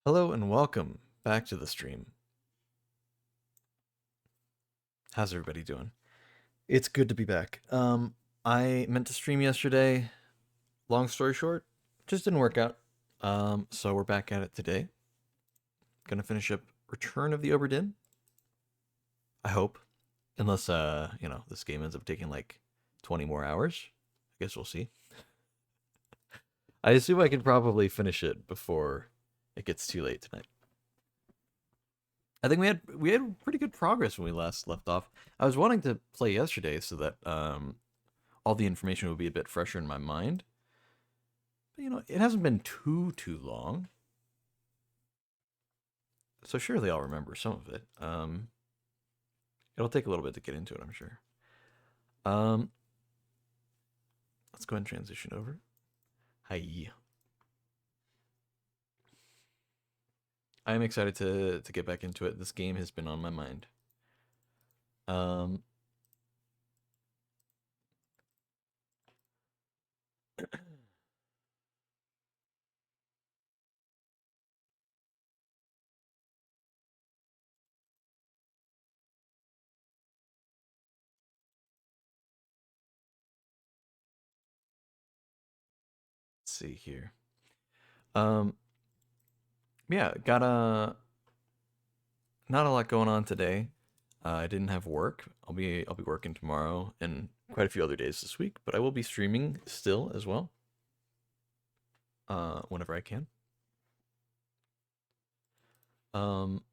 Hello and welcome back to the stream. How's everybody doing? It's good to be back. I meant to stream yesterday. Long story short, just didn't work out. So we're back at it today. Gonna finish up Return of the Obra Dinn. I hope, unless this game ends up taking like 20 more hours. I guess we'll see. I assume I can probably finish it before it gets too late tonight. I think we had pretty good progress when we last left off. I was wanting to play yesterday so that all the information would be a bit fresher in my mind. But it hasn't been too long, so surely I'll remember some of it. It'll take a little bit to get into it, I'm sure. Um, let's go ahead and transition over. Hi. I am excited to get back into it. This game has been on my mind. Um, let's see here. Um, yeah, got a not a lot going on today. I didn't have work. I'll be working tomorrow and quite a few other days this week, but I will be streaming still as well. Whenever I can. Um,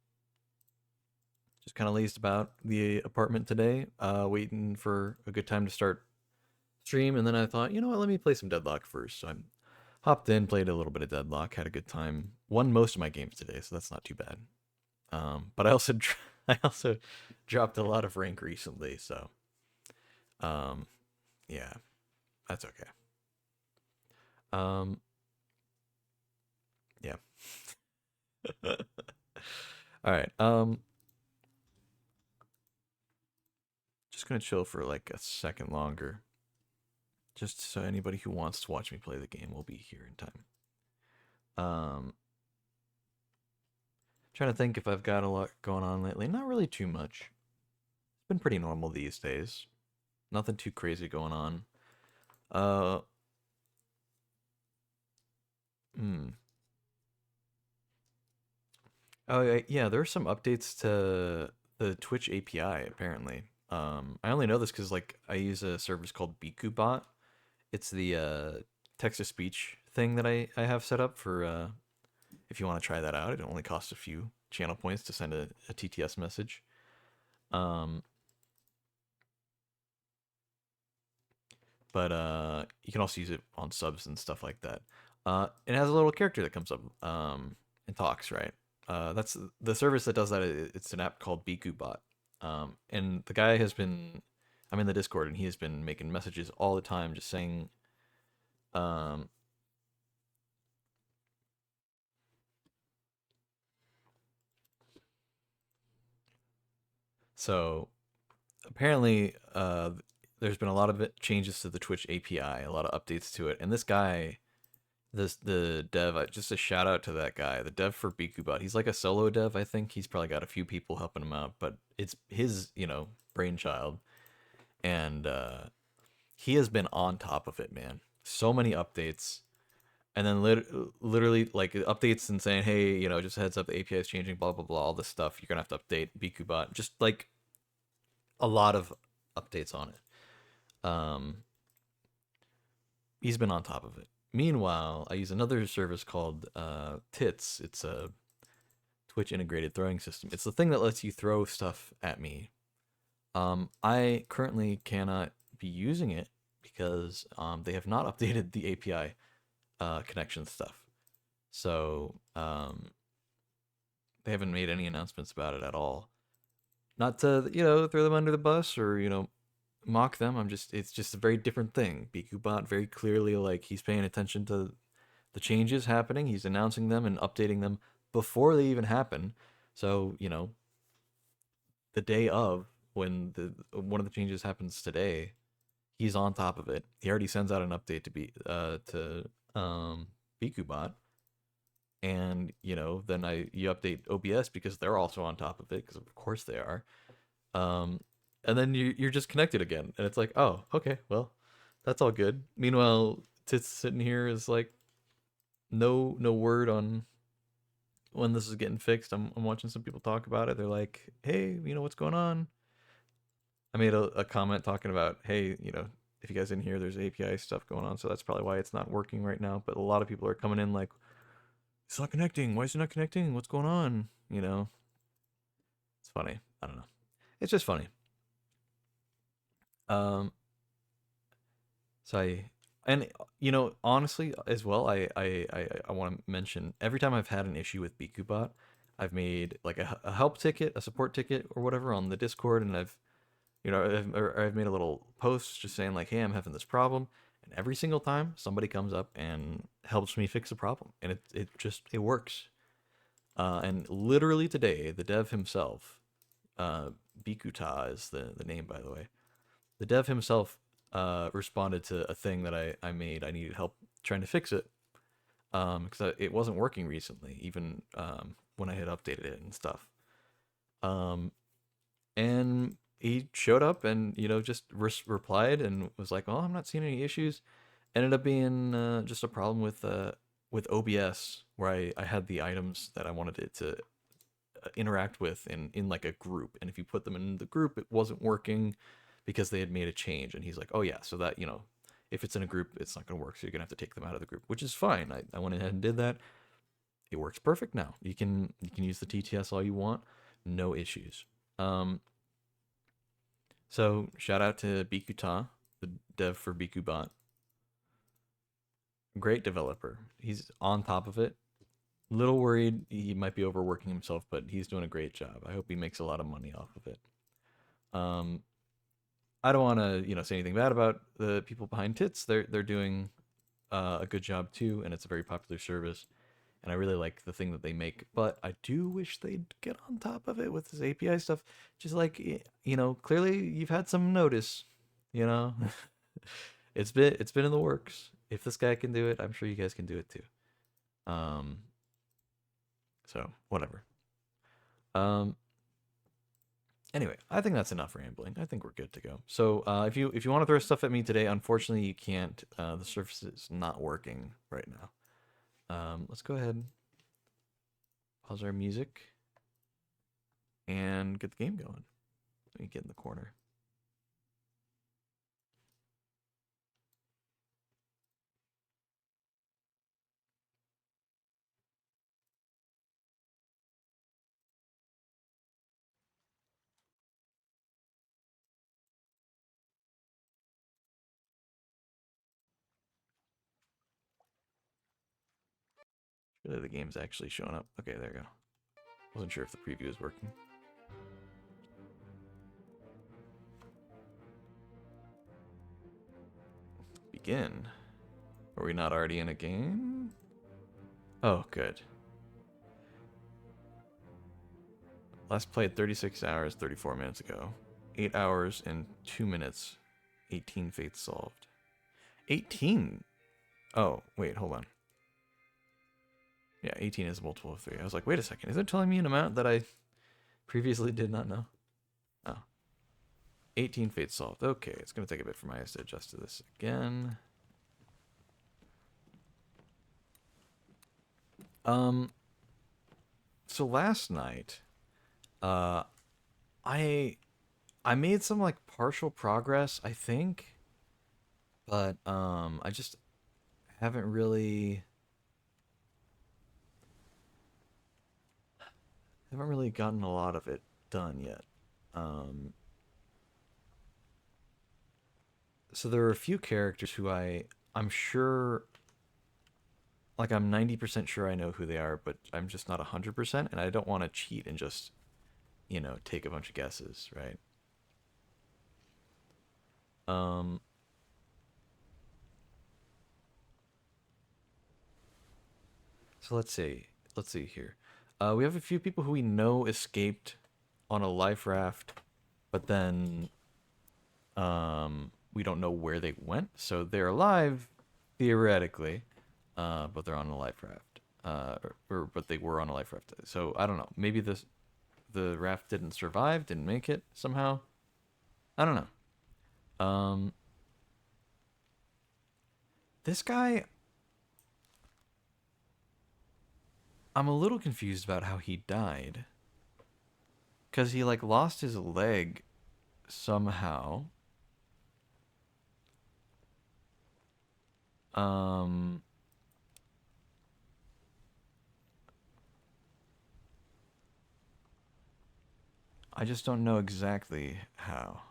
just kind of lazed about the apartment today, waiting for a good time to start stream, and then I thought, you know what, let me play some Deadlock first. So I hopped in, played a little bit of Deadlock, had a good time. Won most of my games today, so that's not too bad. But I also I also dropped a lot of rank recently, so um, yeah, that's okay. Um, yeah. All right. Just gonna chill for like a second longer, just so anybody who wants to watch me play the game will be here in time. Trying to think if I've got a lot going on lately. Not really too much. It's been pretty normal these days. Nothing too crazy going on. Uh, hmm. Oh yeah, there are some updates to the Twitch API apparently. I only know this because like I use a service called BikuBot. It's the text to speech thing that I have set up for if you want to try that out. It only costs a few channel points to send a TTS message. Um, but you can also use it on subs and stuff like that. It has a little character that comes up and talks, right? That's the service that does that. It's an app called BikuBot. And the guy has been, I'm in the Discord, and he has been making messages all the time, just saying, um, so apparently, there's been a lot of changes to the Twitch API, a lot of updates to it, and this guy, the dev, just a shout out to that guy, the dev for BikuBot. He's like a solo dev, I think. He's probably got a few people helping him out, but it's his, brainchild, and he has been on top of it, man. So many updates, and then literally like updates and saying, hey, just a heads up, the API is changing, blah blah blah, all this stuff. You're gonna have to update BikuBot. Just like a lot of updates on it. Um, he's been on top of it. Meanwhile, I use another service called Tits. It's a Twitch integrated throwing system. It's the thing that lets you throw stuff at me. I currently cannot be using it because they have not updated the API connection stuff. So they haven't made any announcements about it at all. Not to throw them under the bus or mock them. It's just a very different thing. BikuBot very clearly, like, he's paying attention to the changes happening. He's announcing them and updating them before they even happen. So the day of, when the one of the changes happens today, he's on top of it. He already sends out an update to BikuBot, and then you update OBS because they're also on top of it, because of course they are. Um, and then you're just connected again, and it's like, oh, okay, well, that's all good. Meanwhile, Tits sitting here is like, no word on when this is getting fixed. I'm watching some people talk about it. They're like, hey, what's going on? I made a comment talking about, hey, if you guys didn't hear, there's API stuff going on, so that's probably why it's not working right now. But a lot of people are coming in like, it's not connecting. Why is it not connecting? What's going on? It's funny. I don't know. It's just funny. Um, so and honestly, as well, I want to mention, every time I've had an issue with BikuBot, I've made like a help ticket, a support ticket, or whatever on the Discord, and I've made a little post just saying like, hey, I'm having this problem, and every single time somebody comes up and helps me fix the problem, and it works. And literally today, the dev himself, Bikuta is the name, by the way. The dev himself responded to a thing that I made. I needed help trying to fix it, because it wasn't working recently, even when I had updated it and stuff. And he showed up and just replied and was like, "Oh, I'm not seeing any issues." Ended up being just a problem with OBS, where I had the items that I wanted it to interact with in like a group, and if you put them in the group, it wasn't working because they had made a change. And he's like, "Oh yeah, so that if it's in a group, it's not going to work, so you're gonna have to take them out of the group," which is fine. I went ahead and did that. It works perfect now. You can use the TTS all you want, no issues. So shout out to Bikuta, the dev for BikuBot. Great developer. He's on top of it. Little worried he might be overworking himself, but he's doing a great job. I hope he makes a lot of money off of it. Um, I don't want to say anything bad about the people behind Tits. They're doing a good job too, and it's a very popular service. And I really like the thing that they make, but I do wish they'd get on top of it with this API stuff. Just like, clearly you've had some notice, you know. It's been in the works. If this guy can do it, I'm sure you guys can do it too. Um, so whatever. Um, anyway, I think that's enough rambling. I think we're good to go. So if you want to throw stuff at me today, unfortunately you can't. The surface is not working right now. Let's go ahead, pause our music, and get the game going. Let me get in the corner. Really, the game's actually showing up. Okay, there you go. Wasn't sure if the preview is working. Begin. Are we not already in a game? Oh, good. Last played 36 hours, 34 minutes ago. 8 hours and 2 minutes. 18 fates solved. 18? Oh, wait, hold on. Yeah, 18 is a multiple of 3. I was like, wait a second. Is it telling me an amount that I previously did not know? Oh. 18 fates solved. Okay, it's going to take a bit for my eyes to adjust to this again. So last night, I made some like partial progress, I think, but I just haven't really gotten a lot of it done yet. Um, so there are a few characters who I'm sure, like I'm 90% sure I know who they are, but I'm just not 100%, and I don't want to cheat and just take a bunch of guesses, right? Um, so let's see here. We have a few people who we know escaped on a life raft, but then we don't know where they went. So they're alive theoretically, but they're on a life raft. but they were on a life raft. So I don't know. Maybe the raft didn't survive, didn't make it somehow. I don't know. This guy, I'm a little confused about how he died. Cause he like lost his leg somehow. Um, I just don't know exactly how.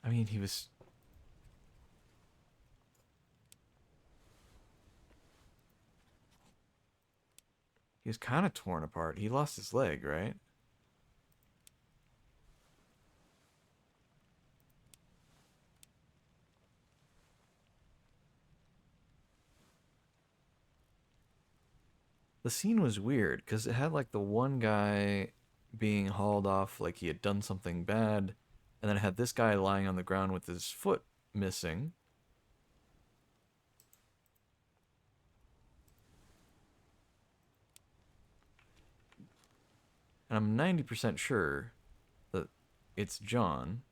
I mean, he was kind of torn apart. He lost his leg, right? The scene was weird because it had like the one guy being hauled off like he had done something bad, and then it had this guy lying on the ground with his foot missing. And I'm 90% sure that it's John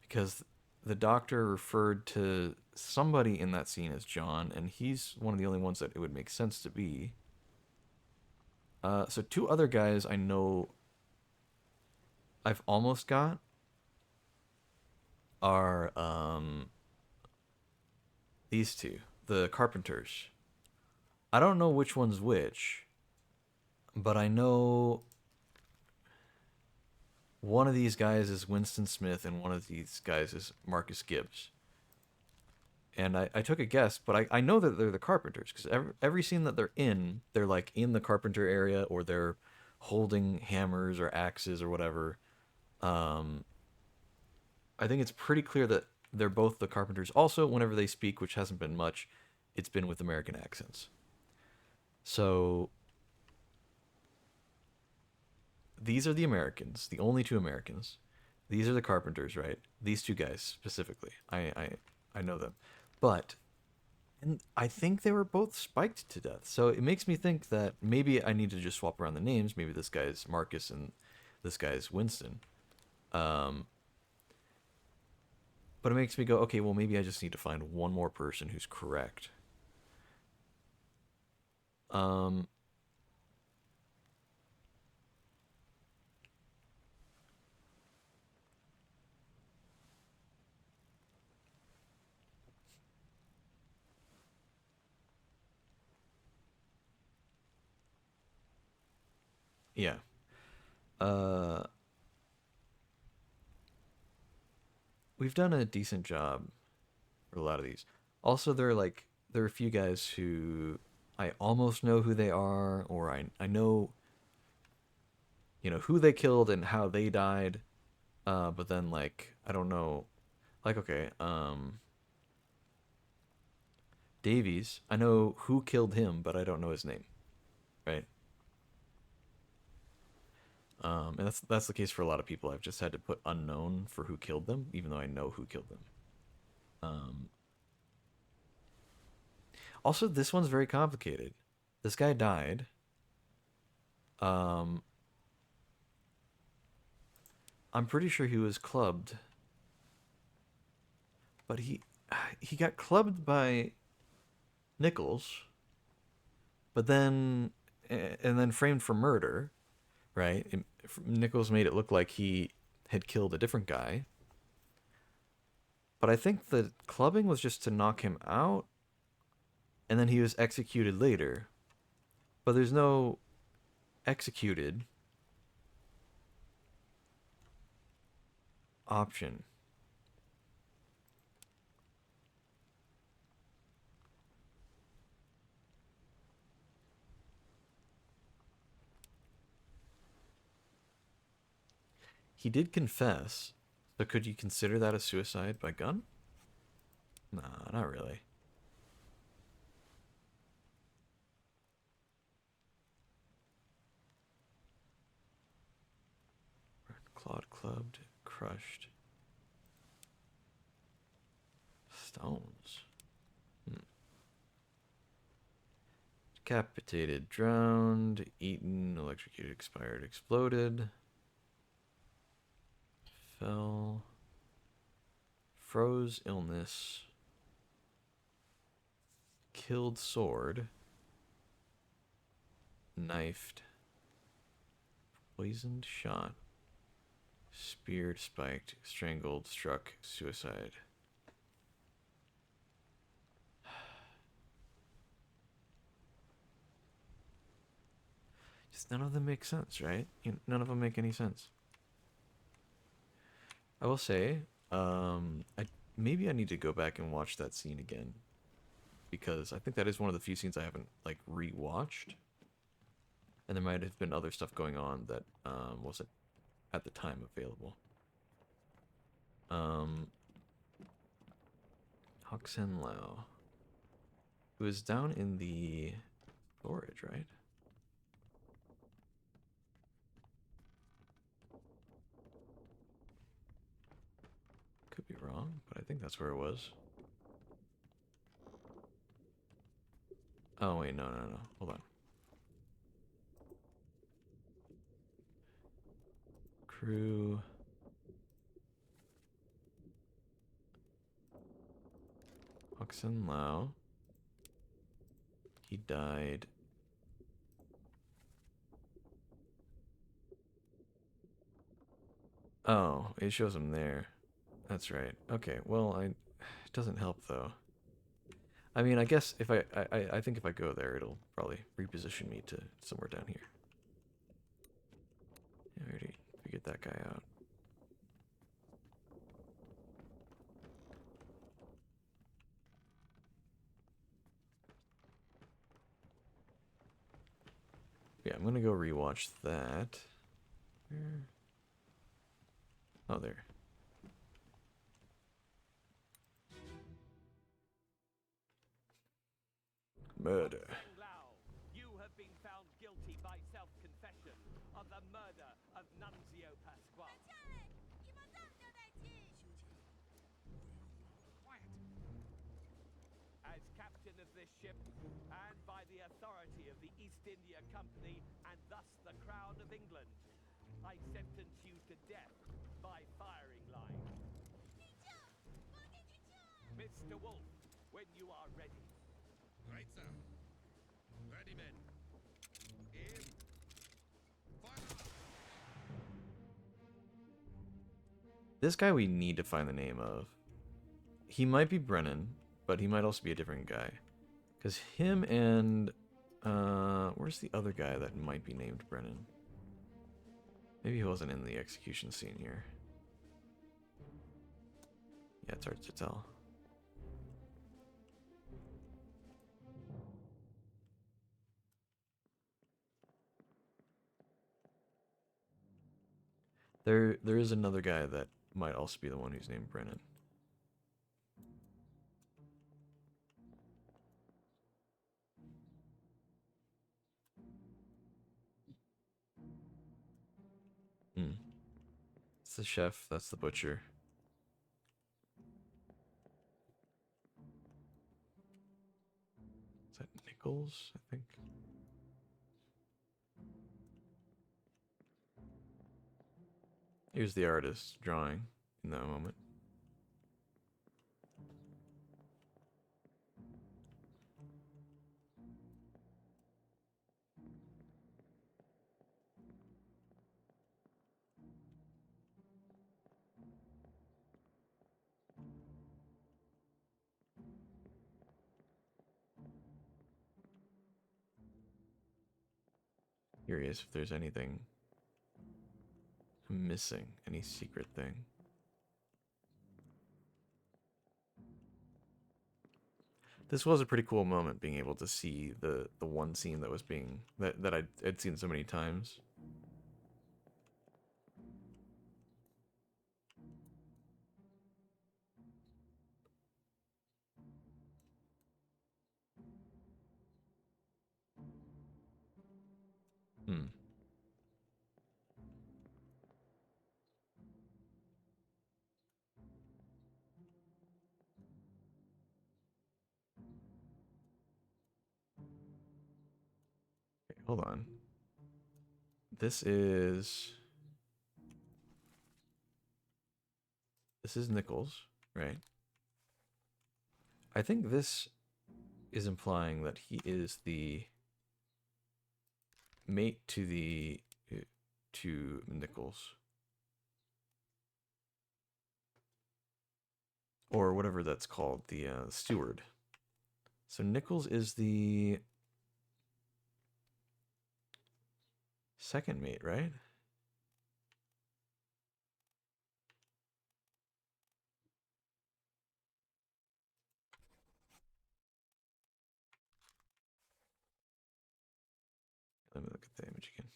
because the doctor referred to somebody in that scene as John, and he's one of the only ones that it would make sense to be. So two other guys I know I've almost got are these two, the Carpenters. I don't know which one's which, but I know one of these guys is Winston Smith and one of these guys is Marcus Gibbs. And I took a guess, but I know that they're the Carpenters because every scene that they're in, they're like in the Carpenter area or they're holding hammers or axes or whatever. Um, I think it's pretty clear that they're both the Carpenters. Also, whenever they speak, which hasn't been much, it's been with American accents. So these are the Americans, the only two Americans. These are the Carpenters, right? These two guys specifically. I know them, but and I think they were both spiked to death. So it makes me think that maybe I need to just swap around the names. Maybe this guy's Marcus and this guy's Winston. Um, but it makes me go, okay, well maybe I just need to find one more person who's correct. Um, yeah. Uh, we've done a decent job for a lot of these. Also, there are a few guys who I almost know who they are, or I know who they killed and how they died. But then like I don't know, like okay, Davies. I know who killed him, but I don't know his name, right? And that's the case for a lot of people. I've just had to put unknown for who killed them, even though I know who killed them. Um, Also, this one's very complicated. This guy died. Um, I'm pretty sure he was clubbed, but he got clubbed by Nichols, but then and then framed for murder, right? Nichols made it look like he had killed a different guy, but I think the clubbing was just to knock him out, and then he was executed later. But there's no executed option. He did confess, so could you consider that a suicide by gun? Nah, not really. Clawed, clubbed, crushed. Stones. Hmm. Decapitated, drowned, eaten, electrocuted, expired, exploded, fell, froze, illness, killed, sword, knifed, poisoned, shot, speared, spiked, strangled, struck, suicide. Just none of them make sense, right? None of them make any sense. I will say, maybe I need to go back and watch that scene again, because I think that is one of the few scenes I haven't like rewatched, and there might have been other stuff going on that wasn't at the time available. Hoxen Lao. It was down in the storage, right? Could be wrong, but I think that's where it was. Oh, wait, no. Hold on. Crew. Hoxen Lao. He died. Oh, it shows him there. That's right. Okay, well, it doesn't help though. I mean, I guess if I think if I go there, it'll probably reposition me to somewhere down here. Yeah, I already figured that guy out. Yeah, I'm gonna go rewatch that. Where? Oh, there. Murder. You have been found guilty by self-confession of the murder of Nunzio Pasquale. As captain of this ship, and by the authority of the East India Company, and thus the Crown of England, I sentence you to death by firing line. Mr. Wolf, when you are ready. Right, sir. Ready, men. Aim. Fire! This guy we need to find the name of. He might be Brennan, but he might also be a different guy. Because him and... where's the other guy that might be named Brennan? Maybe he wasn't in the execution scene here. Yeah, it's hard to tell. There is another guy that might also be the one who's named Brennan. Hmm. It's the chef, that's the butcher. Is that Nichols, I think? Here's the artist drawing in that moment. Curious if there's anything missing, any secret thing. This was a pretty cool moment, being able to see the one scene that was being that I'd seen so many times. Hmm. hold on. This is Nichols, right? I think this is implying that he is the mate to Nichols. Or whatever that's called, the steward. So Nichols is the second mate, right? Let me look at the image again.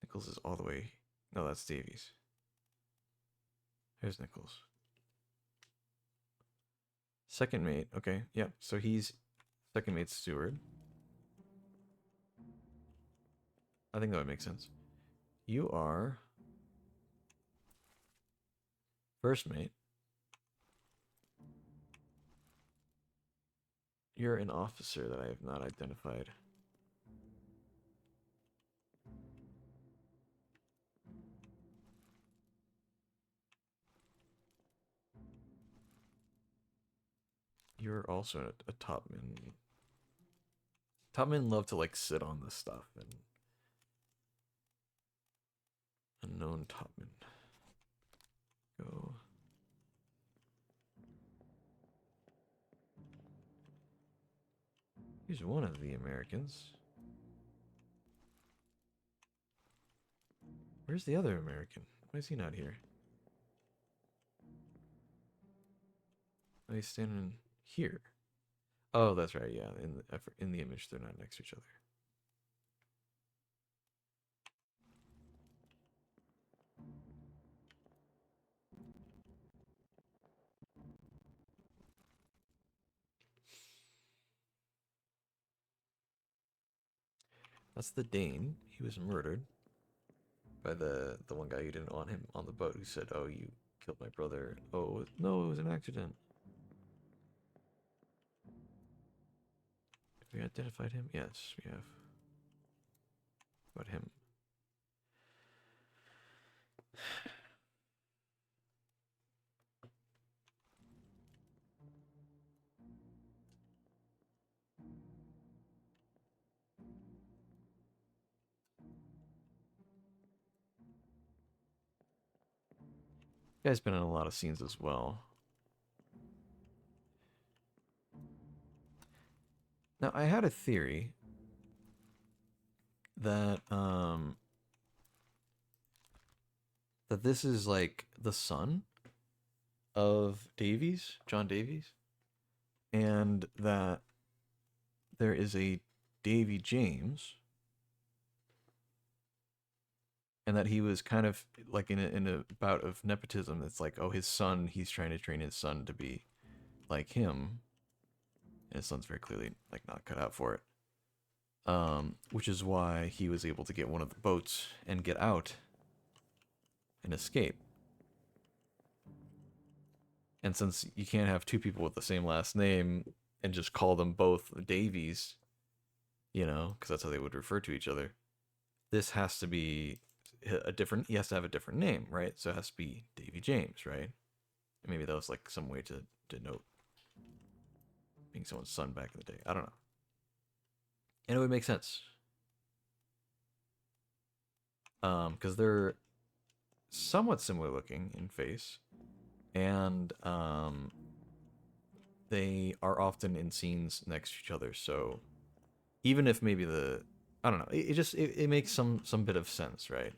Nichols is all the way. No, that's Davies. Here's Nichols. Second mate. Okay, yep. So he's second mate steward. I think that would make sense. You are first mate. You're an officer that I have not identified. You're also a topman. Topmen love to like sit on this stuff and unknown topman. Go. Here's one of the Americans. Where's the other American? Why is he not here? Oh, he's standing here. Oh, that's right. Yeah, in the image, they're not next to each other. That's the Dane. He was murdered by the one guy who didn't want him on the boat, who said, "Oh, you killed my brother." Oh no, it was an accident. Have we identified him? Yes, we have. About him. Guy's been in a lot of scenes as well. Now, I had a theory that that this is like the son of Davies, John Davies, and that there is a Davy James, and that he was kind of like in a bout of nepotism. It's like, oh, his son, he's trying to train his son to be like him, and his son's very clearly like not cut out for it. Which is why he was able to get one of the boats and get out and escape. And since you can't have two people with the same last name and just call them both Davies, you know, because that's how they would refer to each other, this has to be a different, he has to have a different name, right? So it has to be Davy James, right? And maybe that was like some way to denote being someone's son back in the day. I don't know. And it would make sense. Because they're somewhat similar looking in face. And they are often in scenes next to each other. So even if maybe I don't know, it makes some bit of sense, right?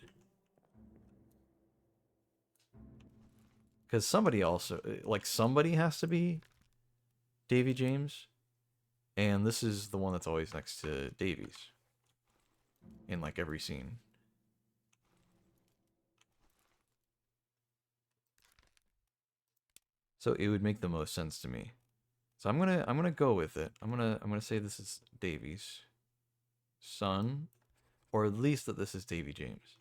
Because somebody also, like, somebody has to be Davy James, and this is the one that's always next to Davies in like every scene. So it would make the most sense to me. So I'm gonna go with it. I'm gonna say this is Davies' son, or at least that this is Davy James.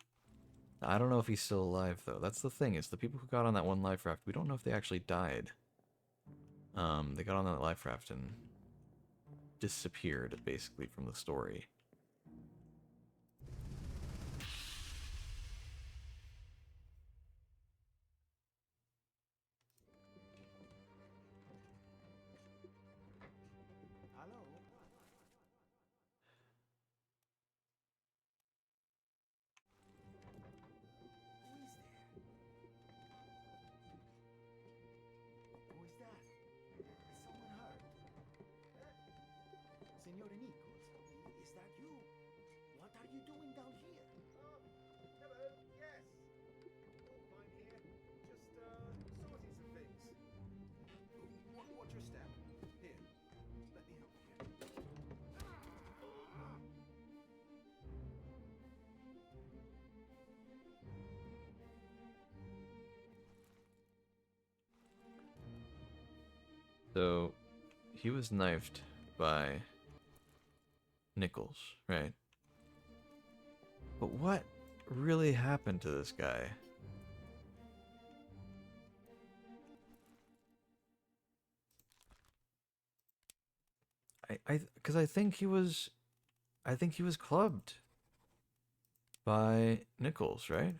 I don't know if he's still alive though. That's the thing, is the people who got on that one life raft, we don't know if they actually died. They got on that life raft and disappeared, basically, from the story. Hello? Who is there? Who is that? Is someone hurt? Signore Nichols, is that you? What are you doing down here? Hello, yes. All fine here. Just, sorting some things. Watch your step. Here, let me help you. So, he was knifed by Nichols, right? But what really happened to this guy? Because I think he was clubbed by Nichols, right?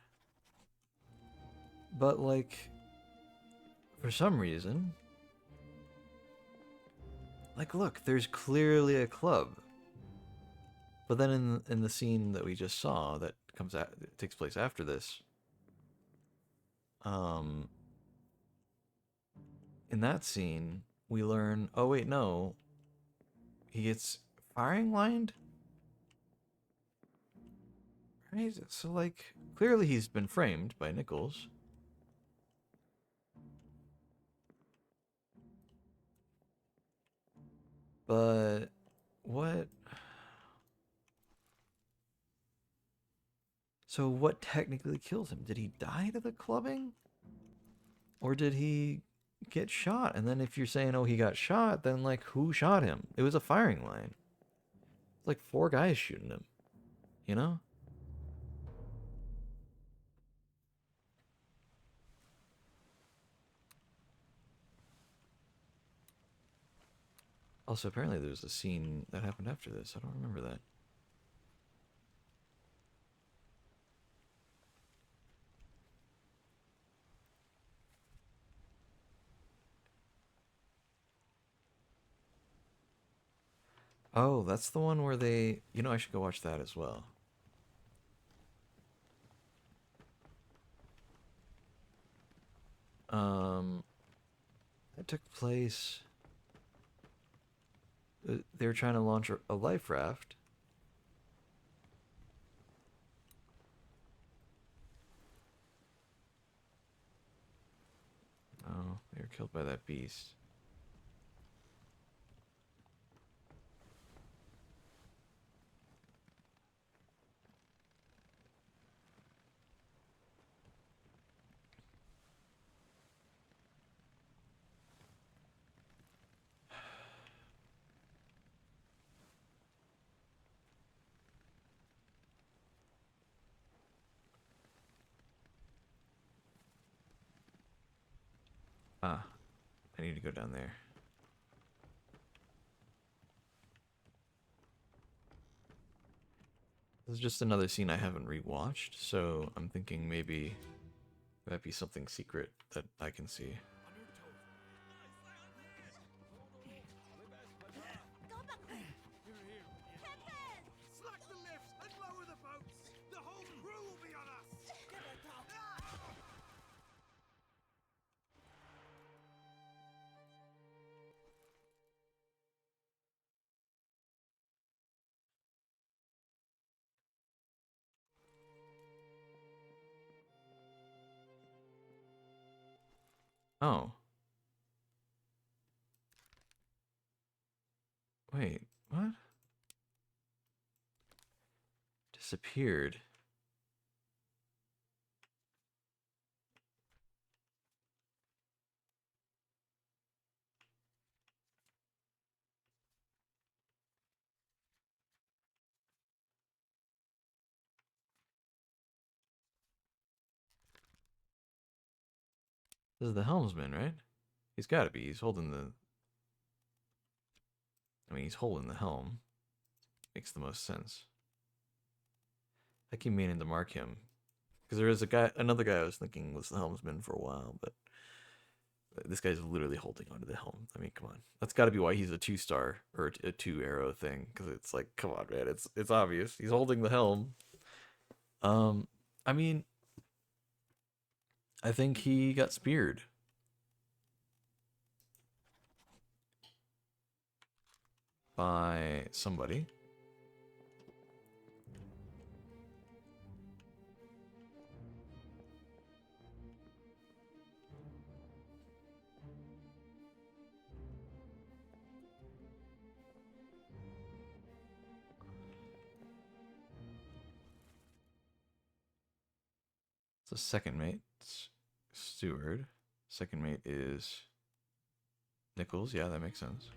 But like, for some reason, like, look, there's clearly a club. But then in the scene that we just saw that takes place after this, in that scene we learn, oh wait, no, he gets firing lined, right? So like, clearly he's been framed by Nichols. But what? So what technically kills him? Did he die to the clubbing? Or did he get shot? And then if you're saying, oh, he got shot, then like, who shot him? It was a firing line. It's like 4 guys shooting him, you know? Also, apparently there was a scene that happened after this. I don't remember that. Oh, that's the one where they... You know, I should go watch that as well. That took place... They were trying to launch a life raft. Oh, they were killed by that beast. Ah, I need to go down there. This is just another scene I haven't rewatched, so I'm thinking maybe there might be something secret that I can see. Slack the lifts and lower the boats. The whole crew will be on us. Oh. Wait, what? Disappeared. This is the helmsman, right? He's gotta be. He's holding I mean, he's holding the helm. Makes the most sense. I keep meaning to mark him. Because there is another guy I was thinking was the helmsman for a while, but this guy's literally holding onto the helm. I mean, come on. That's got to be why he's a 2-star or a 2-arrow thing. Because it's like, come on, man. It's obvious. He's holding the helm. I mean, I think he got speared. By somebody. It's a second mate. It's Steward. Second mate is Nichols. Yeah, that makes sense.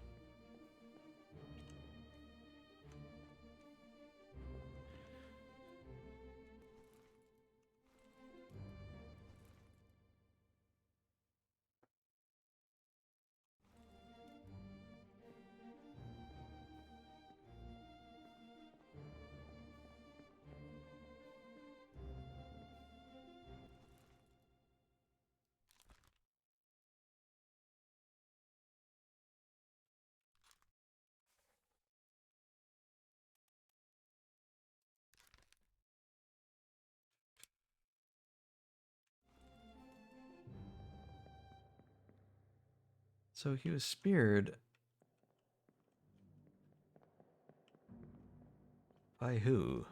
So he was speared by who?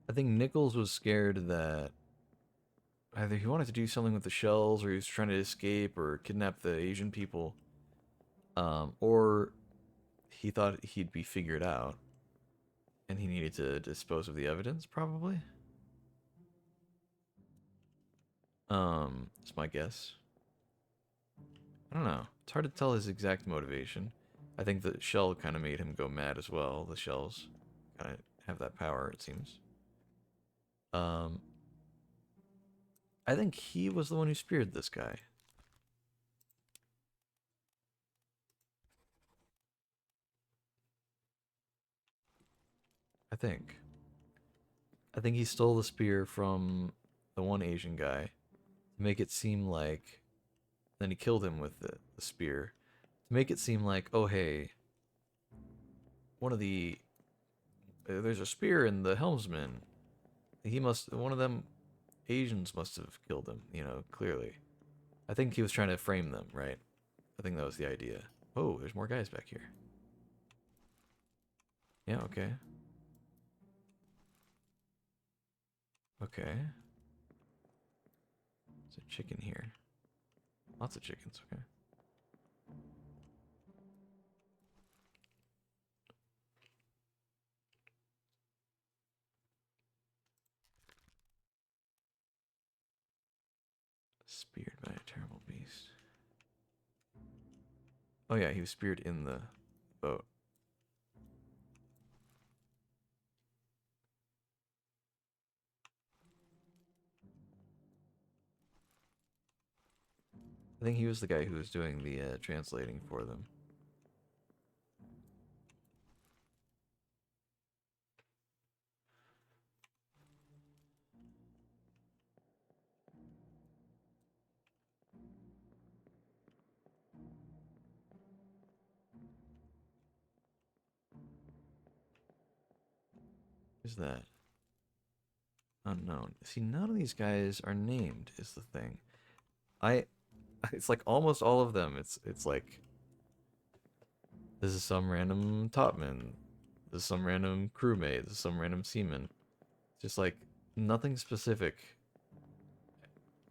I think Nichols was scared that either he wanted to do something with the shells or he was trying to escape or kidnap the Asian people. Or he thought he'd be figured out and he needed to dispose of the evidence, probably. That's my guess. I don't know. It's hard to tell his exact motivation. I think the shell kind of made him go mad as well. The shells kind of have that power, it seems. Um, I think he was the one who speared this guy. I think. I think he stole the spear from the one Asian guy to make it seem like. Then he killed him with the spear to make it seem like, oh hey, one of the there's a spear in the helmsman. One of them Asians must have killed him. You know, clearly. I think he was trying to frame them, right? I think that was the idea. Oh, there's more guys back here. Yeah, okay. Okay. There's a chicken here. Lots of chickens, okay. Speared by a terrible beast. Oh yeah, he was speared in the boat. I think he was the guy who was doing the translating for them. Who's that? Unknown. See, none of these guys are named, is the thing. It's like almost all of them. It's like this is some random topman, this is some random crewmate, this is some random seaman. Just like nothing specific.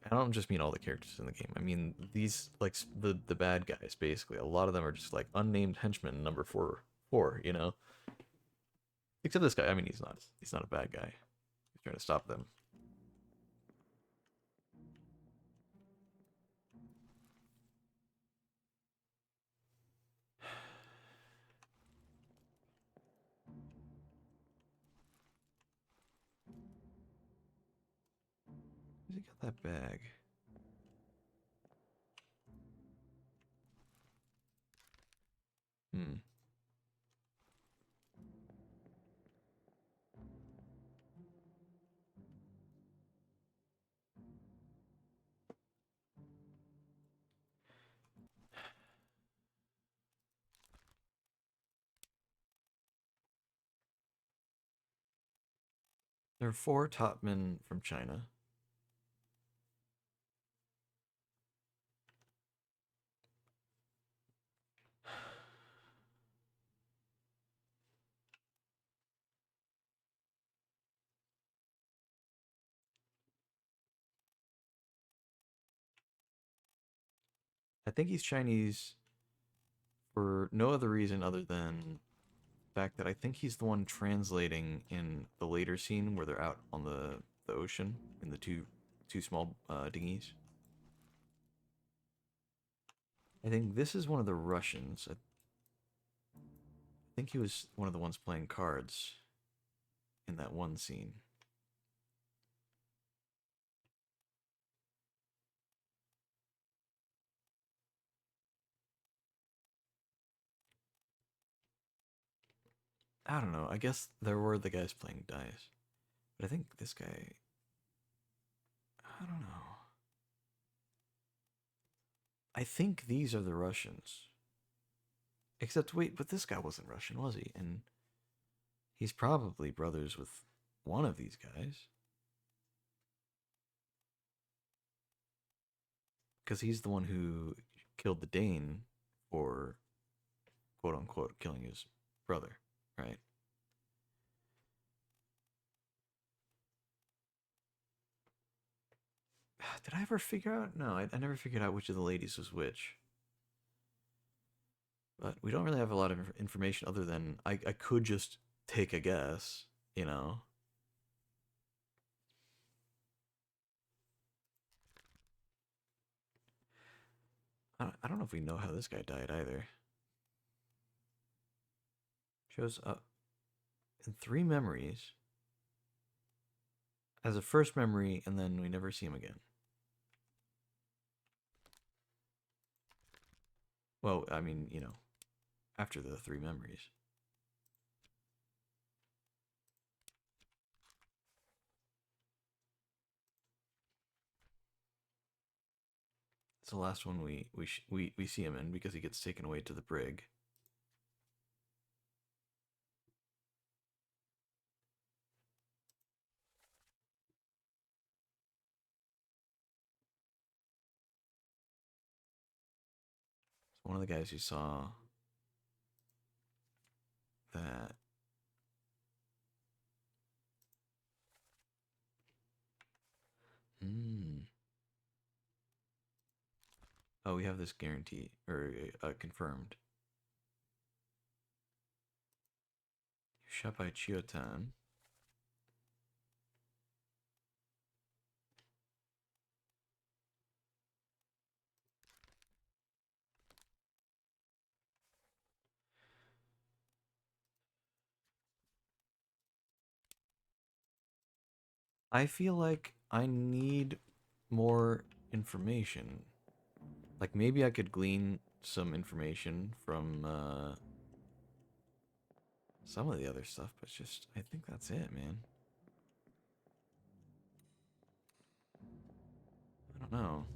I don't just mean all the characters in the game. I mean these like the bad guys basically. A lot of them are just like unnamed henchmen number 4, you know. Except this guy. I mean he's not a bad guy. He's trying to stop them. he got that bag? Hmm. There are 4 top men from China. I think he's Chinese for no other reason other than the fact that I think he's the one translating in the later scene where they're out on the ocean in the two small dinghies. I think this is one of the Russians. I think he was one of the ones playing cards in that one scene. I don't know. I guess there were the guys playing dice. But I think this guy. I don't know. I think these are the Russians. Except, wait, but this guy wasn't Russian, was he? And he's probably brothers with one of these guys. Because he's the one who killed the Dane for, quote unquote, killing his brother, right? Did I ever figure out? No, I never figured out which of the ladies was which. But we don't really have a lot of information other than I could just take a guess, you know? I don't know if we know how this guy died either. Shows up in 3 memories as a first memory, and then we never see him again. Well, I mean, you know, after the 3 memories. It's the last one we see him in because he gets taken away to the brig. It's one of the guys who saw that. Hmm. Oh, we have this guarantee or confirmed. Shot by Chiotan. I feel like I need more information. Like maybe I could glean some information from some of the other stuff, but just I think that's it, man. I don't know.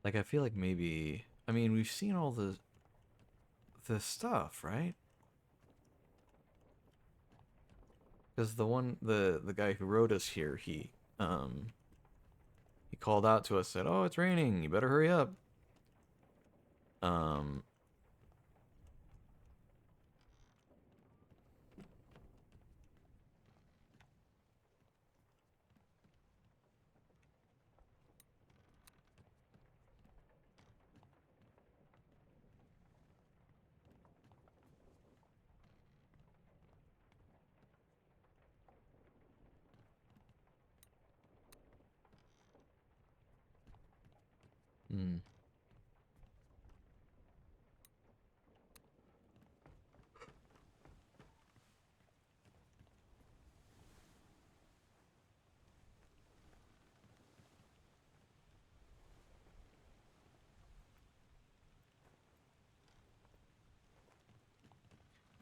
Like I feel like maybe I mean we've seen all the stuff, right? Because the guy who wrote us here, he called out to us, said, "Oh, it's raining. You better hurry up." Um, Hmm.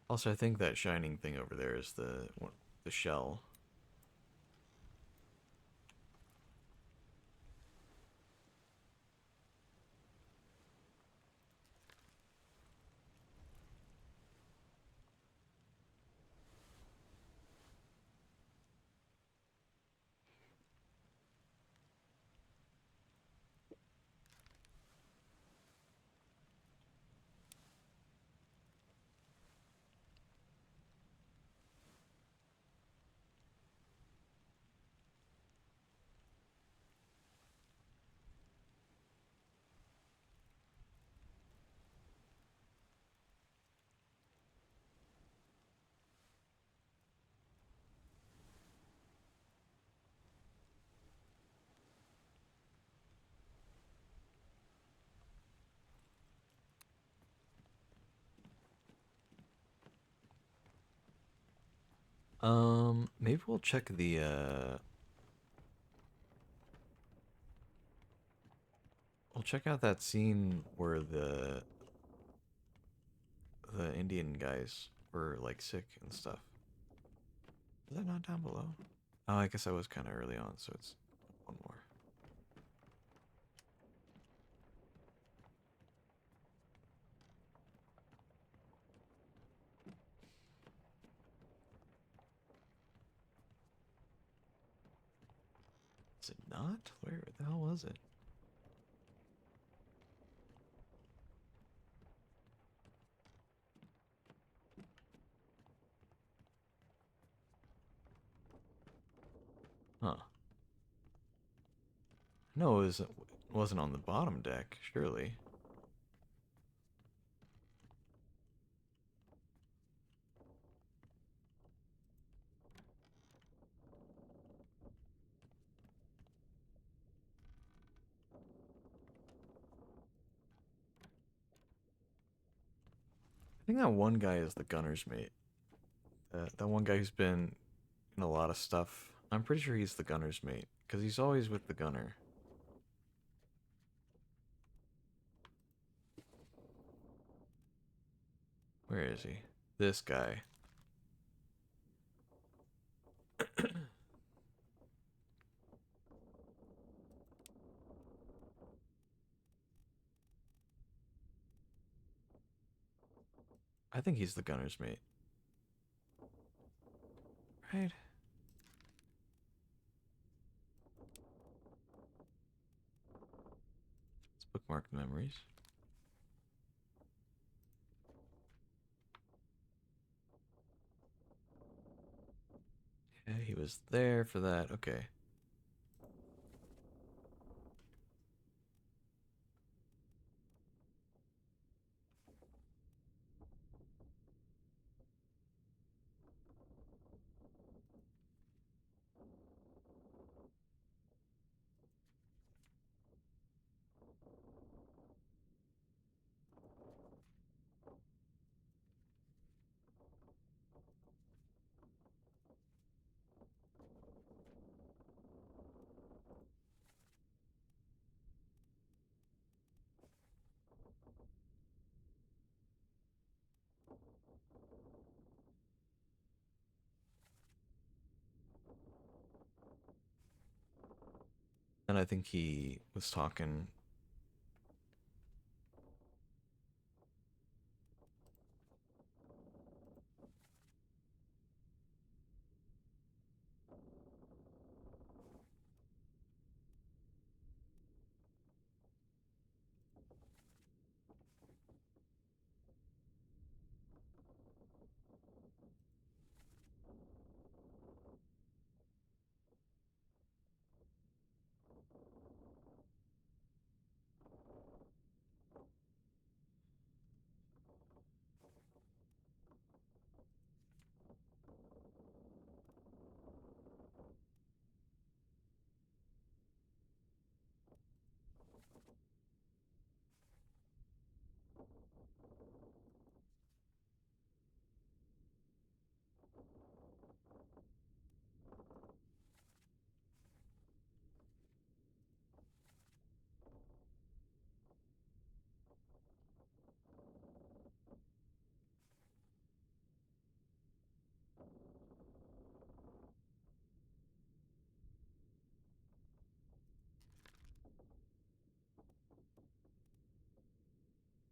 Also, I think that shining thing over there is the shell. Maybe we'll check we'll check out that scene where the Indian guys were like sick and stuff. Is that not down below? Oh, I guess I was kind of early on, so it's one more. Is it not? Where the hell was it? Huh. No, wasn't on the bottom deck, surely. I think that one guy is the gunner's mate. That one guy who's been in a lot of stuff. I'm pretty sure he's the gunner's mate, because he's always with the gunner. Where is he? This guy. I think he's the gunner's mate. Right? Let's bookmark the memories. Yeah, he was there for that. Okay. And I think he was talking.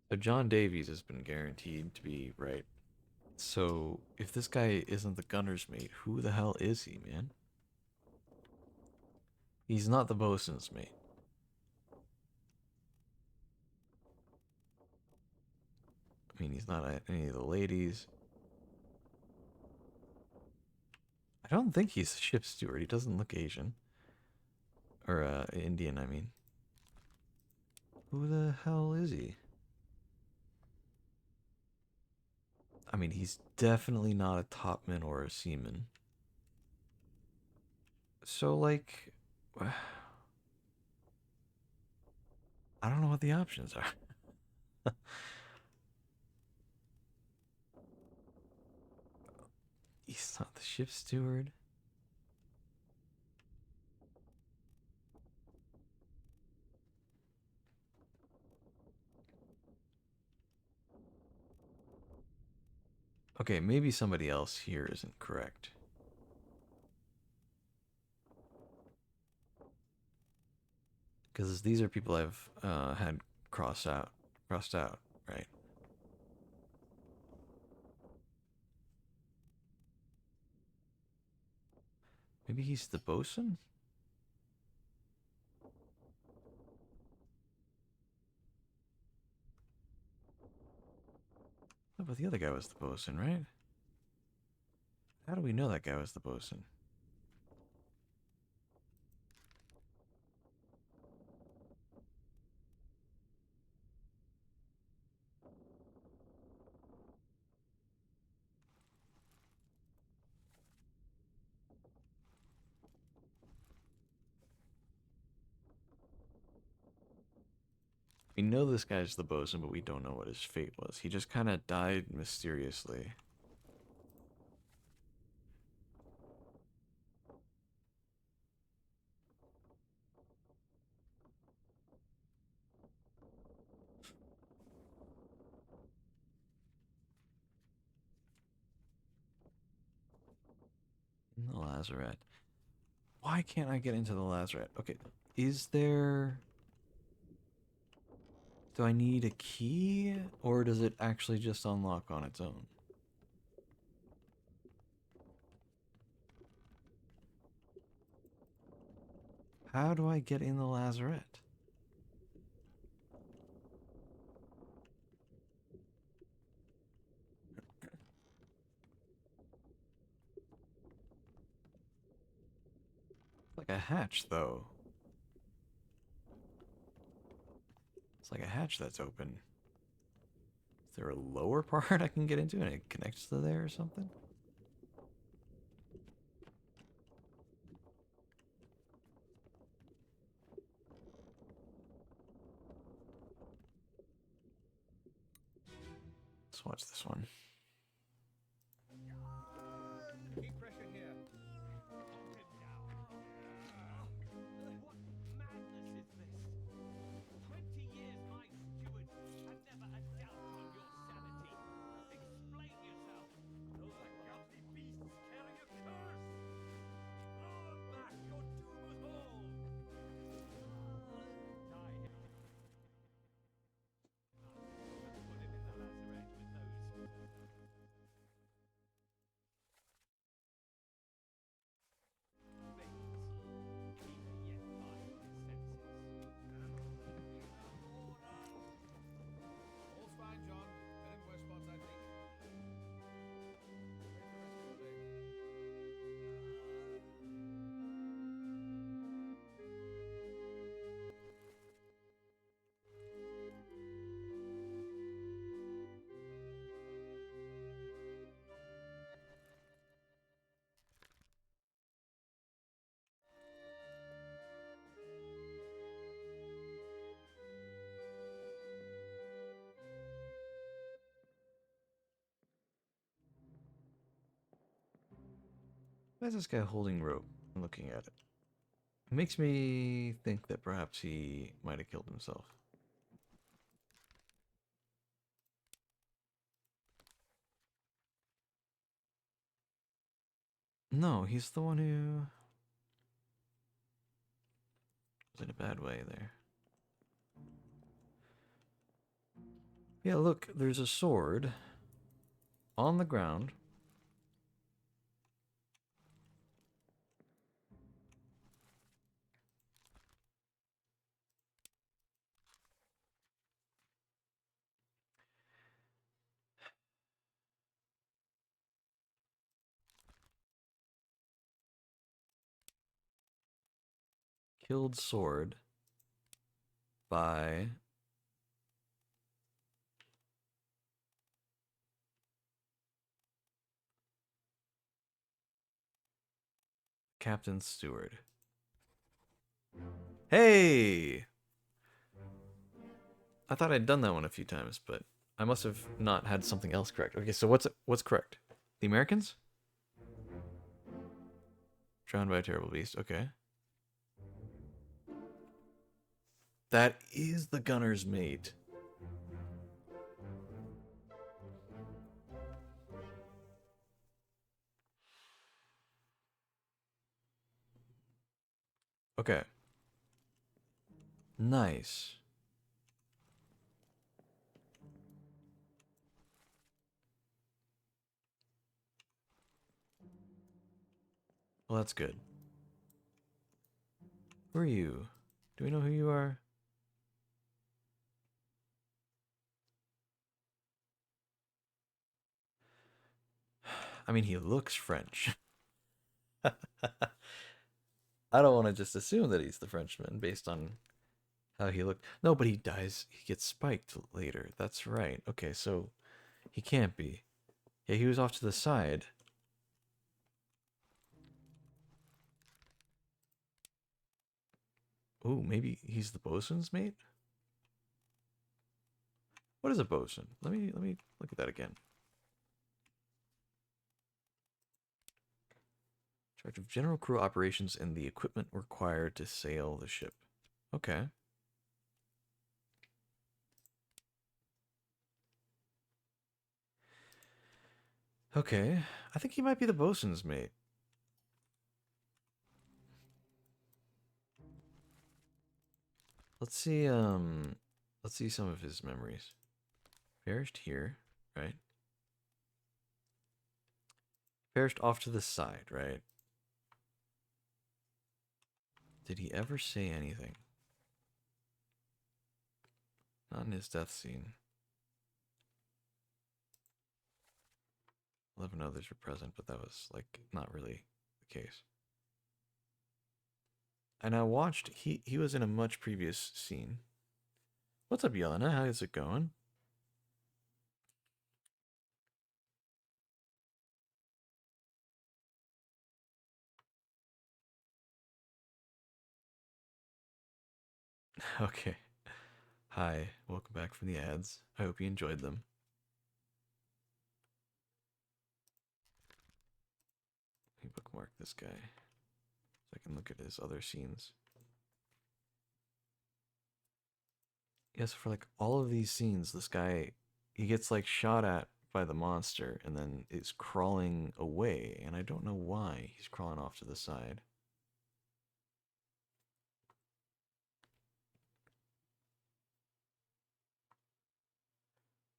So John Davies has been guaranteed to be right. So if this guy isn't the gunner's mate, who the hell is he, man? He's not the bosun's mate. I mean, he's not any of the ladies. I don't think he's the ship steward. He doesn't look Asian. Or, Indian, I mean. Who the hell is he? I mean, he's definitely not a topman or a seaman. So, like, I don't know what the options are. He's not the ship steward. Okay, maybe somebody else here isn't correct. Because these are people I've had crossed out, right? Maybe he's the bosun? No, but the other guy was the bosun, right? How do we know that guy was the bosun? We know this guy's the bosun, but we don't know what his fate was. He just kind of died mysteriously. In the lazarette. Why can't I get into the lazarette? Okay, is there... Do I need a key? Or does it actually just unlock on its own? How do I get in the lazarette? It's like a hatch, though. It's like a hatch that's open. Is there a lower part I can get into and it connects to there or something? Let's watch this one. Keep pressure here. What madness is this? 20 years my steward had never a doubt on your sanity. Explain yourself. Those are ghastly beasts carrying a curse! Lord back, your doom was home! Die here. Put him in the lazarette with those. Things. He yet finds his senses. All's fine, John. Been in worse spots, I think. Wait for the rest of the day. Why is this guy holding rope? I'm looking at it. It makes me think that perhaps he might have killed himself. No, he's the one who was in a bad way there. Yeah, look, there's a sword on the ground. Killed sword by Captain Steward. Hey! I thought I'd done that one a few times, but I must have not had something else correct. Okay, so what's correct? The Americans? Drowned by a terrible beast. Okay. That is the gunner's mate. Okay. Nice. Well, that's good. Who are you? Do we know who you are? I mean, he looks French. I don't want to just assume that he's the Frenchman based on how he looked. No, but he dies. He gets spiked later. That's right. Okay, so he can't be. Yeah, he was off to the side. Ooh, maybe he's the bosun's mate? What is a bosun? Let me look at that again. Charge of general crew operations and the equipment required to sail the ship. Okay. Okay. I think he might be the bosun's mate. Let's see, let's see some of his memories. Perished here, right? Perished off to the side, right? Did he ever say anything? Not in his death scene. 11 others were present, but that was, like, not really the case. And I watched, he was in a much previous scene. What's up, Yelena? How is it going? Okay. Hi, welcome back from the ads. I hope you enjoyed them. Let me bookmark this guy so I can look at his other scenes. Yes, for like all of these scenes, this guy, he gets like shot at by the monster and then is crawling away, and I don't know why he's crawling off to the side.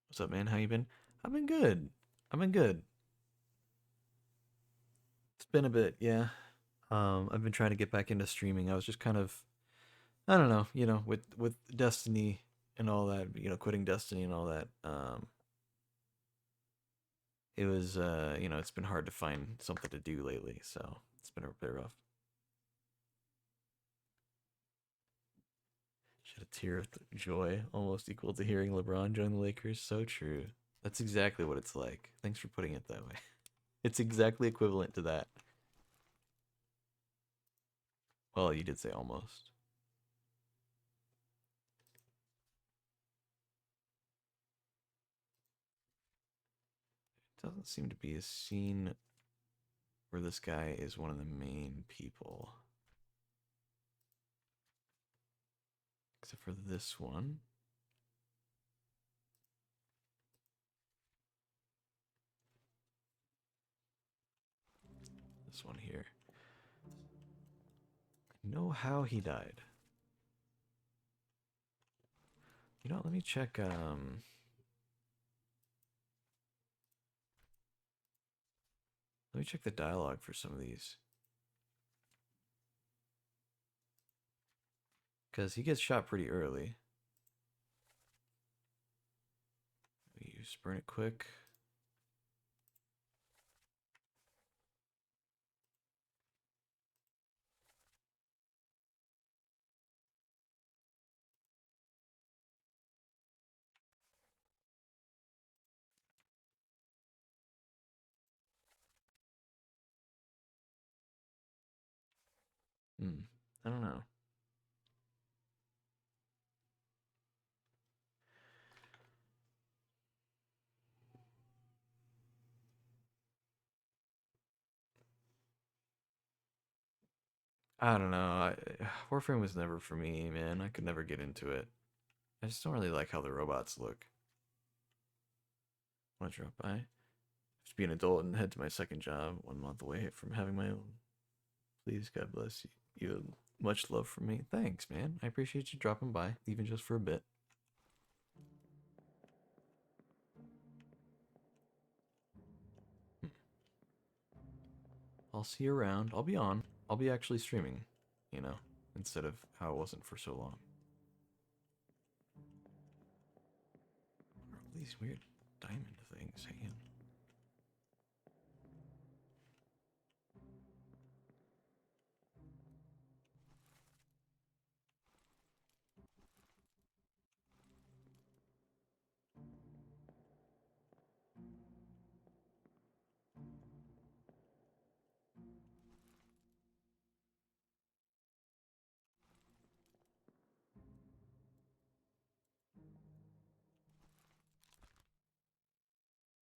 What's up, man? How you been? I've been good. I've been good. It's been a bit, yeah. I've been trying to get back into streaming. I was just kind of, I don't know, with Destiny and all that, quitting Destiny and all that. It was, it's been hard to find something to do lately, so it's been a bit rough. Shed a tear of joy, almost equal to hearing LeBron join the Lakers. So true. That's exactly what it's like. Thanks for putting it that way. It's exactly equivalent to that. Well, you did say almost. It doesn't seem to be a scene where this guy is one of the main people. Except for this one. This one here. I know how he died. Let me check, Let me check the dialogue for some of these. Because he gets shot pretty early. You burn it quick. I don't know. I don't know. Warframe was never for me, man. I could never get into it. I just don't really like how the robots look. Want to drop by? Just be an adult and head to my second job, 1 month away from having my own. Please, God bless you. You have much love from me. Thanks, man. I appreciate you dropping by, even just for a bit. I'll see you around. I'll be on. I'll be actually streaming, you know, instead of how it wasn't for so long. What are all these weird diamond things hanging?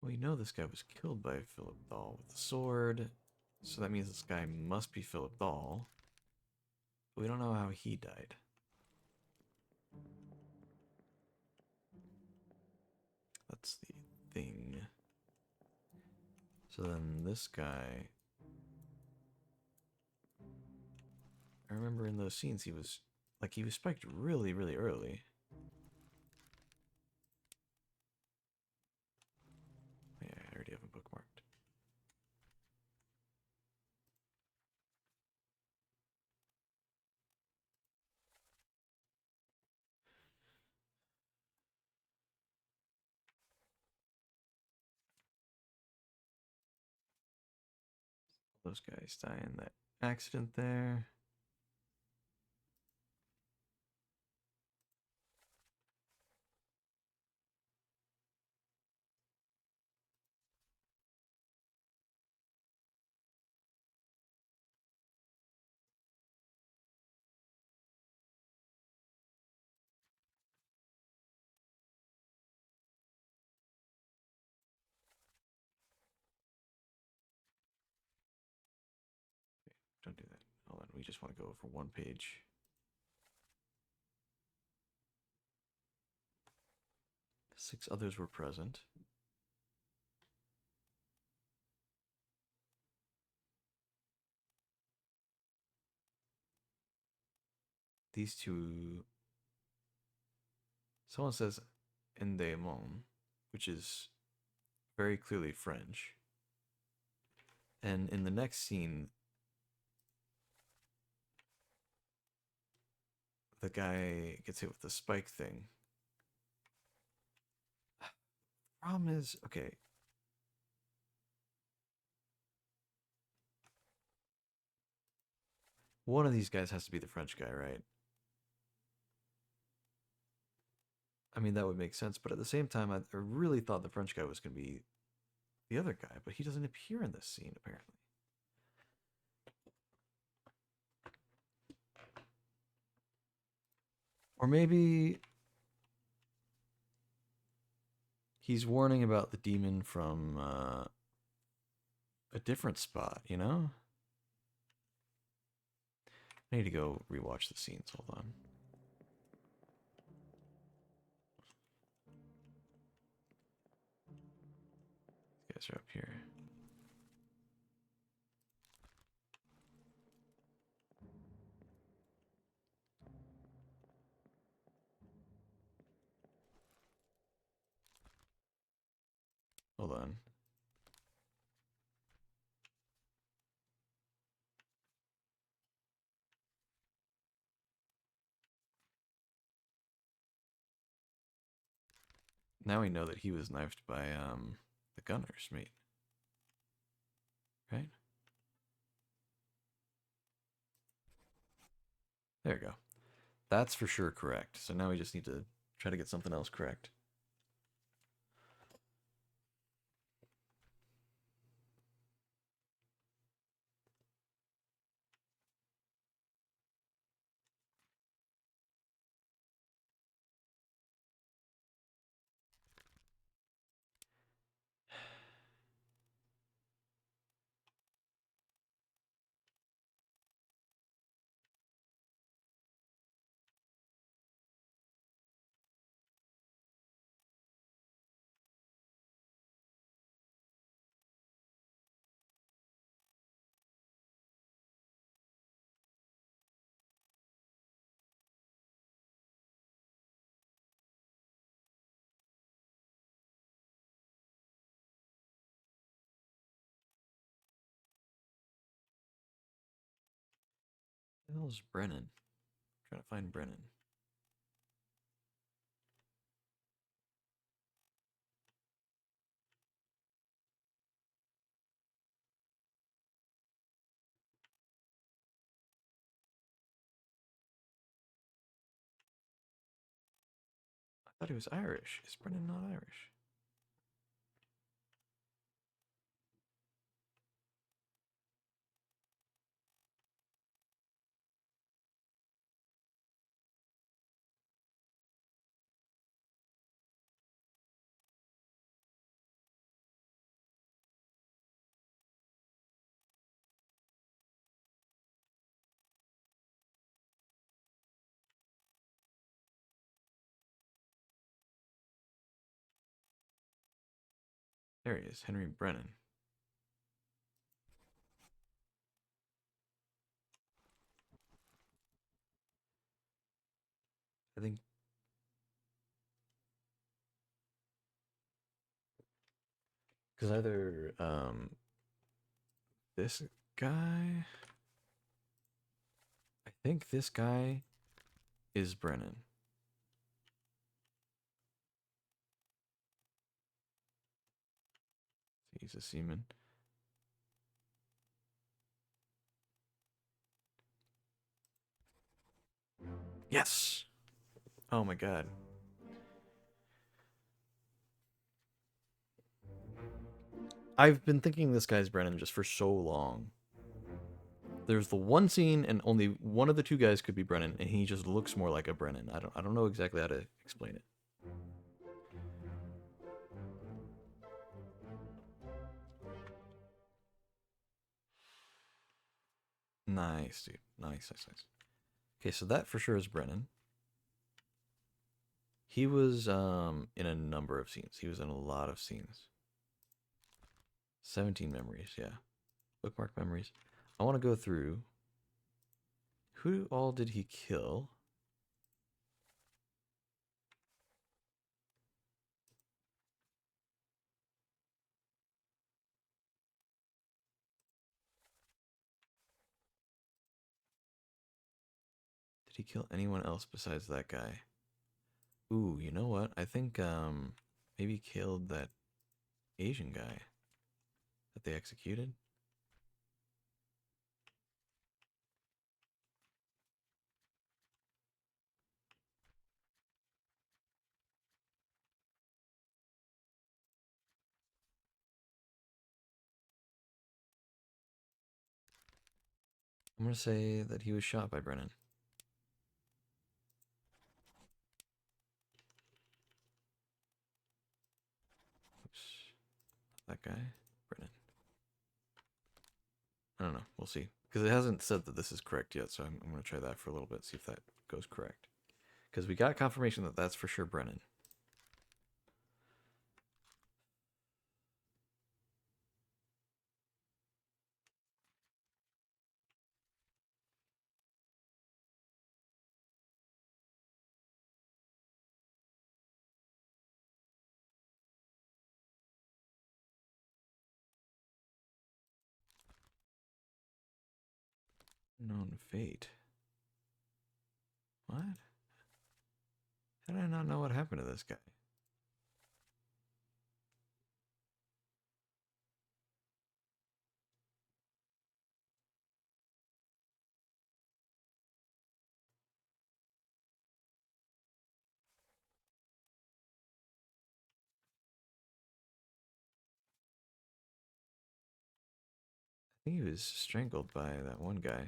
Well, you know this guy was killed by Philip Dahl with a sword, so that means this guy must be Philip Dahl. But we don't know how he died. That's the thing. So then this guy... I remember in those scenes he was spiked really, really early. Yeah, I already have him bookmarked. Those guys die in that accident there. Don't do that. Hold on, we just want to go over one page. Six others were present. These two... Someone says Endemon, which is very clearly French. And in the next scene, the guy gets hit with the spike thing. Problem is, okay. One of these guys has to be the French guy, right? I mean, that would make sense, but at the same time, I really thought the French guy was going to be the other guy, but he doesn't appear in this scene, apparently. Or maybe he's warning about the demon from a different spot, you know? I need to go rewatch the scenes. Hold on. These guys are up here. Hold on. Now we know that he was knifed by the gunner's mate. Right? There you go. That's for sure correct. So now we just need to try to get something else correct. Who the hell's Brennan? I'm trying to find Brennan. I thought he was Irish. Is Brennan not Irish? There he is, Henry Brennan. I think because either this guy, I think this guy is Brennan. He's a seaman. Yes. Oh my god. I've been thinking this guy's Brennan just for so long. There's the one scene, and only one of the two guys could be Brennan, and he just looks more like a Brennan. I don't know exactly how to explain it. Nice, dude. Nice, nice, nice. Okay, so that for sure is Brennan. He was in a number of scenes. He was in a lot of scenes. 17 memories, yeah. Bookmark memories. I want to go through. Who all did he kill? Did he kill anyone else besides that guy? Ooh, you know what? I think maybe he killed that Asian guy that they executed. I'm gonna say that he was shot by Brennan. Oops. That guy? Brennan. I don't know. We'll see. Because it hasn't said that this is correct yet, so I'm going to try that for a little bit, see if that goes correct. Because we got confirmation that that's for sure Brennan. Known fate. What? How did I not know what happened to this guy? think he was strangled by that one guy.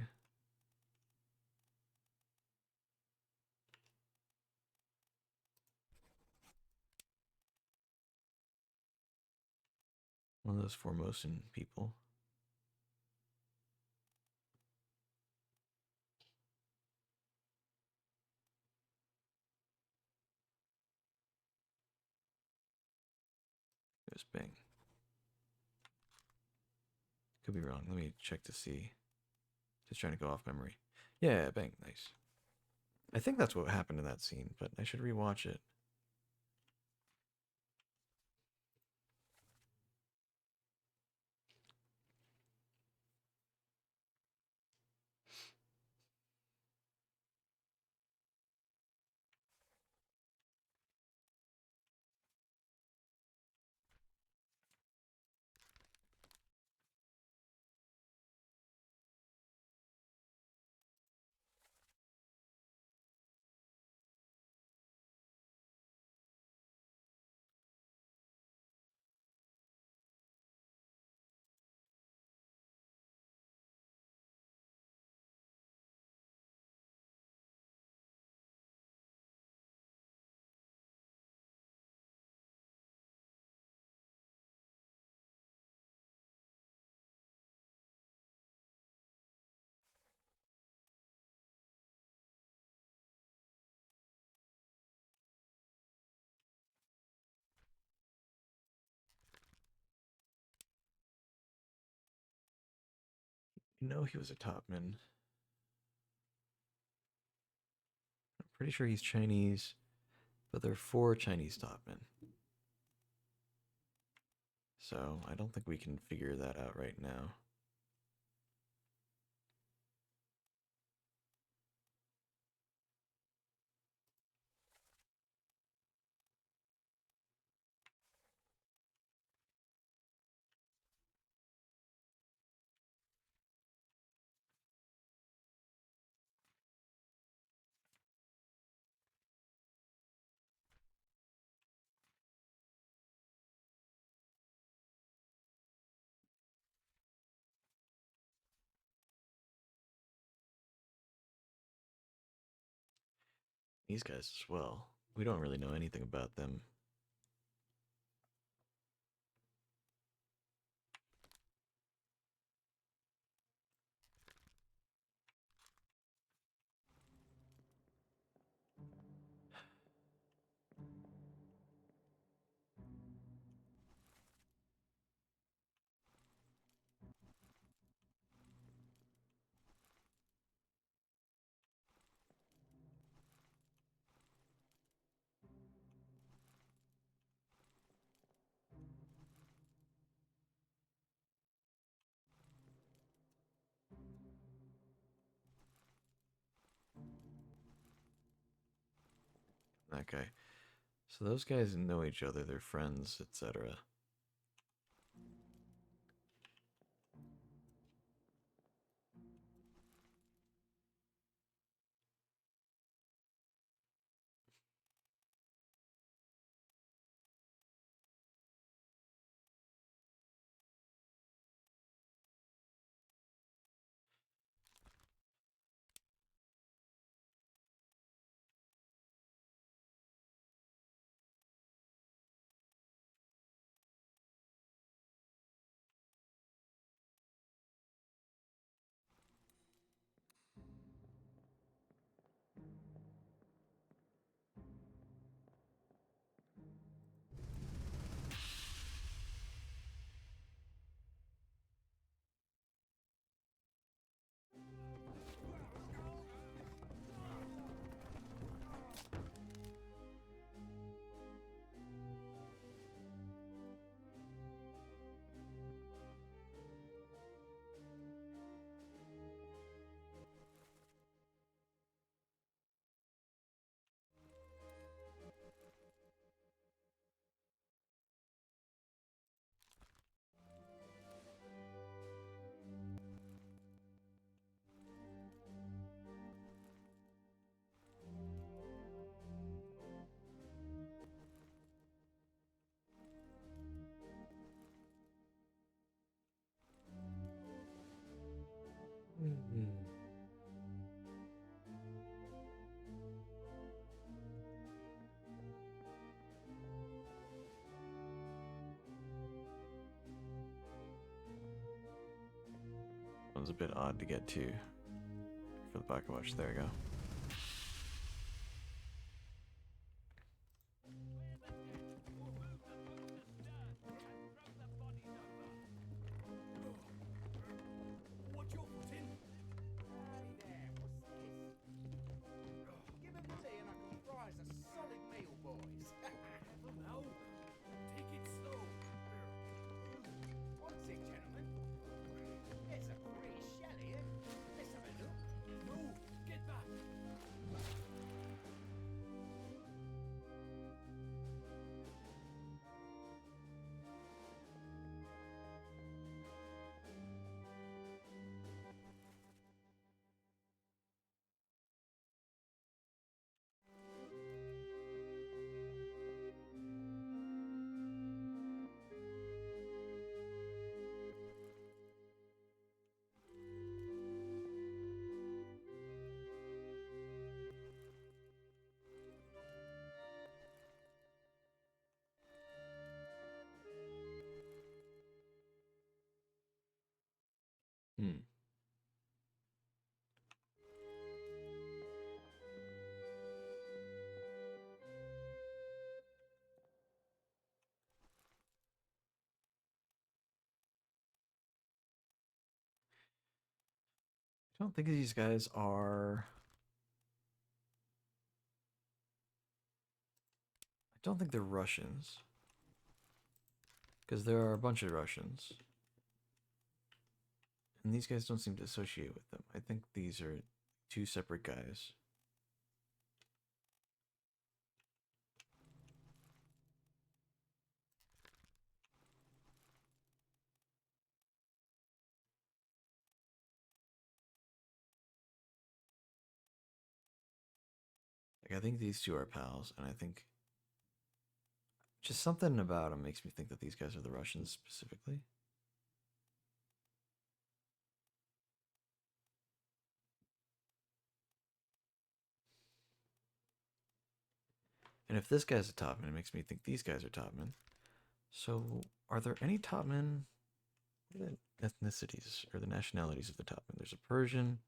One of those Formosan people. It was Bing. Could be wrong. Let me check to see. Just trying to go off memory. Yeah, Bang. Nice. I think that's what happened in that scene, but I should rewatch it. You know he was a topman. I'm pretty sure he's Chinese, but there are 4 Chinese topmen. So I don't think we can figure that out right now. These guys as well. We don't really know anything about them. That guy. So those guys know each other, they're friends, etc. one's a bit odd to get to for the pocket watch. There we go. What's your foot in? Hey there, what's this? Give him the tea and I can fry us a solid meal, boys. Careful now. Take it slow. What's it, gentlemen? It's a pretty shell here. Let's have a look. No, get back. Hmm. I don't think these guys are. I don't think they're Russians. Because there are a bunch of Russians. And these guys don't seem to associate with them. I think these are two separate guys. Like, I think these two are pals, and I think just something about them makes me think that these guys are the Russians specifically. And if this guy's a topman, it makes me think these guys are topmen. So, are there any topmen? What are the ethnicities or the nationalities of the topmen? There's a Persian,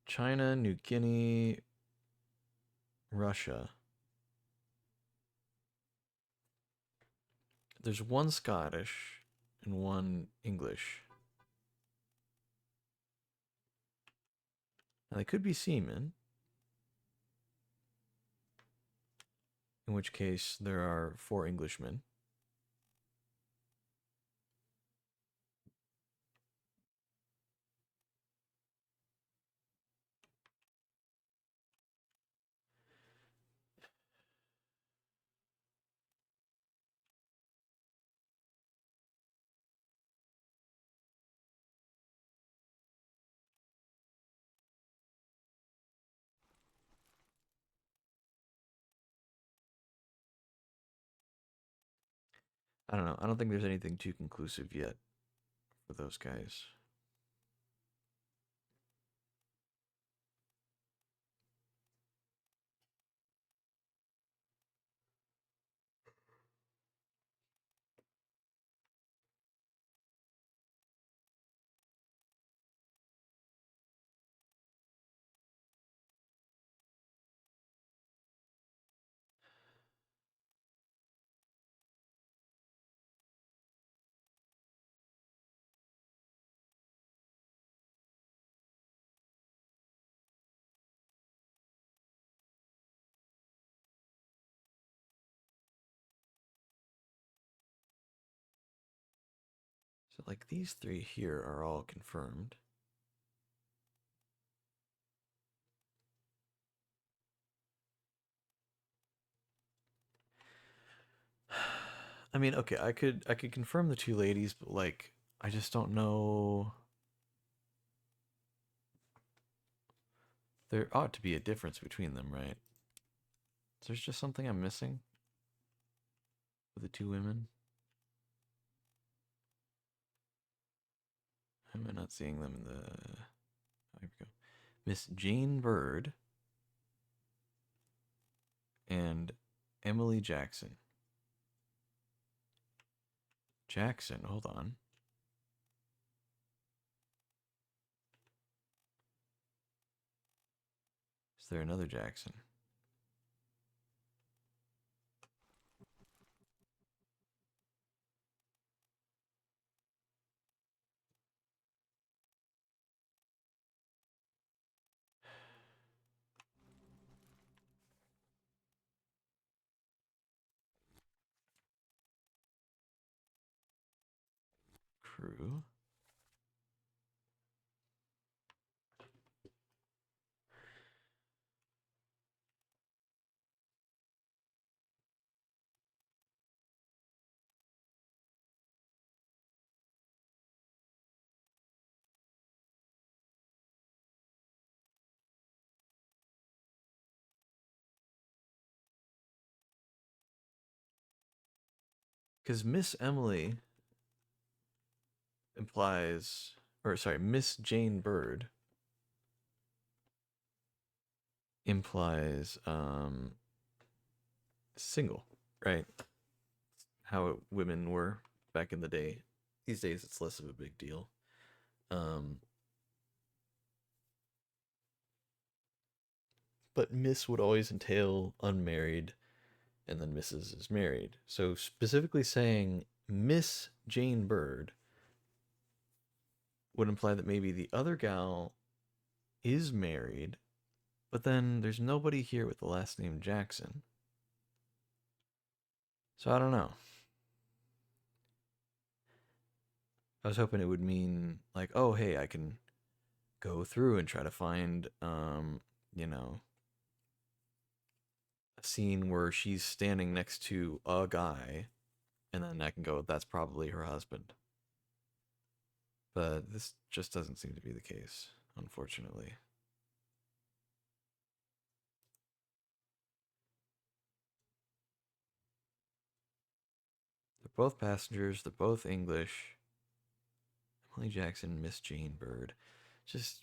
China, New Guinea, Russia. There's one Scottish and one English. Now they could be seamen, in which case there are 4 Englishmen. I don't know. I don't think there's anything too conclusive yet for those guys. So, like, these 3 here are all confirmed. I mean, okay, I could confirm the 2 ladies, but like I just don't know. There ought to be a difference between them, right? There's just something I'm missing with the 2 women. Am I not seeing them in the? Oh, here we go. Miss Jane Bird and Emily Jackson. Jackson, hold on. there another Jackson? Crew. Because Miss Emily implies, or sorry, Miss Jane Bird implies single, right? How women were back in the day. These days it's less of a big deal. But Miss would always entail unmarried, and then Mrs. is married. So specifically saying Miss Jane Bird would imply that maybe the other gal is married, but then there's nobody here with the last name Jackson. So I don't know. I was hoping it would mean like, oh hey, I can go through and try to find you know, a scene where she's standing next to a guy, and then I can go, that's probably her husband. But this just doesn't seem to be the case, unfortunately. They're both passengers, they're both English. Emily Jackson, Miss Jane Bird. Just,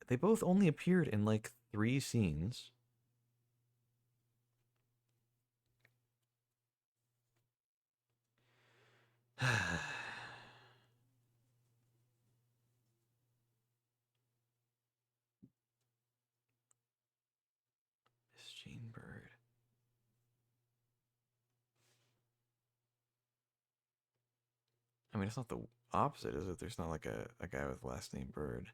they both only appeared in like 3 scenes. Miss Jane Bird. I mean, it's not the opposite, is it? There's not like a guy with last name Bird.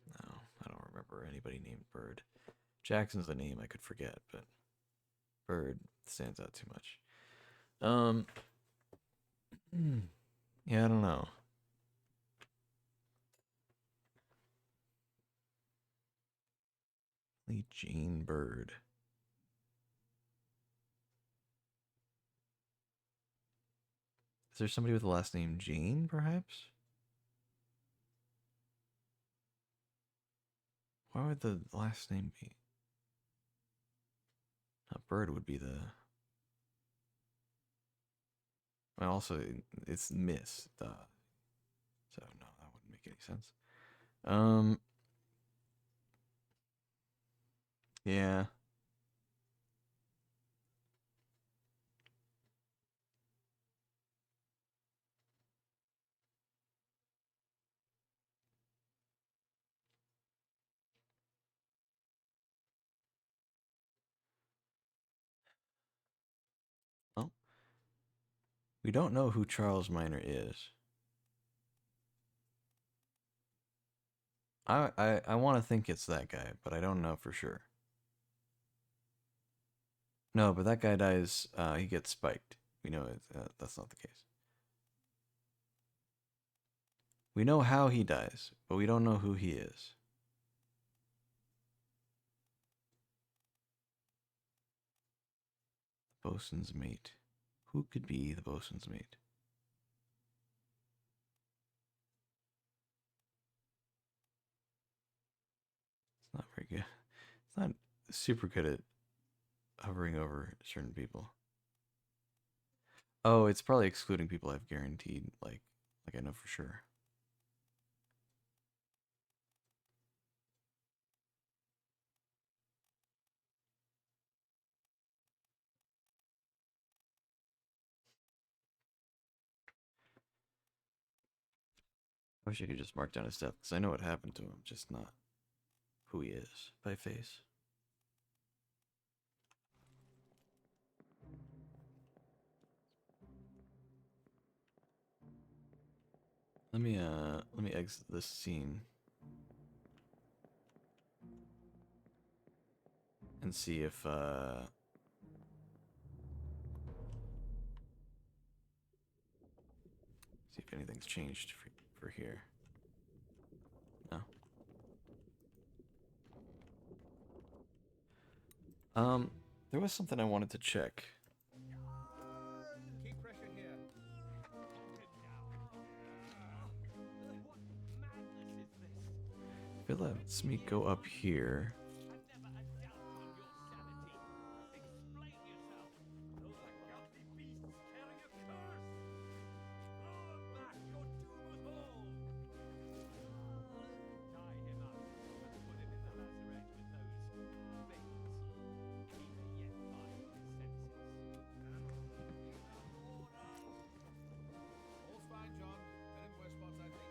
No, I don't remember anybody named Bird. Jackson's the name I could forget, but Bird stands out too much. Yeah, I don't know. Lee Jane Bird. Is there somebody with the last name Jane, perhaps? Why would the last name be? Bird would be the. Well, also, it's Miss. Duh. So, no, that wouldn't make any sense. Yeah. Well, we don't know who Charles Minor is. I want to think it's that guy, but I don't know for sure. No, but that guy dies. He gets spiked. We know that's not the case. We know how he dies, but we don't know who he is. The bosun's mate. Who could be the bosun's mate? It's not very good. It's not super good at hovering over certain people. Oh, it's probably excluding people I've guaranteed, like I know for sure. I wish I could just mark down his death, because I know what happened to him, just not who he is by face. Let me exit this scene and see if anything's changed for here. No. There was something I wanted to check. Keep pressure here. What madness is this? If it lets me go up here. I've never a doubt on your sanity. Explain yourself. Those are ghastly beasts carrying a curse! Throw them back, or doom us all! Tie him up and put him in the lazaret with those things. He may yet find his senses. All's fine, John. Been in worse spots, I think.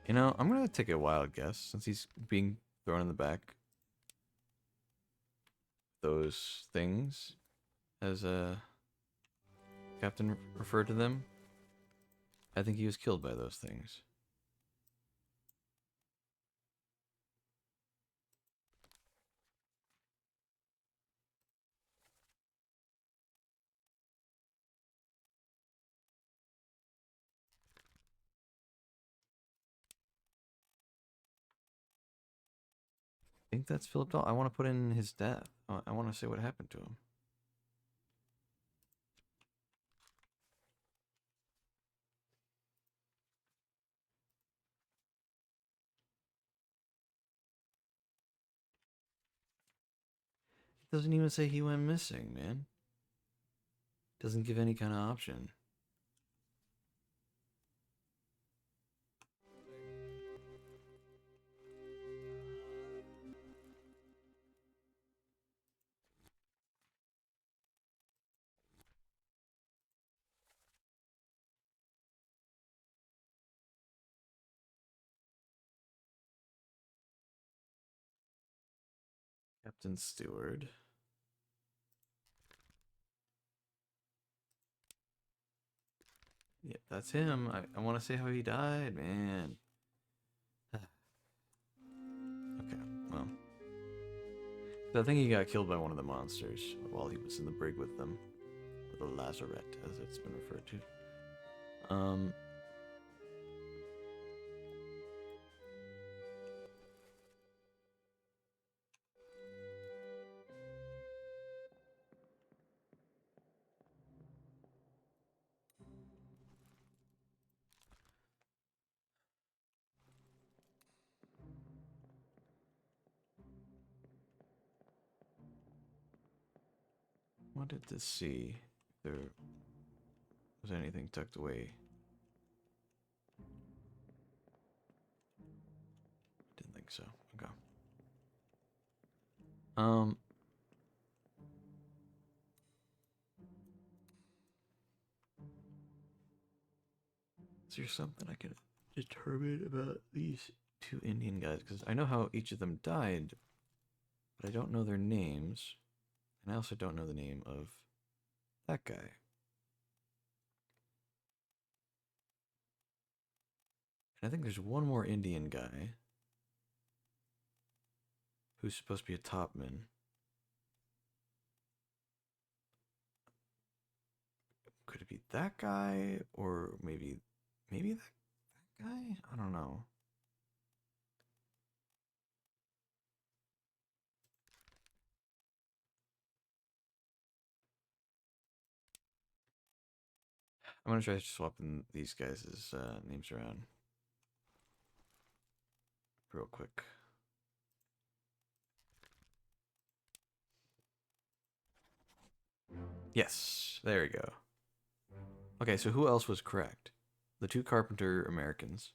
You know, I'm gonna take a wild guess since he's being thrown in the back. Those things, as Captain referred to them. I think he was killed by those things. I think that's Philip Dahl. I want to put in his death. I want to say what happened to him. It doesn't even say he went missing, man. Doesn't give any kind of option. Captain Stewart. Yep, that's him. I want to say how he died, man. Okay, well. So I think he got killed by one of the monsters while he was in the brig with them. Or the lazaret, as it's been referred to. Wanted to see if there was anything tucked away. Didn't think so. Okay. Is there something I can determine about these two Indian guys? Because I know how each of them died, but I don't know their names. And I also don't know the name of that guy. And I think there's one more Indian guy who's supposed to be a topman. Could it be that guy? Or maybe that guy? I don't know. I'm gonna try swapping these guys' names around real quick. Yes, there we go. Okay, so who else was correct? The two carpenter Americans.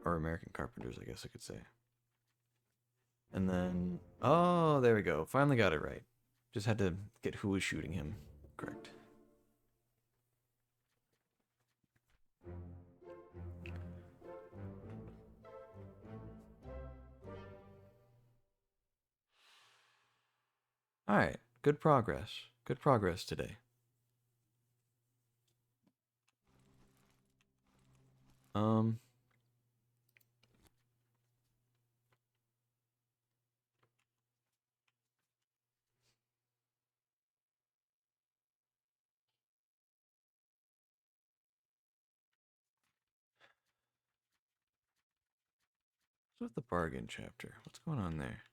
Or American carpenters, I guess I could say. And then, oh, there we go. Finally got it right. Just had to get who was shooting him correct. Alright, good progress. Good progress today. Um... What's with the bargain chapter? What's going on there?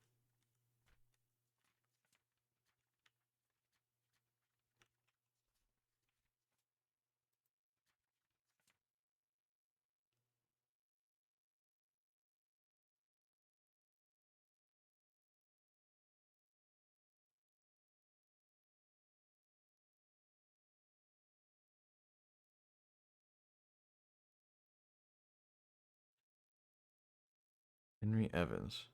Henry Evans.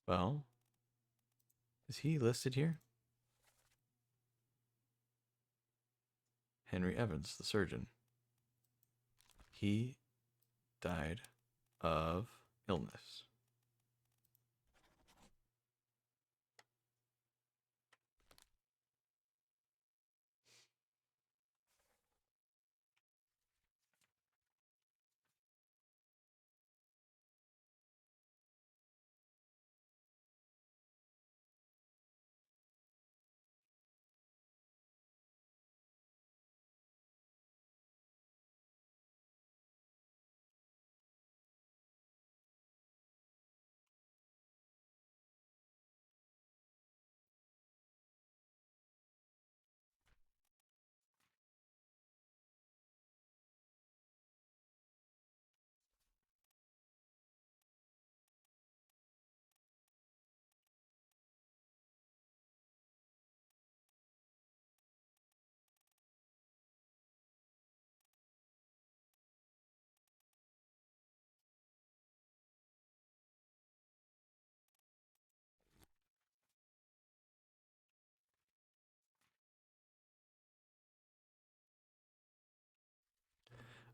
Well, is he listed here? Henry Evans, the surgeon. He died of illness.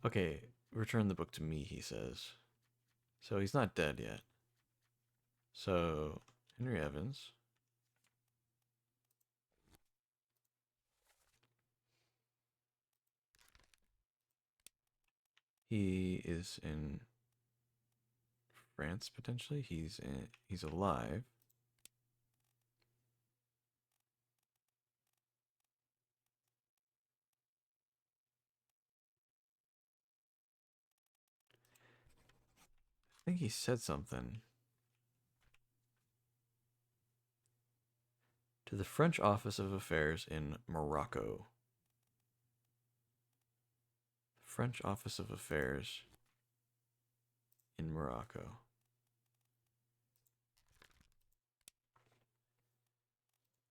Okay, return the book to me, he says. So he's not dead yet. So, Henry Evans. He is in France potentially. He's alive. I think he said something. To the French Office of Affairs in Morocco. French Office of Affairs in Morocco.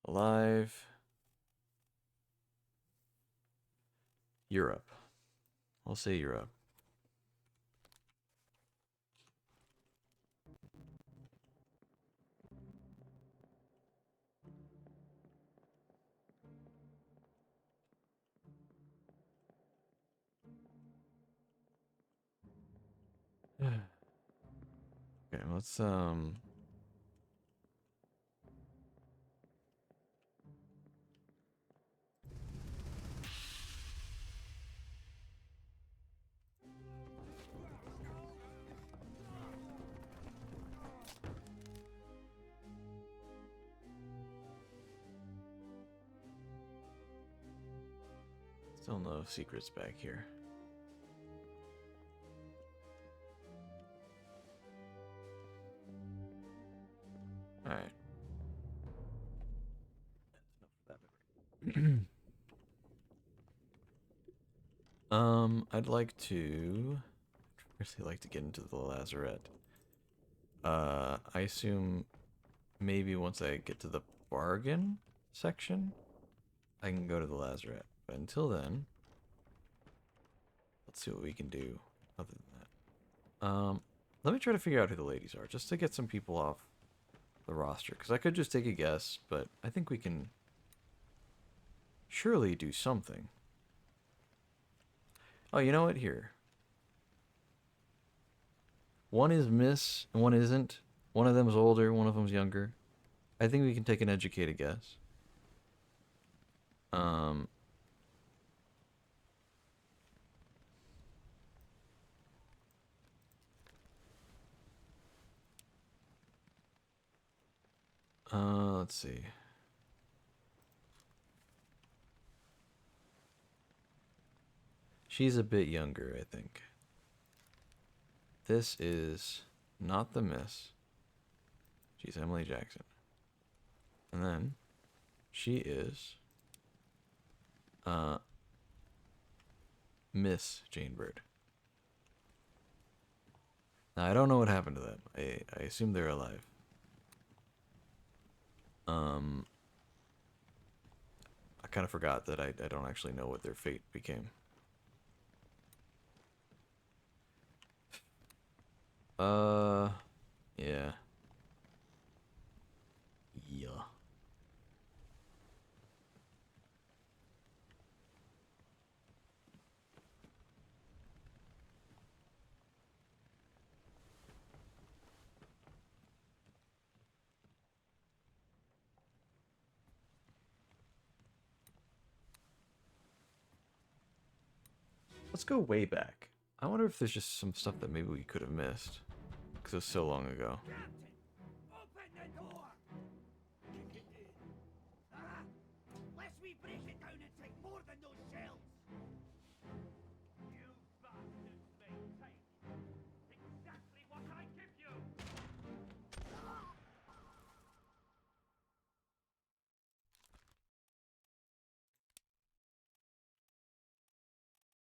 Alive. Europe. I'll say Europe. Okay, let's still no secrets back here. All right. I'd like to really like to get into the lazarette. I assume maybe once I get to the bargain section, I can go to the lazarette. But until then, let's see what we can do other than that. Let me try to figure out who the ladies are, just to get some people off the roster. Because I could just take a guess, but I think we can surely do something. Oh, you know what? Here. One is Miss and one isn't. One of them's older, one of them's younger. I think we can take an educated guess. Um, let's see. She's a bit younger, I think. This is not the Miss. She's Emily Jackson. And then she is Miss Jane Bird. Now, I don't know what happened to them. I assume they're alive. I kind of forgot that I don't actually know what their fate became. Yeah. Yeah. Let's go way back. I wonder if there's just some stuff that maybe we could have missed. Because it was so long ago. Captain, open the door! Kick it in. Ah! Lest we break it down and take more than those shells! You bastards may take exactly what I give you!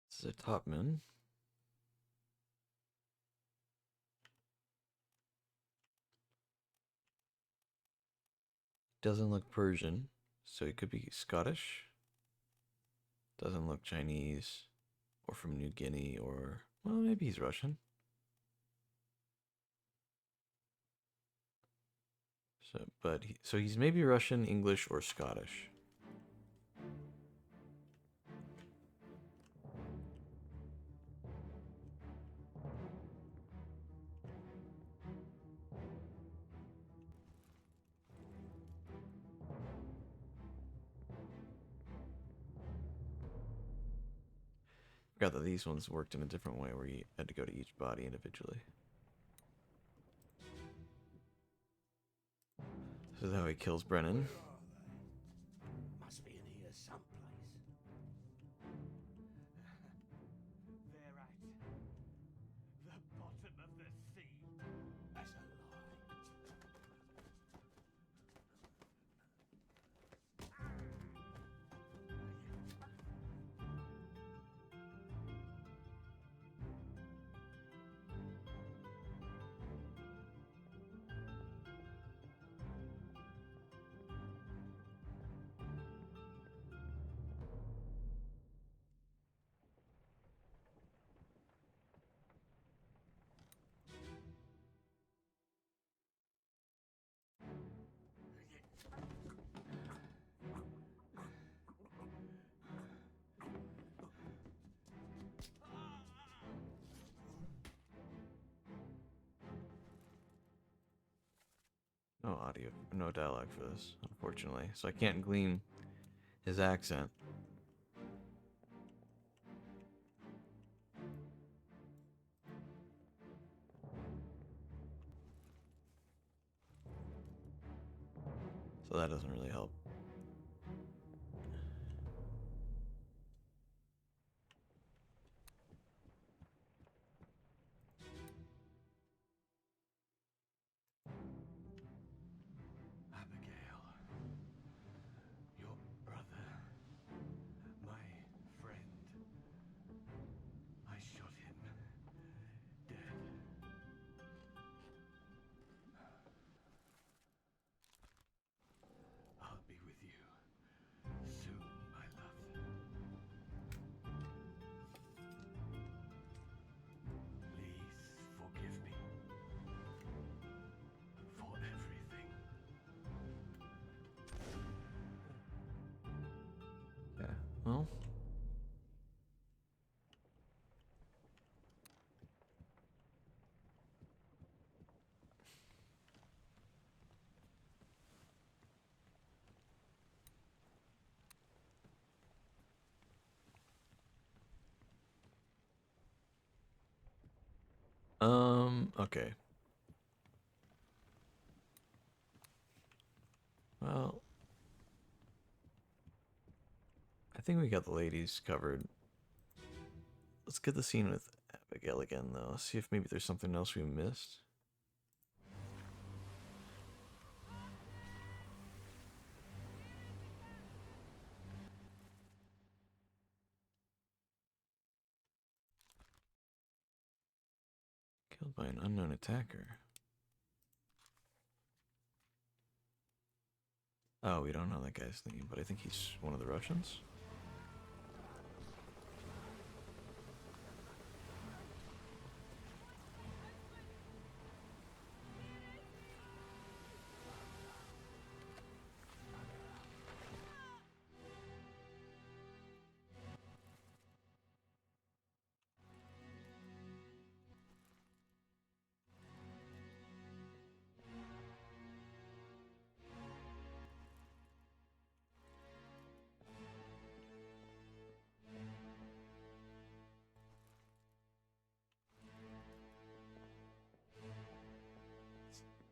This is a topman. Doesn't look Persian, so he could be Scottish. Doesn't look Chinese or from New Guinea or, well, maybe he's Russian. So he's maybe Russian, English, or Scottish. Forgot that these ones worked in a different way where you had to go to each body individually. This is how he kills Brennan. Must be in here someplace. They're at the bottom of the sea. That's a lie. No audio, no dialogue for this, unfortunately. So I can't glean his accent. So that doesn't really help. Abigail. Your brother. My friend. I shot him. Dead. I'll be Okay. Well, I think we got the ladies covered. Let's get the scene with Abigail again, though. See if maybe there's something else we missed. Killed by an unknown attacker. Oh, we don't know that guy's name, but I think he's one of the Russians.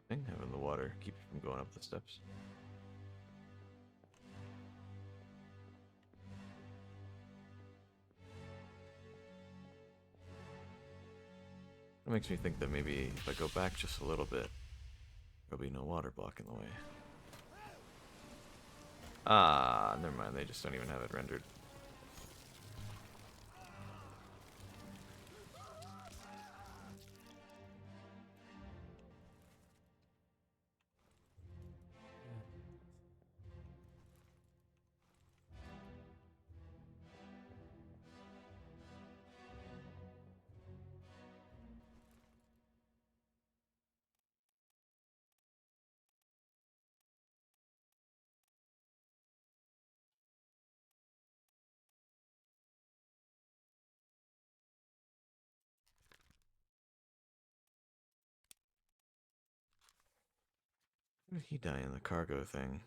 Thing having the water keep you from going up the steps. That makes me think that maybe if I go back just a little bit, there'll be no water blocking the way. Ah, never mind. They just don't even have it rendered. How did he die in the cargo thing?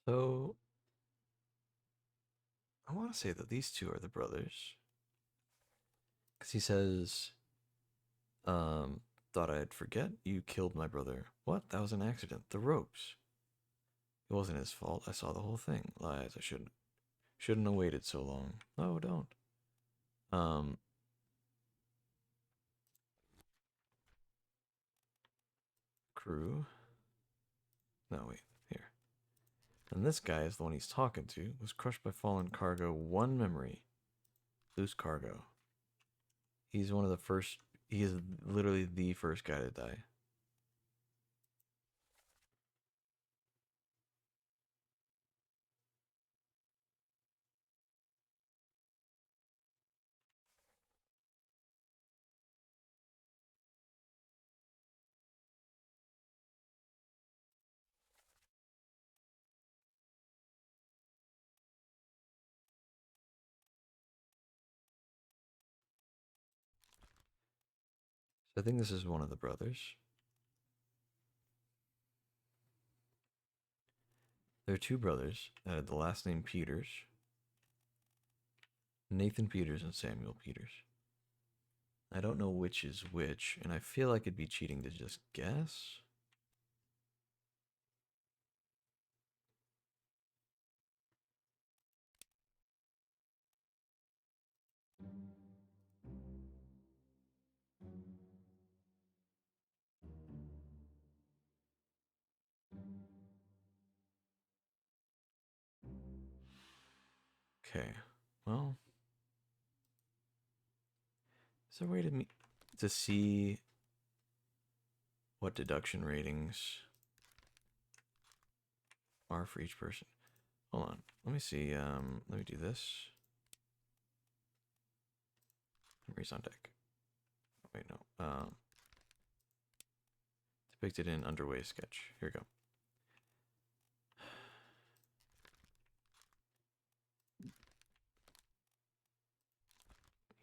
So, I want to say that these two are the brothers. Because he says, um, thought I'd forget. You killed my brother. What? That was an accident. The ropes. It wasn't his fault. I saw the whole thing. Lies. I shouldn't have waited so long. No, don't. Um, crew. No, wait. Here. And this guy is the one he's talking to. Was crushed by fallen cargo. One memory. Loose cargo. He's one of the first. He is literally the first guy to die. So I think this is one of the brothers. There are two brothers that had the last name Peters. Nathan Peters and Samuel Peters. I don't know which is which, and I feel like it'd be cheating to just guess. Okay. Well, is there a way to see what deduction ratings are for each person? Hold on. Let me see. Let me do this. Memories on deck. Oh, wait, no. Depicted in underway sketch. Here we go.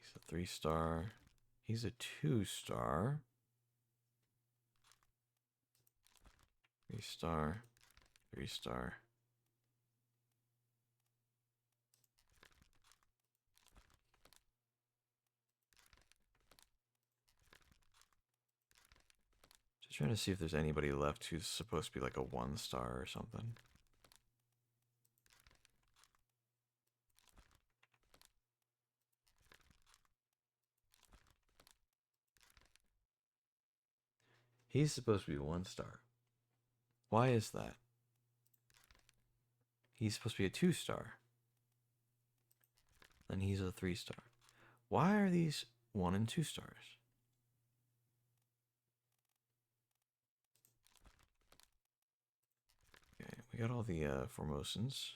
He's a 3-star. He's a 2-star. 3-star. 3-star. Just trying to see if there's anybody left who's supposed to be like a 1-star or something. He's supposed to be 1-star. Why is that? He's supposed to be a 2-star. And he's a 3-star. Why are these 1 and 2 stars? Okay, we got all the Formosans.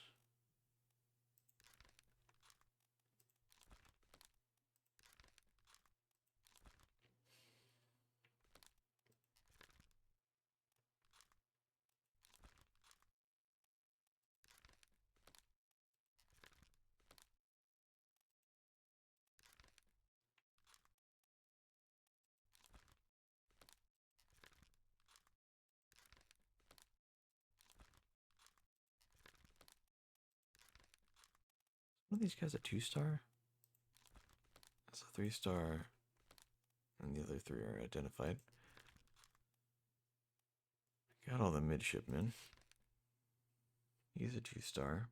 One of these guys a 2-star? That's a 3-star. And the other 3 are identified. Got all the midshipmen. He's a 2-star.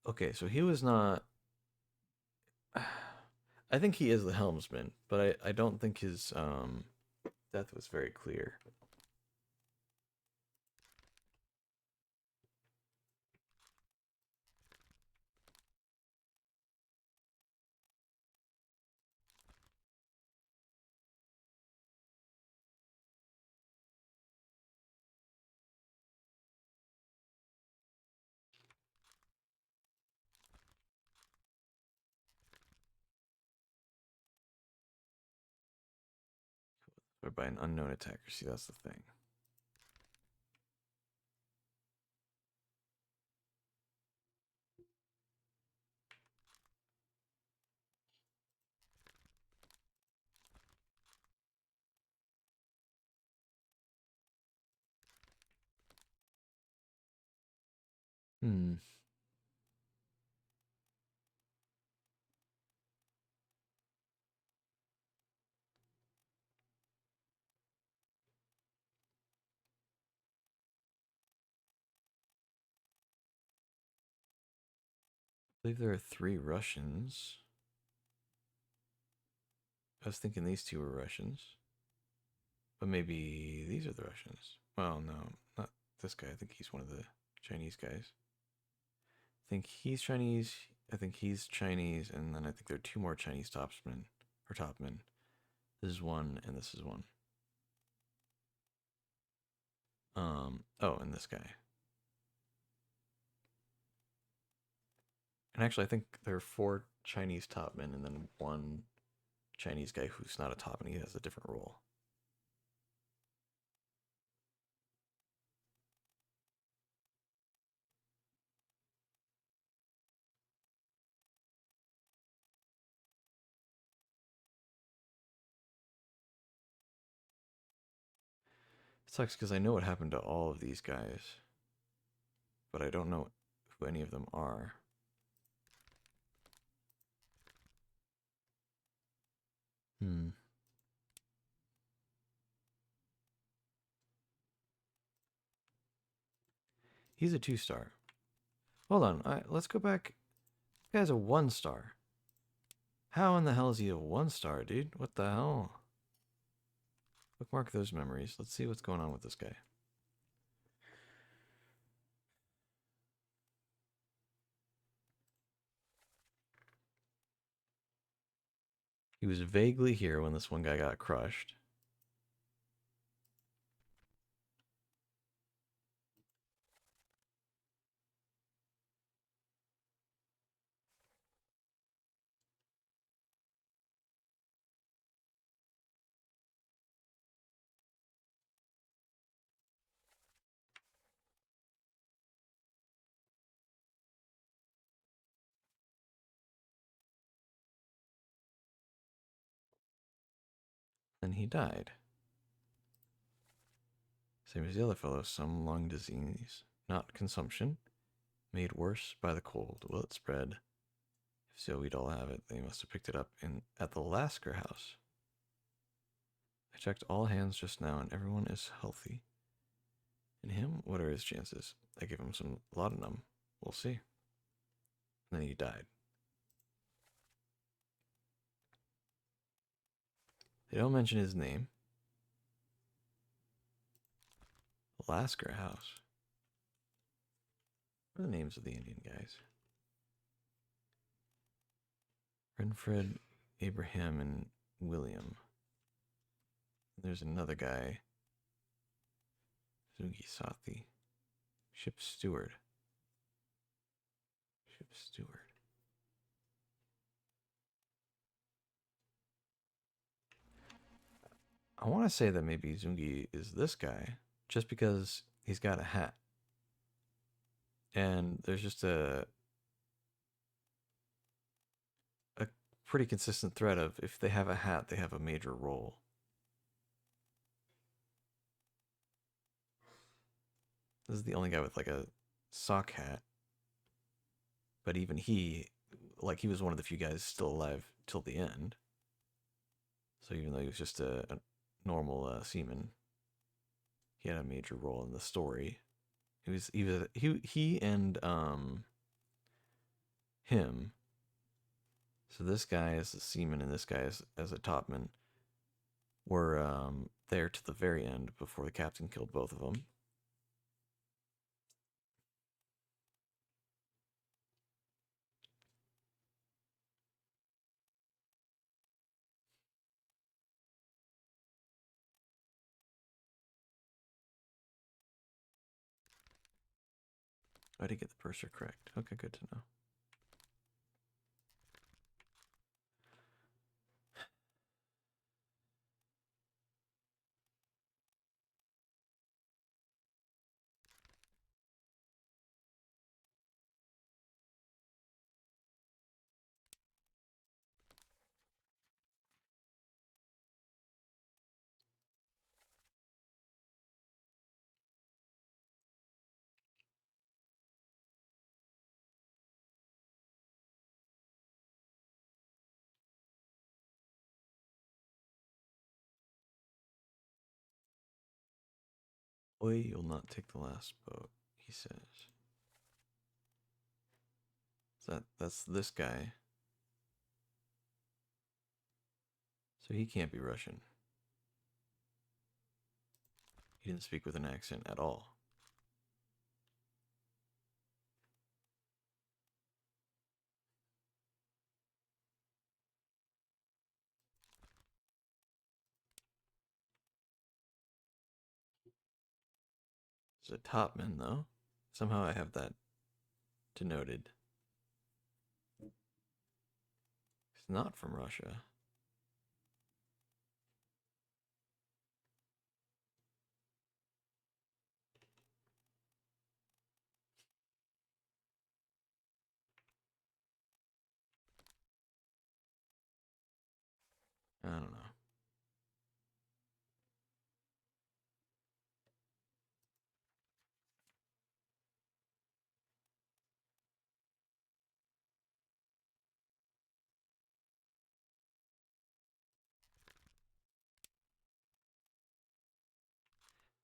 Okay, so he was not... I think he is the helmsman, but I don't think his death was very clear. Or by an unknown attacker. See, that's the thing. Hmm. I believe there are 3 Russians. I was thinking these 2 were Russians. But maybe these are the Russians. Well, no, not this guy. I think he's one of the Chinese guys. I think he's Chinese. I think he's Chinese. And then I think there are 2 more Chinese topsmen. Or topmen. This is 1 and this is 1. Oh, and this guy. And actually, I think there are 4 Chinese topmen and then 1 Chinese guy who's not a topman. He has a different role. It sucks because I know what happened to all of these guys. But I don't know who any of them are. Hmm. He's a 2-star. Hold on. Let's go back. This guy's a 1-star. How in the hell is he a 1-star, dude? What the hell? Bookmark those memories. Let's see what's going on with this guy. He was vaguely here when this one guy got crushed. And he died. Same as the other fellow, some lung disease, not consumption, made worse by the cold. Will it spread? If so, we'd all have it. They must have picked it up at the Lasker house. I checked all hands just now, and everyone is healthy. And him, what are his chances? I gave him some laudanum. We'll see. And then he died. They don't mention his name. Lasker house. What are the names of the Indian guys? Renfred, Abraham, and William. There's another guy. Zungi Sathi. Ship steward. Ship steward. I want to say that maybe Zungi is this guy, just because he's got a hat. And there's just a pretty consistent thread of if they have a hat, they have a major role. This is the only guy with like a sock hat. But even he, like he was one of the few guys still alive till the end. So even though he was just a normal seaman, he had a major role in the story. He and him. So this guy is the seaman and this guy is as a topman were there to the very end before the captain killed both of them. I did get the purser correct. Okay, good to know. Oi, you'll not take the last boat, he says. That's this guy. So he can't be Russian. He didn't speak with an accent at all. He's a topman, though. Somehow I have that denoted. He's not from Russia. I don't know.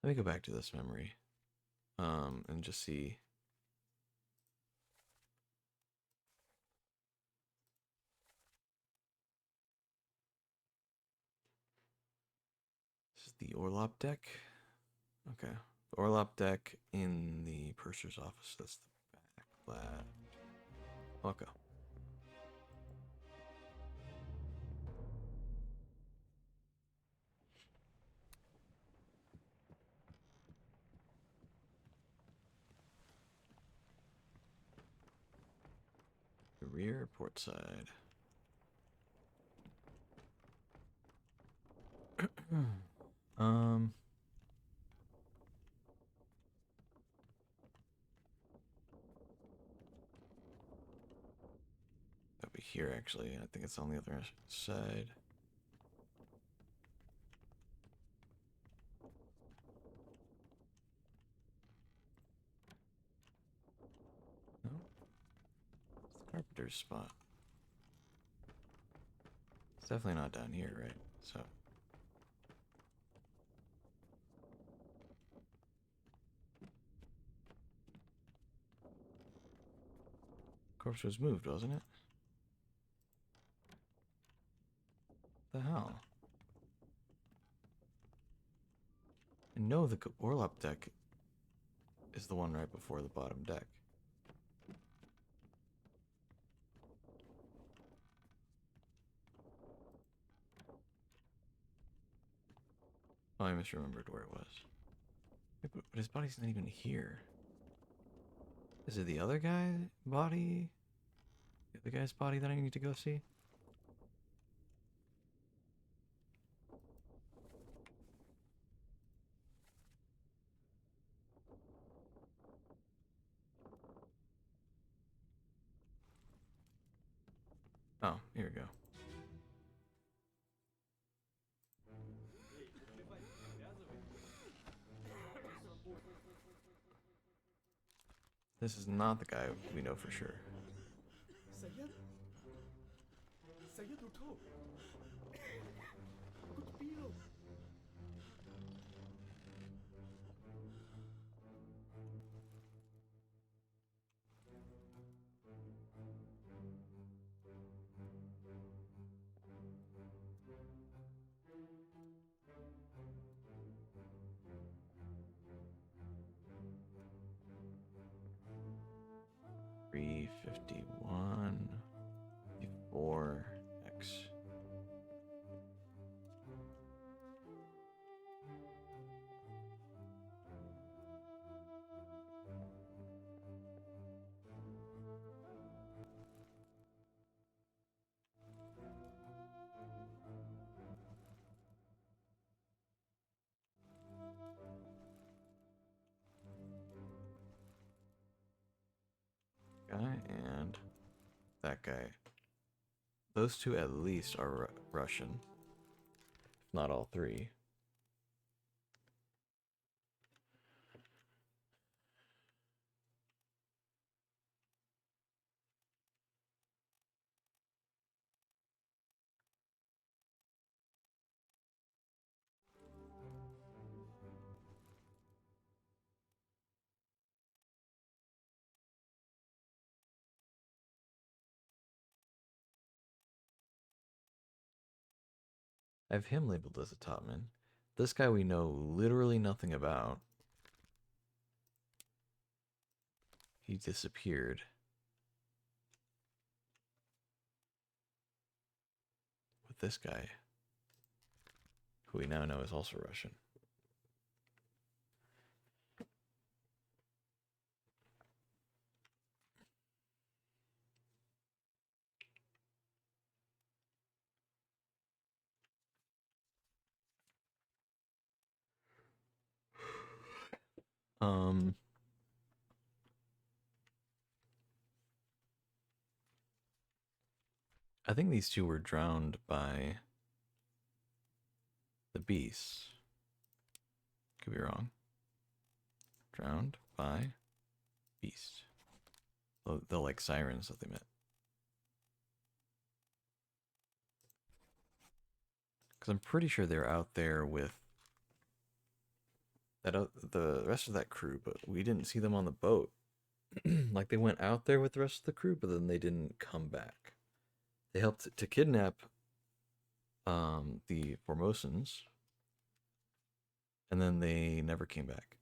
Let me go back to this memory. And just see. This is the Orlop deck. Okay. Orlop deck in the purser's office. That's the back left. Okay. rear or port side? um. That'll be here actually. I think it's on the other side. No. It's the carpenter's spot. It's definitely not down here, right? So. Corpse was moved, wasn't it? The hell? I know the Orlop deck is the one right before the bottom deck. Oh, I misremembered where it was. Yeah, but his body's not even here. Is it the other guy body? The other guy's body that I need to go see? Oh, here we go. This is not the guy we know for sure. Sayed? Sayed Uto. Good Bilo. 351 4x. Guy and that guy. Those two at least are Russian, if not all three. I have him labeled as a topman. This guy we know literally nothing about. He disappeared. With this guy, who we now know is also Russian. I think these two were drowned by the beasts. Could be wrong. Drowned by beasts. They're like sirens that they met. Because I'm pretty sure they're out there with that the rest of that crew, but we didn't see them on the boat. Like they went out there with the rest of the crew, but then they didn't come back. They helped to kidnap the Formosans, and then they never came back.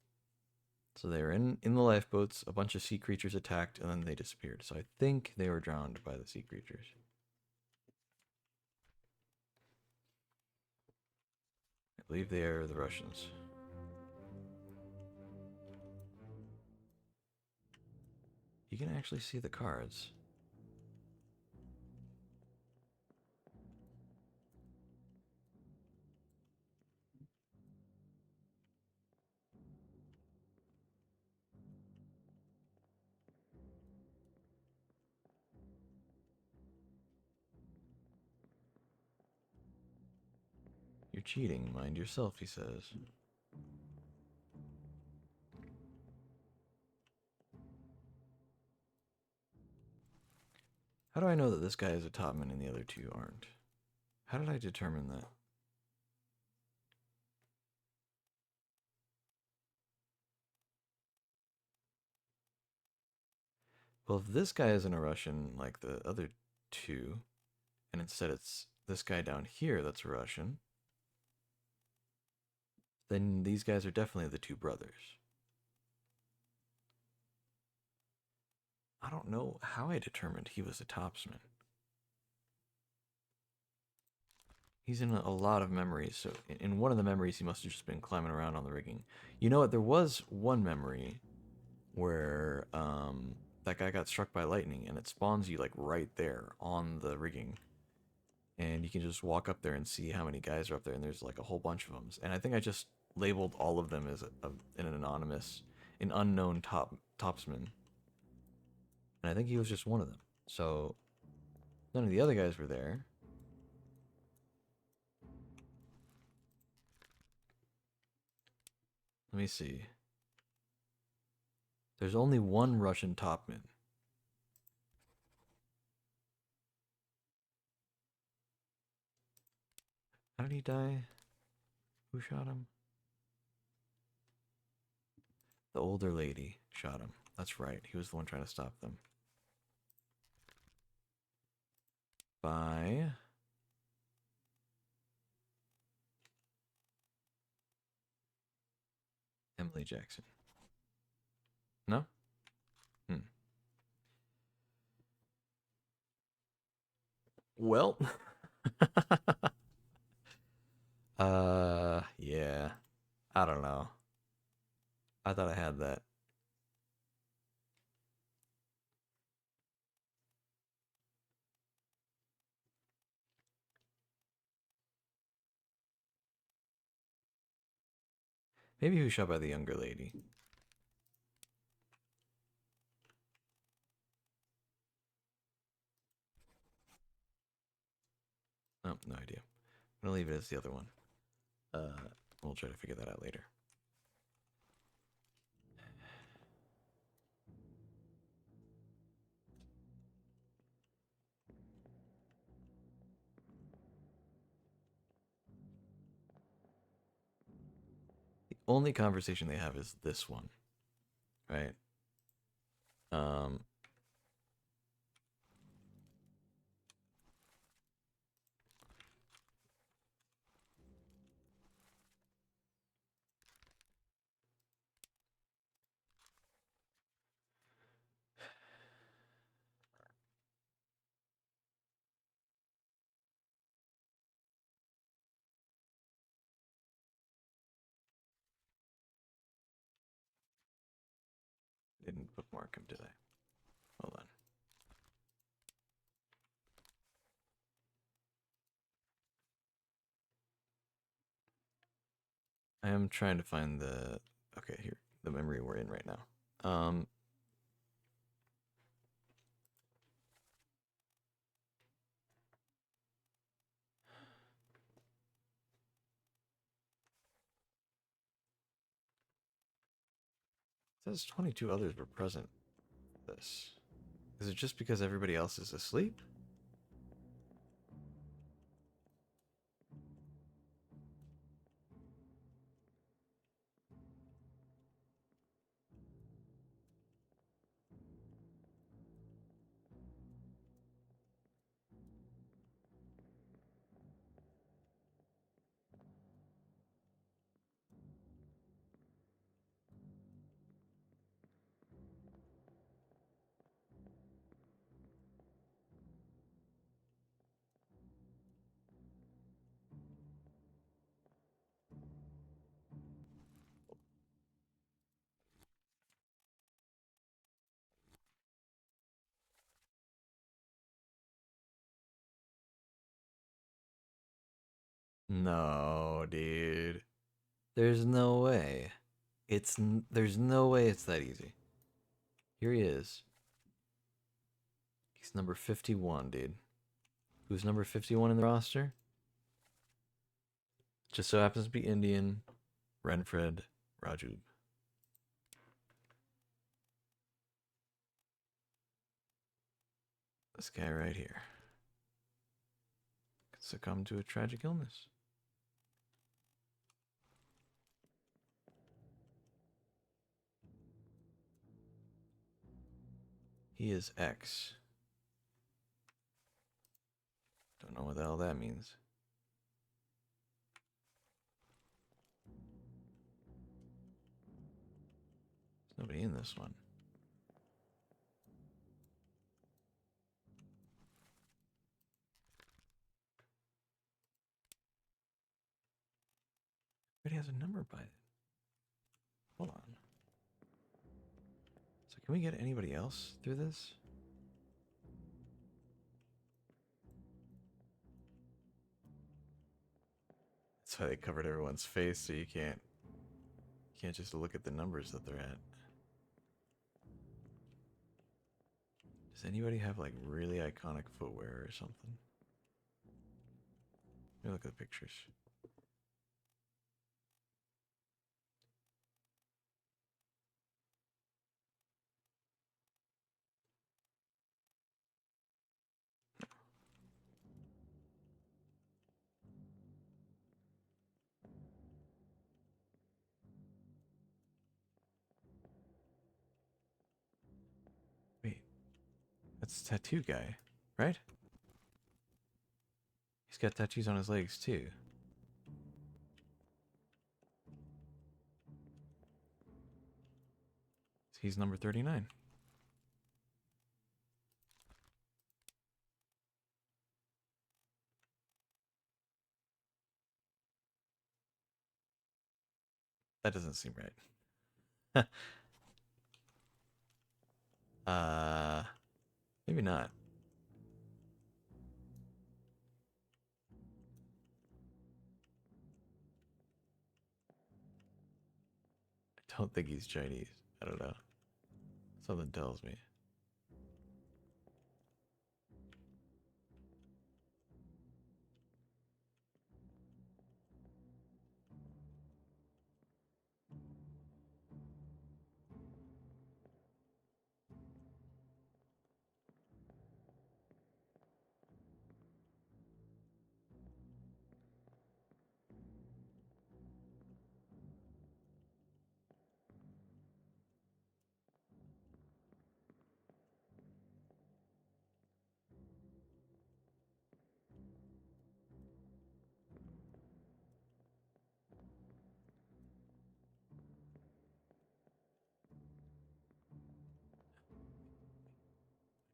So they were in the lifeboats, a bunch of sea creatures attacked, and then they disappeared. So I think they were drowned by the sea creatures. I believe they are the Russians. You can actually see the cards. cheating. Mind yourself, he says. How do I know that this guy is a topman and the other two aren't? How did I determine that? Well, if this guy isn't a Russian like the other two, and instead it's this guy down here that's a Russian, then these guys are definitely the two brothers. I don't know how I determined he was a topsman. He's in a lot of memories, so in one of the memories he must have just been climbing around on the rigging. You know what, there was one memory where that guy got struck by lightning and it spawns you like right there on the rigging. And you can just walk up there and see how many guys are up there, and there's like a whole bunch of them. And I think I just labeled all of them as an unknown topsman. And I think he was just one of them. So none of the other guys were there. Let me see. There's only one Russian topman. How did he die? Who shot him? The older lady shot him. That's right. He was the one trying to stop them. By Emily Jackson. No? Well. Yeah. I don't know. I thought I had that. Maybe he was shot by the younger lady. Oh, no idea. I'm gonna leave it as the other one. We'll try to figure that out later. The only conversation they have is this one, right? Didn't bookmark him, did I? Hold on. I am trying to find the... Okay, here. The memory we're in right now. It says 22 others were present. This. Is it just because everybody else is asleep? No, dude. There's no way. There's no way it's that easy. Here he is. He's number 51, dude. Who's number 51 in the roster? Just so happens to be Indian. Renfred Rajub. This guy right here succumbed to a tragic illness. He is X. Don't know what the hell that means. There's nobody in this one. Everybody has a number by it. Hold on. So can we get anybody else through this? That's why they covered everyone's face, so you can't just look at the numbers that they're at. Does anybody have like really iconic footwear or something? Let me look at the pictures. Wait, that's the tattoo guy, right? He's got tattoos on his legs too. He's number 39. That doesn't seem right. Maybe not. I don't think he's Chinese. I don't know. Something tells me.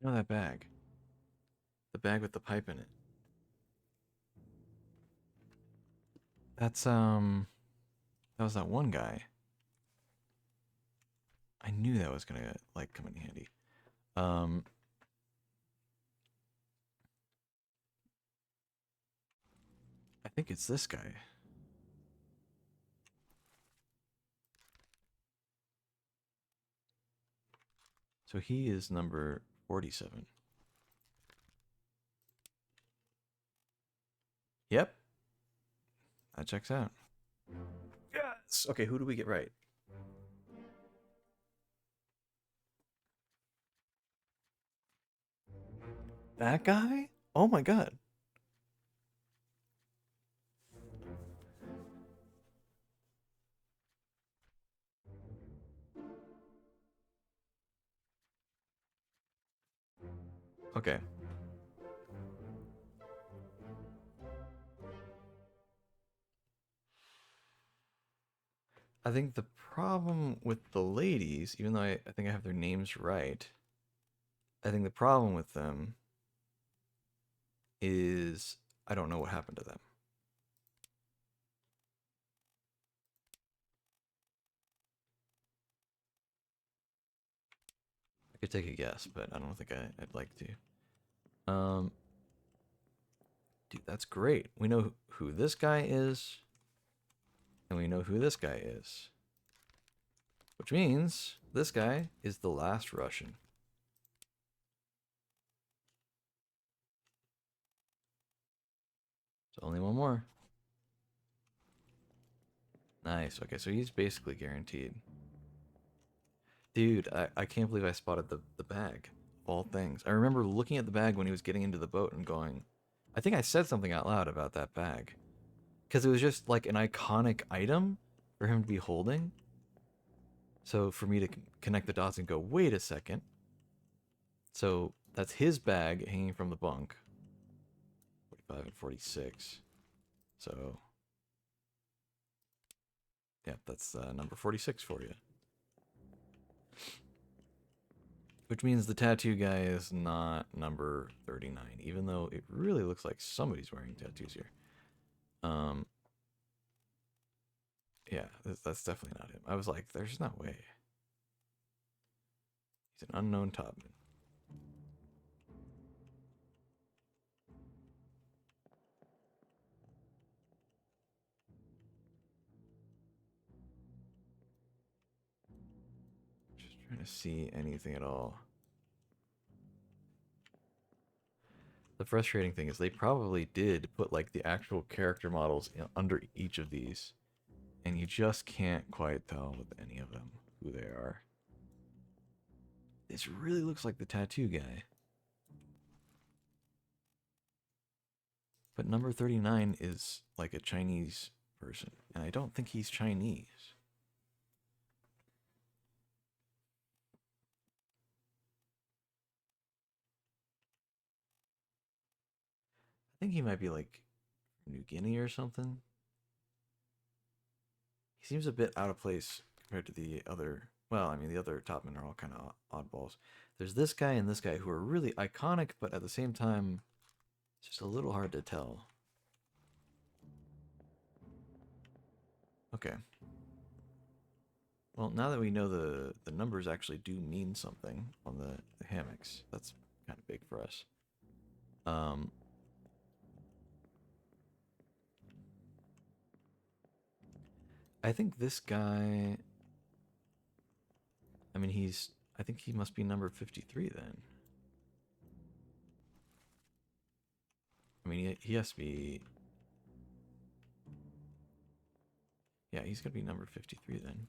You know that bag? The bag with the pipe in it. That's that was that one guy. I knew that was gonna like come in handy. I think it's this guy. So he is number 47. Yep. That checks out. Yes. Okay, who do we get right? That guy? Oh my god. Okay. I think the problem with the ladies, even though I think I have their names right, I think the problem with them is I don't know what happened to them. I could take a guess, but I don't think I'd like to. Dude, that's great. We know who this guy is, and we know who this guy is. Which means this guy is the last Russian. So only one more. Nice. Okay, so he's basically guaranteed. Dude, I can't believe I spotted the bag. Of all things. I remember looking at the bag when he was getting into the boat and going, I think I said something out loud about that bag. Because it was just like an iconic item for him to be holding. So for me to connect the dots and go, wait a second. So that's his bag hanging from the bunk. 45 and 46. So, yeah, that's number 46 for you. Which means the tattoo guy is not number 39, even though it really looks like somebody's wearing tattoos here. Yeah, that's definitely not him. I was like, there's no way. He's an unknown topman. Just trying to see anything at all. The frustrating thing is they probably did put like the actual character models under each of these, and you just can't quite tell with any of them who they are. This really looks like the tattoo guy. But number 39 is like a Chinese person, and I don't think he's Chinese. I think he might be like New Guinea or something. He seems a bit out of place compared to the other. Well, I mean, the other top men are all kind of oddballs. There's this guy and this guy who are really iconic, but at the same time, it's just a little hard to tell. Okay. Well, now that we know the numbers actually do mean something on the hammocks, that's kind of big for us. I think this guy. I mean, I think he must be number 53 then. I mean, he has to be. Yeah, he's gonna be number 53 then.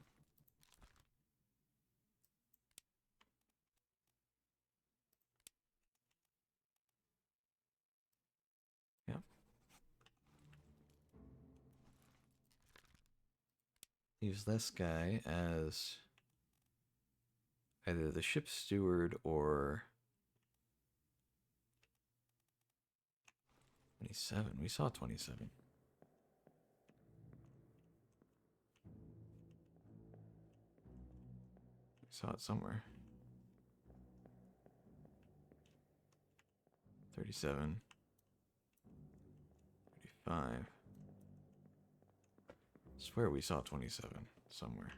Yeah. Use this guy as either the ship steward or 27. We saw 27. We saw it somewhere. 37. 35. I swear we saw 27 somewhere.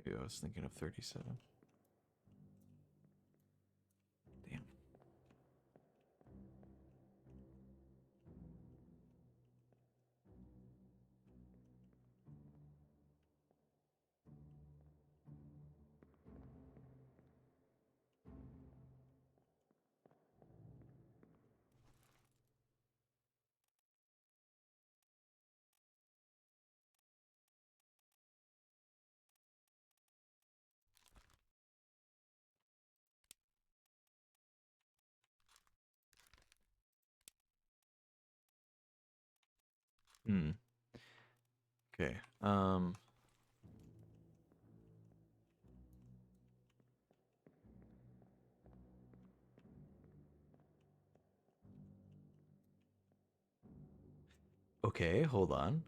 Maybe I was thinking of 37. Damn. Hmm. Okay. Okay, hold on.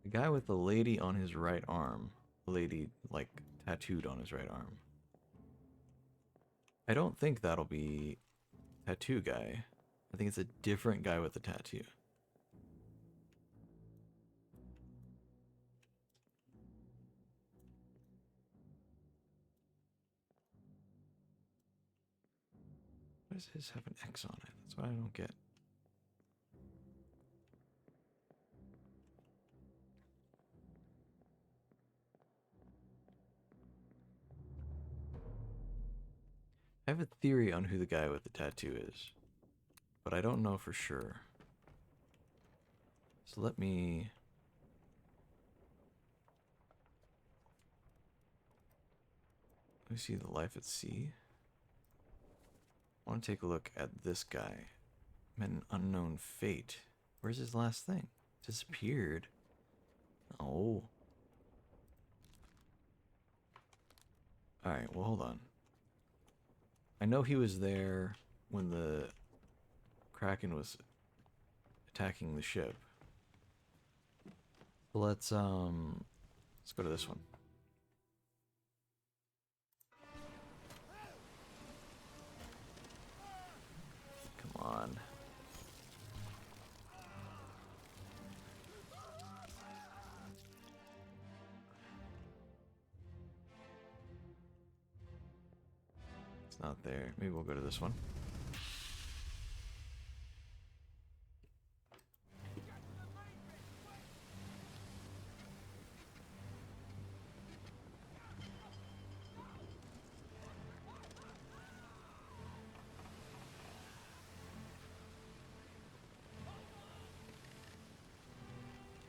The guy with the lady on his right arm. Lady, like, tattooed on his right arm. I don't think that'll be tattoo guy. I think it's a different guy with a tattoo. Why does his have an X on it? That's what I don't get. I have a theory on who the guy with the tattoo is, but I don't know for sure. So let me see the life at sea. I want to take a look at this guy. Met an unknown fate. Where's his last thing? Disappeared. Oh. Alright, well, hold on. I know he was there when the Kraken was attacking the ship. Let's go to this one. Come on. It's not there. Maybe we'll go to this one.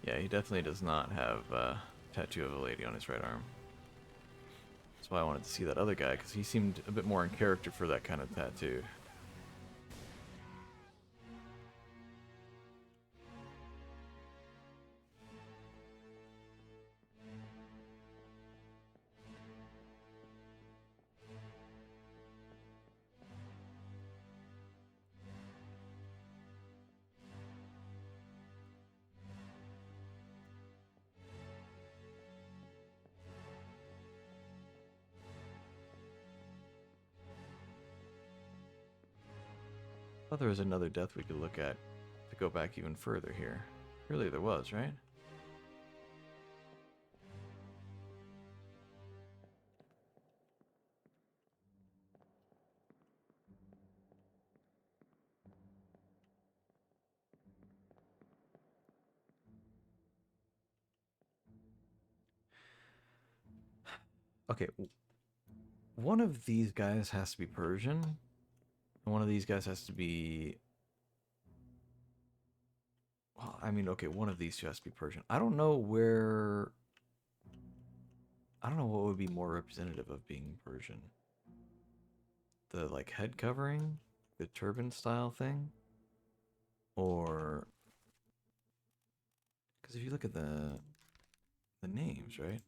Yeah, he definitely does not have a tattoo of a lady on his right arm. That's why I wanted to see that other guy, because he seemed a bit more in character for that kind of tattoo. I thought there was another death we could look at to go back even further here. Really, there was, right? Okay, one of these guys has to be Persian, and one of these guys has to be... Well, I mean, okay, one of these two has to be Persian. I don't know where... I don't know what would be more representative of being Persian. The, like, head covering? The turban style thing? Or... Because if you look at the names, right?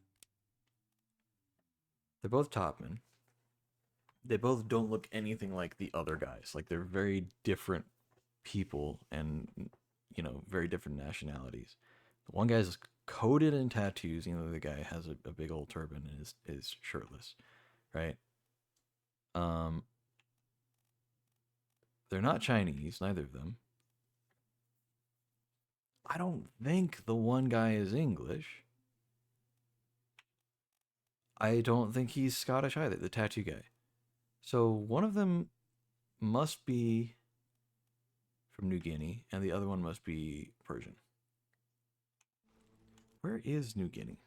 They're both topmen. They both don't look anything like the other guys. Like, they're very different people and, you know, very different nationalities. The one guy's coated in tattoos. You know, the other guy has a big old turban and is shirtless, right? They're not Chinese, neither of them. I don't think the one guy is English. I don't think he's Scottish either, the tattoo guy. So one of them must be from New Guinea, and the other one must be Persian. Where is New Guinea?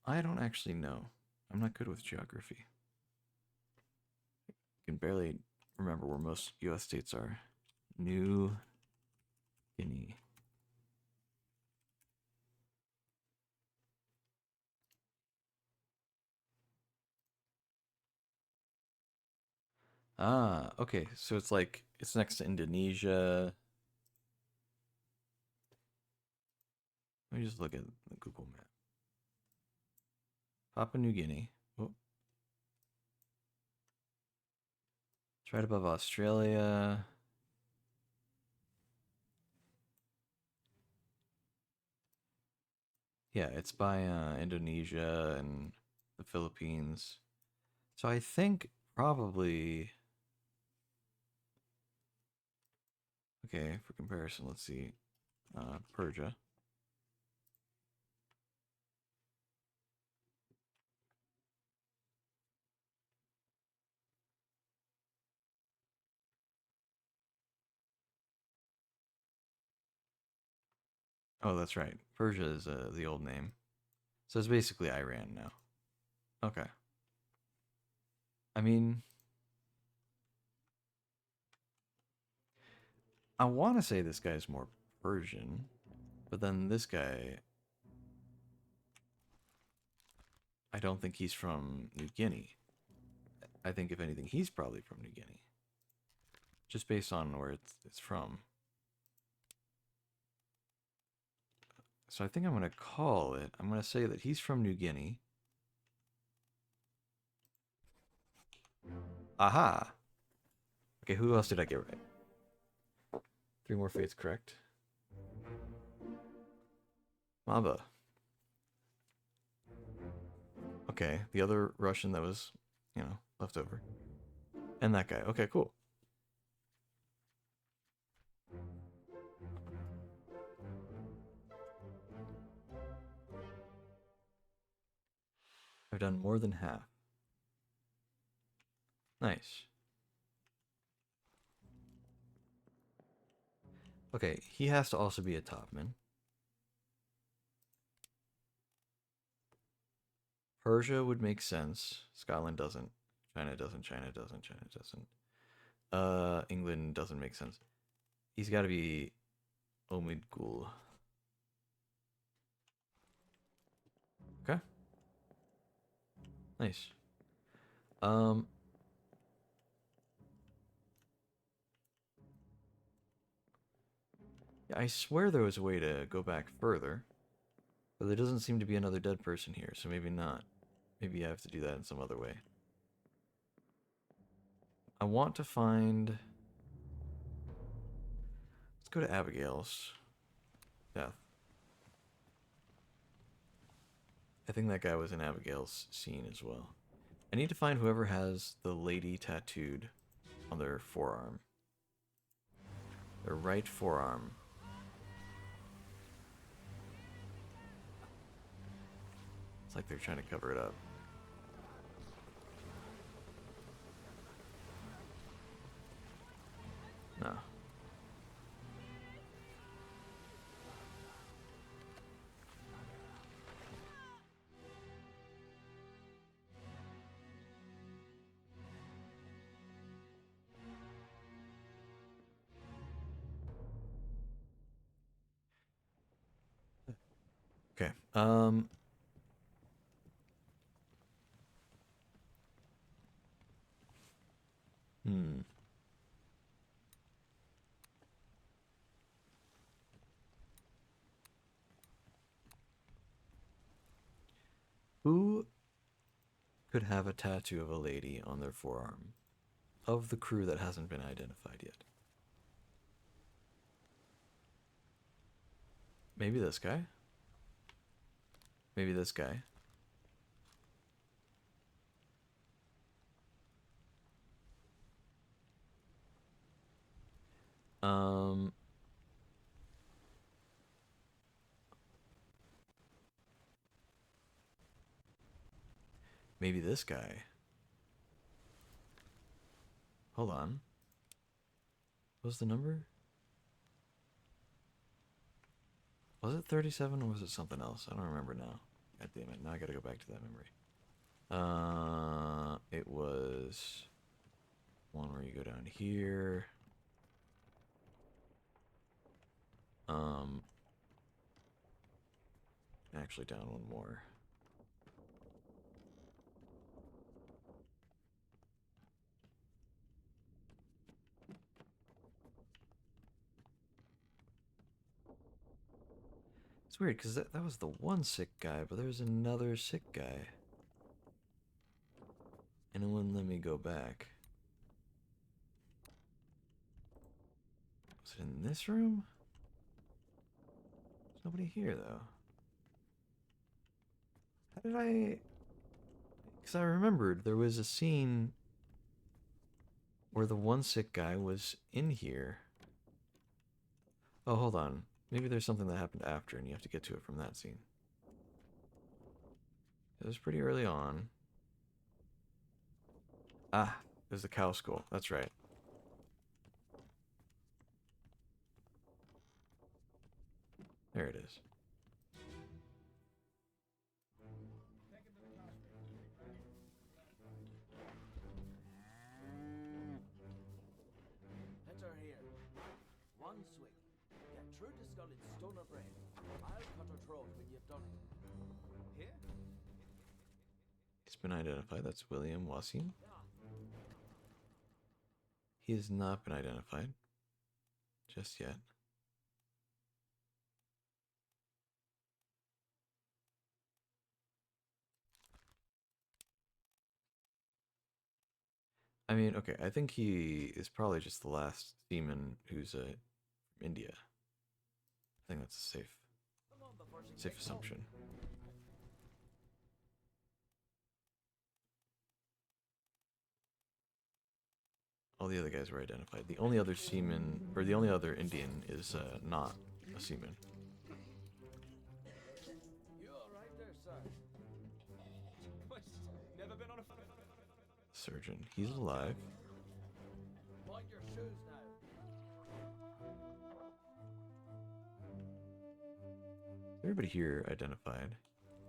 I don't actually know. I'm not good with geography. I can barely remember where most US states are. New Guinea. Ah, okay. So it's like, it's next to Indonesia. Let me just look at the Google map. Papua New Guinea. Oh. It's right above Australia. Yeah, it's by Indonesia and the Philippines. So I think probably... Okay, for comparison, let's see. Persia. Oh, that's right. Persia is the old name. So it's basically Iran now. Okay. I mean, I want to say this guy's more Persian, but then this guy, I don't think he's from New Guinea. I think, if anything, he's probably from New Guinea. Just based on where it's from. So I think I'm going to call it. I'm going to say that he's from New Guinea. Aha! Okay, who else did I get right? 3 more fates correct. Mamba. Okay, the other Russian that was, left over. And that guy. Okay, cool. I've done more than half. Nice. Okay, he has to also be a topman. Persia would make sense. Scotland doesn't. China doesn't. China doesn't. China doesn't. England doesn't make sense. He's got to be Omid Gul. Okay. Nice. Yeah, I swear there was a way to go back further, but there doesn't seem to be another dead person here, so maybe not. Maybe I have to do that in some other way. I want to find... Let's go to Abigail's death. I think that guy was in Abigail's scene as well. I need to find whoever has the lady tattooed on their forearm. Their right forearm. It's like they're trying to cover it up. No. Okay. Hmm. Who could have a tattoo of a lady on their forearm of the crew that hasn't been identified yet? Maybe this guy? Maybe this guy? Um... Maybe this guy. Hold on. What was the number? Was it 37 or was it something else? I don't remember now. God damn it. Now I gotta go back to that memory. It was one where you go down here. Actually down one more. It's weird because that was the one sick guy, but there's another sick guy. And it wouldn't let me go back. Was it in this room? There's nobody here, though. How did I... Because I remembered there was a scene where the one sick guy was in here. Oh, hold on. Maybe there's something that happened after and you have to get to it from that scene. It was pretty early on. Ah, it was the cow skull. That's right. There it is. Enter here. One swing. Get true to skull in stone or brain. I'll cut her throat when you've done it. Here? He's been identified. That's William Wasim. He has not been identified just yet. I mean, okay, I think he is probably just the last seaman who's from India. I think that's a safe assumption. All the other guys were identified. The only other seaman, or the only other Indian, is not a seaman. You all right there, sir? Never been on a. Surgeon. He's alive. Mind your shoes now. Everybody here identified.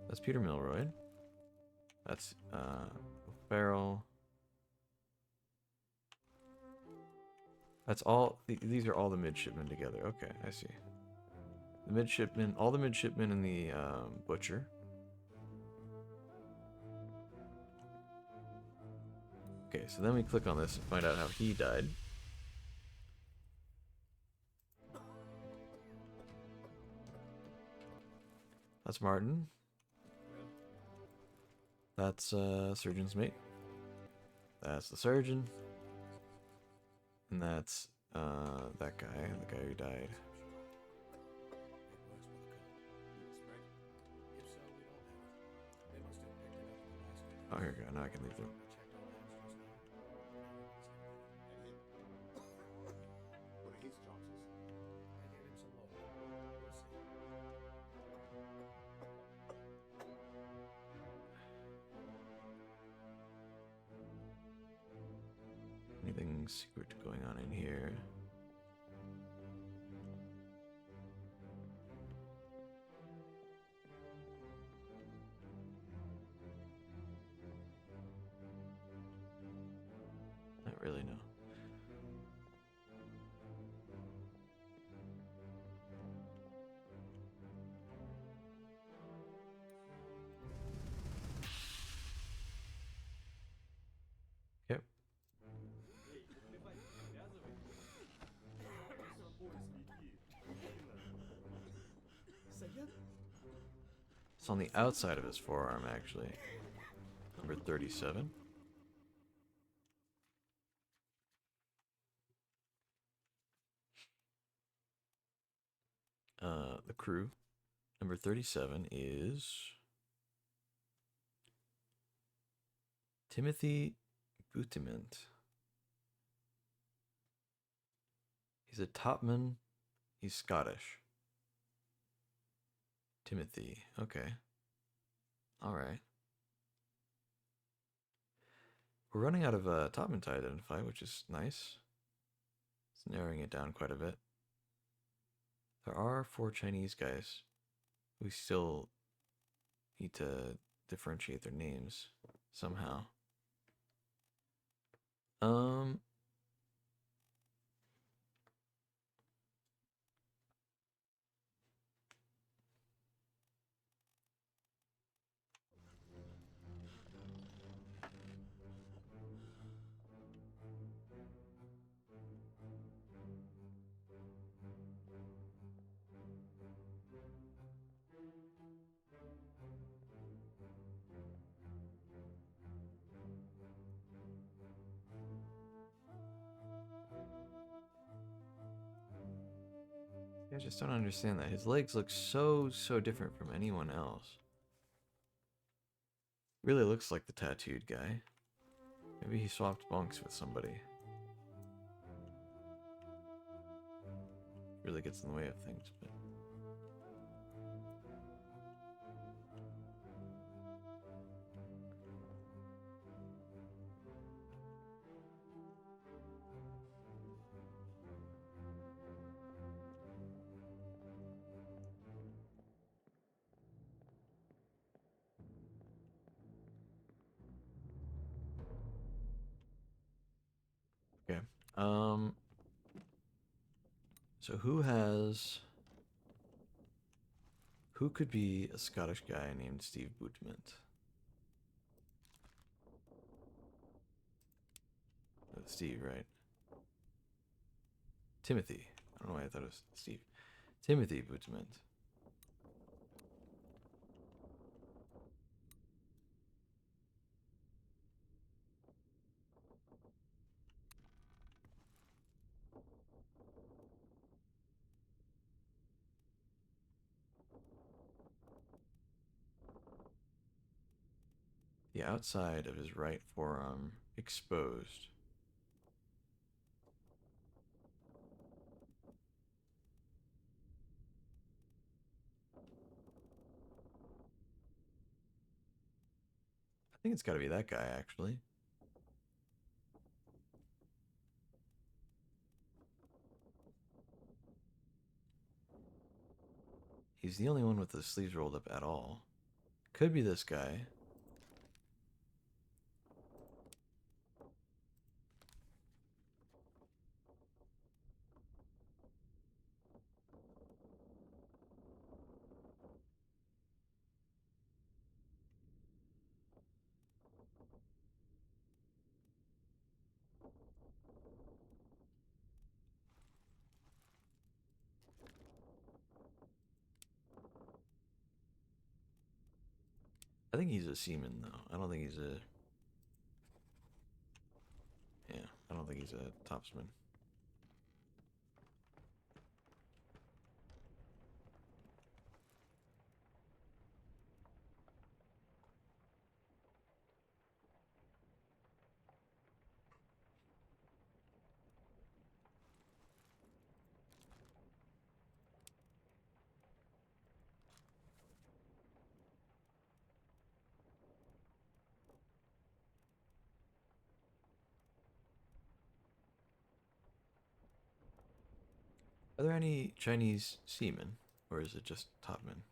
That's Peter Milroy. That's Farrell. That's all. These are all the midshipmen together. Okay, I see. The midshipmen, all the midshipmen, and the butcher. Okay, so then we click on this and find out how he died. That's Martin. That's surgeon's mate. That's the surgeon. And that's that guy, the guy who died. Oh, here we go. Now I can leave them. What are his chances? I gave him some more. We'll see. Anything secret going on in here? Not really, no. Yep. It's on the outside of his forearm, actually. Number 37. The crew. Number 37 is Timothy Butiment. He's a topman. He's Scottish. Timothy. Okay. All right. We're running out of topmen to identify, which is nice. It's narrowing it down quite a bit. There are 4 Chinese guys. We still need to differentiate their names somehow. I just don't understand that. His legs look so different from anyone else. Really looks like the tattooed guy. Maybe he swapped bunks with somebody. Really gets in the way of things, but... Okay. So who could be a Scottish guy named Steve Boutment? Steve, right? Timothy. I don't know why I thought it was Steve. Timothy Boutment. The outside of his right forearm exposed. I think it's got to be that guy, actually. He's the only one with the sleeves rolled up at all. Could be this guy. I think he's a seaman, though. I don't think he's a... Yeah, I don't think he's a topsman. Are there any Chinese seamen? Or is it just topmen?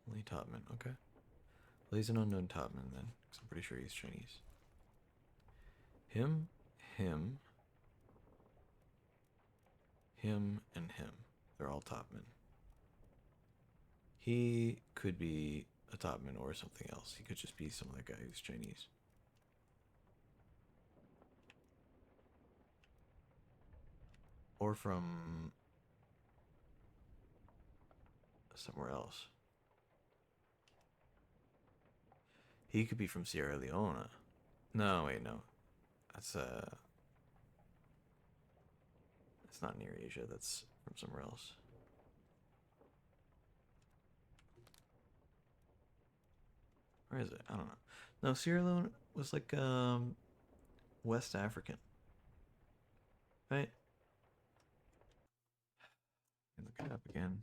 Only topmen, okay. Well, he's an unknown topman then, because I'm pretty sure he's Chinese. Him, him, him, and him. They're all topmen. He could be a topman or something else. He could just be some other guy who's Chinese. Or from somewhere else. He could be from Sierra Leone. No, wait, no. That's not near Asia. That's from somewhere else. Where is it? I don't know. No, Sierra Leone was like West African. Right? Look it up again.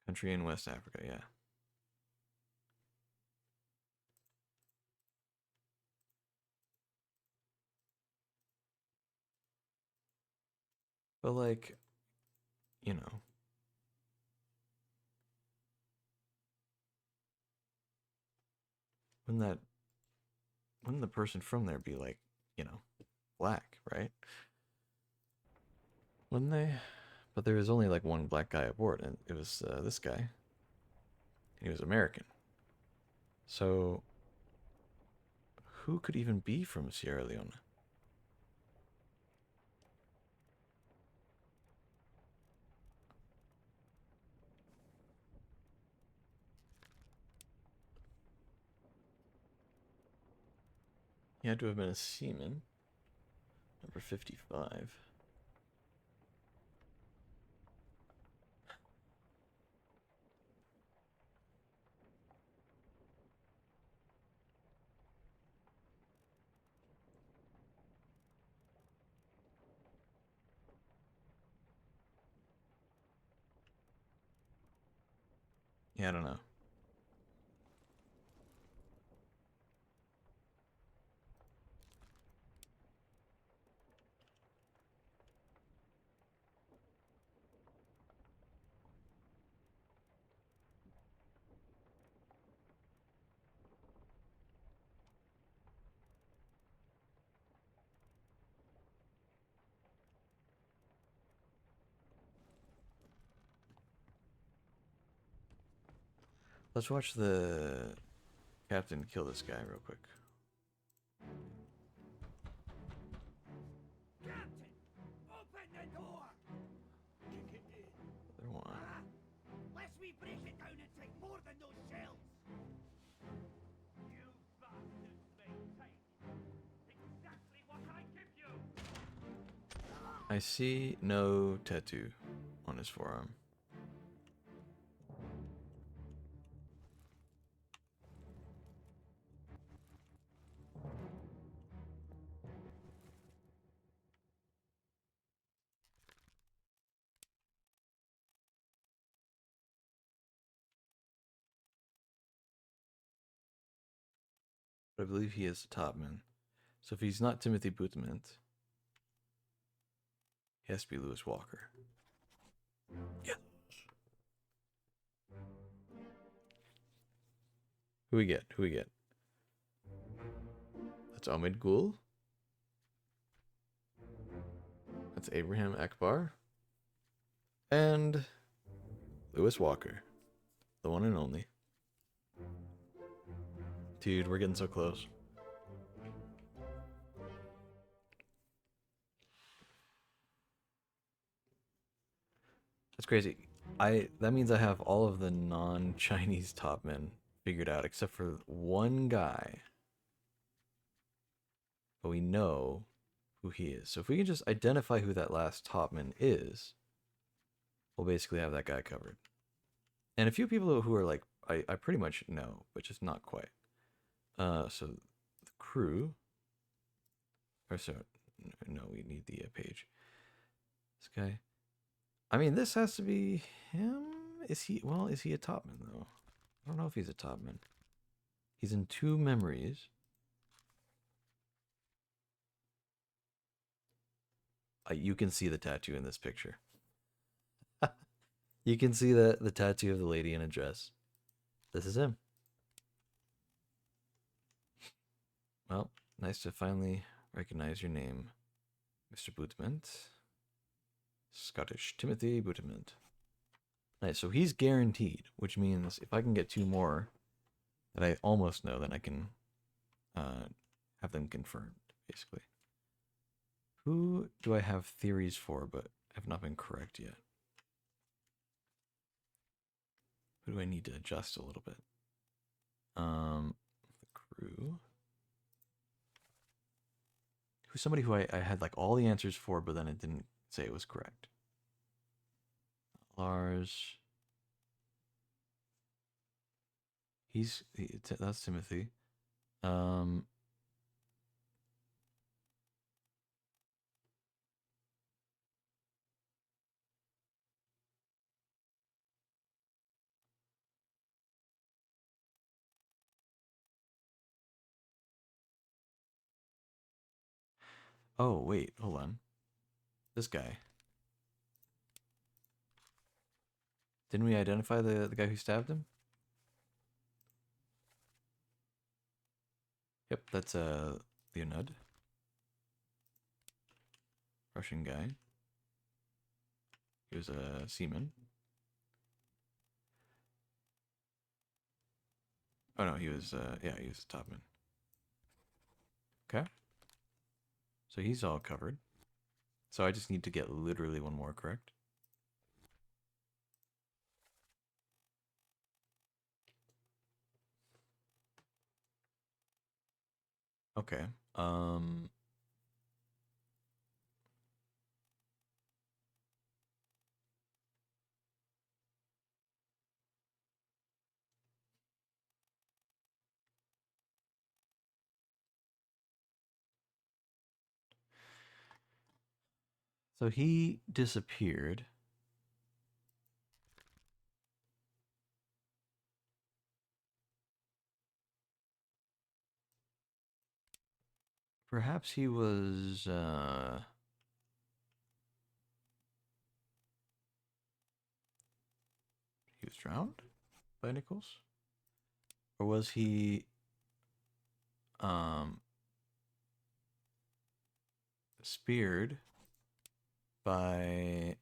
Country in West Africa, yeah. But like, you know, wouldn't the person from there be like, you know, black, right? Wouldn't they? But there was only like one black guy aboard, and it was this guy. And he was American. So, who could even be from Sierra Leone? He had to have been a seaman. Number 55. Yeah, I don't know. Let's watch the captain kill this guy real quick. Captain, open the door! Kick it in. Other one. Ah, lest we break it down and take more than those shells! You bastards may take exactly what I give you! I see no tattoo on his forearm. But I believe he is the topman. So if he's not Timothy Butament, he has to be Lewis Walker. Yeah. Who we get? Who we get? That's Ahmed Gul. That's Abraham Akbar. And Lewis Walker. The one and only. Dude, we're getting so close. That's crazy. That means I have all of the non-Chinese top men figured out except for one guy. But we know who he is. So if we can just identify who that last topman is, we'll basically have that guy covered. And a few people who are like, I pretty much know, but just not quite. So the crew, or so, no, we need the page. This guy. I mean, this has to be him. Is he? Well, is he a topman though? I don't know if he's a topman. He's in 2 memories. You can see the tattoo in this picture. You can see the tattoo of the lady in a dress. This is him. Well, nice to finally recognize your name, Mr. Butament. Scottish Timothy Butament. Nice, so he's guaranteed, which means if I can get 2 more that I almost know, then I can have them confirmed, basically. Who do I have theories for but have not been correct yet? Who do I need to adjust a little bit? The crew. Who's somebody who I had like all the answers for, but then it didn't say it was correct. Lars. That's Timothy. Oh, wait, hold on. This guy. Didn't we identify the guy who stabbed him? Yep, that's Leonid. Russian guy. He was a seaman. Oh no, he was yeah, he was a topman. Okay. So he's all covered. So I just need to get literally one more correct. Okay. So he disappeared. Perhaps he was drowned by Nichols? Or was he speared by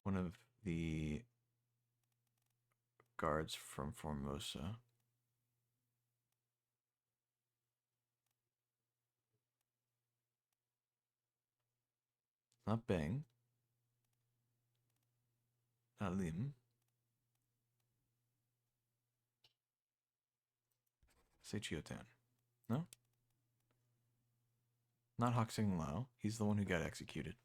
one of the guards from Formosa. Not Bang. Not Lim. Say Chiotan. No? Not Hoxing Lao. He's the one who got executed.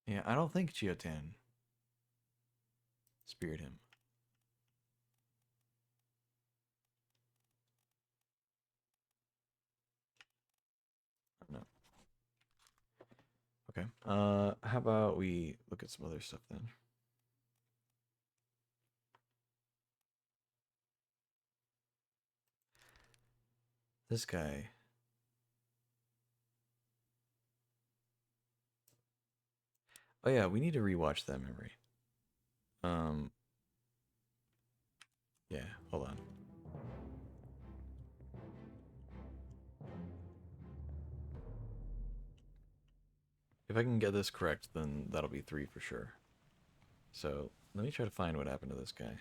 Yeah, I don't think Chiotan speared him. No. Okay. How about we look at some other stuff then? This guy. Oh yeah, we need to rewatch that memory. Yeah, hold on. If I can get this correct, then that'll be 3 for sure. So, let me try to find what happened to this guy.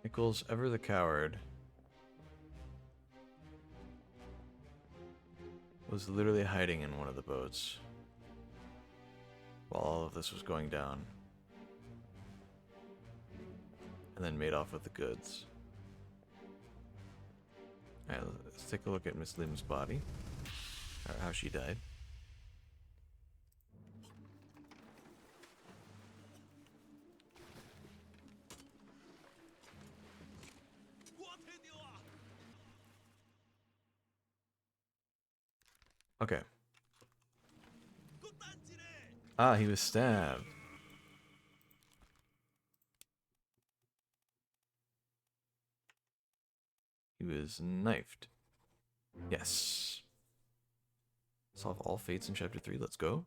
Nichols, ever the coward, was literally hiding in one of the boats while all of this was going down, and then made off with the goods. Alright, let's take a look at Miss Lim's body, or how she died. Okay. Ah, he was stabbed. He was knifed. Yes. Solve all fates in chapter 3. Let's go.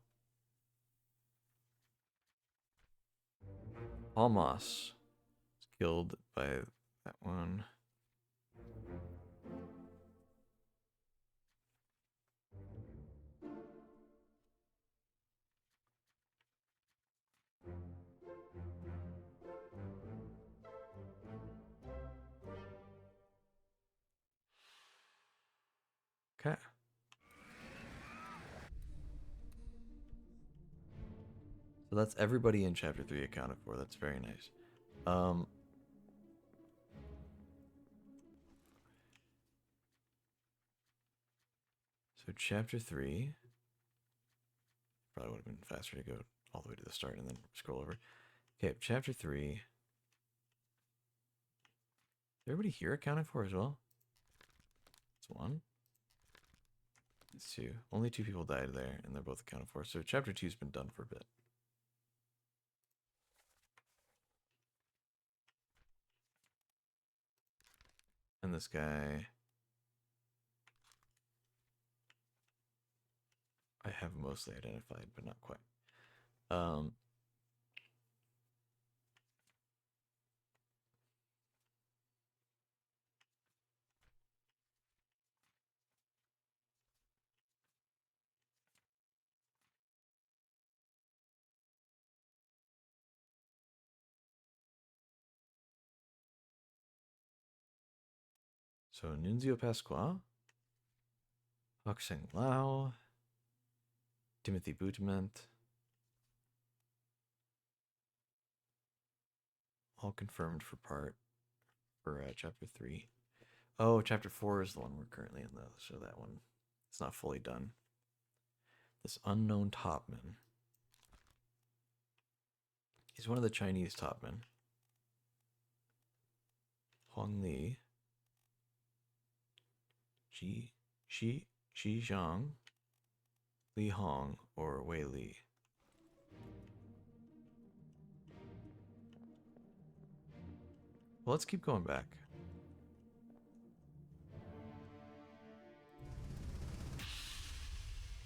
Almas was killed by that one. Okay. So that's everybody in chapter 3 accounted for. That's very nice. So chapter 3 probably would have been faster to go all the way to the start and then scroll over. Okay, chapter 3. Is everybody here accounted for as well? It's 1. It's 2. Only 2 people died there, and they're both accounted for. So chapter 2's been done for a bit. And this guy, I have mostly identified, but not quite. So Nunzio Pasqua, Hoxing Lao, Timothy Boutement, all confirmed for chapter 3. Oh, chapter 4 is the one we're currently in though, so that one it's not fully done. This unknown topman. He's one of the Chinese topmen. Huang Li. Shi Zhang. Li Hong or Wei Li. Well, let's keep going back.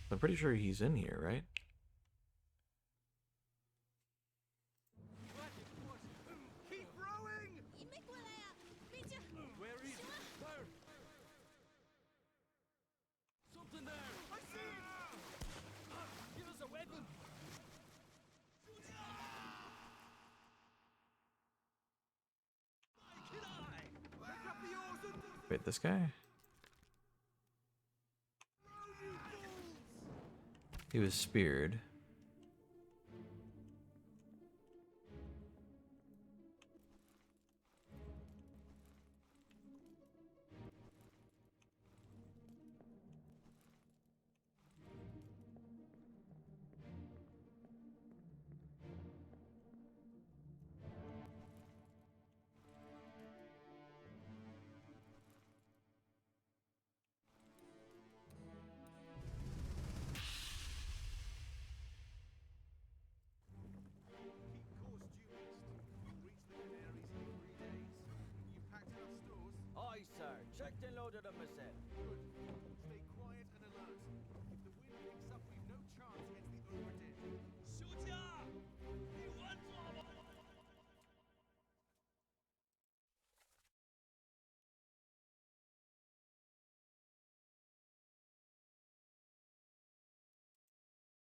I'm pretty sure he's in here, right? Keep rowing! Where is it? There! Something there! I see it! Give us a weapon! Pick up the oars and Wait, this guy? He was speared. Aye, sir. Checked and loaded them myself. Stay quiet and alert. If the wind picks up, we've no chance against the Obra Dinn.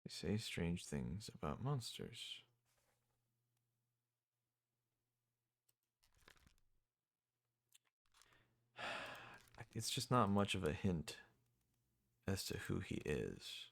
They say strange things about monsters. It's just not much of a hint as to who he is.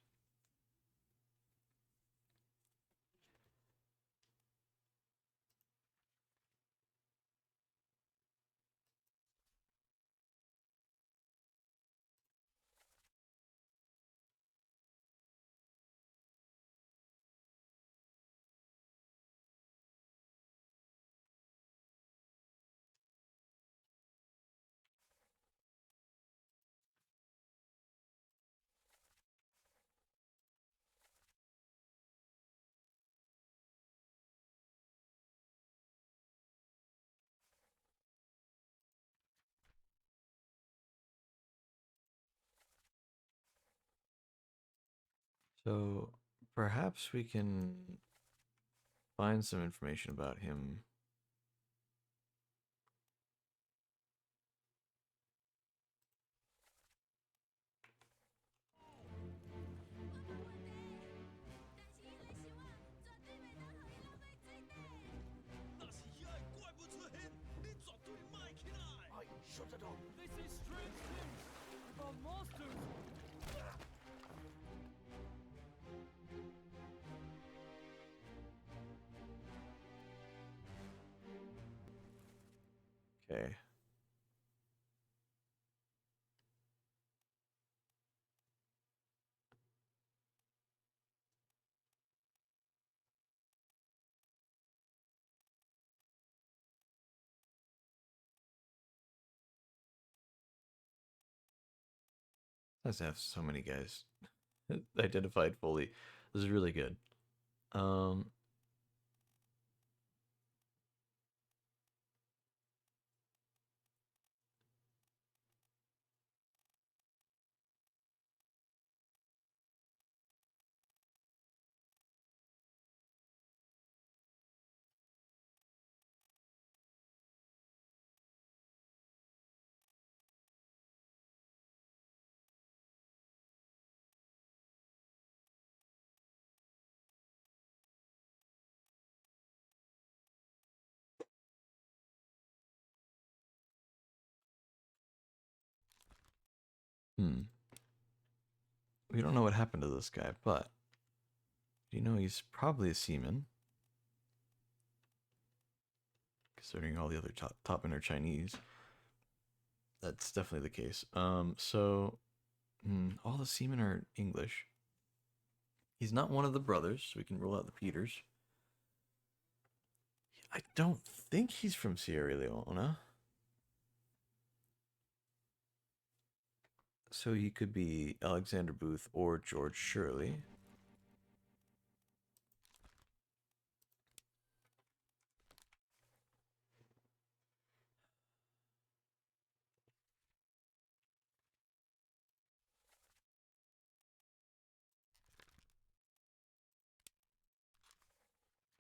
So perhaps we can find some information about him. Aye, shut it up. They say strange things about monsters. Okay. Nice to have so many guys identified fully. This is really good. Um, we don't know what happened to this guy, but you know he's probably a seaman, considering all the other topmen are Chinese. That's definitely the case. So all the seamen are English. He's not one of the brothers, so we can rule out the Peters. I don't think he's from Sierra Leone. So he could be Alexander Booth or George Shirley.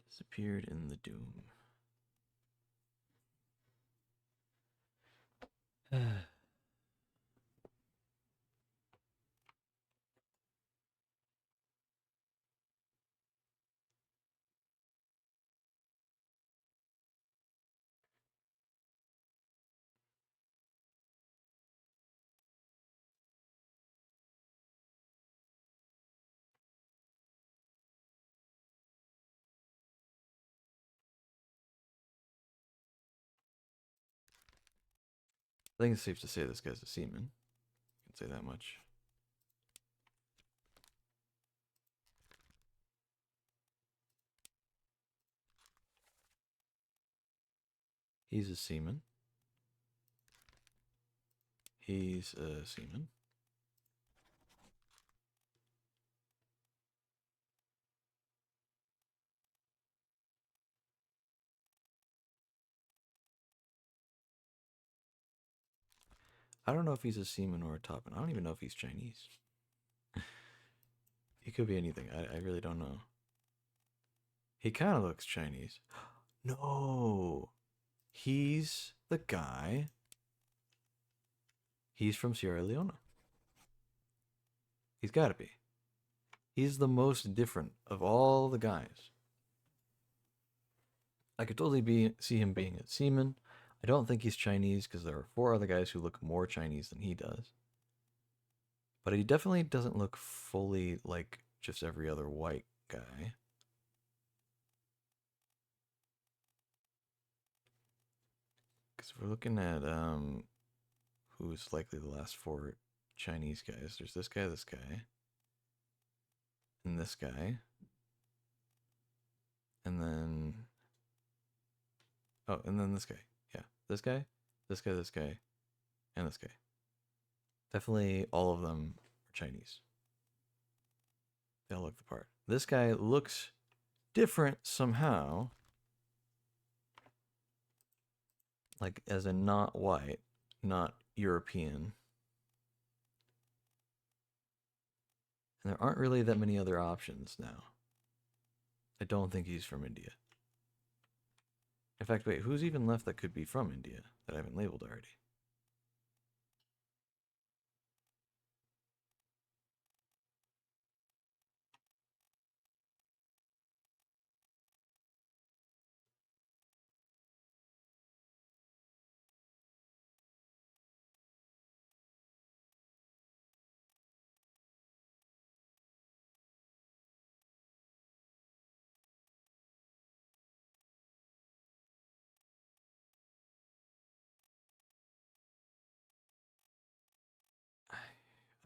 Disappeared in the Doom. I think it's safe to say this guy's a seaman. I can say that much. He's a seaman. He's a seaman. I don't know if he's a seaman or a topman. I don't even know if he's Chinese. He could be anything. I really don't know. He kind of looks Chinese. No. He's the guy. He's from Sierra Leone. He's got to be. He's the most different of all the guys. I could totally see him being a seaman. I don't think he's Chinese because there are 4 other guys who look more Chinese than he does. But he definitely doesn't look fully like just every other white guy. Because if we're looking at who's likely the last 4 Chinese guys, there's this guy, and this guy. And then and then this guy. Yeah, this guy, this guy, this guy, and this guy. Definitely all of them are Chinese. They all look the part. This guy looks different somehow. Like as in not white, not European. And there aren't really that many other options now. I don't think he's from India. In fact, wait, who's even left that could be from India that I haven't labeled already?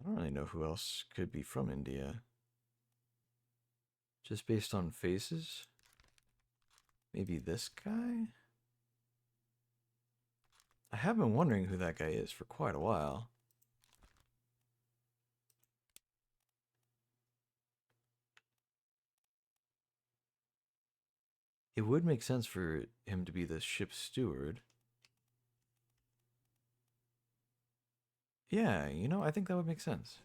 I don't really know who else could be from India. Just based on faces? Maybe this guy? I have been wondering who that guy is for quite a while. It would make sense for him to be the ship's steward. Yeah, you know, I think that would make sense.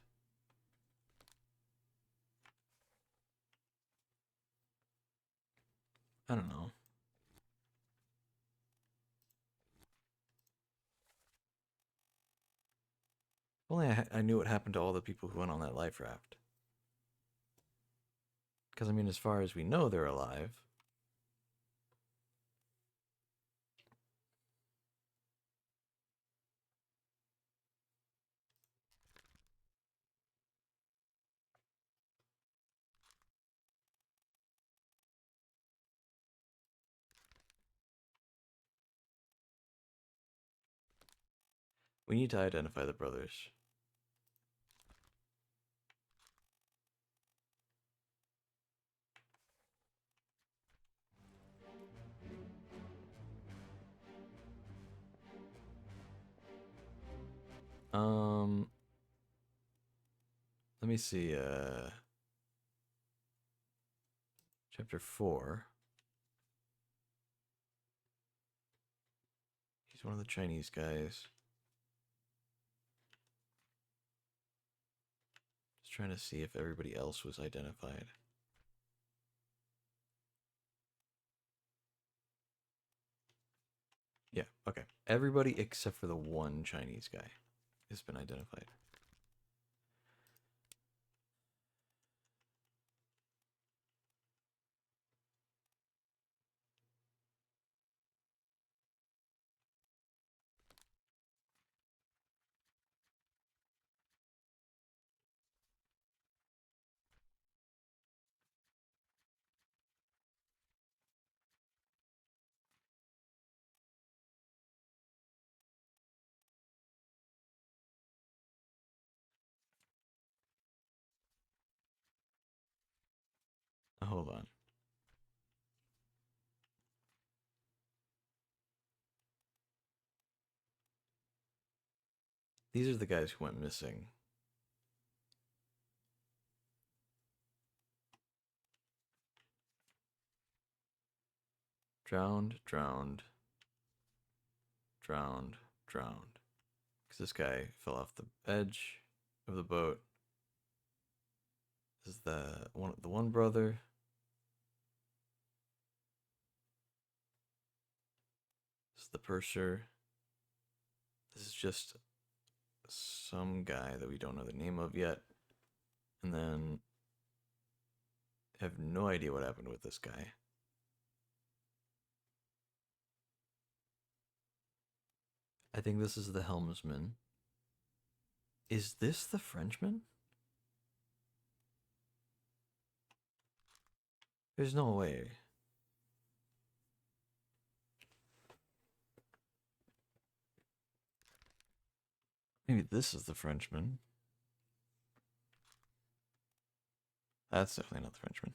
I don't know. If only I knew what happened to all the people who went on that life raft. Because, I mean, as far as we know, they're alive. We need to identify the brothers. Let me see. Chapter 4. He's one of the Chinese guys. Just trying to see if everybody else was identified. Yeah, okay. Everybody except for the one Chinese guy has been identified. Hold on. These are the guys who went missing. Drowned, drowned, drowned, drowned. Because this guy fell off the edge of the boat. This is the one brother. This is the purser. This is just some guy that we don't know the name of yet. And then I have no idea what happened with this guy. I think this is the helmsman. Is this the Frenchman? There's no way. Maybe this is the Frenchman. That's definitely not the Frenchman.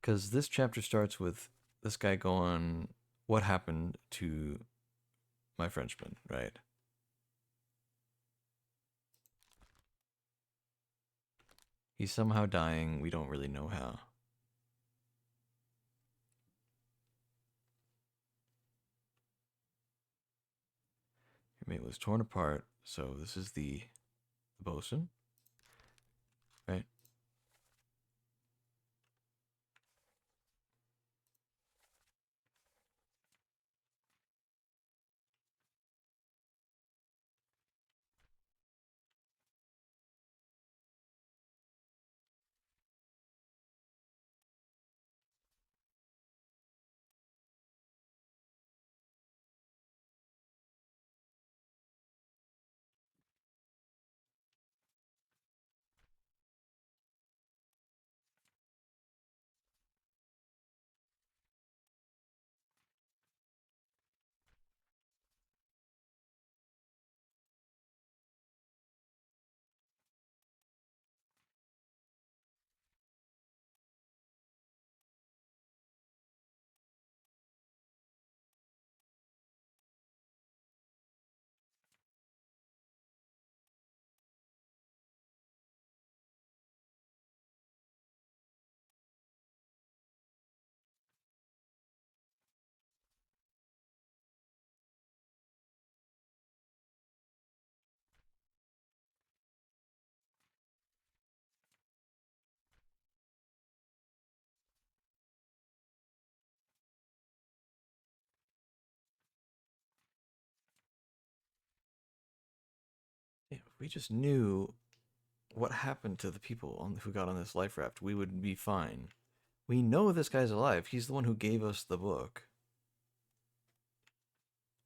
Because this chapter starts with this guy going, what happened to my Frenchman, right? He's somehow dying. We don't really know how. Your mate was torn apart. So this is the bosun, right? If we just knew what happened to the people who got on this life raft, we would be fine. We know this guy's alive. He's the one who gave us the book.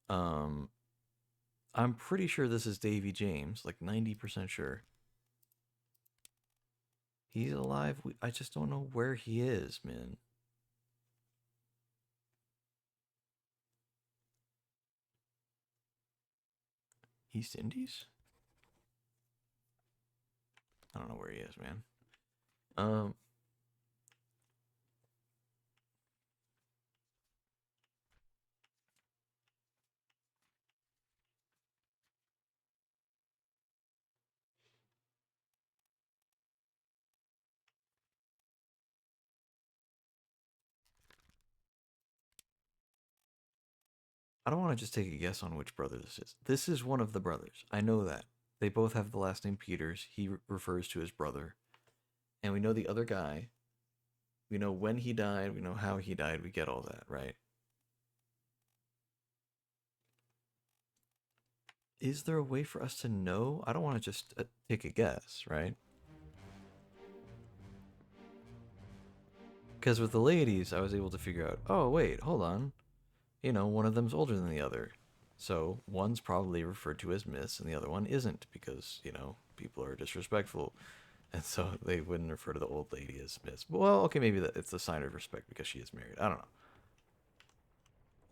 I'm pretty sure this is Davy James, like 90% sure. He's alive. I just don't know where he is, man. East Indies? I don't know where he is, man. I don't want to just take a guess on which brother this is. This is one of the brothers. I know that. They both have the last name Peters. He refers to his brother. And we know the other guy. We know when he died. We know how he died. We get all that, right? Is there a way for us to know? I don't want to just take a guess, right? Because with the ladies, I was able to figure out, oh, wait, hold on. You know, one of them's older than the other. So one's probably referred to as Miss and the other one isn't because, you know, people are disrespectful. And so they wouldn't refer to the old lady as Miss. Well, okay, maybe it's a sign of respect because she is married. I don't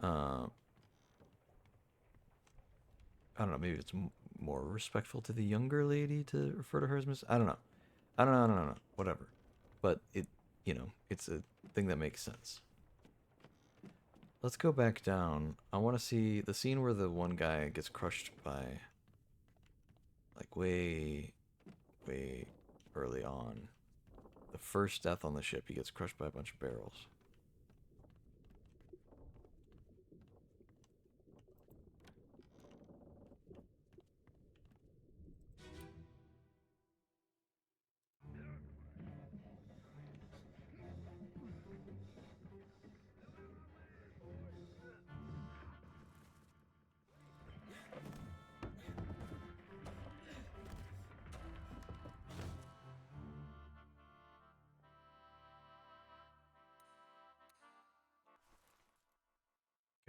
know. I don't know. Maybe it's more respectful to the younger lady to refer to her as Miss. I don't know. I don't know. I don't know. Whatever. But it, you know, it's a thing that makes sense. Let's go back down. I want to see the scene where the one guy gets crushed by, like, way early on. The first death on the ship, he gets crushed by a bunch of barrels.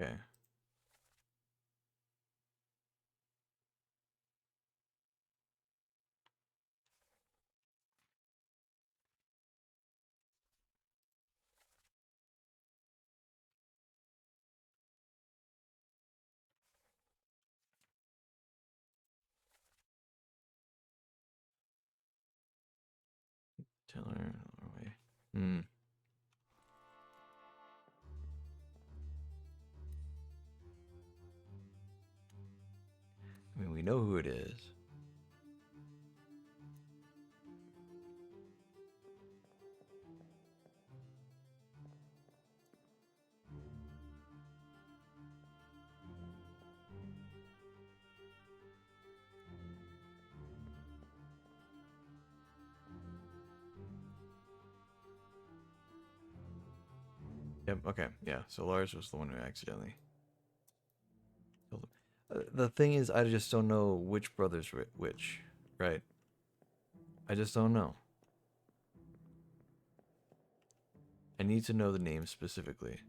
Okay. Tell her away. Hmm. I mean, we know who it is. Yep, okay, yeah. So Lars was the one who accidentally killed him. The thing is, I just don't know which brother's which, right? I just don't know. I need to know the name specifically.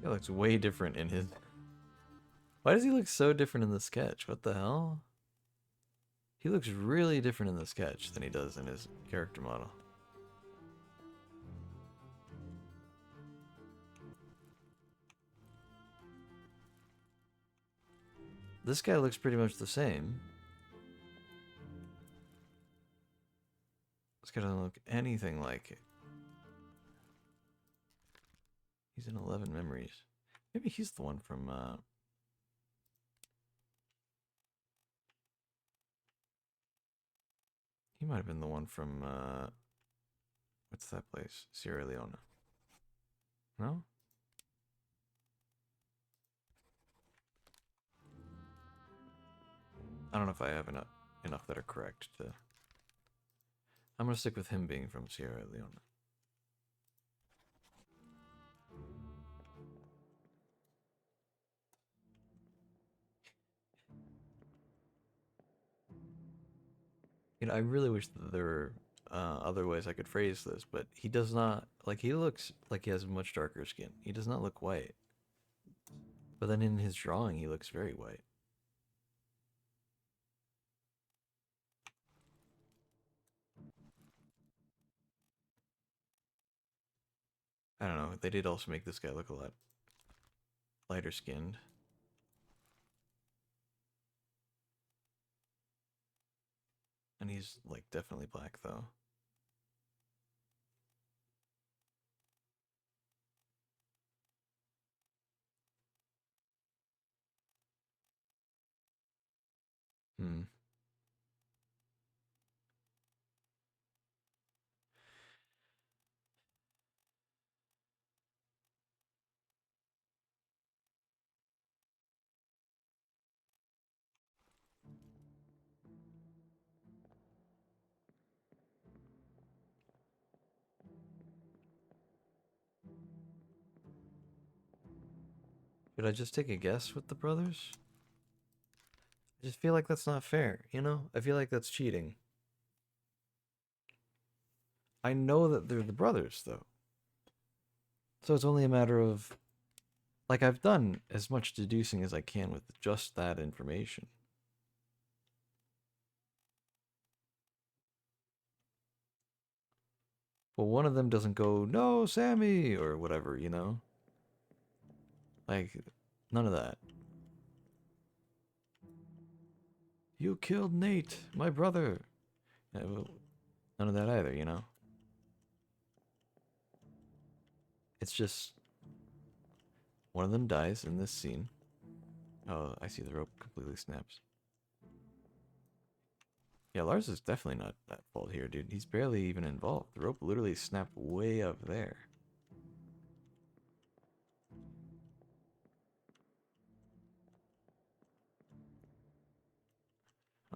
He looks way different in his... Why does he look so different in the sketch? What the hell? He looks really different in the sketch than he does in his character model. This guy looks pretty much the same. This guy doesn't look anything like it. He's in 11 Memories. Maybe he's the one from, he might have been the one from, what's that place? Sierra Leone. No? I don't know if I have enough that are correct to... I'm gonna stick with him being from Sierra Leone. You know, I really wish that there were other ways I could phrase this, but he does not, like, he looks like he has much darker skin. He does not look white. But then in his drawing, he looks very white. I don't know. They did also make this guy look a lot lighter skinned. And he's, like, definitely black, though. Hmm. Should I just take a guess with the brothers? I just feel like that's not fair, you know? I feel like that's cheating. I know that they're the brothers, though. So it's only a matter of, like, I've done as much deducing as I can with just that information. But one of them doesn't go, no, Sammy, or whatever, you know? Like, none of that. You killed Nate, my brother. Yeah, well, none of that either, you know? It's just one of them dies in this scene. Oh, I see the rope completely snaps. Yeah, Lars is definitely not at fault here, dude. He's barely even involved. The rope literally snapped way up there.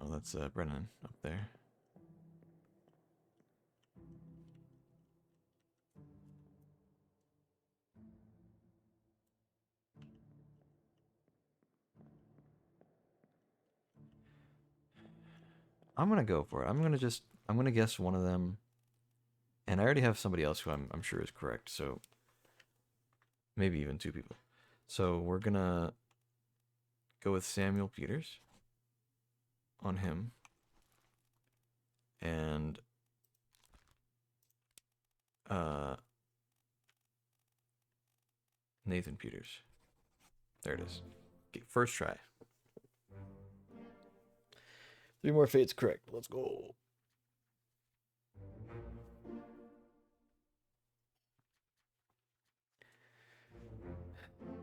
Oh, that's Brennan up there. I'm gonna go for it. I'm gonna guess one of them. And I already have somebody else who I'm sure is correct, so maybe even two people. So we're gonna go with Samuel Peters on him. And Nathan Peters. There it is. Okay, first try. 3 more fates correct. Let's go.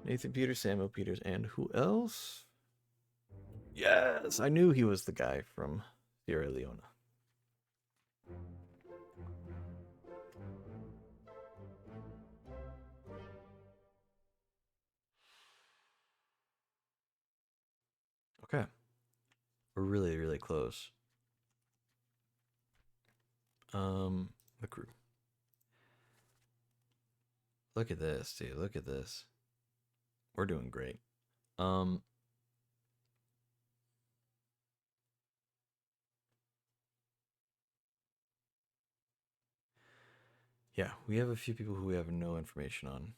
Nathan Peters, Samuel Peters, and who else? Yes, I knew he was the guy from Sierra Leone. Okay. We're really, really close. The crew. Look at this, dude. Look at this. We're doing great. Yeah, we have a few people who we have no information on.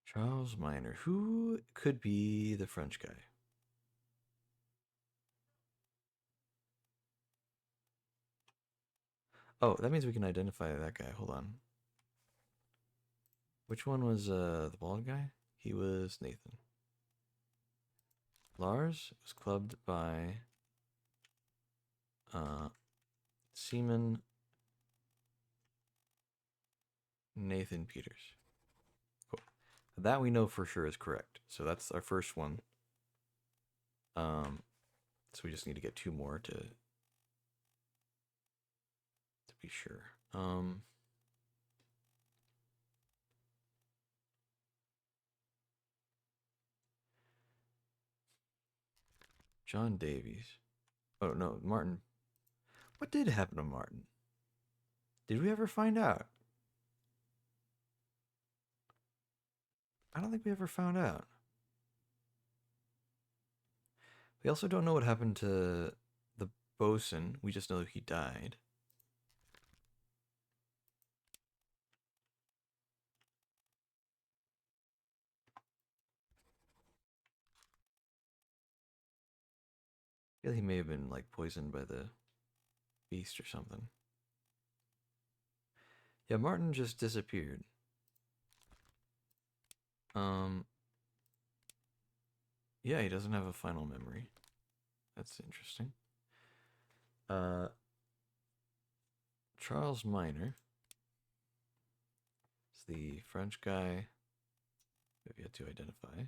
Charles Minor. Who could be the French guy? Oh, that means we can identify that guy. Hold on. Which one was the bald guy? He was Nathan. Lars was clubbed by Seaman Nathan Peters. Cool. That we know for sure is correct. So that's our first one. So we just need to get 2 more to be sure. John Davies. Oh no, Martin. What did happen to Martin? Did we ever find out? I don't think we ever found out. We also don't know what happened to the bosun. We just know he died. I feel he may have been like poisoned by the beast or something. Yeah, Martin just disappeared. Yeah, he doesn't have a final memory. That's interesting. Charles Minor is the French guy we've yet to identify.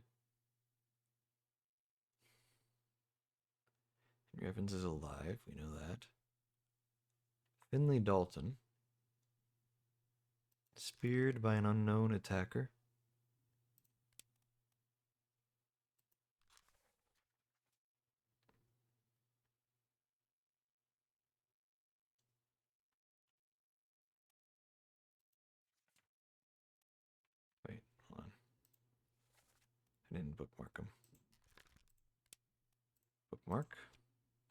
Henry Evans is alive, we know that. Finley Dalton, speared by an unknown attacker. Wait, hold on. I didn't bookmark him. Bookmark.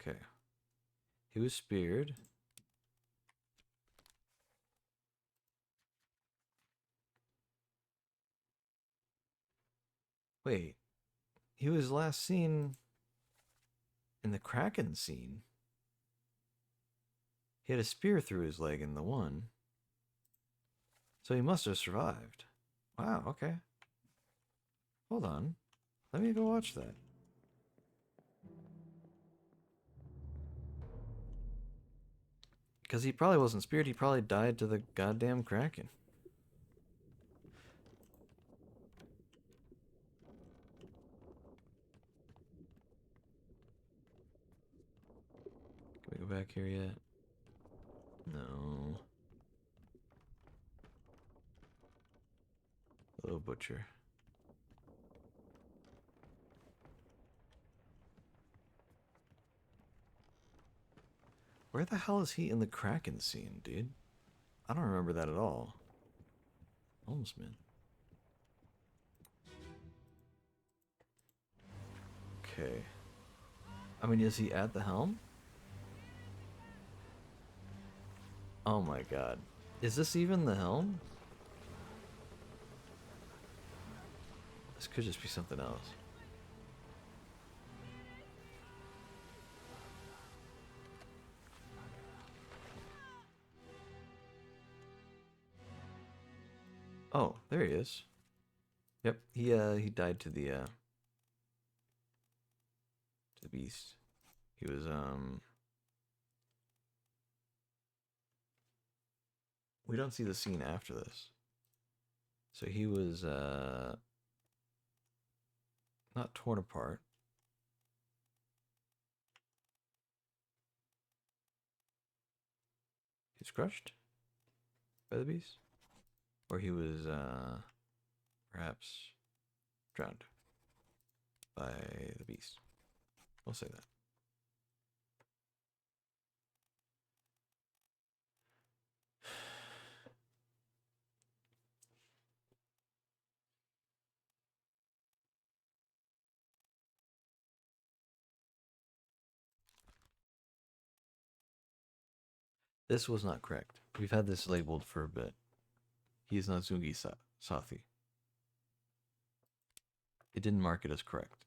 Okay. He was speared. Wait. He was last seen in the Kraken scene. He had a spear through his leg in the one. So he must have survived. Wow, okay. Hold on. Let me go watch that. Because he probably wasn't speared, he probably died to the goddamn Kraken. Can we go back here yet? No. Hello, Butcher. Where the hell is he in the Kraken scene, dude? I don't remember that at all. Helmsman. Okay. I mean, is he at the helm? Oh my god. Is this even the helm? This could just be something else. Oh, there he is. Yep, he died to the beast. He was we don't see the scene after this. So he was not torn apart. He's crushed by the beast? Or he was perhaps drowned by the beast. We'll say that. This was not correct. We've had this labeled for a bit. He is not Zungi Sathi. It didn't mark it as correct.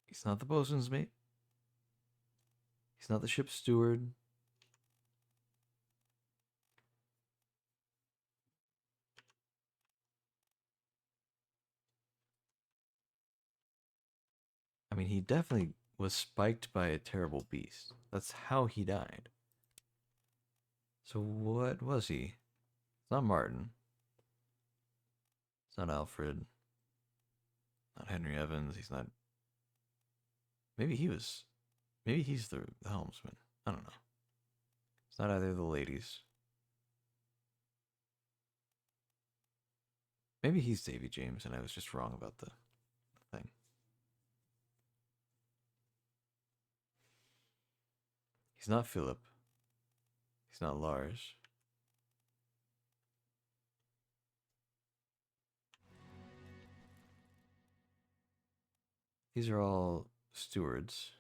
He's not the bosun's mate. He's not the ship's steward. I mean, he definitely was spiked by a terrible beast. That's how he died. So what was he? It's not Martin. It's not Alfred. Not Henry Evans. He's not. Maybe he was. Maybe he's the helmsman. I don't know. It's not either of the ladies. Maybe he's Davy James, and I was just wrong about the thing. He's not Philip. He's not Lars. These are all stewards.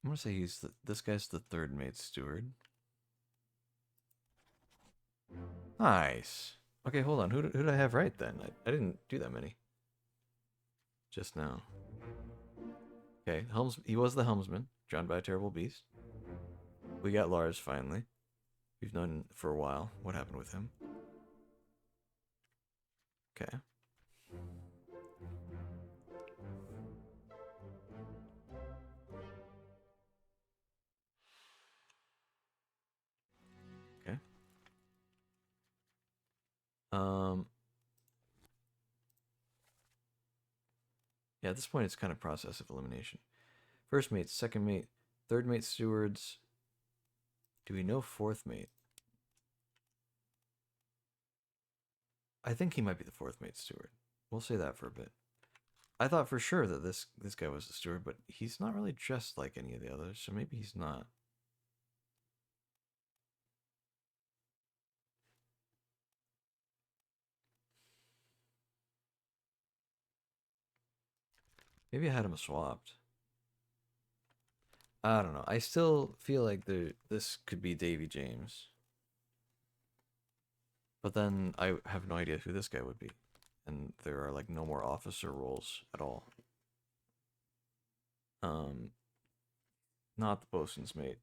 I'm gonna say this guy's the third mate steward. Nice. Okay, hold on. Who did I have right then? I didn't do that many. Just now. Okay, he was the helmsman, drowned by a terrible beast. We got Lars finally. We've known for a while what happened with him. Okay. Okay. Yeah, at this point it's kind of process of elimination. First mate, second mate, third mate stewards. Do we know fourth mate? I think he might be the fourth mate steward. We'll say that for a bit. I thought for sure that this guy was the steward, but he's not really dressed like any of the others, so maybe he's not. Maybe I had him swapped. I don't know. I still feel like this could be Davy James. But then I have no idea who this guy would be. And there are like no more officer roles at all. Not the bosun's mate.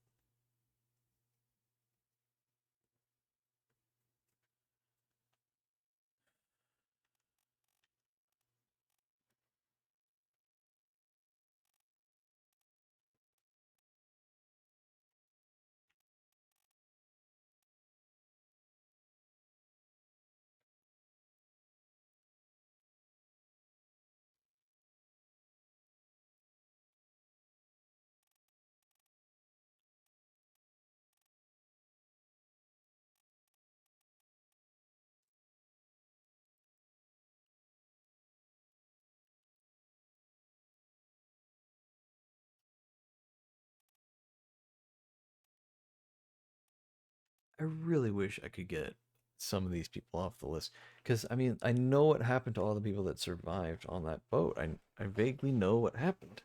I really wish I could get some of these people off the list. Because, I mean, I know what happened to all the people that survived on that boat. I vaguely know what happened.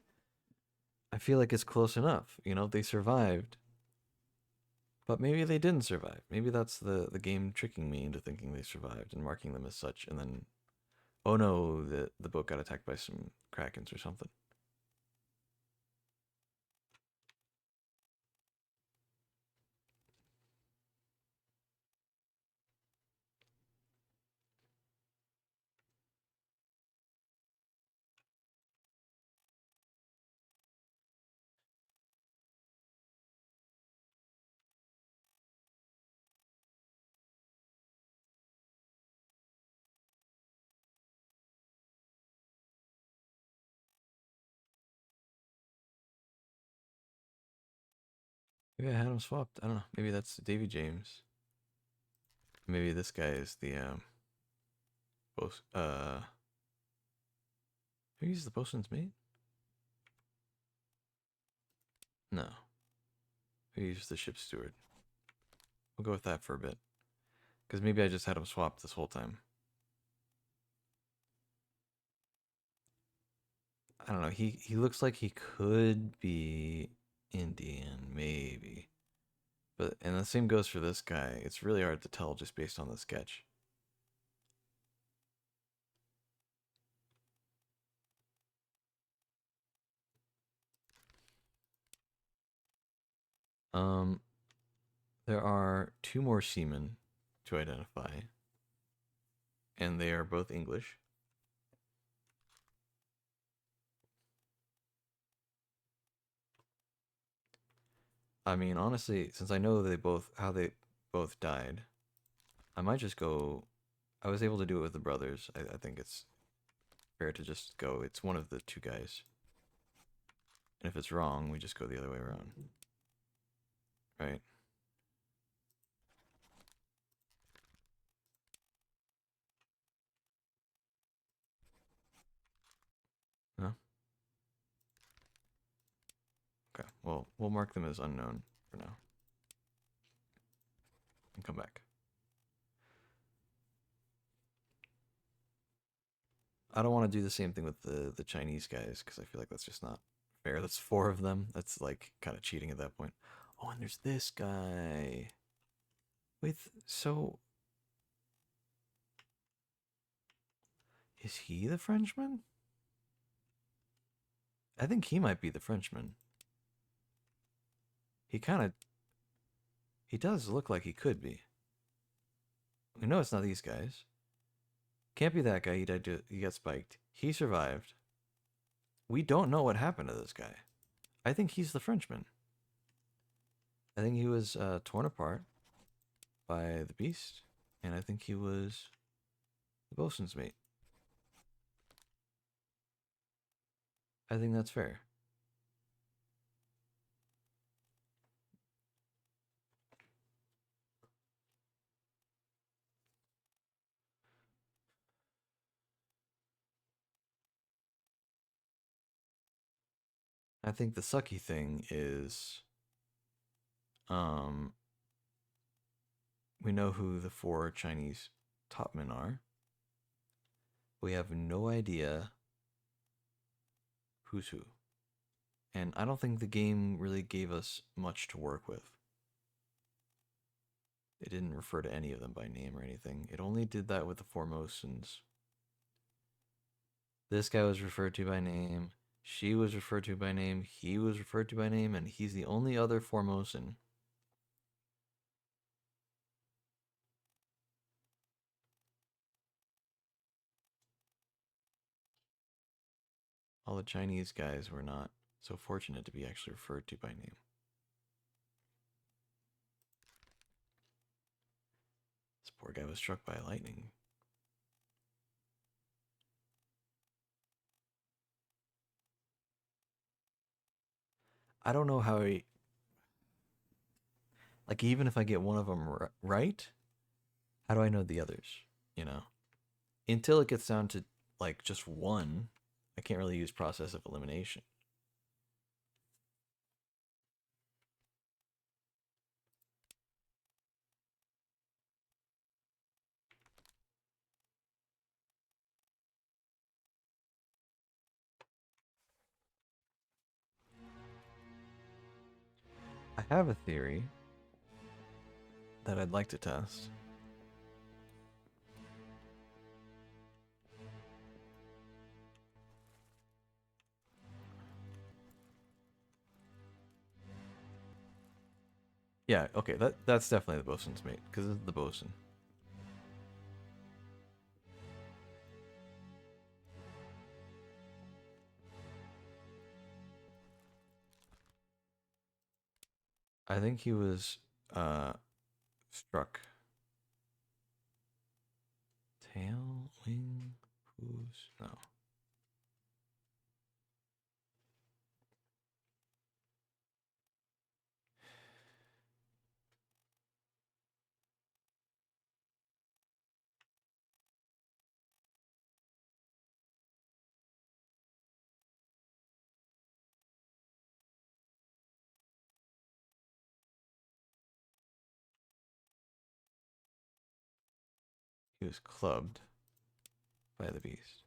I feel like it's close enough. You know, they survived. But maybe they didn't survive. Maybe that's the game tricking me into thinking they survived and marking them as such. And then, oh no, the boat got attacked by some krakens or something. Maybe I had them swapped. I don't know. Maybe that's Davy James. Maybe this guy is the both maybe he's the bosun's mate? No. Maybe he's the ship's steward. We'll go with that for a bit. Because maybe I just had him swapped this whole time. I don't know. He looks like he could be Indian, maybe. But and the same goes for this guy. It's really hard to tell just based on the sketch. Um there are two more seamen to identify. And they are both English. I mean, honestly, since I know how they both died, I might just go. I was able to do it with the brothers. I think it's fair to just go, it's one of the two guys. And if it's wrong, we just go the other way around. Right? No? Okay, well, we'll mark them as unknown for now. And come back. I don't want to do the same thing with the Chinese guys, because I feel like that's just not fair. That's 4 of them. That's like kind of cheating at that point. Oh, and there's this guy. So is he the Frenchman? I think he might be the Frenchman. He does look like he could be. We know it's not these guys. Can't be that guy. He got spiked. He survived. We don't know what happened to this guy. I think he's the Frenchman. I think he was torn apart by the beast, and I think he was the bosun's mate. I think that's fair. I think the sucky thing is, we know who the 4 Chinese topmen are. We have no idea who's who. And I don't think the game really gave us much to work with. It didn't refer to any of them by name or anything. It only did that with the Formosans. This guy was referred to by name. She was referred to by name. He was referred to by name. And he's the only other Formosan. All the Chinese guys were not so fortunate to be actually referred to by name. This poor guy was struck by lightning. I don't know how he... Like, even if I get one of them right, how do I know the others? You know? Until it gets down to, like, just one, I can't really use process of elimination. I have a theory that I'd like to test. Yeah, okay, that's definitely the bosun's mate, because it's the bosun. I think he was struck. Tail, wing, who's no. He was clubbed by the beast.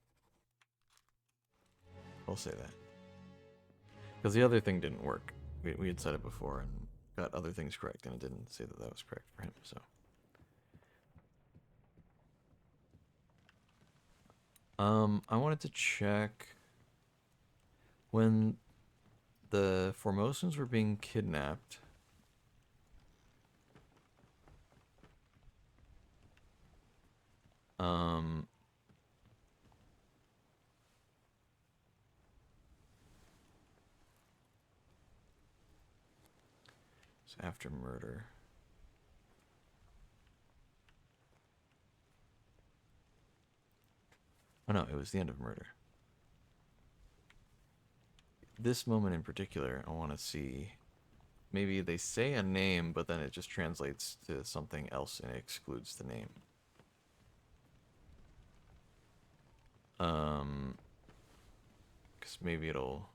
We'll say that. Because the other thing didn't work. We had said it before and got other things correct, and it didn't say that that was correct for him, so. I wanted to check when the Formosans were being kidnapped. It's after murder. Oh no, it was the end of murder. this moment in particular, I want to see. Maybe they say a name, but then it just translates to something else and it excludes the name. Because maybe it'll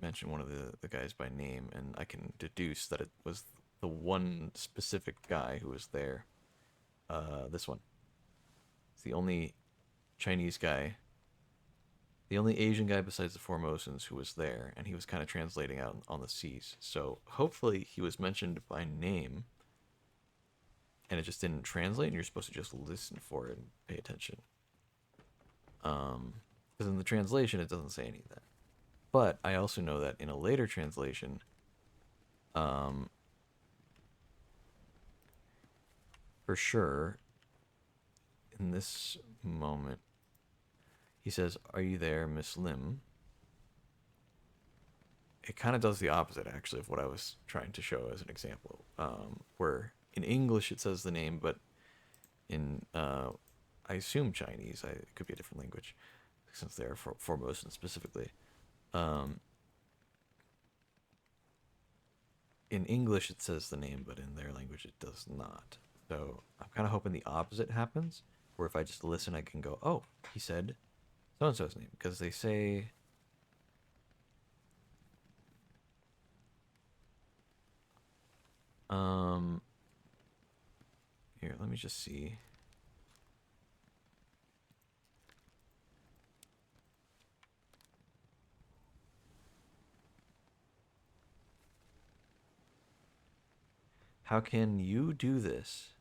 mention one of the guys by name, and I can deduce that it was the one specific guy who was there. This one. It's the only Chinese guy, the only Asian guy besides the Formosans who was there, and he was kind of translating out on the seas. So hopefully he was mentioned by name, and it just didn't translate, and you're supposed to just listen for it and pay attention. Because in the translation it doesn't say any of that. But I also know that in a later translation, for sure, in this moment, he says, "Are you there, Miss Lim?" It kind of does the opposite, actually, of what I was trying to show as an example. Where in English it says the name, but in, I assume Chinese, it could be a different language, since they're Formosan specifically. In English it says the name, but in their language it does not. So I'm kind of hoping the opposite happens, where if I just listen, I can go, "Oh, he said so-and-so's name," because they say... Here, let me just see. "How can you do this?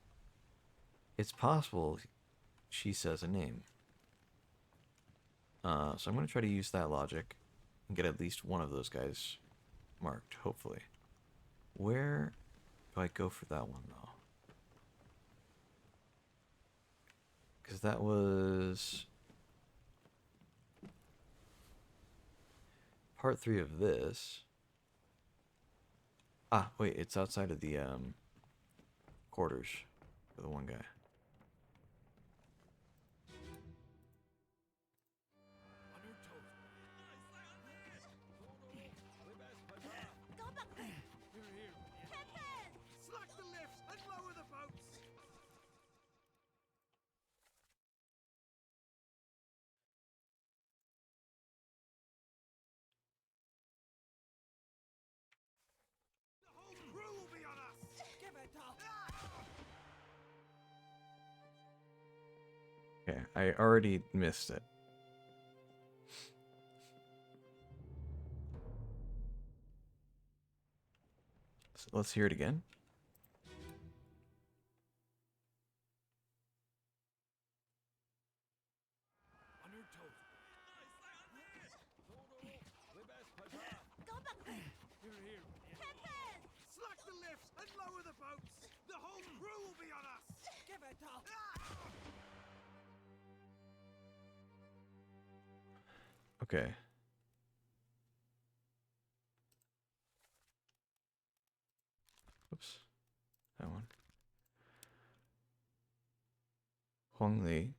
It's possible," she says a name. So I'm going to try to use that logic and get at least one of those guys marked, hopefully. Where do I go for that one, though? Because that was part 3 of this. Ah, wait, it's outside of the quarters for the one guy. Slack the lifts and lower the boats! The whole crew will be on us! Give it up! Okay, I already missed it. So let's hear it again. On your toes. Here. Slack the lifts and lower the boats! The whole crew will be on us! Give it up! Okay. Oops. That one. Huang Li,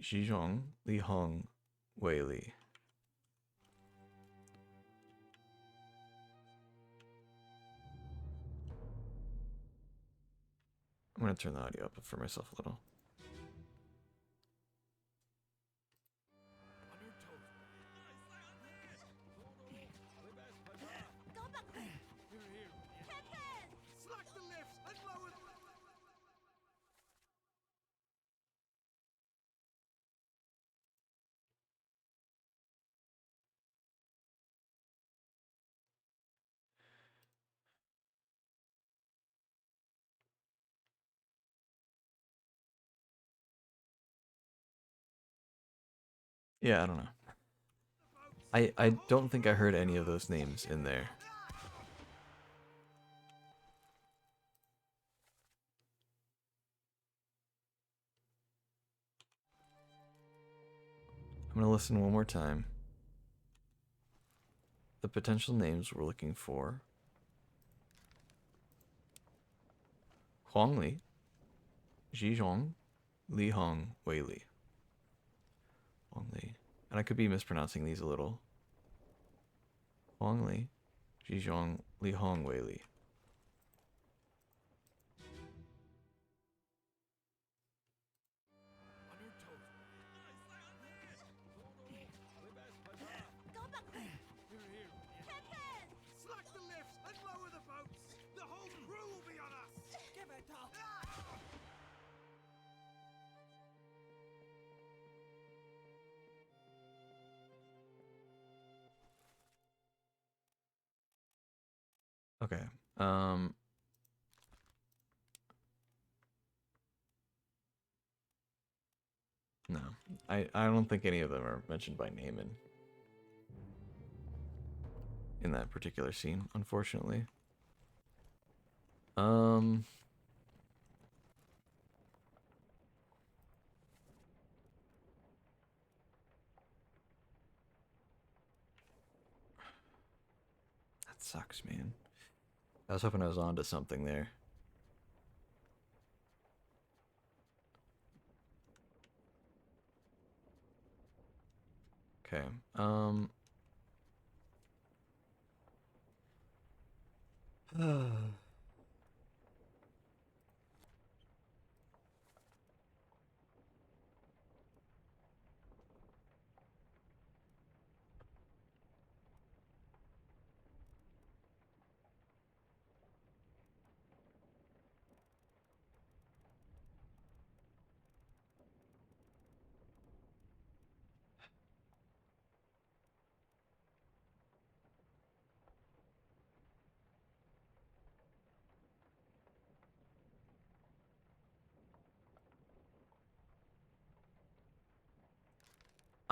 Xizhong, Li Hong, Wei Li. I'm going to turn the audio up for myself a little. On your toes. Here. Slack the lifts and lower the... Yeah, I don't know. I don't think I heard any of those names in there. I'm going to listen one more time. The potential names we're looking for: Huang Li, Xizhong, Li Hong, Wei Li. Huang Li. And I could be mispronouncing these a little. Huang Li. Zhizhong Li Hong Wei Li. Slack the lifts and lower the boats. The whole crew will be on us. Give it up. Okay. No. I don't think any of them are mentioned by name in that particular scene, unfortunately. That sucks, man. I was hoping I was onto something there. Okay.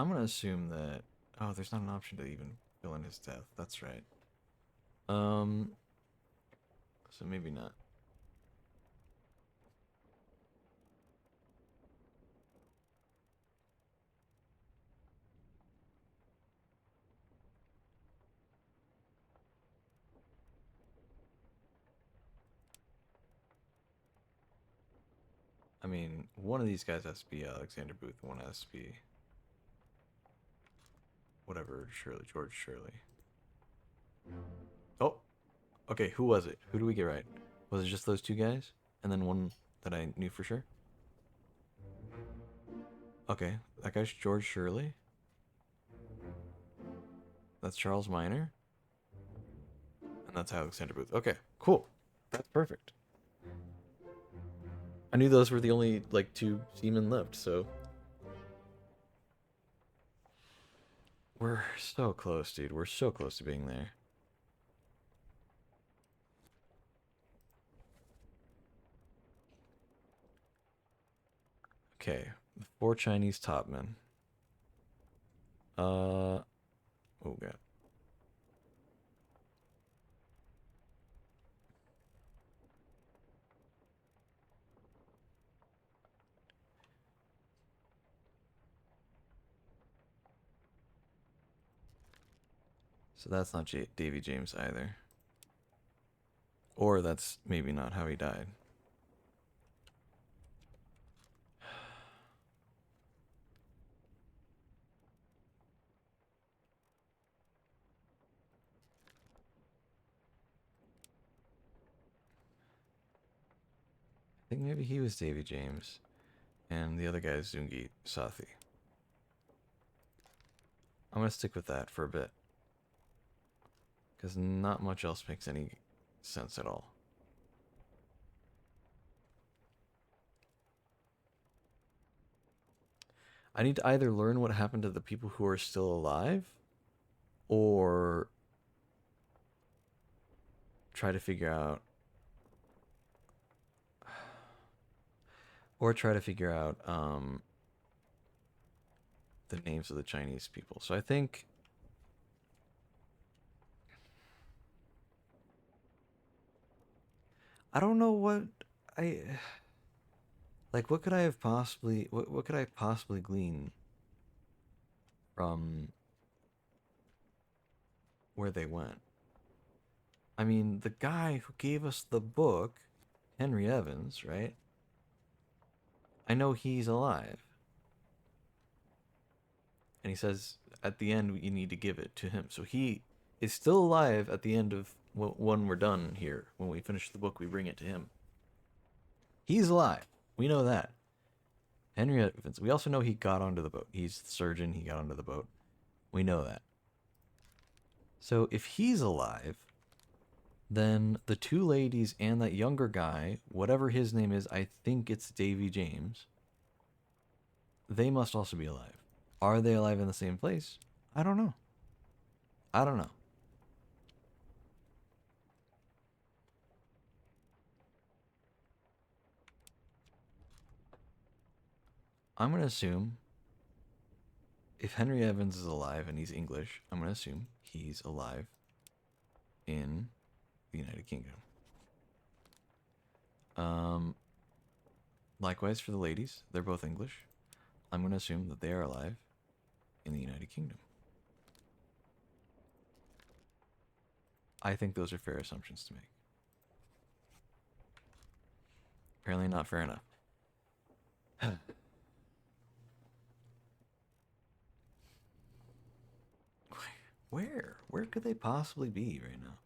I'm gonna assume that. Oh, there's not an option to even fill in his death. That's right. So maybe not. I mean, one of these guys has to be Alexander Booth, and one has to be whatever George Shirley. Oh, okay. Who was it? Who do we get right? Was it just those two guys, and then one that I knew for sure? Okay, that guy's George Shirley. That's Charles Minor, and that's Alexander Booth. Okay, cool. That's perfect. I knew those were the only like two seamen left, so we're so close, dude. We're so close to being there. Okay, the 4 Chinese topmen. Oh god. So that's not Davy James either. Or that's maybe not how he died. I think maybe he was Davy James, and the other guy is Zungi Sathi. I'm gonna stick with that for a bit, because not much else makes any sense at all. I need to either learn what happened to the people who are still alive, or try to figure out the names of the Chinese people. So I think I don't know what I like. What could I have possibly what could I possibly glean from where they went? I mean, the guy who gave us the book, Henry Evans, right? I know he's alive. And he says at the end you need to give it to him. So he is still alive at the end of when we're done here. When we finish the book, we bring it to him. He's alive. We know that. Henry Evans. We also know he got onto the boat. He's the surgeon. He got onto the boat. We know that. So if he's alive, then the two ladies and that younger guy, whatever his name is, I think it's Davy James, they must also be alive. Are they alive in the same place? I don't know. I don't know. I'm going to assume if Henry Evans is alive and he's English, I'm going to assume he's alive in the United Kingdom. Likewise for the ladies, they're both English. I'm going to assume that they are alive in the United Kingdom. I think those are fair assumptions to make. Apparently not fair enough. Where? Where could they possibly be right now?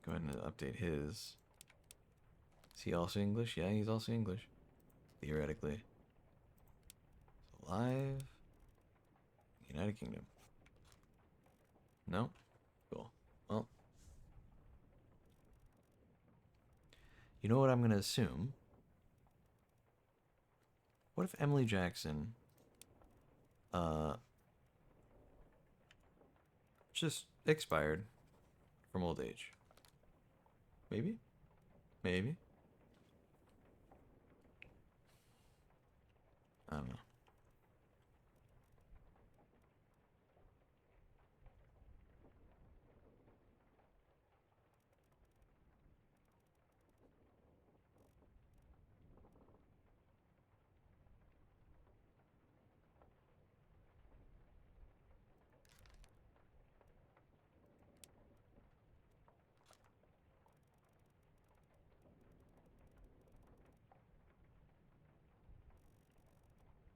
Go ahead and update his. Is he also English? Yeah, he's also English. Theoretically. Alive. United Kingdom. No? Cool. Well. You know what I'm going to assume? What if Emily Jackson just expired from old age? Maybe? Maybe? I don't know.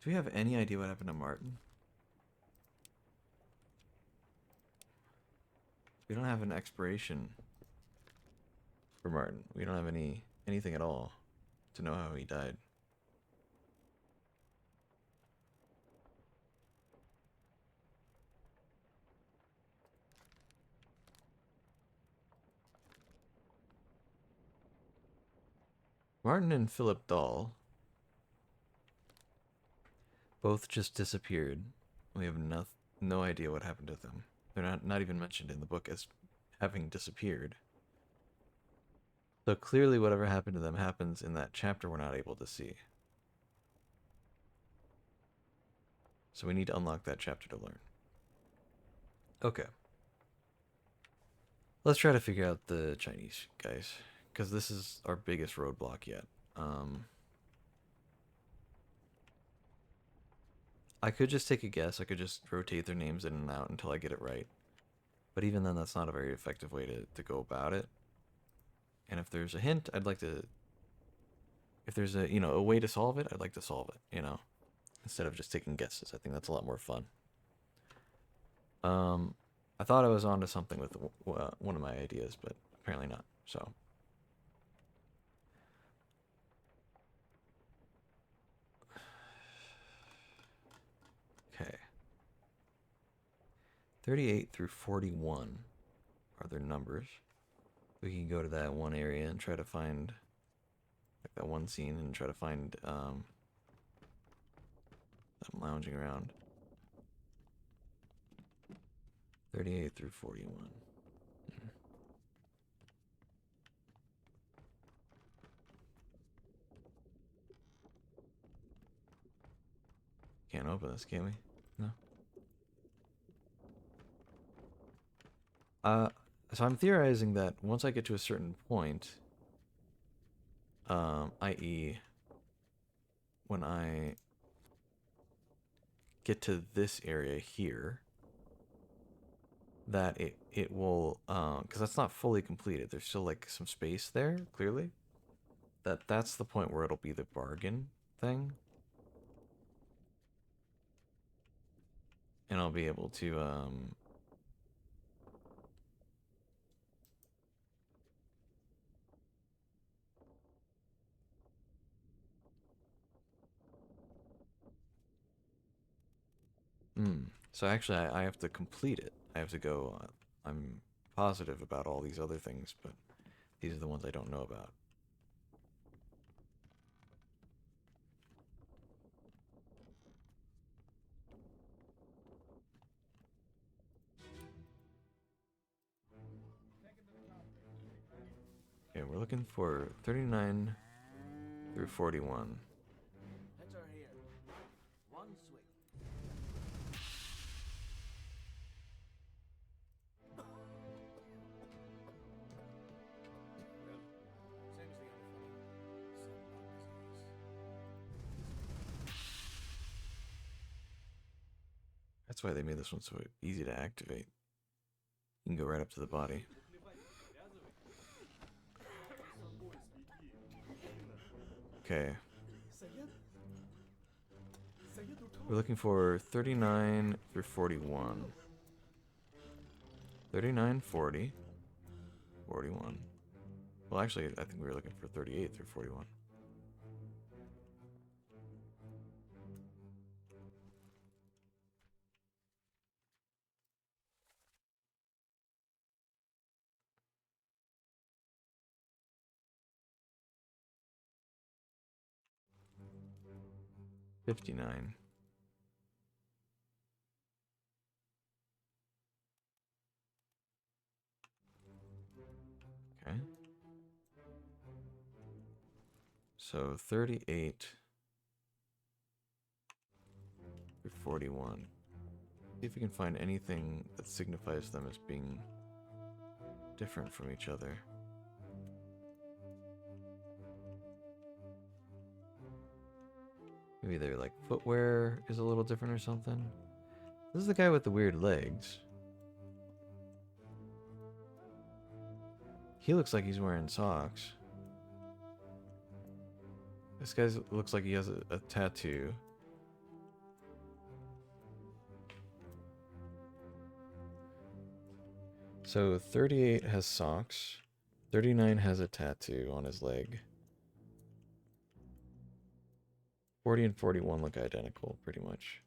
Do we have any idea what happened to Martin? We don't have an expiration for Martin. We don't have anything at all to know how he died. Martin and Philip Dahl both just disappeared. We have no idea what happened to them. They're not even mentioned in the book as having disappeared. So clearly whatever happened to them happens in that chapter we're not able to see. So we need to unlock that chapter to learn. Okay. Let's try to figure out the Chinese guys, because this is our biggest roadblock yet. I could just take a guess. I could just rotate their names in and out until I get it right. But even then, that's not a very effective way to go about it. And if there's a hint, I'd like to... If there's a way to solve it, I'd like to solve it, instead of just taking guesses. I think that's a lot more fun. I thought I was onto something with one of my ideas, but apparently not. So... Okay. 38 through 41 are their numbers. We can go to that one area and try to find, like, that one scene and try to find them lounging around. 38 through 41. Can't open this, can we? No. So I'm theorizing that once I get to a certain point, i.e., when I get to this area here, that it will, because that's not fully completed. There's still like some space there, clearly. That's the point where it'll be the bargain thing. and I'll be able to so actually I have to complete it. I have to go, I'm positive about all these other things, but these are the ones I don't know about. Okay, we're looking for 39 through 41. Enter here. One swing. Well, same as the other fellow. Some lung disease. That's why they made this one so easy to activate. You can go right up to the body. Okay. We're looking for 39 through 41. 39, 40, 41. Well, actually, I think we were looking for 38 through 41. $59. Okay. So 38 through 41. See if we can find anything that signifies them as being different from each other. Maybe their like footwear is a little different or something. This is the guy with the weird legs. He looks like he's wearing socks. This guy looks like he has a tattoo. So 38 has socks. 39 has a tattoo on his leg. 40 and 41 look identical, pretty much.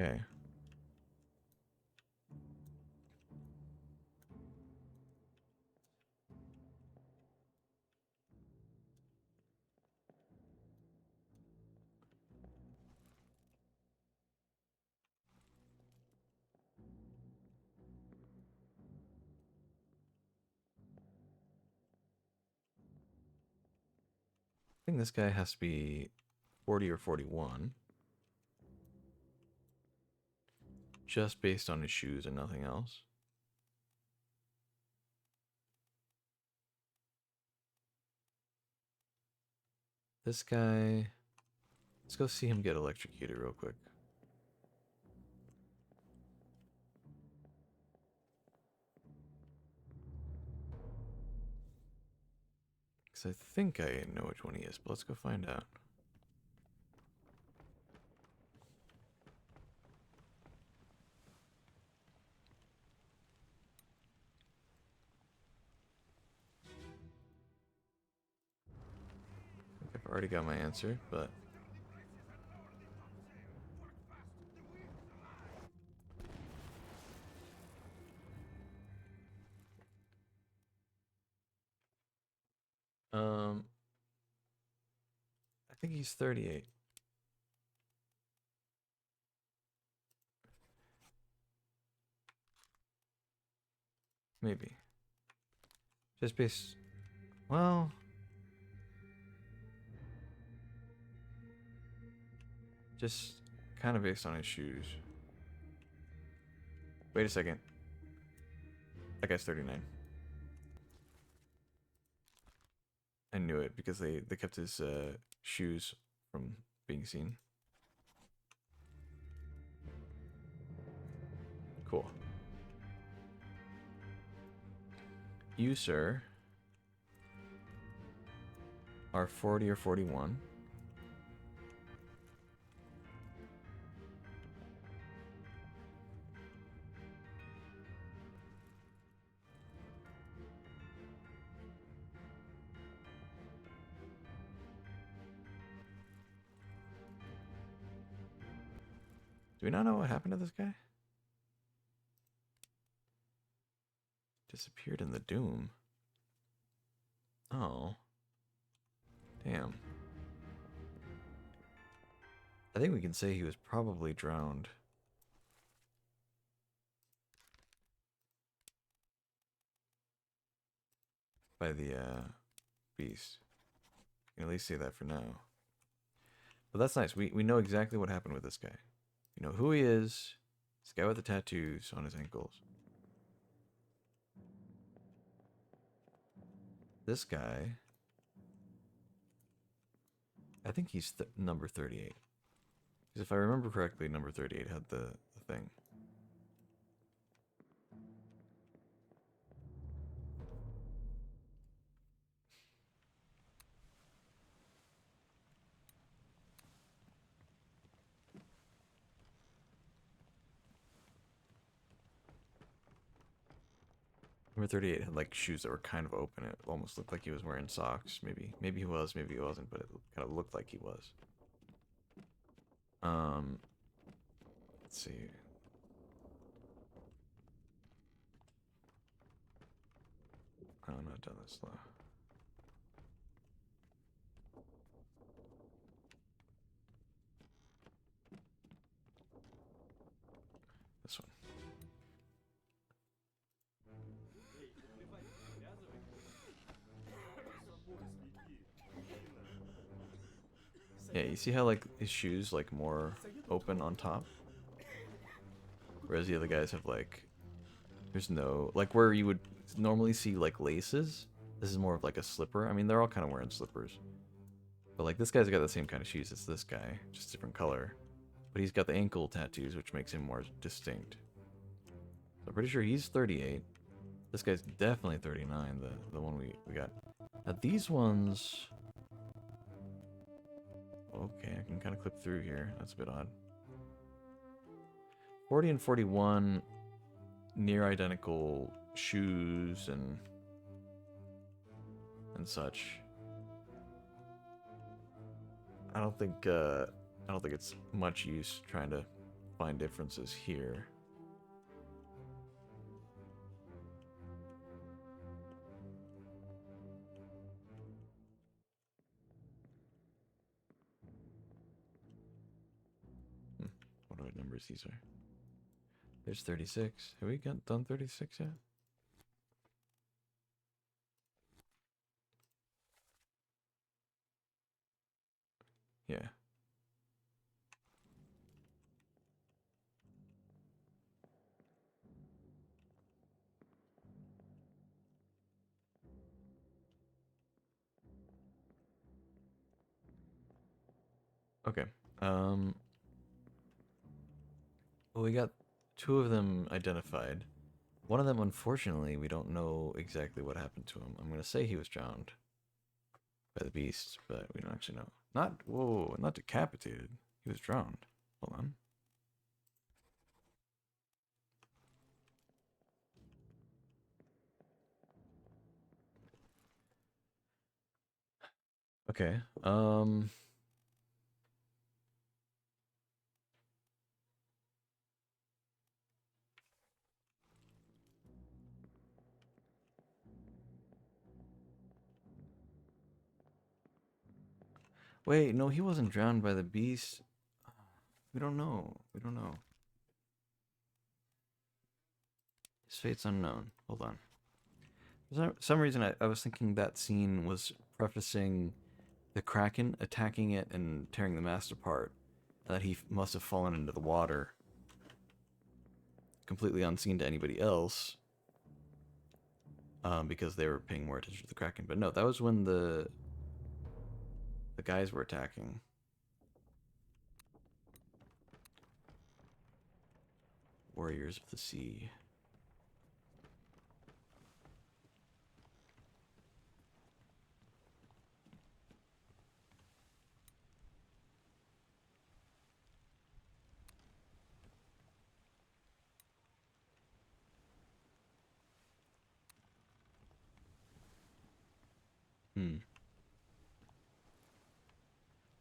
Okay. I think this guy has to be 40 or 41. Just based on his shoes and nothing else. This guy... Let's go see him get electrocuted real quick. Because I think I know which one he is, but let's go find out. I think I've already got my answer, but... I think he's 38. Maybe. Just based... Well... Just kind of based on his shoes. Wait a second. That guy's 39. I knew it because they kept his shoes from being seen. Cool. You, sir, are 40 or 41. Do we not know what happened to this guy? Disappeared in the Doom. Oh. Damn. I think we can say he was probably drowned. By the beast. We can at least say that for now. But that's nice. We know exactly what happened with this guy. We know who he is. This guy with the tattoos on his ankles. This guy, I think he's number 38. Because if I remember correctly, number 38 had the thing. Number 38 had like shoes that were kind of open. It almost looked like he was wearing socks. Maybe he was, maybe he wasn't, but it kind of looked like he was. Let's see. Oh, I'm not done this slow. This one. Yeah, you see how like his shoes like more open on top? Whereas the other guys have like, there's no, like where you would normally see like laces, this is more of like a slipper. I mean, they're all kind of wearing slippers. But like this guy's got the same kind of shoes as this guy, just different color. But he's got the ankle tattoos, which makes him more distinct. So I'm pretty sure he's 38. This guy's definitely 39, the one we got. Now these ones... Okay, I can kind of clip through here. That's a bit odd. 40 and 41, near identical shoes and such. I don't think it's much use trying to find differences here. What numbers these are? There's 36. Have we done 36 yet? Yeah. Okay. Well, we got 2 of them identified. One of them, unfortunately, we don't know exactly what happened to him. I'm going to say he was drowned by the beast, but we don't actually know. Whoa, not decapitated. He was drowned. Hold on. Okay, wait, no, he wasn't drowned by the beast. We don't know. We don't know. His fate's unknown. Hold on. For some reason, I was thinking that scene was prefacing the Kraken attacking it and tearing the mast apart. that he must have fallen into the water completely unseen to anybody else, because they were paying more attention to the Kraken. But no, that was when the guys were attacking. Warriors of the Sea.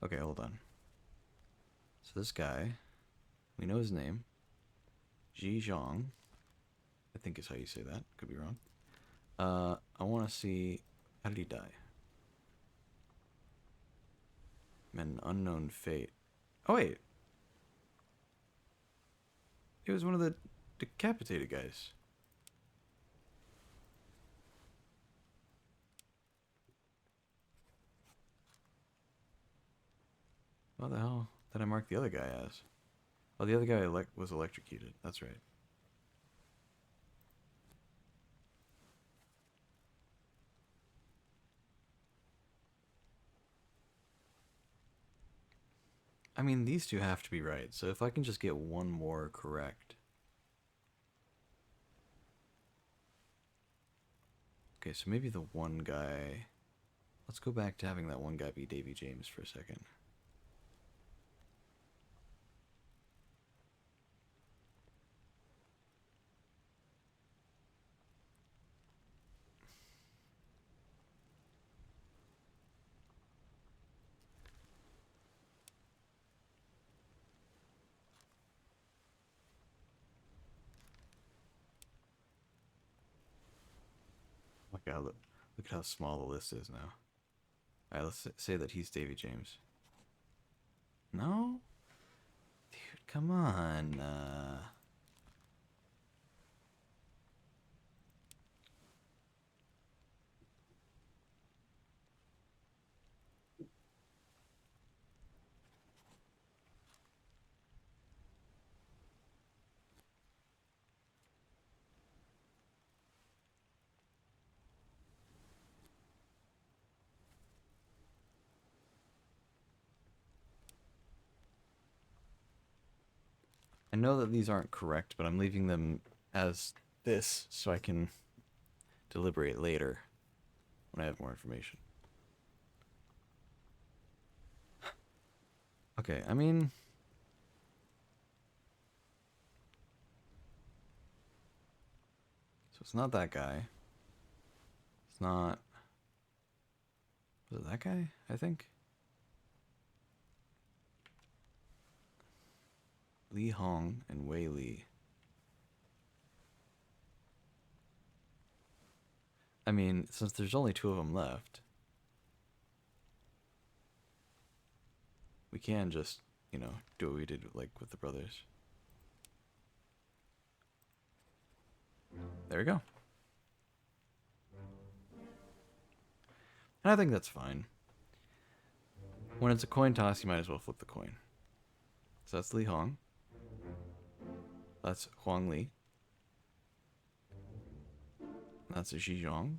Okay, hold on. So this guy, we know his name. Ji Zhang, I think is how you say that. Could be wrong. I want to see, how did he die? Met an unknown fate. Oh wait, he was one of the decapitated guys. What the hell did I mark the other guy as? Oh, the other guy was electrocuted. That's right. I mean, these two have to be right, so if I can just get one more correct. Okay, so maybe the one guy... Let's go back to having that one guy be Davy James for a second. Oh my god, look at how small the list is now. Alright, let's say that he's Davy James. No? Dude, come on. I know that these aren't correct, but I'm leaving them as this so I can deliberate later when I have more information. Okay, I mean... So it's not that guy. It's not... Was it that guy, I think? Li Hong and Wei Li. I mean, since there's only two of them left, we can just, you know, do what we did like with the brothers. There we go. And I think that's fine. When it's a coin toss, you might as well flip the coin. So that's Li Hong. That's Huang Li. That's Xi Zhang.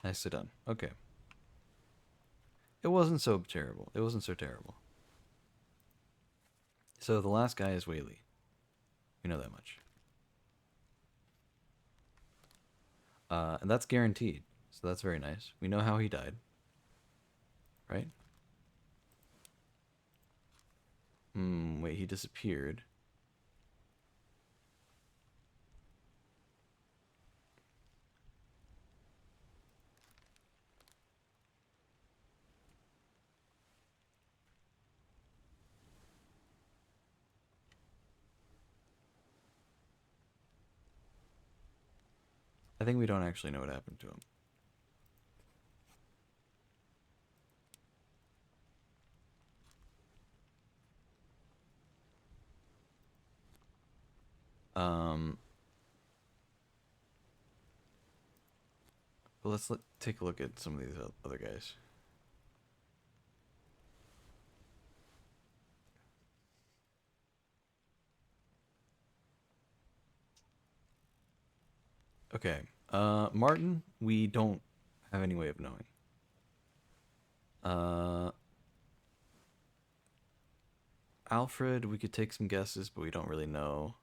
Nicely done. Okay. It wasn't so terrible. It wasn't so terrible. So the last guy is Wei Li. We know that much. And that's guaranteed. So that's very nice. We know how he died. Right? Wait, he disappeared. I think we don't actually know what happened to him. take a look at some of these other guys. Okay. Martin, we don't have any way of knowing. Alfred, we could take some guesses, but we don't really know.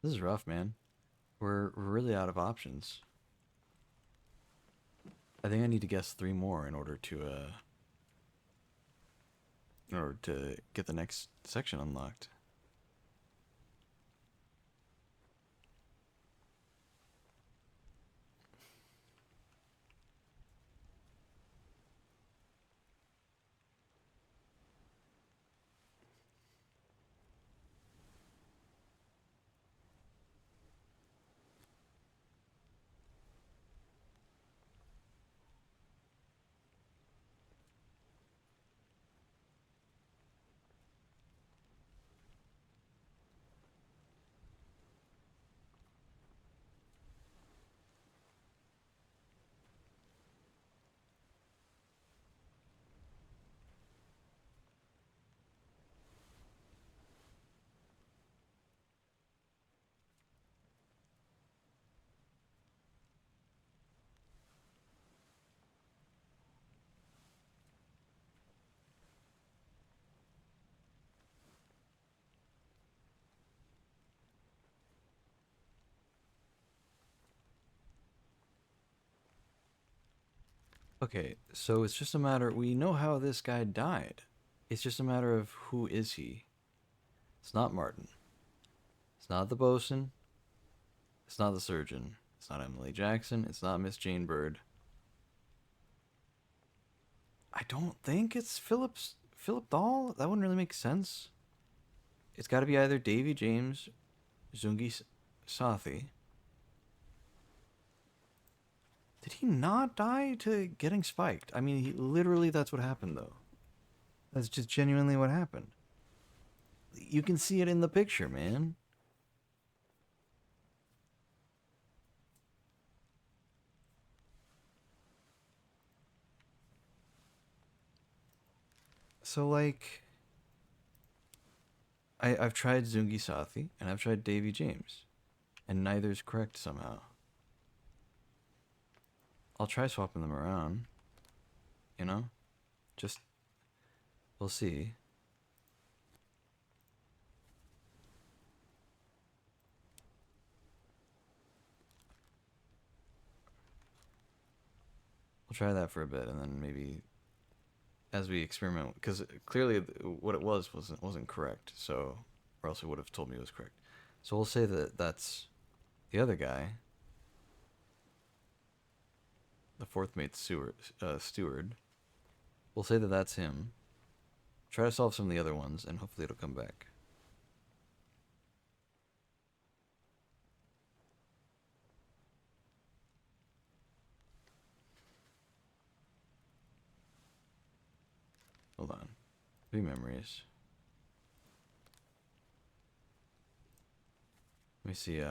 This is rough, man. We're really out of options. I think I need to guess 3 more in order to get the next section unlocked. Okay, so it's just a matter, we know how this guy died. It's just a matter of who is he? It's not Martin. It's not the bosun. It's not the surgeon. It's not Emily Jackson. It's not Miss Jane Bird. I don't think it's Philip Dahl. That wouldn't really make sense. It's got to be either Davy James, Zungi Sathi. Did he not die to getting spiked? I mean, literally that's what happened, though. That's just genuinely what happened. You can see it in the picture, man. So, like, I've tried Zungi Sathi, and I've tried Davy James, and neither's correct somehow. I'll try swapping them around, you know? Just, we'll see. We'll try that for a bit, and then maybe as we experiment, because clearly what it wasn't correct, so, or else it would have told me it was correct. So we'll say that that's the other guy, the fourth mate steward. We'll say that that's him. Try to solve some of the other ones, and hopefully it'll come back. Hold on. 3 memories. Let me see,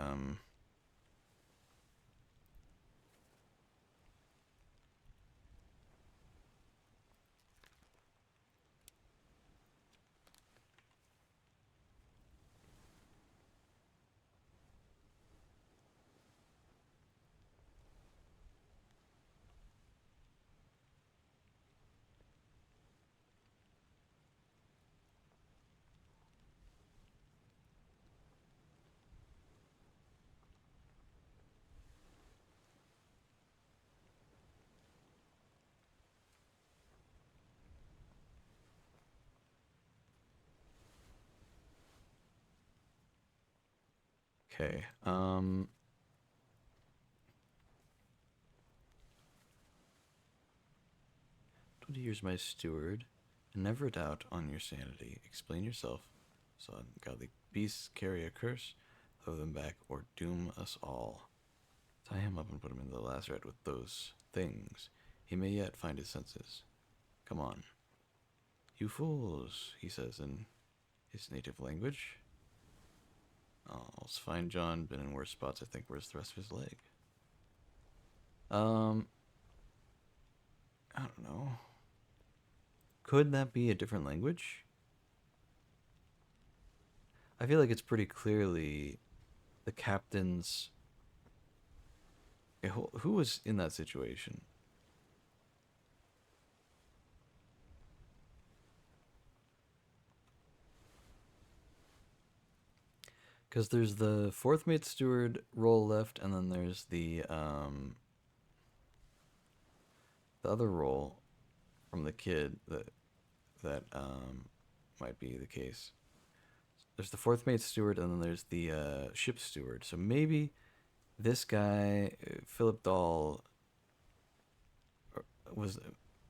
Okay. 20 years my steward, and never a doubt on your sanity. Explain yourself, son. Godly beasts carry a curse. Throw them back or doom us all. Tie him up and put him in the lazaret with those things. He may yet find his senses. Come on. You fools, he says in his native language. Oh, it's fine, John. Been in worse spots, I think. Where's the rest of his leg? I don't know. Could that be a different language? I feel like it's pretty clearly the captain's... Who was in that situation? Because there's the fourth mate steward role left, and then there's the other role from the kid that might be the case. There's the fourth mate steward, and then there's the ship steward. So maybe this guy, Philip Dahl, was...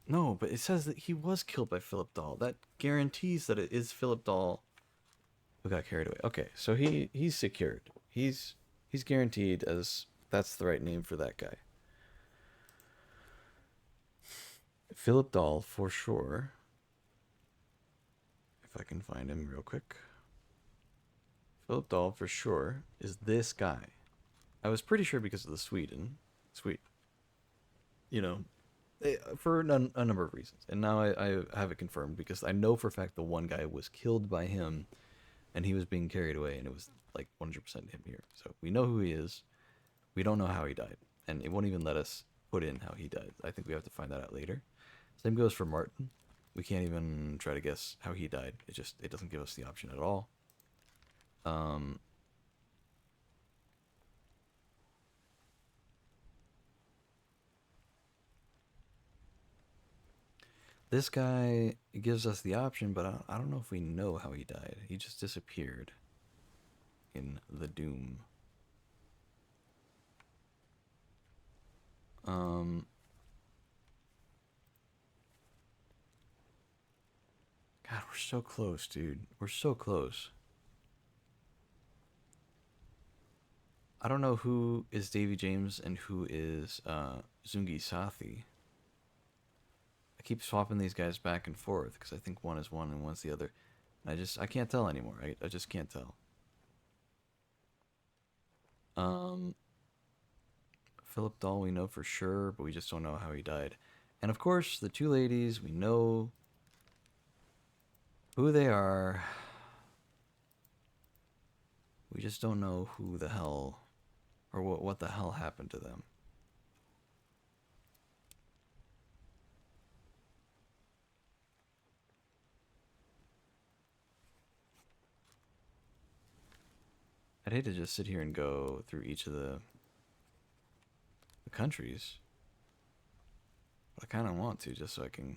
No, but it says that he was killed by Philip Dahl. That guarantees that it is Philip Dahl who got carried away. Okay, so he's secured. He's guaranteed, as that's the right name for that guy. Philip Dahl, for sure. If I can find him real quick. Philip Dahl, for sure, is this guy. I was pretty sure because of the Sweden. You know, for a number of reasons. And now I have it confirmed because I know for a fact the one guy was killed by him and he was being carried away, and it was like 100% him here. So we know who he is. We don't know how he died, and it won't even let us put in how he died. I think we have to find that out later. Same goes for Martin. We can't even try to guess how he died. It doesn't give us the option at all. This guy gives us the option, but I don't know if we know how he died. He just disappeared in the Doom. God, we're so close, dude. We're so close. I don't know who is Davy James and who is Zungi Sathi. I keep swapping these guys back and forth because I think one is one and one's the other. I can't tell anymore. I just can't tell. Philip Dahl we know for sure, but we just don't know how he died. And of course, the two ladies, we know who they are. We just don't know who the hell, or what the hell happened to them. I'd hate to just sit here and go through each of the countries. But I kind of want to, just so I can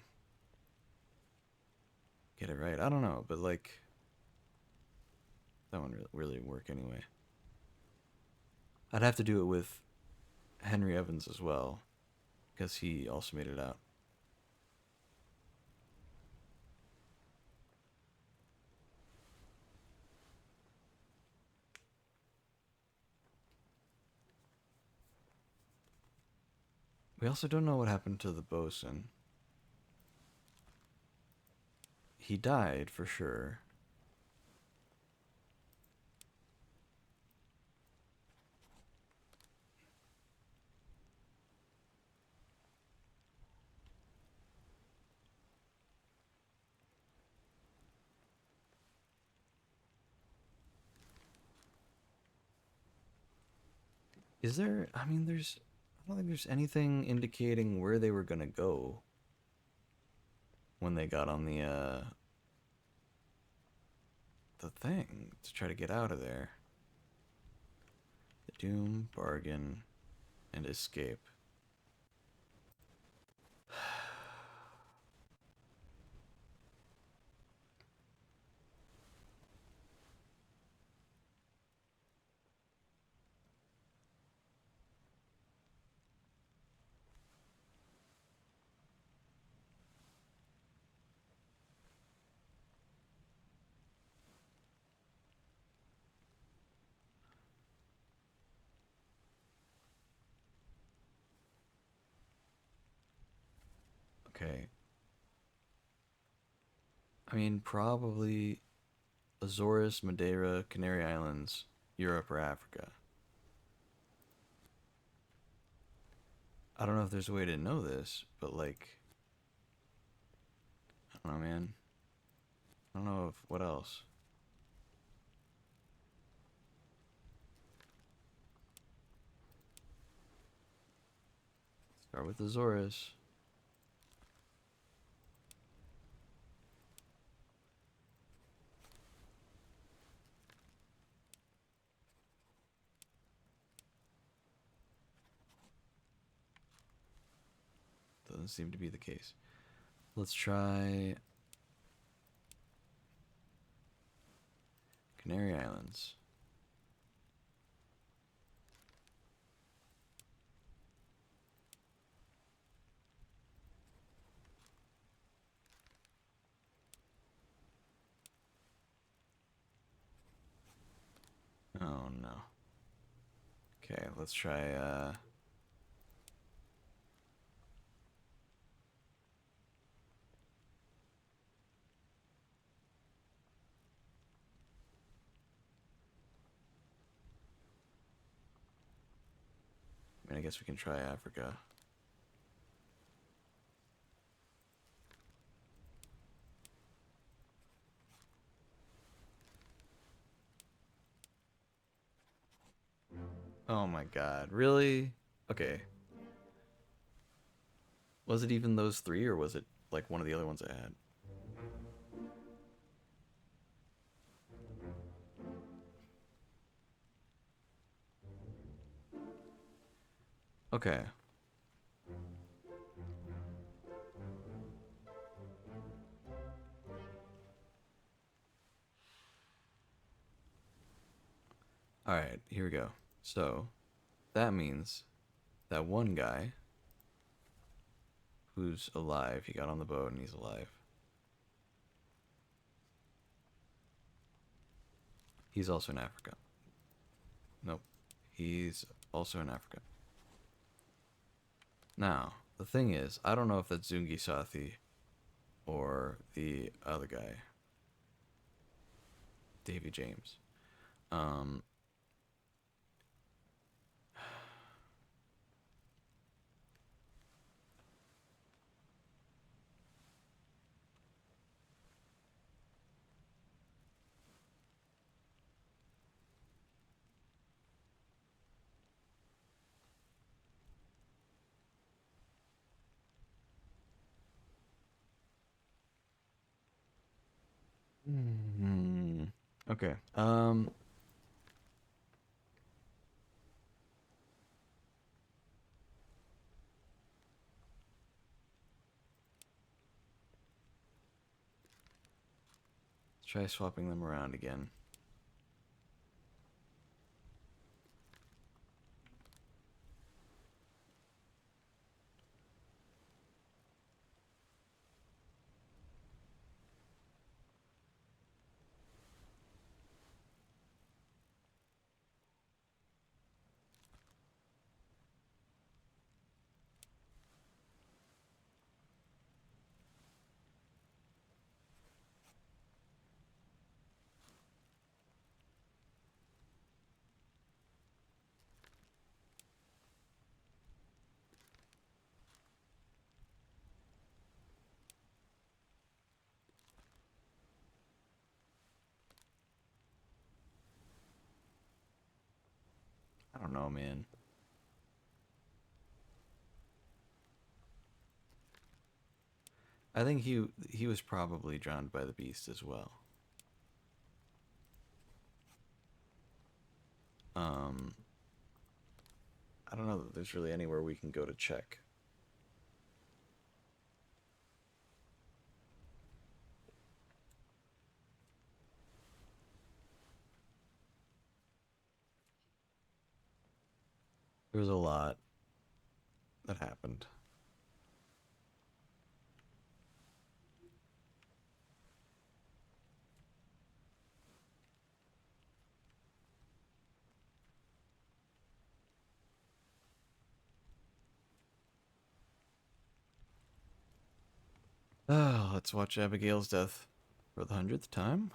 get it right. I don't know, but like, that wouldn't really work anyway. I'd have to do it with Henry Evans as well, because he also made it out. We also don't know what happened to the bosun. He died for sure. Is there, I mean, I don't think there's anything indicating where they were gonna go when they got on the thing to try to get out of there. The Doom, bargain, and escape. Okay. I mean, probably Azores, Madeira, Canary Islands, Europe, or Africa. I don't know if there's a way to know this, but like, I don't know, man. I don't know if what else. Start with Azores. Doesn't seem to be the case. Let's try Canary Islands. Oh no. Okay, let's try I mean, I guess we can try Africa. Oh my god, really? Okay. Was it even those three, or was it like one of the other ones I had? Okay. Alright, here we go. So, that means that one guy who's alive, he got on the boat and he's alive. He's also in Africa. Nope. He's also in Africa. Now, the thing is, I don't know if that's Zungi Sathi or the other guy, Davy James. Um, okay. Let's try swapping them around again. I don't know, man. I think he was probably drowned by the beast as well. Um, I don't know that there's really anywhere we can go to check. There was a lot that happened. Oh, let's watch Abigail's death for the 100th time.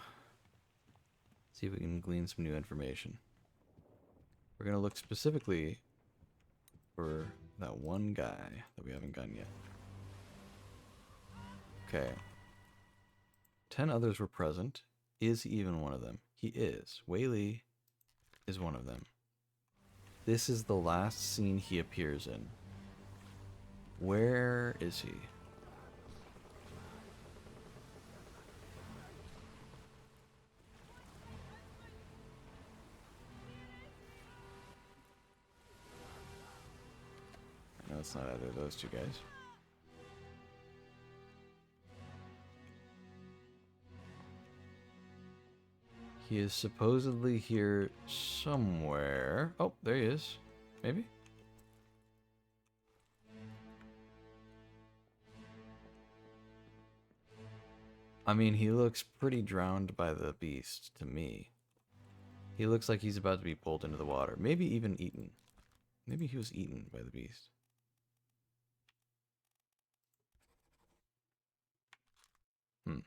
See if we can glean some new information. We're going to look specifically for that one guy that we haven't gotten yet. Okay. 10 others were present. Is he even one of them? He is. Whaley is one of them. This is the last scene he appears in. Where is he? I know it's not either of those two guys. He is supposedly here somewhere. Oh, there he is. Maybe? I mean, he looks pretty drowned by the beast to me. He looks like he's about to be pulled into the water. Maybe even eaten. Maybe he was eaten by the beast. Hmm.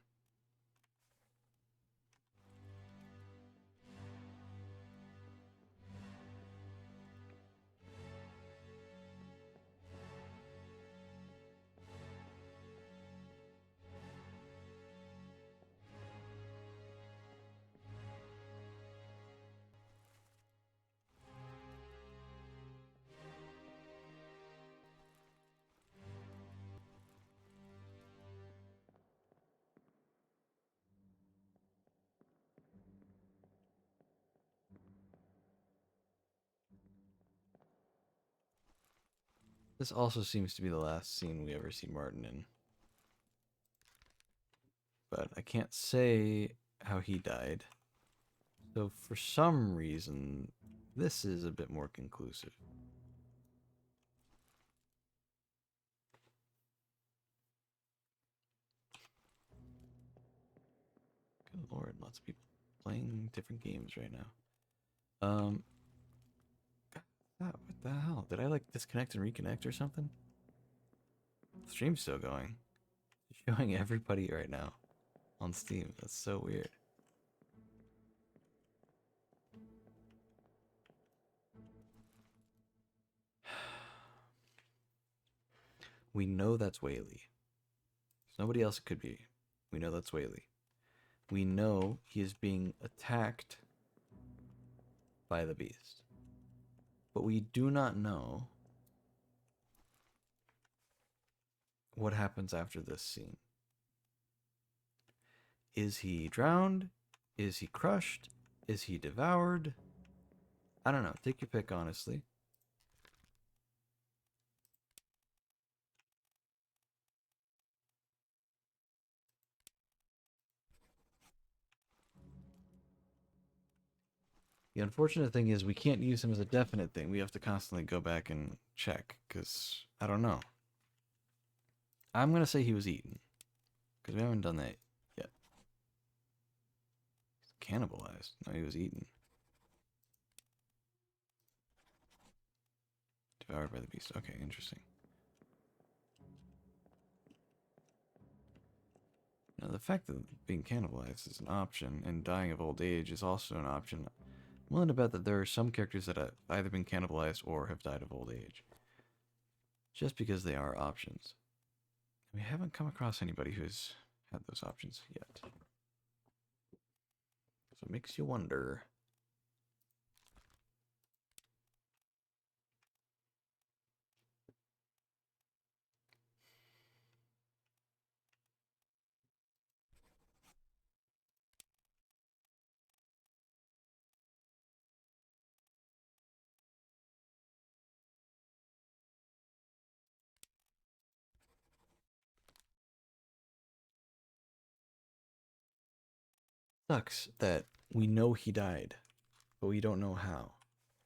This also seems to be the last scene we ever see Martin in. But I can't say how he died. So for some reason, this is a bit more conclusive. Good lord, lots of people playing different games right now. What the hell? Did I like disconnect and reconnect or something? The stream's still going. It's showing everybody right now on Steam. That's so weird. We know that's Whaley. There's nobody else it could be. We know that's Whaley. We know he is being attacked by the beast. But we do not know what happens after this scene. Is he drowned? Is he crushed? Is he devoured? I don't know. Take your pick, honestly. The unfortunate thing is we can't use him as a definite thing. We have to constantly go back and check, because I don't know. I'm going to say he was eaten, because we haven't done that yet. He's cannibalized. No, he was eaten. Devoured by the beast. Okay, interesting. Now, the fact that being cannibalized is an option, and dying of old age is also an option, I'm willing to bet that there are some characters that have either been cannibalized or have died of old age. Just because they are options. We haven't come across anybody who's had those options yet. So it makes you wonder. Sucks that we know he died, but we don't know how.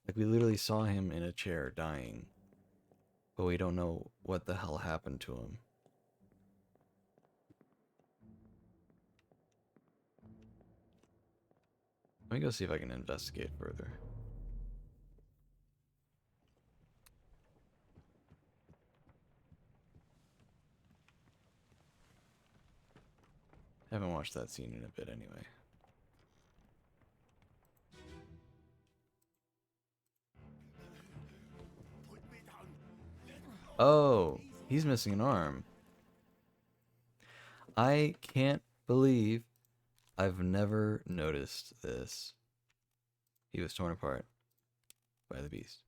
Like, we literally saw him in a chair dying, but we don't know what the hell happened to him. Let me go see if I can investigate further. Haven't watched that scene in a bit anyway. Oh, he's missing an arm. I can't believe I've never noticed this. He was torn apart by the beast.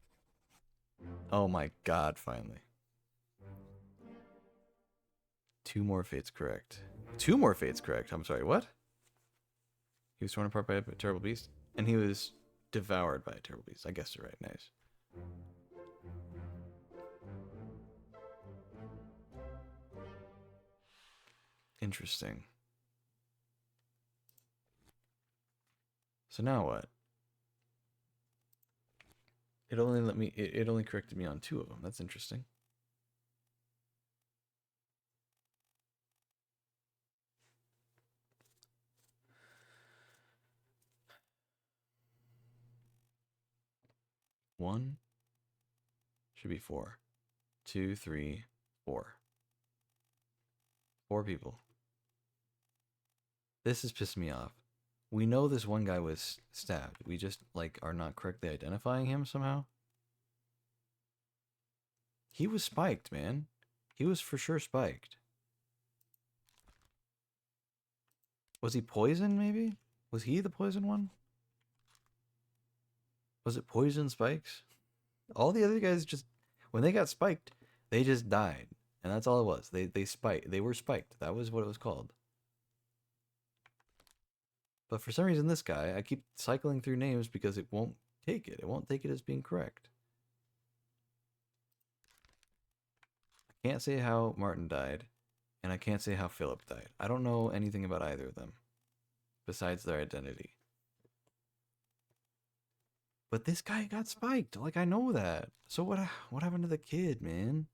Oh my god, finally. 2 more fates correct. 2 more fates correct. I'm sorry, what? He was torn apart by a terrible beast? And he was devoured by a terrible beast. I guess you're right. Nice. Interesting. So now what? It only let me. It only corrected me on 2 of them. That's interesting. One should be 4. 2, 3, 4. 4 people. This is pissing me off. We know this one guy was stabbed. We just like are not correctly identifying him somehow. He was spiked, man. He was for sure spiked. Was he poisoned, maybe? Was he the poison one? Was it poison spikes? All the other guys just, when they got spiked, they just died. And that's all it was. They were spiked. That was what it was called. But for some reason, this guy, I keep cycling through names because it won't take it. It won't take it as being correct. I can't say how Martin died, and I can't say how Philip died. I don't know anything about either of them, besides their identity. But this guy got spiked. Like, I know that. So what happened to the kid, man?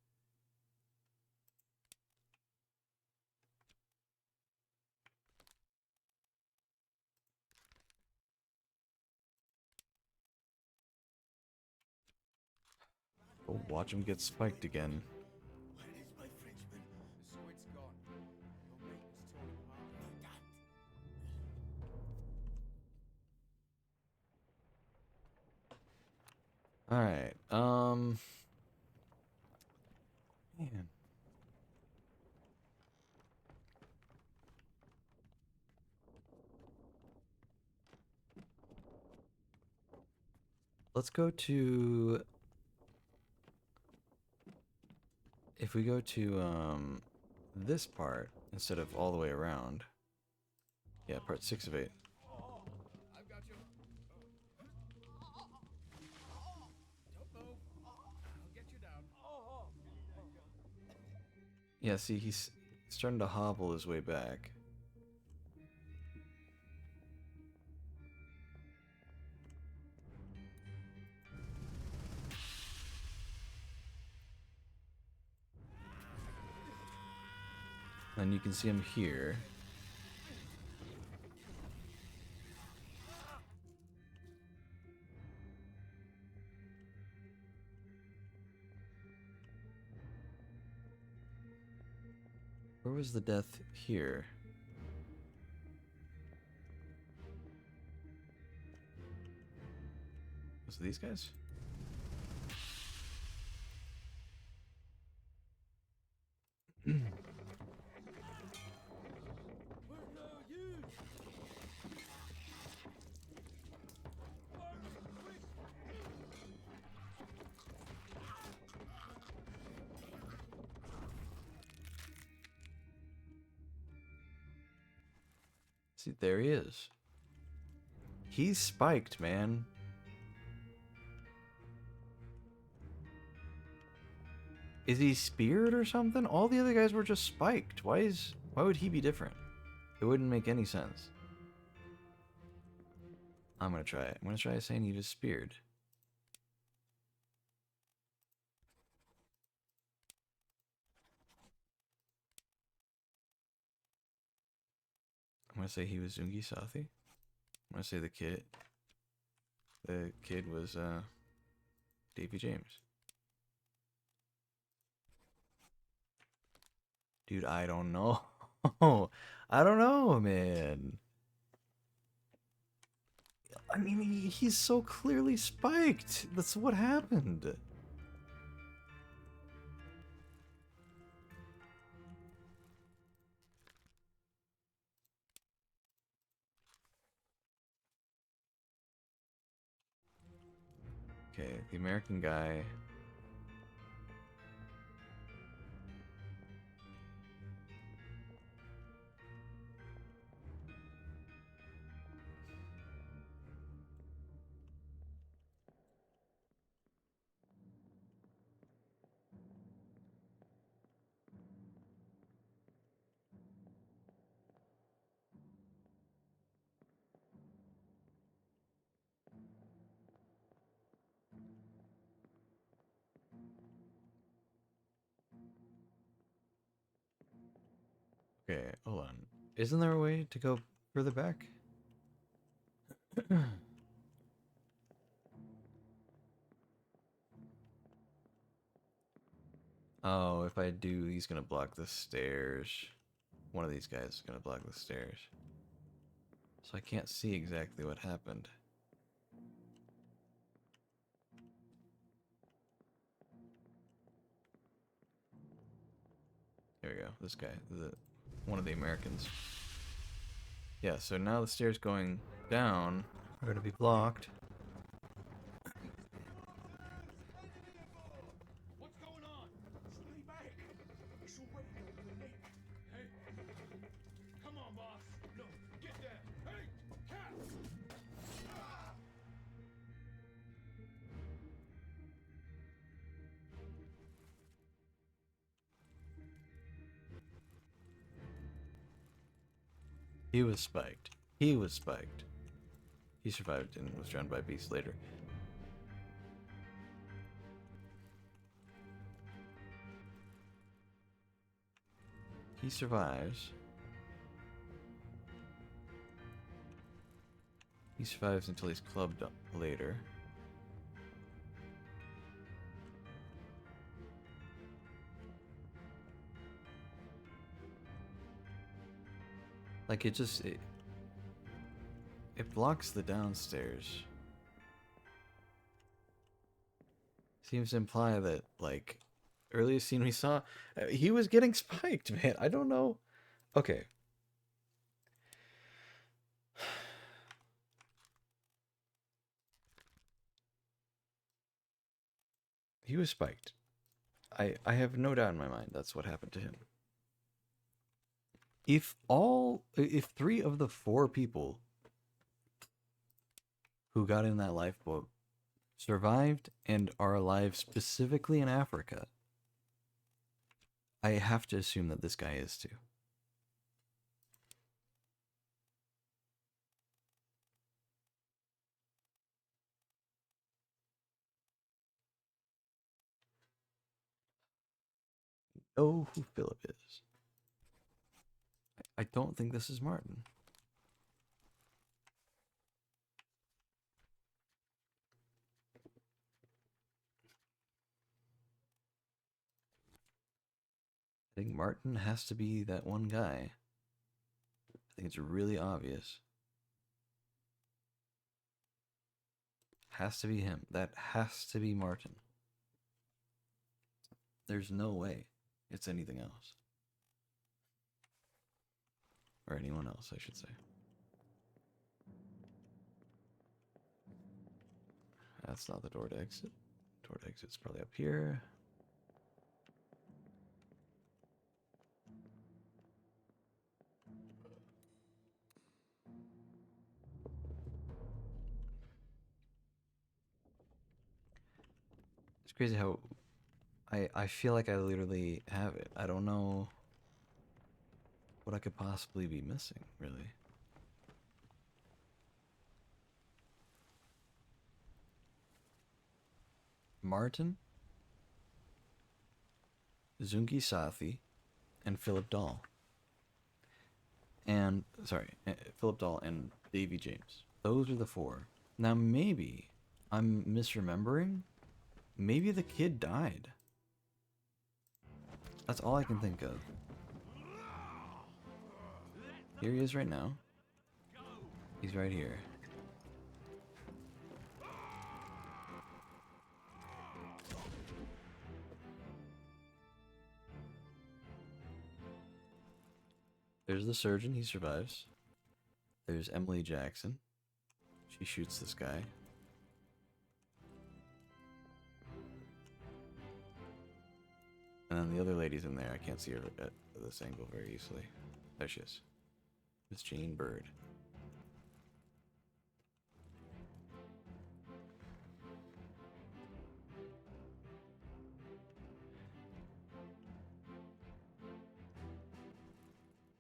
Go watch him get spiked again. Where is my Frenchman? So it's gone. Your mate was torn apart. All right. Man. Let's go to, if we go to this part instead of all the way around. Yeah, part 6 of 8. I've got you. Don't move. I'll get you down. Yeah, see, he's starting to hobble his way back. And you can see him here. Where was the death here? Was it these guys? See, there he is. He's spiked, man. Is he speared or something? All the other guys were just spiked. Why would he be different? It wouldn't make any sense. I'm gonna try it. I'm gonna try saying he was speared. I'm gonna say he was Zungi Sathi. I'm gonna say the kid was Davy James. Dude, I don't know. know. I don't know, man. I mean, he's so clearly spiked. That's what happened. Okay, the American guy. Okay, hold on. Isn't there a way to go further back? Oh, if I do, he's gonna block the stairs. One of these guys is gonna block the stairs. So I can't see exactly what happened. Here we go. This guy, one of the Americans. Yeah, so now the stairs going down are gonna be blocked. What's going on? Stay back. It's already going to Nick. Hey. Come on, boss. No, get there. Hey, cat. Ah! He was spiked. He was spiked. He survived and was drowned by beasts later. He survives. He survives until he's clubbed up later. Like it blocks the downstairs. Seems to imply that, like, earliest scene we saw, he was getting spiked, man. I don't know. Okay. He was spiked. I have no doubt in my mind that's what happened to him. If 3 of the 4 people who got in that lifeboat survived and are alive specifically in Africa, I have to assume that this guy is too. Know who Philip is. I don't think this is Martin. I think Martin has to be that one guy. I think it's really obvious. Has to be him. That has to be Martin. There's no way it's anything else. Or anyone else, I should say. That's not the door to exit. Door to exit's probably up here. It's crazy how I feel like I literally have it. I don't know what I could possibly be missing, really. Martin, Zungi Sathi, and Philip Dahl. And, sorry, Philip Dahl and Davy James. Those are the 4. Now, maybe I'm misremembering. Maybe the kid died. That's all I can think of. Here he is right now. He's right here. There's the surgeon, he survives. There's Emily Jackson. She shoots this guy. And then the other lady's in there. I can't see her at this angle very easily. There she is. Miss Jane Bird.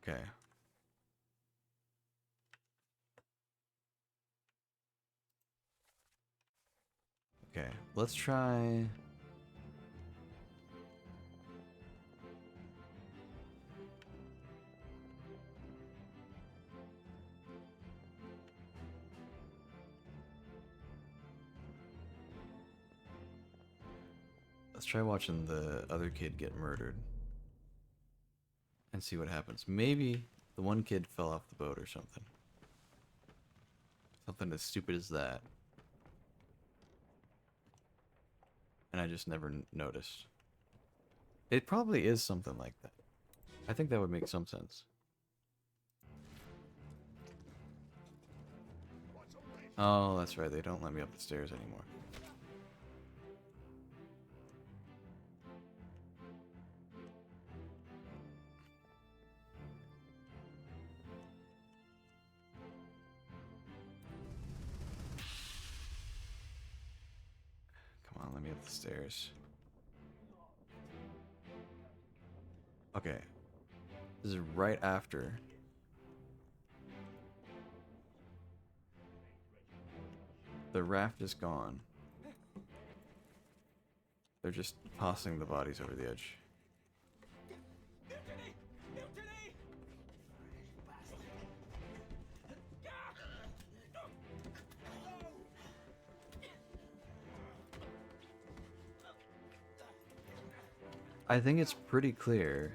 Okay. Okay, let's try... Let's try watching the other kid get murdered. And see what happens. Maybe the one kid fell off the boat or something. Something as stupid as that. And I just never noticed. It probably is something like that. I think that would make some sense. Oh, that's right. They don't let me up the stairs anymore. Come on, let me up the stairs. Okay. This is right after. The raft is gone. They're just tossing the bodies over the edge. Mutiny! Mutiny! I think it's pretty clear.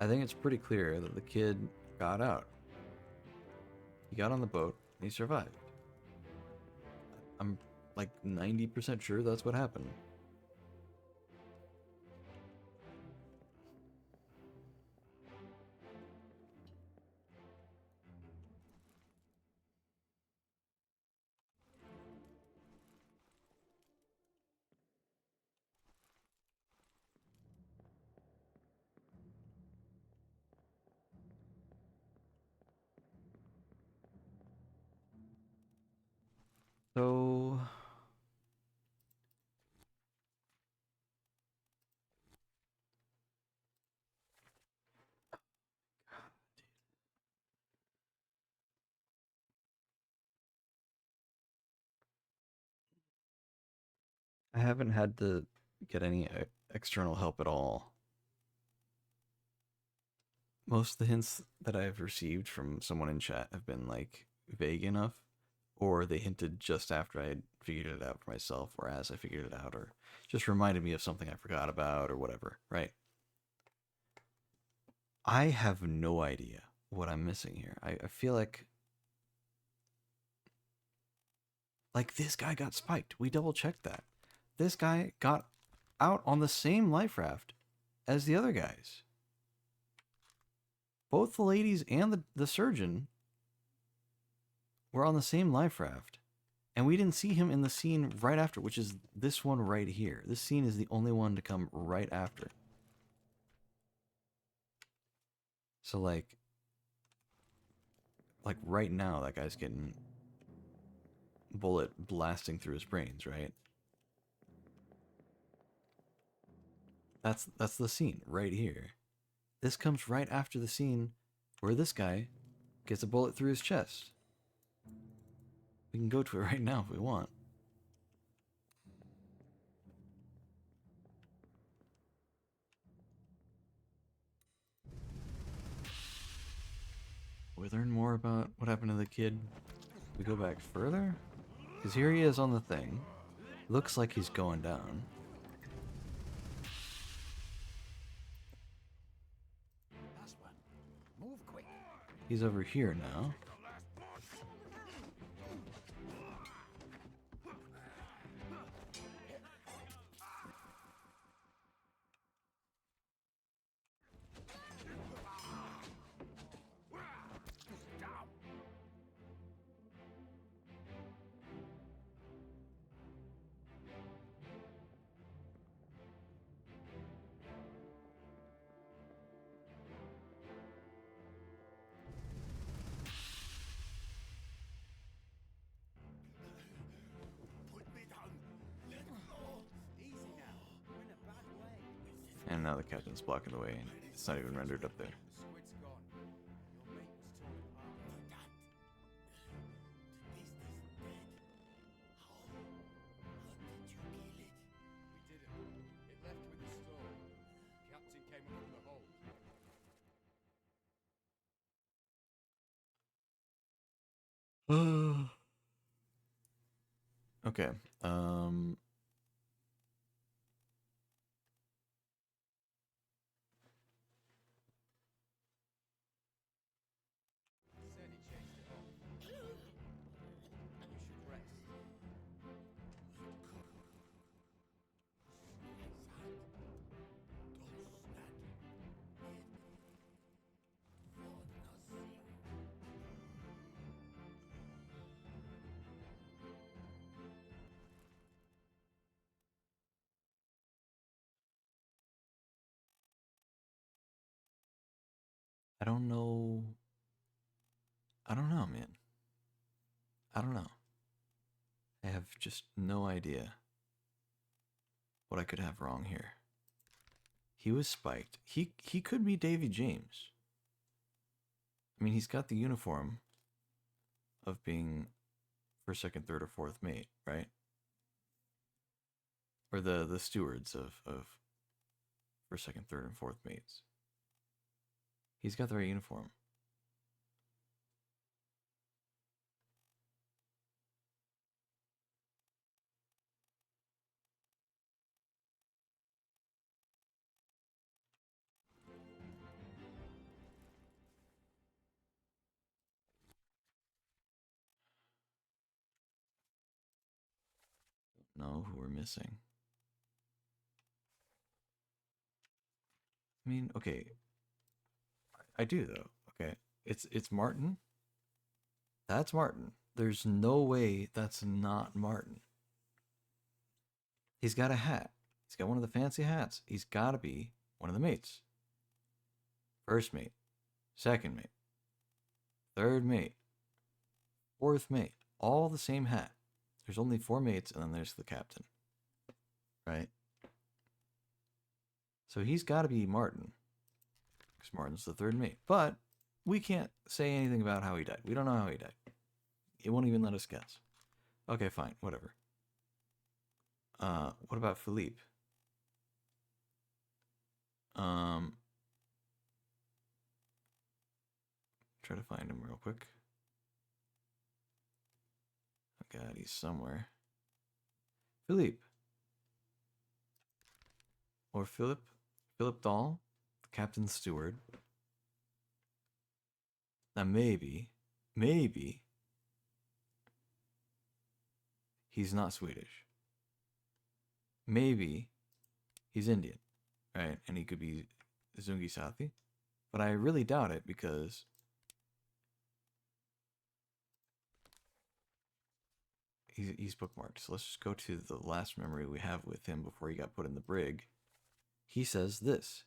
I think it's pretty clear that the kid got out. He got on the boat and he survived. I'm like 90% sure that's what happened. So I haven't had to get any external help at all. Most of the hints that I've received from someone in chat have been like vague enough, or they hinted just after I had figured it out for myself, or as I figured it out, or just reminded me of something I forgot about, or whatever, right? I have no idea what I'm missing here. I feel like this guy got spiked. We double checked that. This guy got out on the same life raft as the other guys. Both the ladies and the surgeon were on the same life raft. And we didn't see him in the scene right after, which is this one right here. This scene is the only one to come right after. So like right now, that guy's getting bullet blasting through his brains, right? That's the scene right here. This comes right after the scene where this guy gets a bullet through his chest. We can go to it right now if we want. We learn more about what happened to the kid. We go back further? Because here he is on the thing. Looks like he's going down. Last one. Move quick. He's over here now. Put me down. Let go. Easy now. You're in a bad way. And now the captain's blocking the way, and it's not even rendered up there. The squid's gone. Your mate was torn apart. That. The beast is dead. How? How did you kill it? We didn't. It left with the storm. Captain came up from the hold. Okay. Said he chased it off. You should rest. I don't know. I don't know, man. I don't know. I have just no idea what I could have wrong here. He was spiked. He could be Davy James. I mean, he's got the uniform of being first, second, third, or fourth mate, right? Or the stewards of first, second, third, and fourth mates. He's got the right uniform. Know who we're missing. I mean, okay. I do though. Okay. It's Martin. That's Martin. There's no way that's not Martin. He's got a hat. He's got one of the fancy hats. He's got to be one of the mates. First mate, second mate, third mate, fourth mate. All the same hat. There's only 4 mates, and then there's the captain. Right? So he's got to be Martin. Because Martin's the third mate. But we can't say anything about how he died. We don't know how he died. It won't even let us guess. Okay, fine. Whatever. What about Philippe? Try to find him real quick. Oh God, he's somewhere. Philippe. Or Philip Dahl, Captain Steward. Now maybe he's not Swedish. Maybe he's Indian, right? And he could be Zungi Sathi. But I really doubt it because he's bookmarked. So let's just go to the last memory we have with him before he got put in the brig. He says this: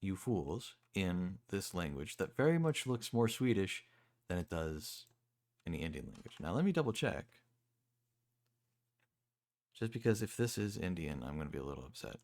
"You fools," in this language that very much looks more Swedish than it does in the Indian language. Now let me double check. Just because if this is Indian, I'm going to be a little upset.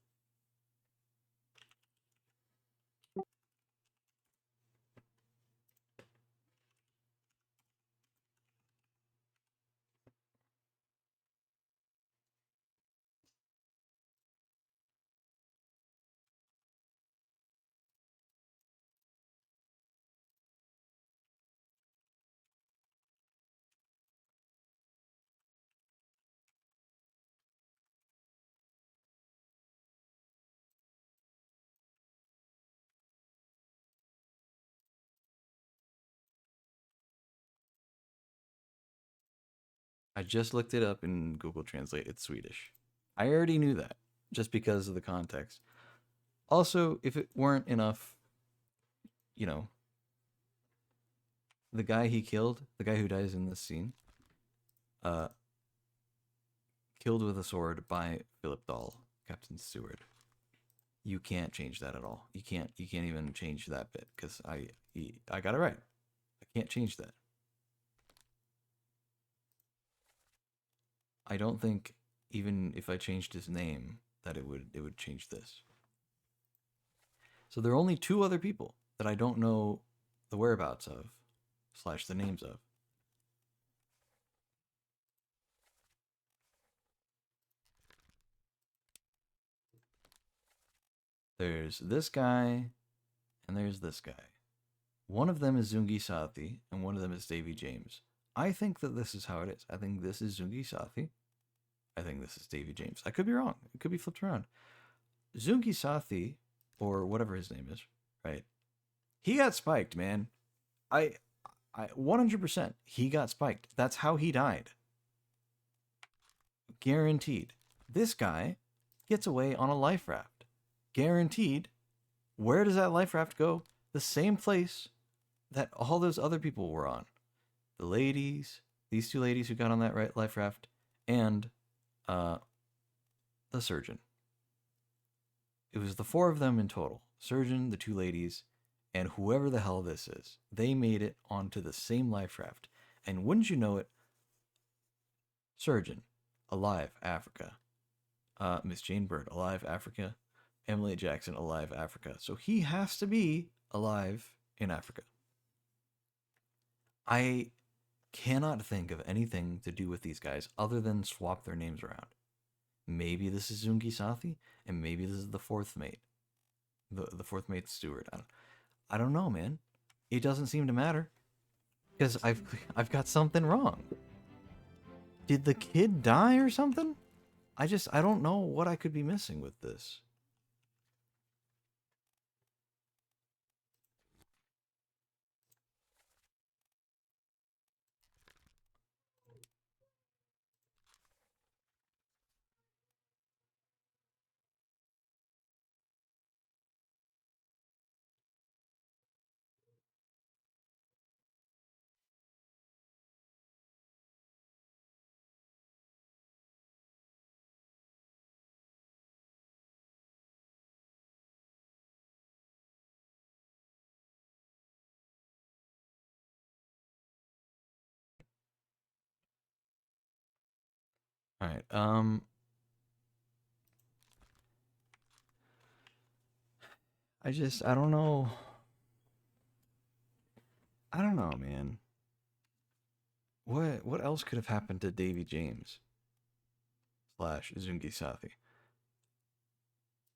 I just looked it up in Google Translate. It's Swedish. I already knew that just because of the context. Also, if it weren't enough, you know, the guy he killed, the guy who dies in this scene, uh, killed with a sword by Philip Dahl, Captain Stewart. You can't change that at all. You can't even change that bit because I got it right. I can't change that. I don't think even if I changed his name that it would change this. So there are only 2 other people that I don't know the whereabouts of / the names of. There's this guy and there's this guy. One of them is Zungi Sathi and one of them is Davy James. I think that this is how it is. I think this is Zungi Sathi. I think this is Davy James. I could be wrong. It could be flipped around. Zungi Sathi, or whatever his name is, right? He got spiked, man. I 100%. He got spiked. That's how he died. Guaranteed. This guy gets away on a life raft. Guaranteed. Where does that life raft go? The same place that all those other people were on. The ladies, these 2 ladies who got on that life raft, and the surgeon. It was the 4 of them in total. Surgeon, the 2 ladies, and whoever the hell this is. They made it onto the same life raft. And wouldn't you know it, surgeon, alive, Africa. Miss Jane Bird, alive, Africa. Emily Jackson, alive, Africa. So he has to be alive in Africa. I cannot think of anything to do with these guys other than swap their names around. Maybe this is Zungi Sathi, and maybe this is the 4th mate. The 4th mate Stewart. I don't know, man. It doesn't seem to matter. Because I've got something wrong. Did the kid die or something? I don't know what I could be missing with this. All right. I don't know. I don't know, man. What else could have happened to Davy James / Zungi Sathi?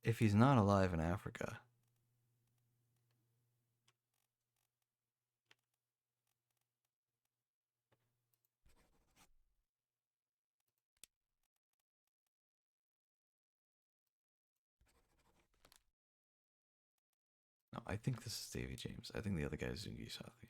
If he's not alive in Africa. No, I think this is Davy James. I think the other guy is Zungi Sathi.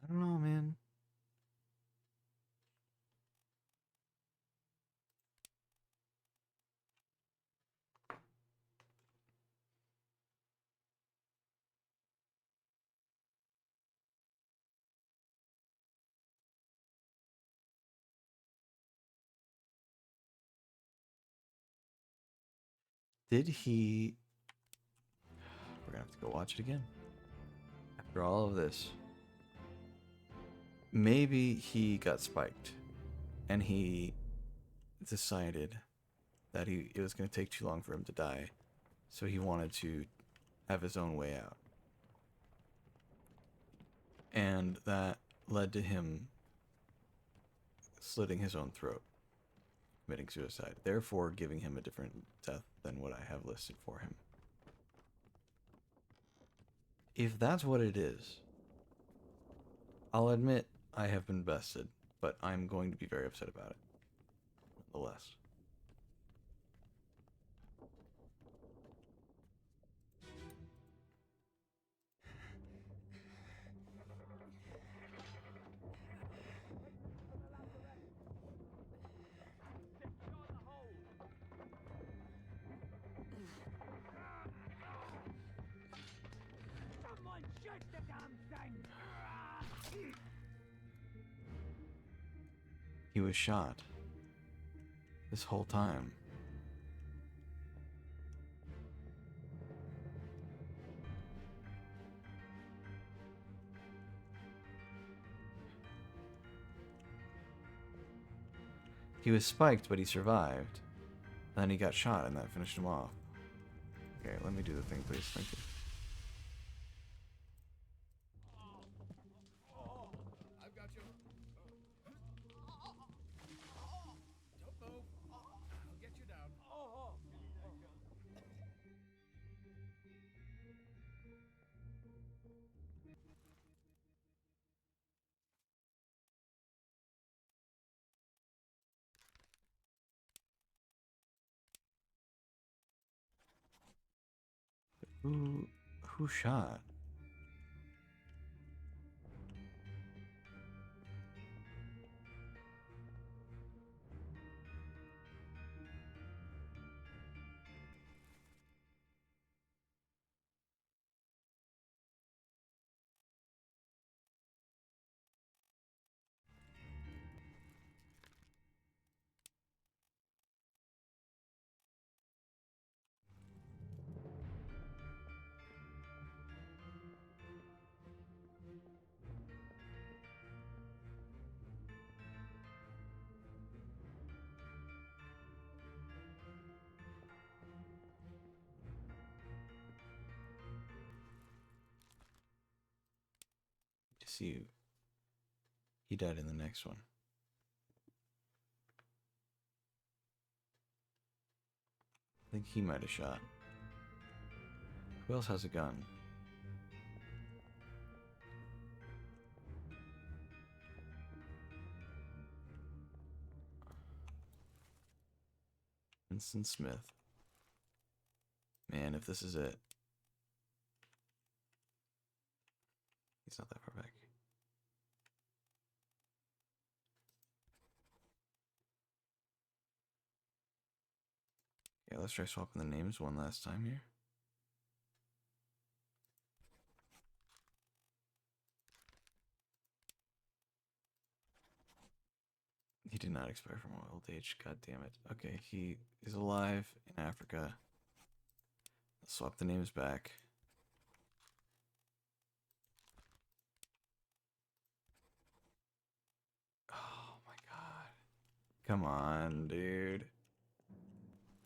I don't know, man. Did he... We're gonna have to go watch it again. After all of this. Maybe he got spiked. And he decided that it was going to take too long for him to die. So he wanted to have his own way out. And that led to him slitting his own throat, committing suicide, therefore giving him a different death than what I have listed for him. if that's what it is, I'll admit I have been bested, but I'm going to be very upset about it. Nonetheless. Secure the hole. Someone shoot the damn thing! He was shot. This whole time. He was spiked, but he survived. Then he got shot, and that finished him off. Okay, let me do the thing, please. Thank you. I've got you. Don't move. I'll get you down. Who shot? See, he died in the next one. I think he might have shot. Who else has a gun? Winston Smith. Man, if this is it. He's not that far back. Yeah, let's try swapping the names one last time here. He did not expire from old age. God damn it. Okay, he is alive in Africa. Let's swap the names back. Oh my god. Come on, dude.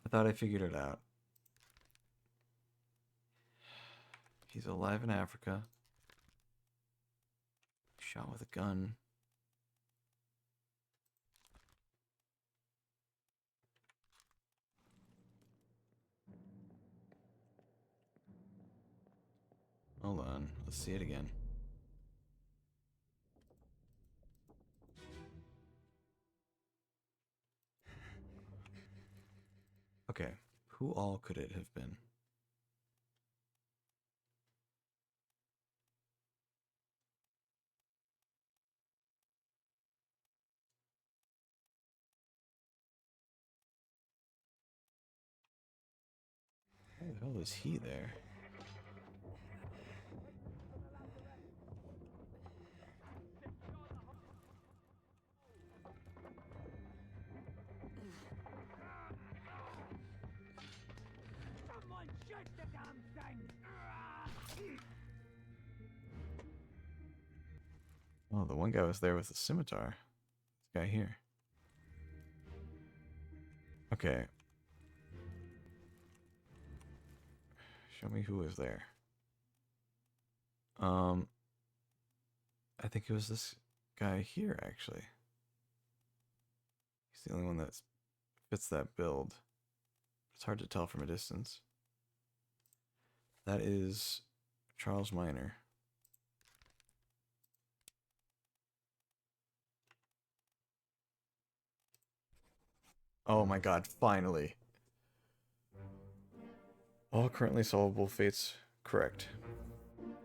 I thought I figured it out. He's alive in Africa. Shot with a gun. Hold on. Let's see it again. Okay. Who all could it have been? Why the hell is he there? Someone shoot the damn thing! Oh, the one guy was there with the scimitar. This guy here. Okay. Show me who was there. I think it was this guy here, actually. He's the only one that fits that build. It's hard to tell from a distance. That is Charles Minor. Oh my god, finally. All currently solvable fates correct.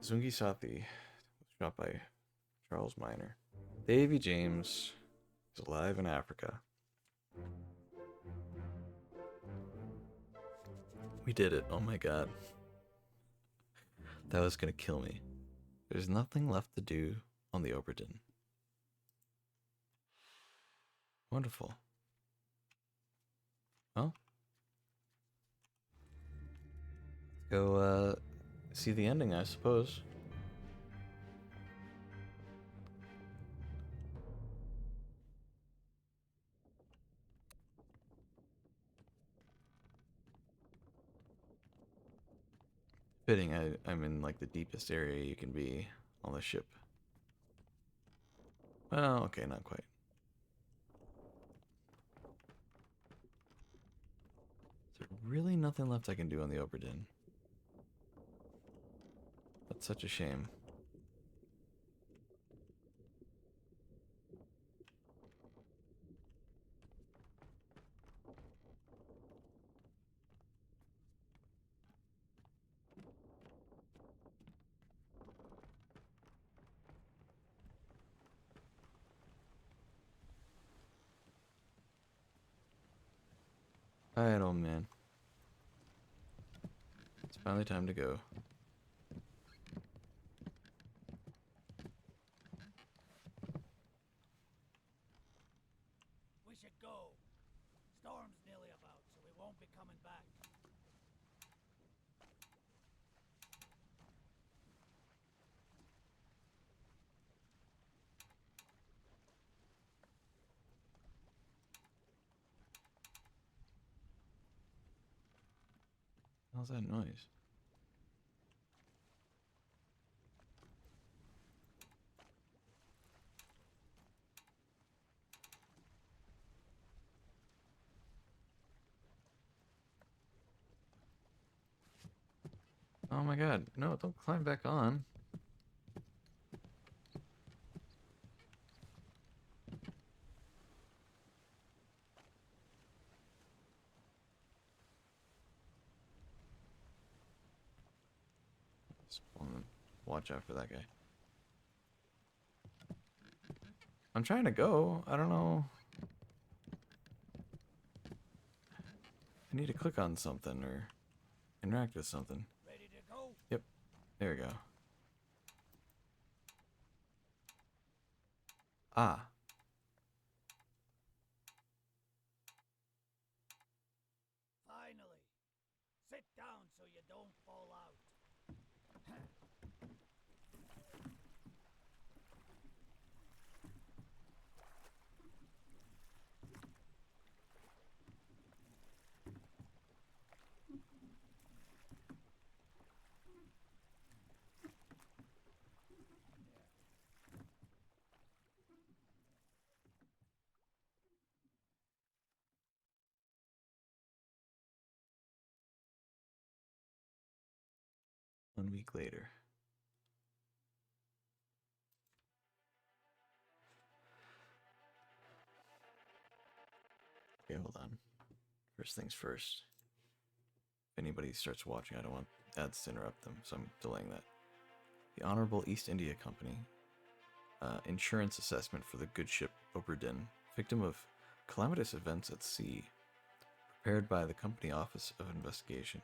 Zungi Sathi was shot by Charles Minor. Davy James is alive in Africa. We did it. Oh my god. That was gonna kill me. There's nothing left to do on the Obra Dinn. Wonderful. Well, let's go see the ending, I suppose. Fitting, I'm in like the deepest area you can be on the ship. Well, okay, not quite. Is there really nothing left I can do on the Obra Dinn? That's such a shame. Alright, old man. It's finally time to go. We should go. Storm's nearly about, so we won't be coming back. How's that noise? Oh my god, no, don't climb back on. Watch out for that guy. I'm trying to go. I don't know. I need to click on something or interact with something. Ready to go? Yep. There we go. Ah. Finally. Sit down so you don't fall out. One week later. Okay, hold on. First things first. If anybody starts watching, I don't want ads to interrupt them, so I'm delaying that. The Honorable East India Company. Insurance assessment for the good ship Obra Dinn, victim of calamitous events at sea. Prepared by the Company Office of Investigation.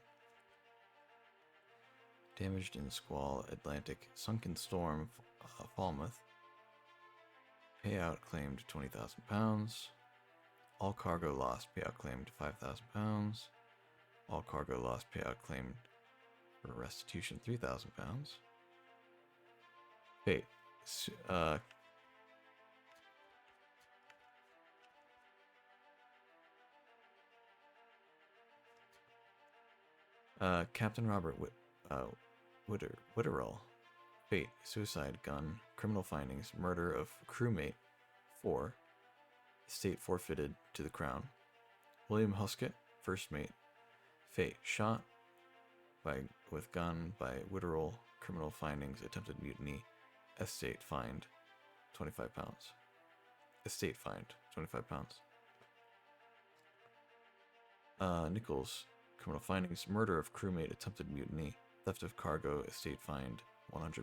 Damaged in squall, Atlantic, sunken storm, Falmouth. Payout claimed £20,000. All cargo lost, payout claimed £5,000. All cargo lost, payout claimed for restitution £3,000. Wait, Captain Robert Witterell. Fate, suicide, gun, criminal findings, murder of crewmate 4. Estate forfeited to the crown. William Huskett, first mate. Fate, shot with gun by Witterell, criminal findings, attempted mutiny, estate fined, £25. Estate fined, £25. Nichols, criminal findings, murder of crewmate, attempted mutiny, theft of cargo, estate fined, £100.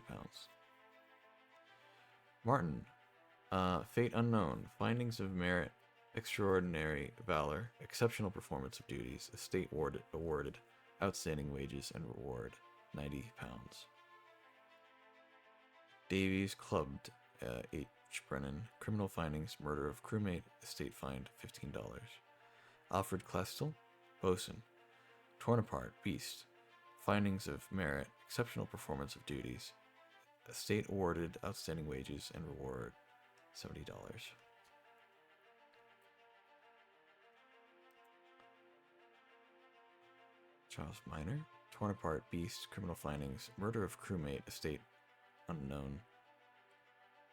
Martin, fate unknown, findings of merit, extraordinary valor, exceptional performance of duties, estate awarded, outstanding wages and reward, £90. Davies, clubbed, H. Brennan, criminal findings, murder of crewmate, estate fined, $15. Alfred Klestel, bosun, torn apart, beast, findings of merit, exceptional performance of duties, estate awarded, outstanding wages and reward, $70. Charles Minor, torn apart, beast, criminal findings, murder of crewmate, estate unknown,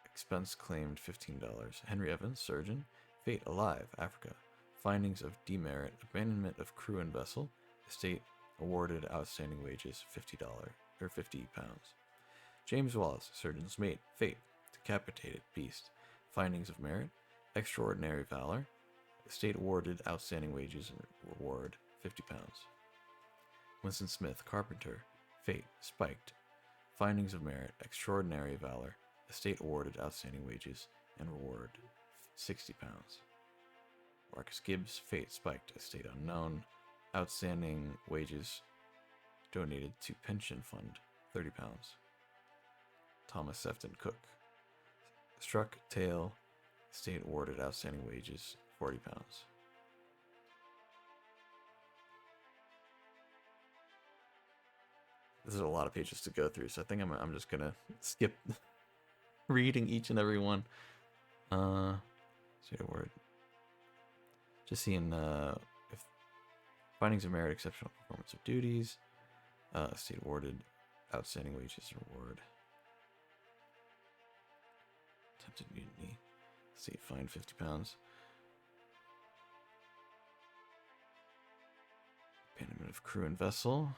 expense claimed, $15. Henry Evans, surgeon, fate alive, Africa, findings of demerit, abandonment of crew and vessel, estate awarded, outstanding wages, $50 or £50. James Wallace, surgeon's mate, fate, decapitated, beast, findings of merit, extraordinary valor, estate awarded, outstanding wages and reward, £50. Winston Smith, carpenter, fate, spiked, findings of merit, extraordinary valor, estate awarded, outstanding wages and reward, £60. Marcus Gibbs, fate, spiked, estate unknown, outstanding wages donated to pension fund, £30. Thomas Sefton Cook, struck, tail, estate awarded, outstanding wages, £40. This is a lot of pages to go through, so I think I'm just gonna skip reading each and every one. State award. Just seeing if findings of merit, exceptional performance of duties, estate awarded, outstanding wages and reward. Attempted mutiny, estate fined, £50. Abandonment of crew and vessel,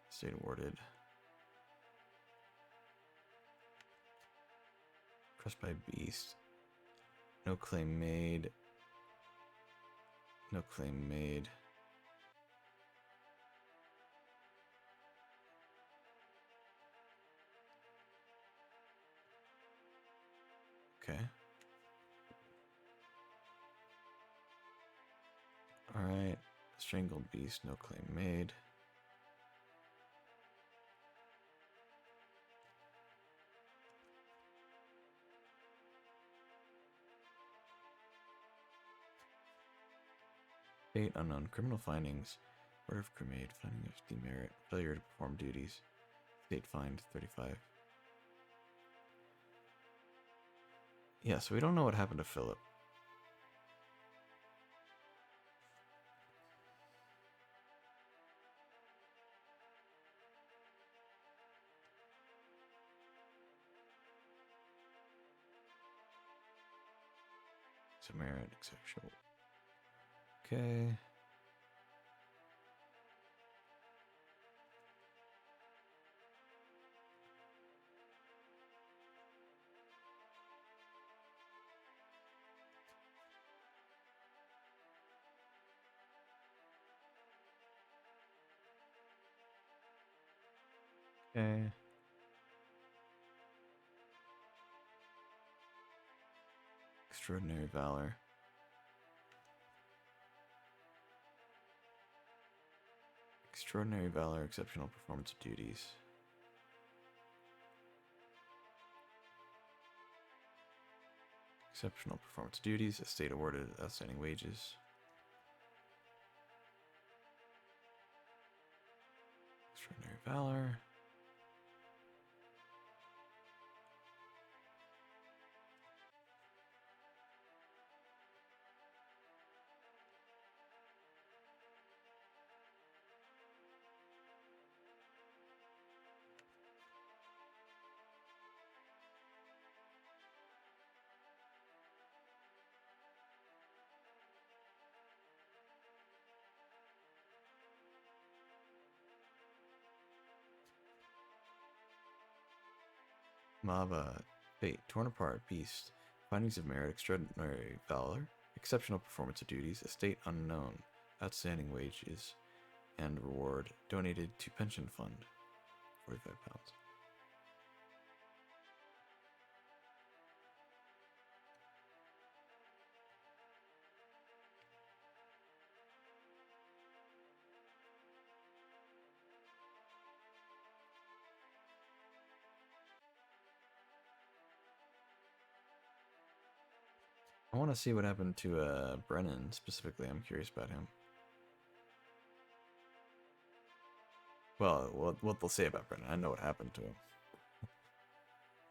estate awarded. Crushed by beast. No claim made. No claim made. Okay. Alright. Strangled beast, no claim made. Fate unknown, criminal findings, murder of crewmate, finding of demerit, failure to perform duties, state fined, 35. Yeah, so we don't know what happened to Philip. So merit, exceptional. Okay. Okay. Extraordinary valor. Extraordinary valor, exceptional performance of duties. Exceptional performance duties, estate awarded, outstanding wages. Extraordinary valor. Mava, fate, torn apart, beast, findings of merit, extraordinary valor, exceptional performance of duties, estate unknown, outstanding wages, and reward donated to pension fund, £45. I want to see what happened to Brennan specifically. I'm curious about him. Well, what they'll say about Brennan. I know what happened to him.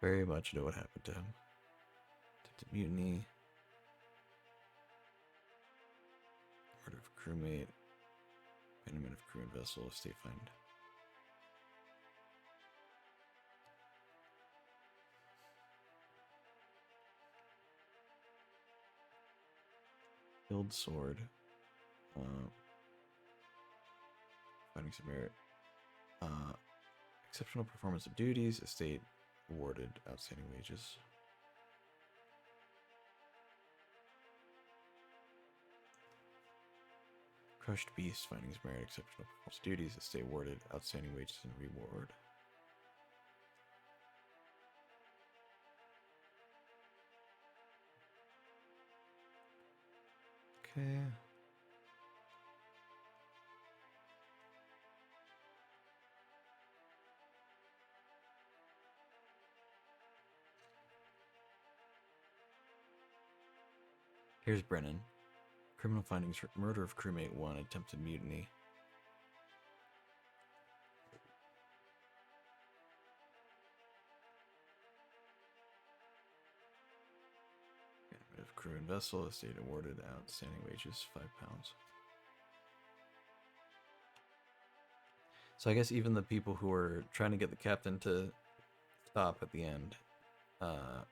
Very much know what happened to him. Attempted mutiny. Murder of crewmate. Abandonment of crew and vessel. State find. Killed sword. Findings of merit. Exceptional performance of duties. Estate awarded outstanding wages. Crushed beast. Findings of merit. Exceptional performance of duties. Estate awarded outstanding wages and reward. Okay. Here's Brennan. Criminal findings for murder of crewmate 1, attempted mutiny. Abandonment of crew and vessel, estate awarded outstanding wages, £5. So I guess even the people who were trying to get the captain to stop at the end, I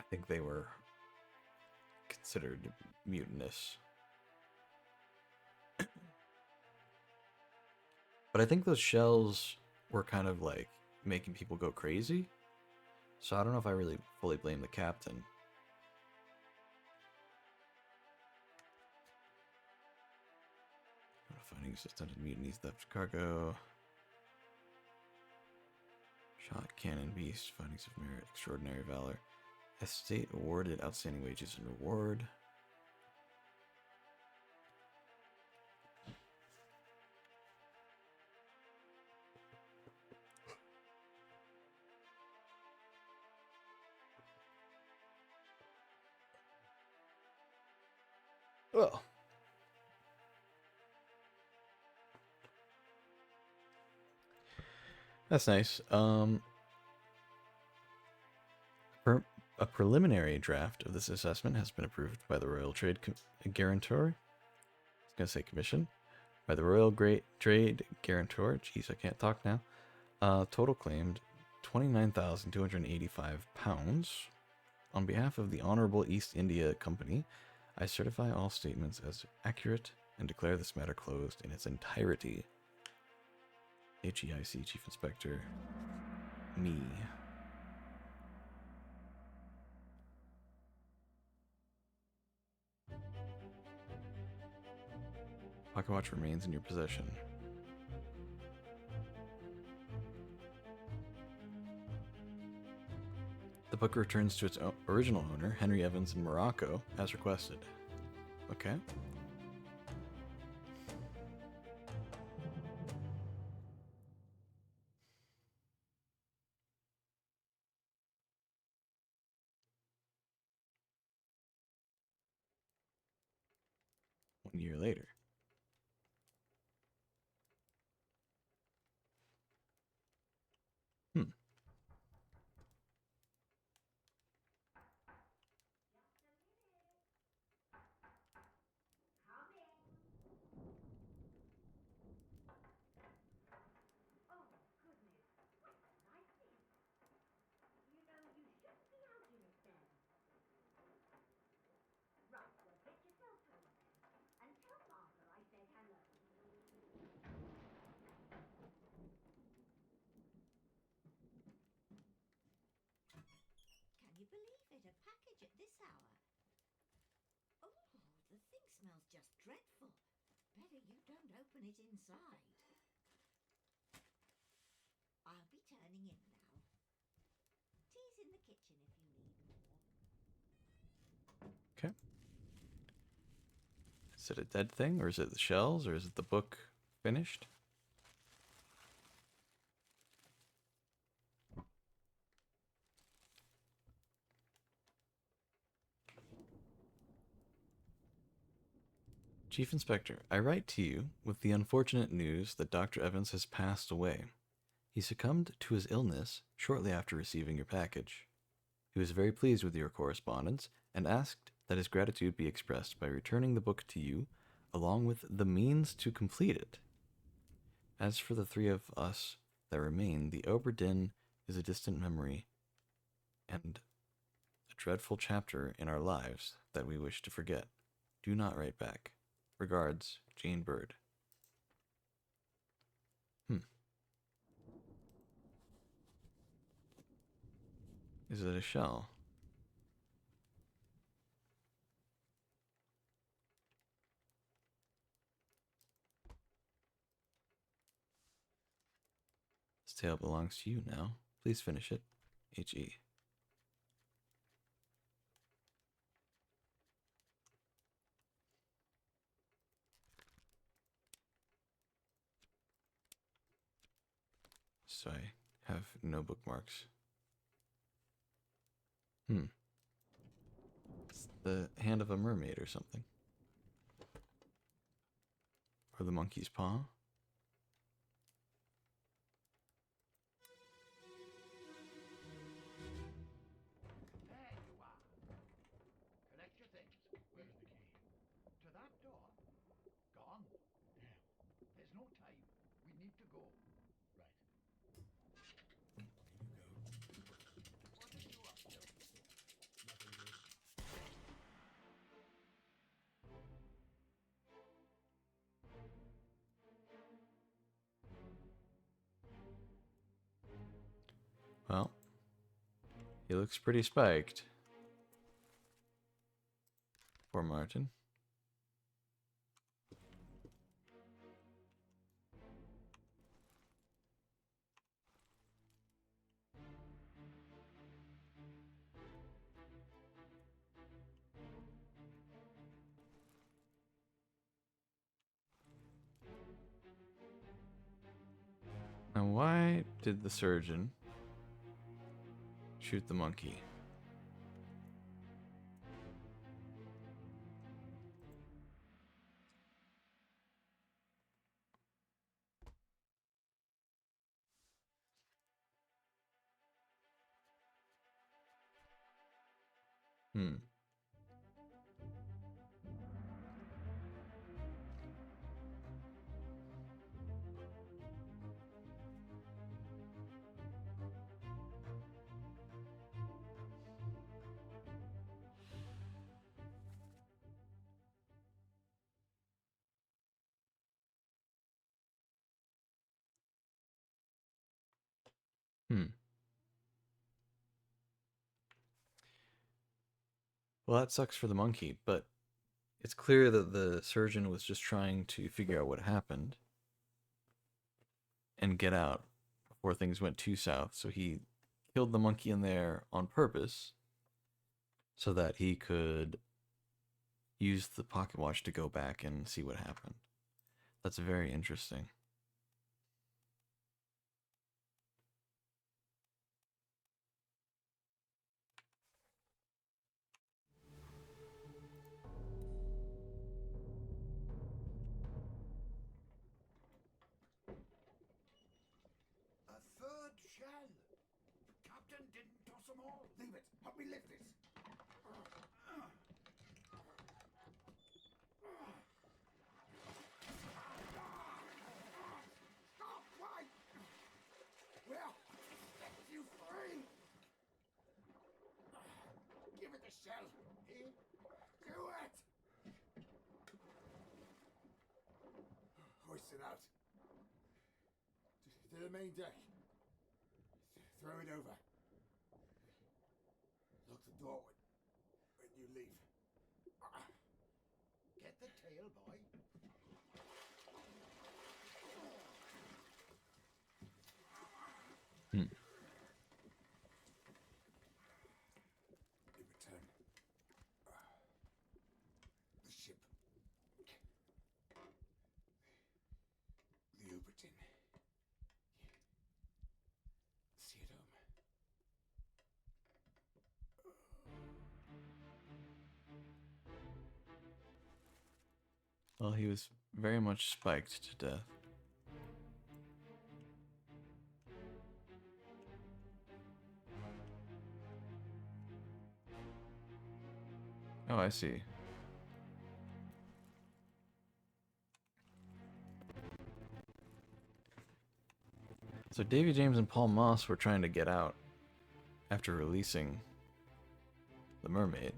think they were considered mutinous. But I think those shells were kind of like making people go crazy. So I don't know if I really fully blame the captain. Findings, attempted mutinies, theft of cargo. Shot, cannon, beast, findings of merit, extraordinary valor. Estate awarded outstanding wages and reward. Well, that's nice. A preliminary draft of this assessment has been approved by the Royal Trade Guarantor. I was gonna say commission. By the Royal Trade Guarantor. Jeez, I can't talk now. Total claimed £29,285. On behalf of the Honorable East India Company, I certify all statements as accurate and declare this matter closed in its entirety. HEIC Chief Inspector, me. Pocket watch remains in your possession. The book returns to its original owner, Henry Evans in Morocco, as requested. Okay. One year later. believe it, a package at this hour. Oh, the thing smells just dreadful. Better you don't open it inside. I'll be turning in now. Tea's in the kitchen if you need more. Okay. Is it a dead thing, or is it the shells, or is it the book finished? Chief Inspector, I write to you with the unfortunate news that Dr. Evans has passed away. He succumbed to his illness shortly after receiving your package. He was very pleased with your correspondence and asked that his gratitude be expressed by returning the book to you, along with the means to complete it. As for the three of us that remain, the Obra Dinn is a distant memory and a dreadful chapter in our lives that we wish to forget. Do not write back. Regards, Jane Bird. Is it a shell? This tale belongs to you now. Please finish it. H.E. So I have no bookmarks. It's the hand of a mermaid or something. Or the monkey's paw. There you are. Collect your things. Where's the key? To that door. Gone. Damn. There's no time. We need to go. Right. What are you up to? Nothing good. Well, he looks pretty spiked. Poor Martin. Now, why did the surgeon shoot the monkey? Hmm. Hmm. Well, that sucks for the monkey, but it's clear that the surgeon was just trying to figure out what happened and get out before things went too south. So he killed the monkey in there on purpose so that he could use the pocket watch to go back and see what happened. That's very interesting. A third shell. Captain didn't toss them all. Leave it. Help me lift this. Stop! Why? Well, set you free. Give it the shell. Here. Do it. Hoist it out. To the main deck. Throw it over. Look forward when you leave. Get the tail, boy. Hmm. You return. The ship. The Obra Dinn. See it home. Well, he was very much spiked to death. Oh, I see. So Davy James and Paul Moss were trying to get out after releasing the mermaid.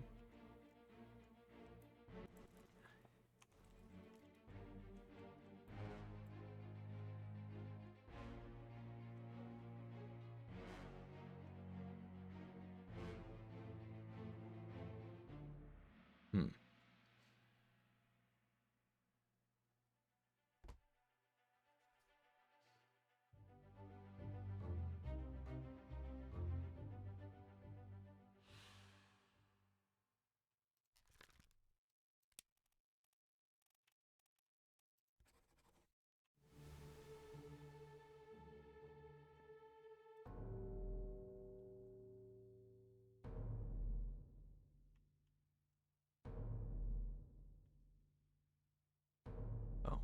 Hmm. Oh.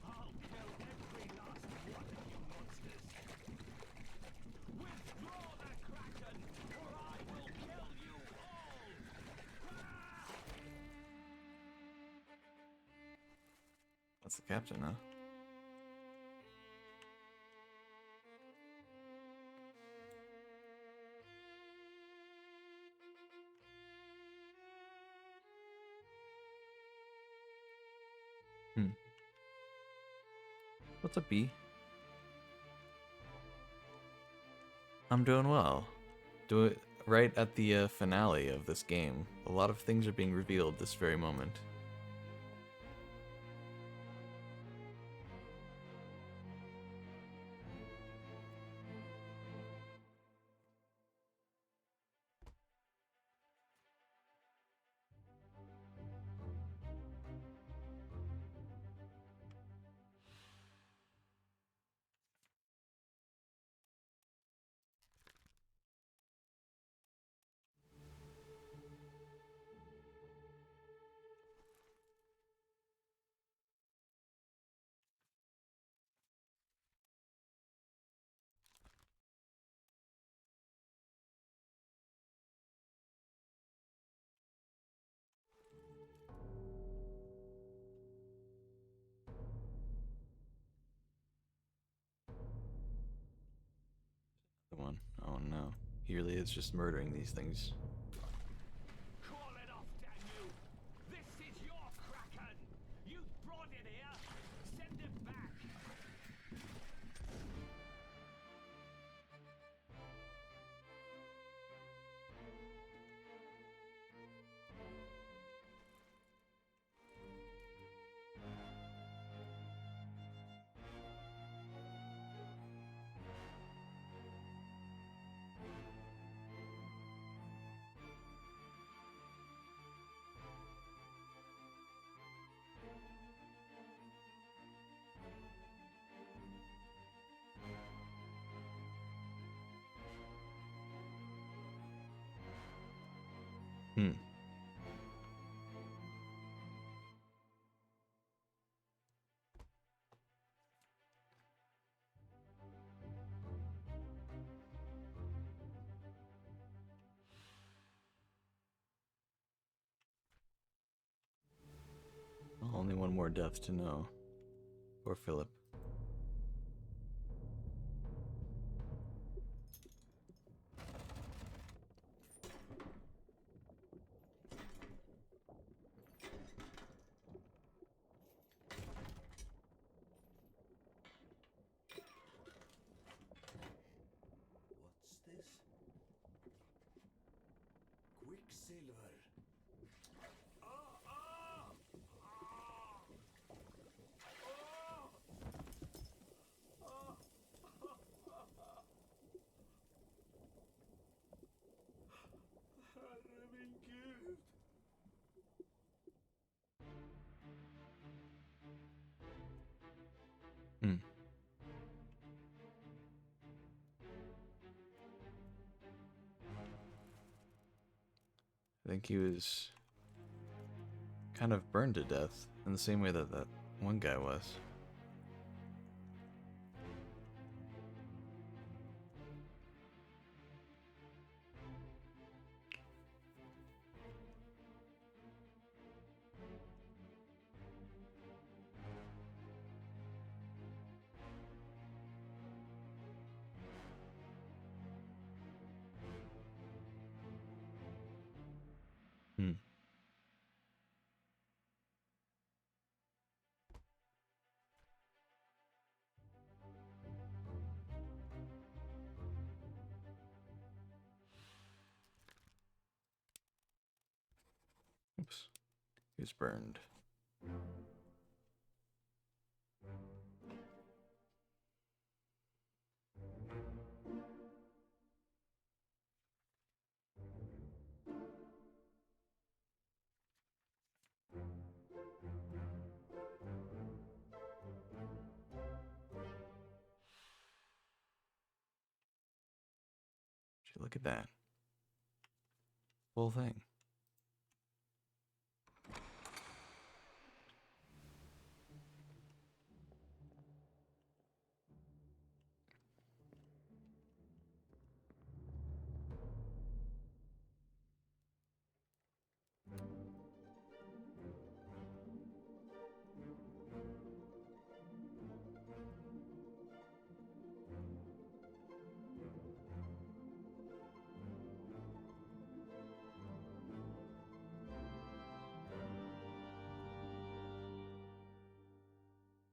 I'll kill every last one of you monsters. Withdraw the Kraken, or I will kill you all! That's the captain, huh? Hmm. What's up, B? I'm doing well. Do it right at the finale of this game. A lot of things are being revealed this very moment. The one. Oh no. He really is just murdering these things. Call it off, damn you! This is your Kraken! You brought it here! Send it back! Hmm. Well, only one more death to know. Poor Philip. Quicksilver. Herre min Gud! Hmm. I think he was kind of burned to death in the same way that that one guy was. Hmm. Oops. He was burned. Gee, look at that. Full thing.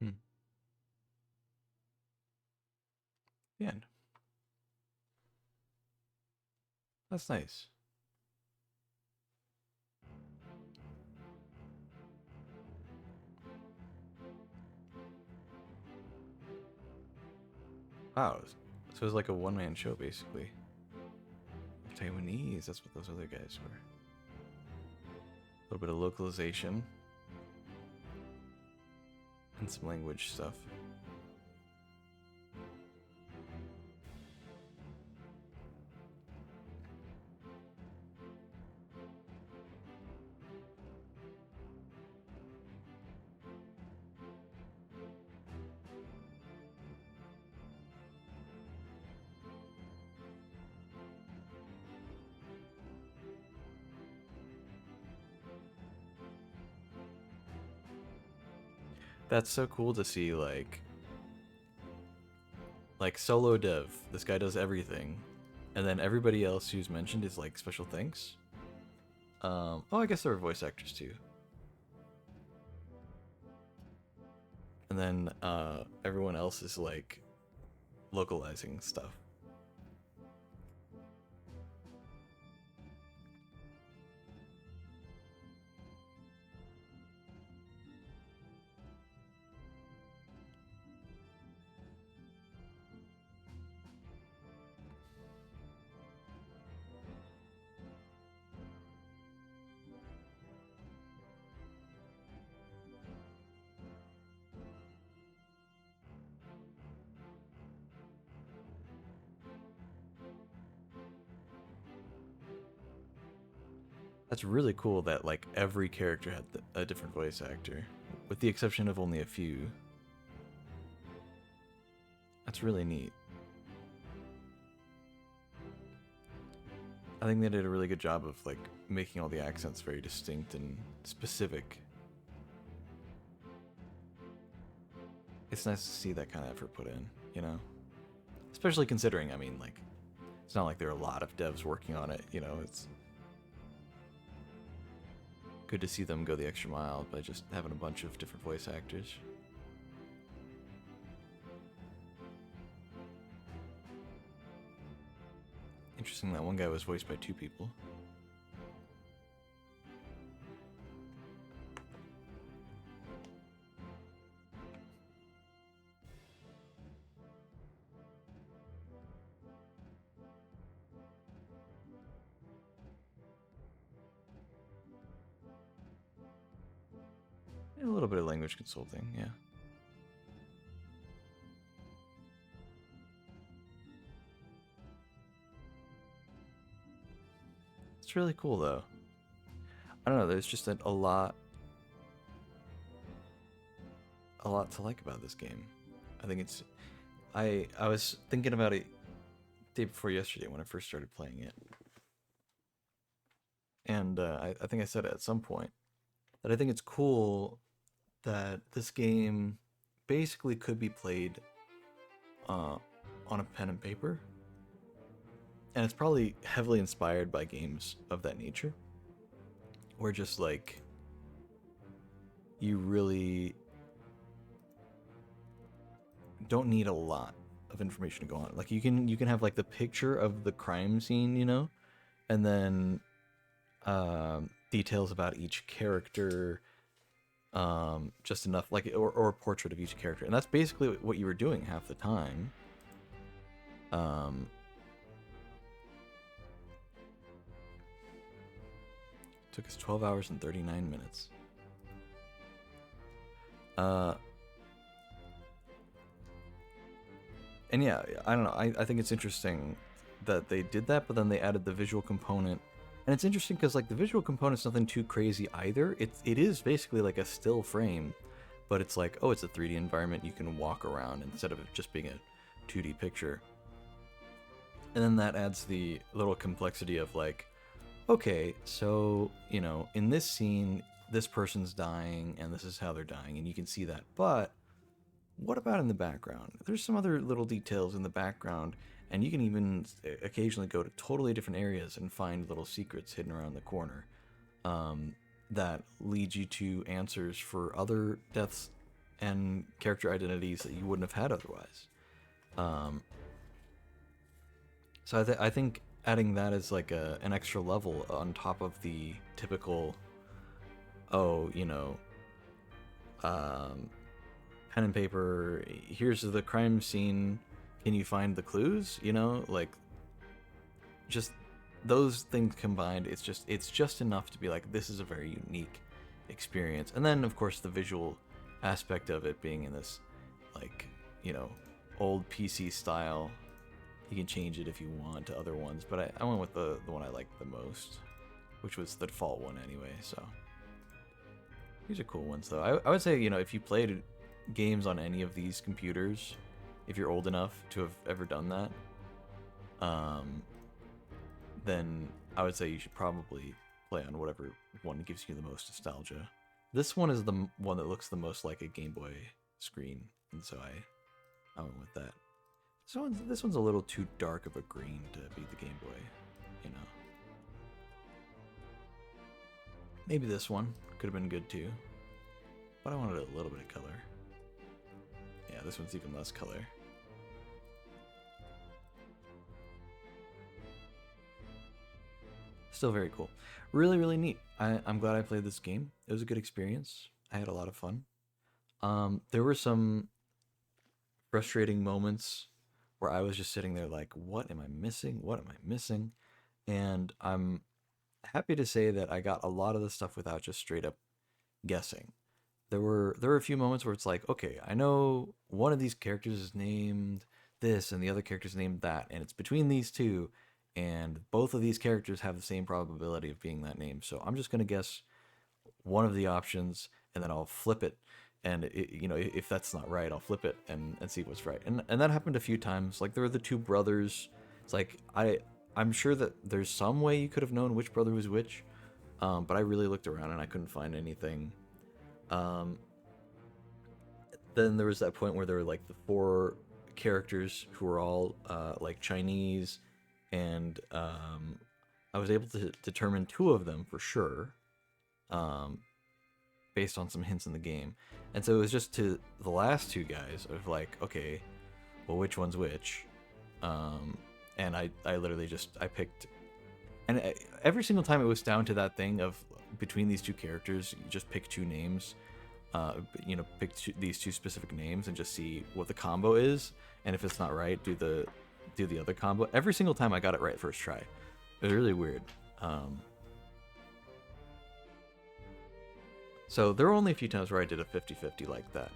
Hmm. The end. That's nice. Wow. So it was like a one-man show, basically. Taiwanese, that's what those other guys were. A little bit of localization. And some language stuff. That's so cool to see, like solo dev. This guy does everything, and then everybody else who's mentioned is like special thanks. Oh, I guess there were voice actors too. And then everyone else is like localizing stuff. That's really cool that like every character had a different voice actor, with the exception of only a few. That's really neat. I think they did a really good job of like making all the accents very distinct and specific. It's nice to see that kind of effort put in, you know? Especially considering, I mean, like, it's not like there are a lot of devs working on it, you know? It's good to see them go the extra mile by just having a bunch of different voice actors. Interesting that one guy was voiced by two people. A little bit of language consulting, yeah. It's really cool though. I don't know, there's just a lot to like about this game. I think it's I was thinking about it day before yesterday when I first started playing it. And I think I said it at some point that I think it's cool that this game basically could be played on a pen and paper. And it's probably heavily inspired by games of that nature. Where just like you really don't need a lot of information to go on. Like you can have like the picture of the crime scene, you know, and then details about each character, just enough, like or a portrait of each character, and that's basically what you were doing half the time. Took us 12 hours and 39 minutes. And yeah, I don't know. I think it's interesting that they did that, but then they added the visual component. And it's interesting because like the visual component's nothing too crazy either. It is basically like a still frame, but it's like, oh, it's a 3D environment you can walk around instead of it just being a 2D picture. And then that adds the little complexity of like, okay, so, you know, in this scene, this person's dying and this is how they're dying, and you can see that. But what about in the background? There's some other little details in the background, and you can even occasionally go to totally different areas and find little secrets hidden around the corner that lead you to answers for other deaths and character identities that you wouldn't have had otherwise. So I think adding that as like an extra level on top of the typical, oh, you know, pen and paper, here's the crime scene, can you find the clues, you know, like just those things combined, it's just enough to be like, this is a very unique experience. And then of course the visual aspect of it being in this, like, you know, old PC style. You can change it if you want to other ones, but I went with the one I liked the most, which was the default one anyway. So these are cool ones though. I would say, you know, if you played games on any of these computers, if you're old enough to have ever done that, then I would say you should probably play on whatever one gives you the most nostalgia. This one is the one that looks the most like a Game Boy screen, and so I went with that. This one's a little too dark of a green to be the Game Boy, you know. Maybe this one could have been good too, but I wanted a little bit of color. Yeah, this one's even less color. Still very cool. Really, really neat. I'm glad I played this game. It was a good experience. I had a lot of fun. There were some frustrating moments where I was just sitting there like, what am I missing? What am I missing? And I'm happy to say that I got a lot of the stuff without just straight up guessing. There were a few moments where it's like, okay, I know one of these characters is named this and the other character's named that, and it's between these two, and both of these characters have the same probability of being that name. So I'm just gonna guess one of the options, and then I'll flip it. And you know, if that's not right, I'll flip it and see what's right. And that happened a few times. Like there were the two brothers. It's like I'm sure that there's some way you could have known which brother was which, but I really looked around and I couldn't find anything. Then there was that point where there were like the four characters who were all like Chinese, and I was able to determine two of them for sure. Based on some hints in the game. And so it was just to the last two guys of like, okay, well, which one's which? And I literally just, I picked, and every single time it was down to that thing of between these two characters, you just pick two names, you know, pick these two specific names and just see what the combo is. And if it's not right, do the other combo. Every single time I got it right first try. It was really weird. So there were only a few times where I did a 50-50 like that.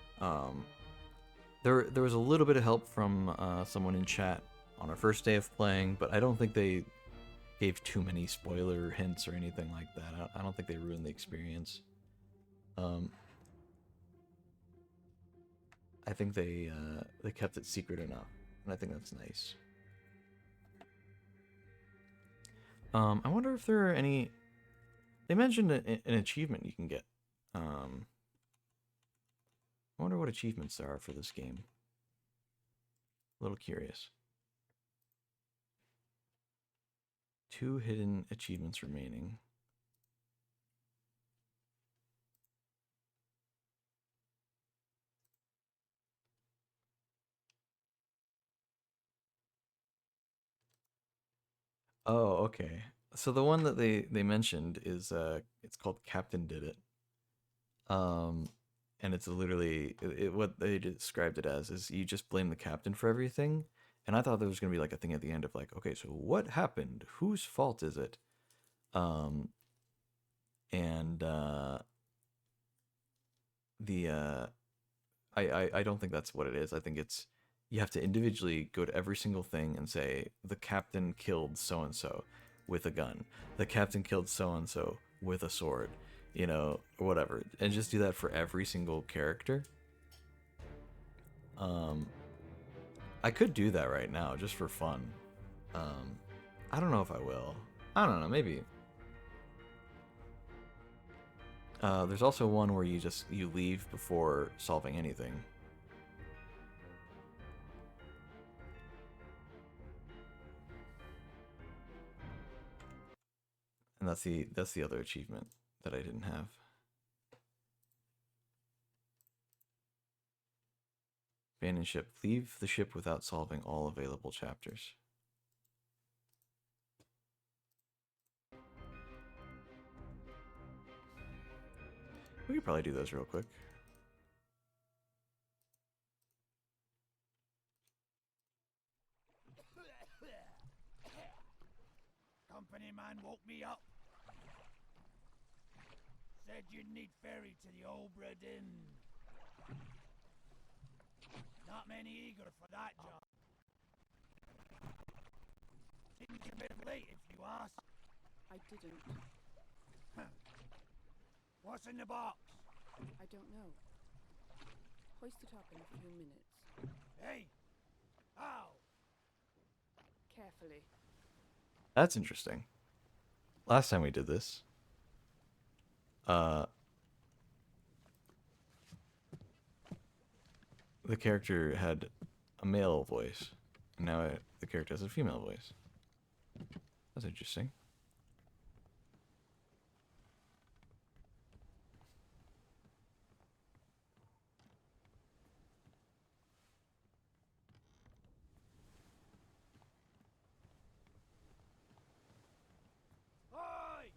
There was a little bit of help from someone in chat on our first day of playing, but I don't think they gave too many spoiler hints or anything like that. I don't think they ruined the experience. I think they kept it secret enough, and I think that's nice. I wonder if there are any. They mentioned an achievement you can get. I wonder what achievements there are for this game. A little curious. 2 hidden achievements remaining. Oh, okay. So the one that they mentioned is it's called Captain Did It. And it's literally what they described it as is you just blame the captain for everything. And I thought there was gonna be like a thing at the end of like, okay, so what happened? Whose fault is it? Um, and the I don't think that's what it is. I think it's you have to individually go to every single thing and say the captain killed so and so with a gun. The captain killed so and so with a sword, you know, or whatever. And just do that for every single character. I could do that right now just for fun. I don't know if I will. I don't know, maybe. There's also one where you leave before solving anything. And that's the other achievement that I didn't have. Abandon ship. Leave the ship without solving all available chapters. We could probably do those real quick. Company man woke me up. Said you'd need ferry to the Obra Dinn. Not many eager for that job. Seems a bit late if you ask. I didn't. What's in the box? I don't know. Hoist it up in a few minutes. Hey! How? Carefully. That's interesting. Last time we did this, the character had a male voice, and now the character has a female voice. That's interesting. Oi!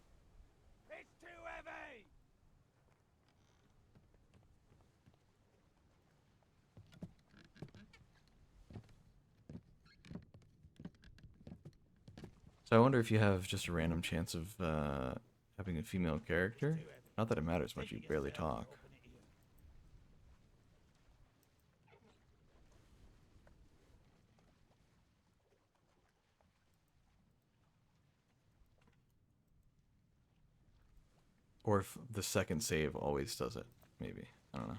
It's too heavy! So I wonder if you have just a random chance of having a female character. Not that it matters much, you barely talk. Or if the second save always does it, maybe. I don't know.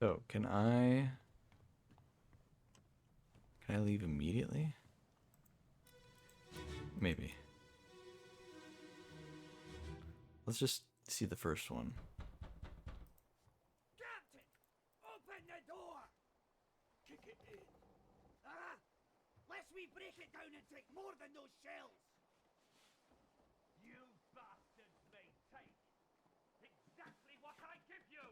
So, can I leave immediately? Maybe. Let's just see the first one. Captain! Open the door! Kick it in. Ah! Lest we break it down and take more than those shells! You bastards may take exactly what I give you!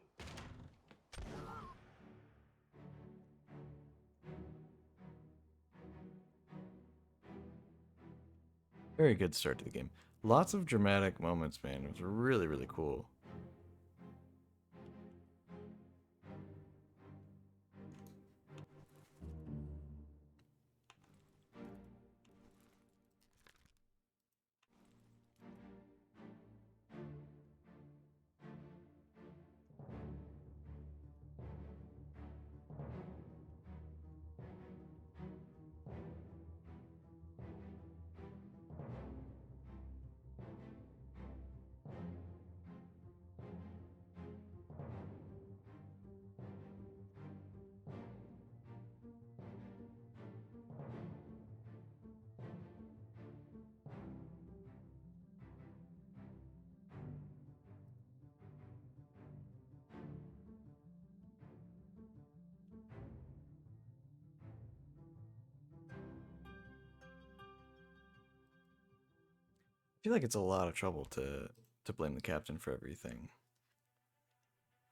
Very good start to the game. Lots of dramatic moments, man. It was really, really cool. I feel like it's a lot of trouble to blame the captain for everything.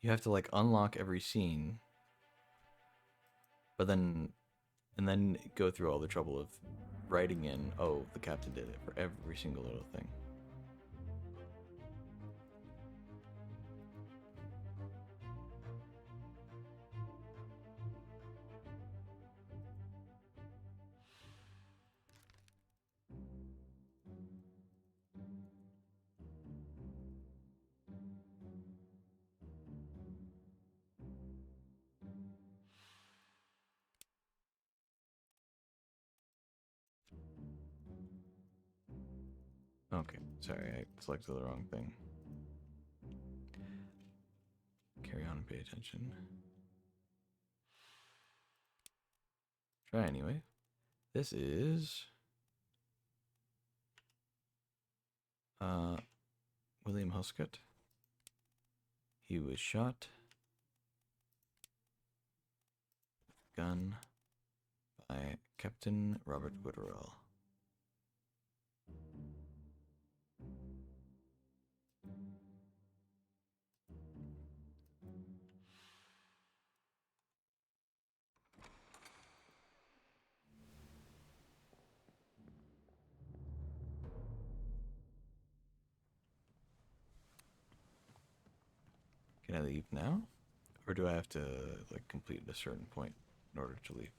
You have to like unlock every scene, but then and then go through all the trouble of writing in, oh, the captain did it for every single little thing. Okay, sorry, I selected the wrong thing. Carry on and pay attention. Try anyway. This is William Huscott. He was shot with a gun by Captain Robert Witterell. Can I leave now? Or do I have to like complete a certain point in order to leave?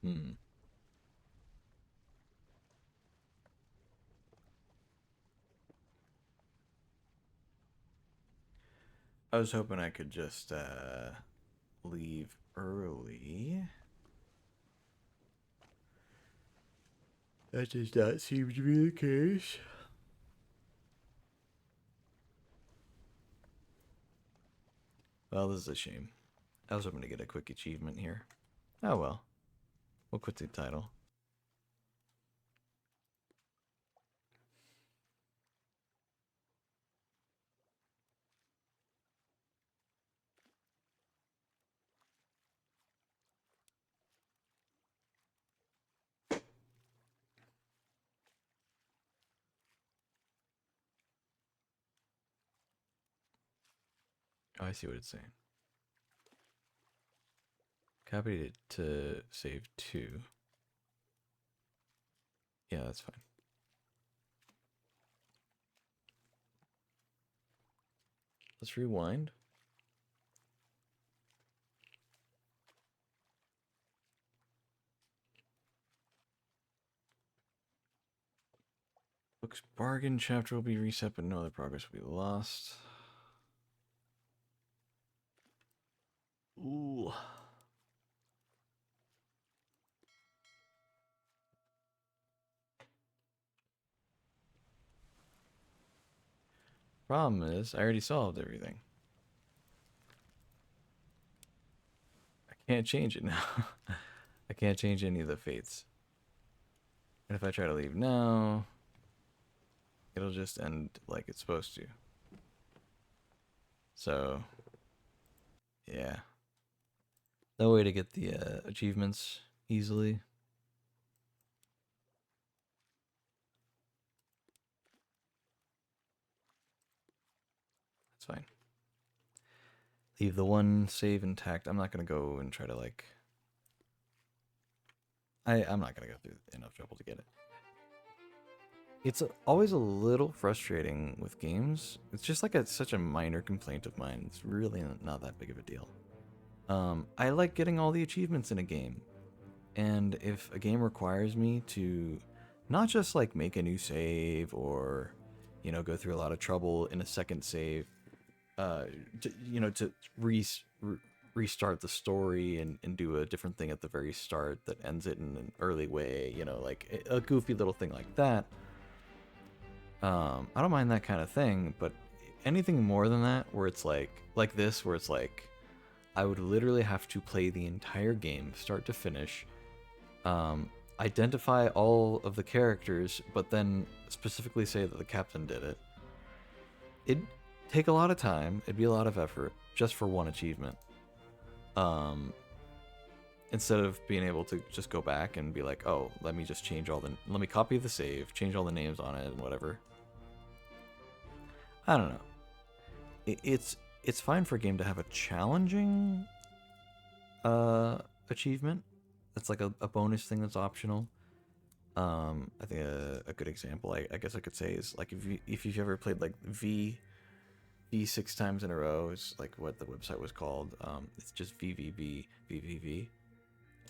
Hmm. I was hoping I could just leave early. That does not seem to be the case. Well, this is a shame. I was hoping to get a quick achievement here. Oh well. We'll quit the title. Oh, I see what it's saying. Copied it to save 2. Yeah, that's fine. Let's rewind. Book's bargain chapter will be reset, but no other progress will be lost. Ooh. Problem is, I already solved everything. I can't change it now. I can't change any of the fates. And if I try to leave now, it'll just end like it's supposed to. So, yeah. No way to get the achievements easily. That's fine. Leave the one save intact. I'm not going to go and try to like... I'm not going to go through enough trouble to get it. It's always a little frustrating with games. It's just like such a minor complaint of mine. It's really not that big of a deal. I like getting all the achievements in a game. And if a game requires me to not just like make a new save or, you know, go through a lot of trouble in a second save, to restart the story and do a different thing at the very start that ends it in an early way, you know, like a goofy little thing like that. I don't mind that kind of thing, but anything more than that, where it's like this, where it's like, I would literally have to play the entire game, start to finish, identify all of the characters, but then specifically say that the captain did it. It'd take a lot of time, it'd be a lot of effort, just for one achievement. Instead of being able to just go back and be like, oh, let me copy the save, change all the names on it and whatever. I don't know. It's fine for a game to have a challenging achievement. That's like a bonus thing that's optional. I think a good example I guess I could say is like if you've ever played like V 6 times in a row is like what the website was called. It's just VVV.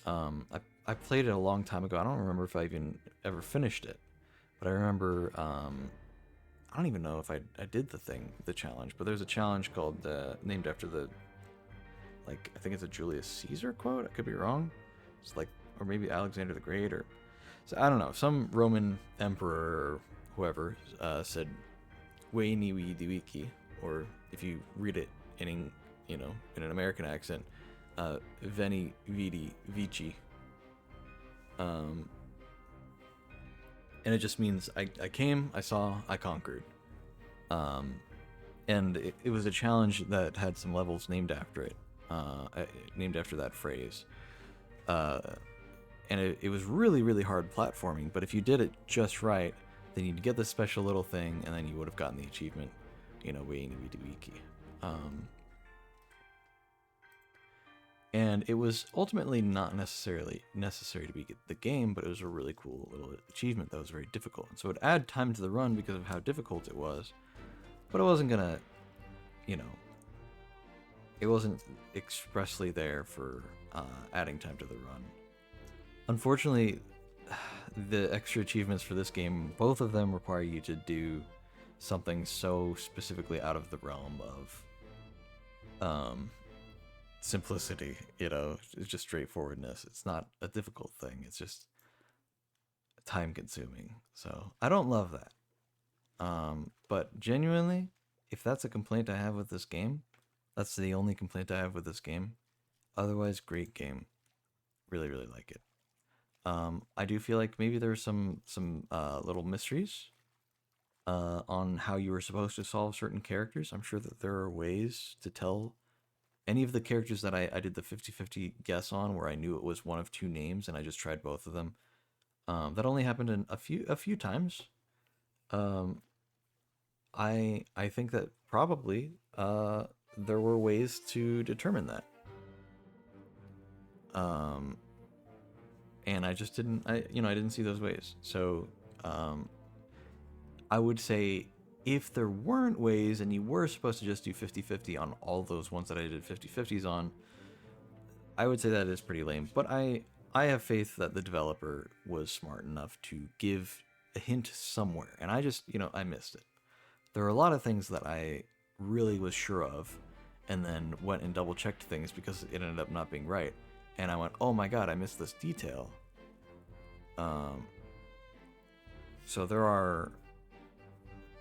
I played it a long time ago. I don't remember if I even ever finished it, but I remember I don't even know if I did the challenge, but there's a challenge called named after I think it's a Julius Caesar quote. I could be wrong. It's like, or maybe Alexander the Great, or so I don't know. Some Roman emperor or whoever said "Veni Vidi Vici," or if you read it in in an American accent, "Veni Vidi Vici." And it just means I came, I saw, I conquered. And it was a challenge that had some levels named after it, named after that phrase. And it was really, really hard platforming, but if you did it just right, then you'd get this special little thing, and then you would have gotten the achievement, Veni Vidi Vici. And it was ultimately not necessarily necessary to beat the game, but it was a really cool little achievement that was very difficult. And so it added time to the run because of how difficult it was, but it wasn't gonna, it wasn't expressly there for adding time to the run. Unfortunately, the extra achievements for this game, both of them require you to do something so specifically out of the realm of simplicity, it's just straightforwardness. It's not a difficult thing, it's just time consuming. So I don't love that. But genuinely, if that's a complaint I have with this game, that's the only complaint I have with this game. Otherwise, great game. Really, really like it. I do feel like maybe there's some little mysteries on how you were supposed to solve certain characters. I'm sure that there are ways to tell any of the characters that I did the 50-50 guess on, where I knew it was one of two names and I just tried both of them. That only happened in a few times. I think that probably there were ways to determine that. And I just didn't I didn't see those ways. So I would say if there weren't ways and you were supposed to just do 50-50 on all those ones that I did 50-50s on, I would say that is pretty lame. But I have faith that the developer was smart enough to give a hint somewhere, and I just, I missed it. There are a lot of things that I really was sure of, and then went and double checked things because it ended up not being right. And I went, oh my god, I missed this detail. So there are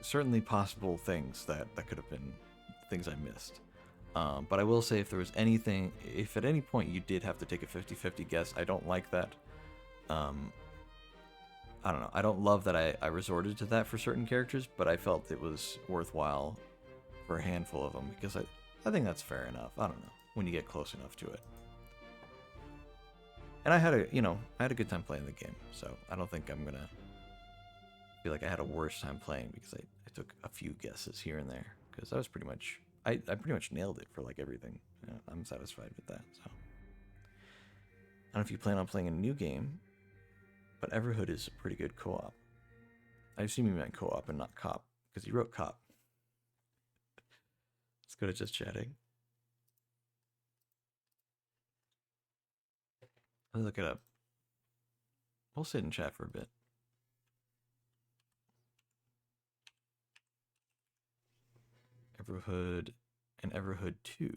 certainly possible things that could have been things I missed. But I will say, if there was anything, if at any point you did have to take a 50-50 guess, I don't like that. I don't know. I don't love that I resorted to that for certain characters, but I felt it was worthwhile for a handful of them because I think that's fair enough. I don't know, when you get close enough to it. And I had a good time playing the game, so I don't think I'm gonna feel like I had a worse time playing because I took a few guesses here and there, because I was pretty much I pretty much nailed it for like everything. I'm satisfied with that. So I don't know if you plan on playing a new game, but Everhood is a pretty good co-op. I assume you meant co-op and not cop, because you wrote cop. Let's go to just chatting. Let's look it up. We'll sit and chat for a bit. Everhood and Everhood 2.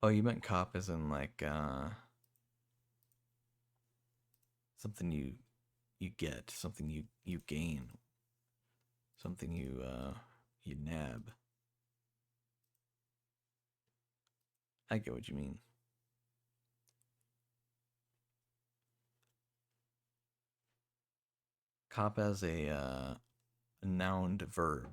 Oh, you meant cop as in like something you get, something you gain, something you nab. I get what you mean. Cop as a noun verb.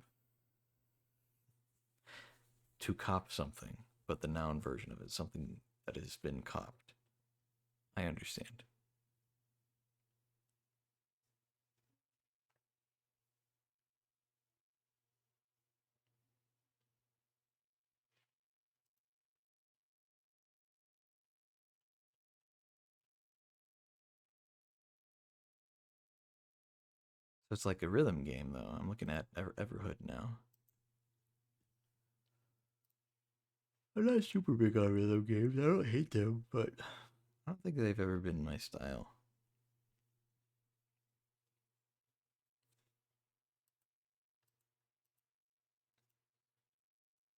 To cop something, but the noun version of it, something that has been copped. I understand. So it's like a rhythm game, though. I'm looking at Everhood now. I'm not super big on rhythm games. I don't hate them, but I don't think they've ever been my style.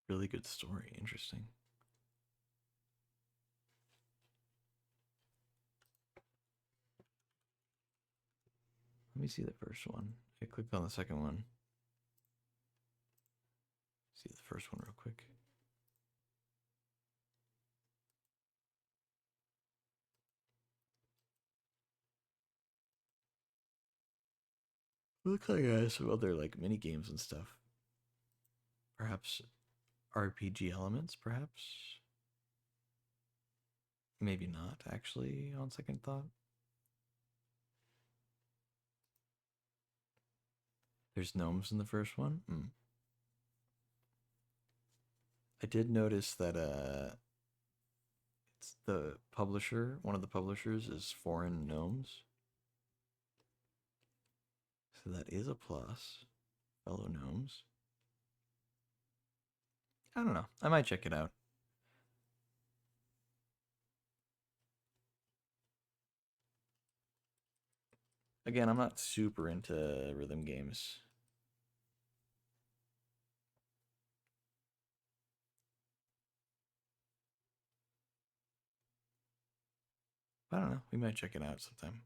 Really good story. Interesting. Let me see the first one. I clicked on the second one. See the first one real quick. It looks like it has some other like mini games and stuff. Perhaps RPG elements, perhaps. Maybe not, actually, on second thought. There's gnomes in the first one. I did notice that it's the publisher, one of the publishers is Foreign Gnomes. So that is a plus. Fellow gnomes. I don't know. I might check it out. Again, I'm not super into rhythm games. I don't know. We might check it out sometime.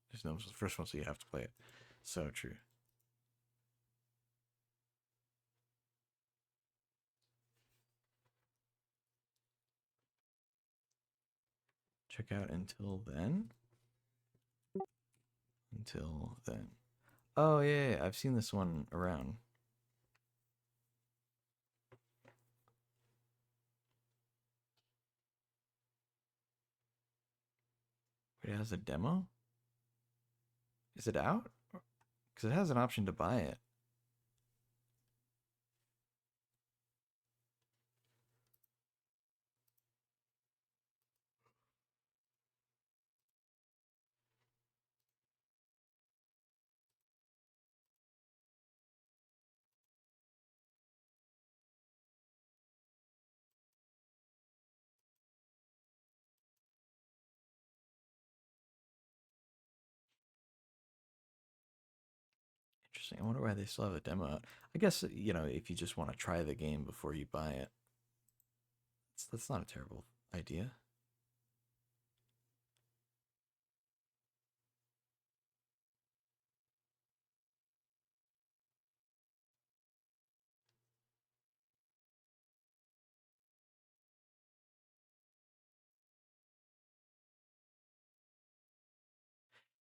There's gnomes the first one, so you have to play it. So true. Check out Until Then. Until Then. Oh, yeah. I've seen this one around. Wait, it has a demo? Is it out? Because it has an option to buy it. interesting. I wonder why they still have a demo out. I guess, you know, if you just want to try the game before you buy it, that's not a terrible idea.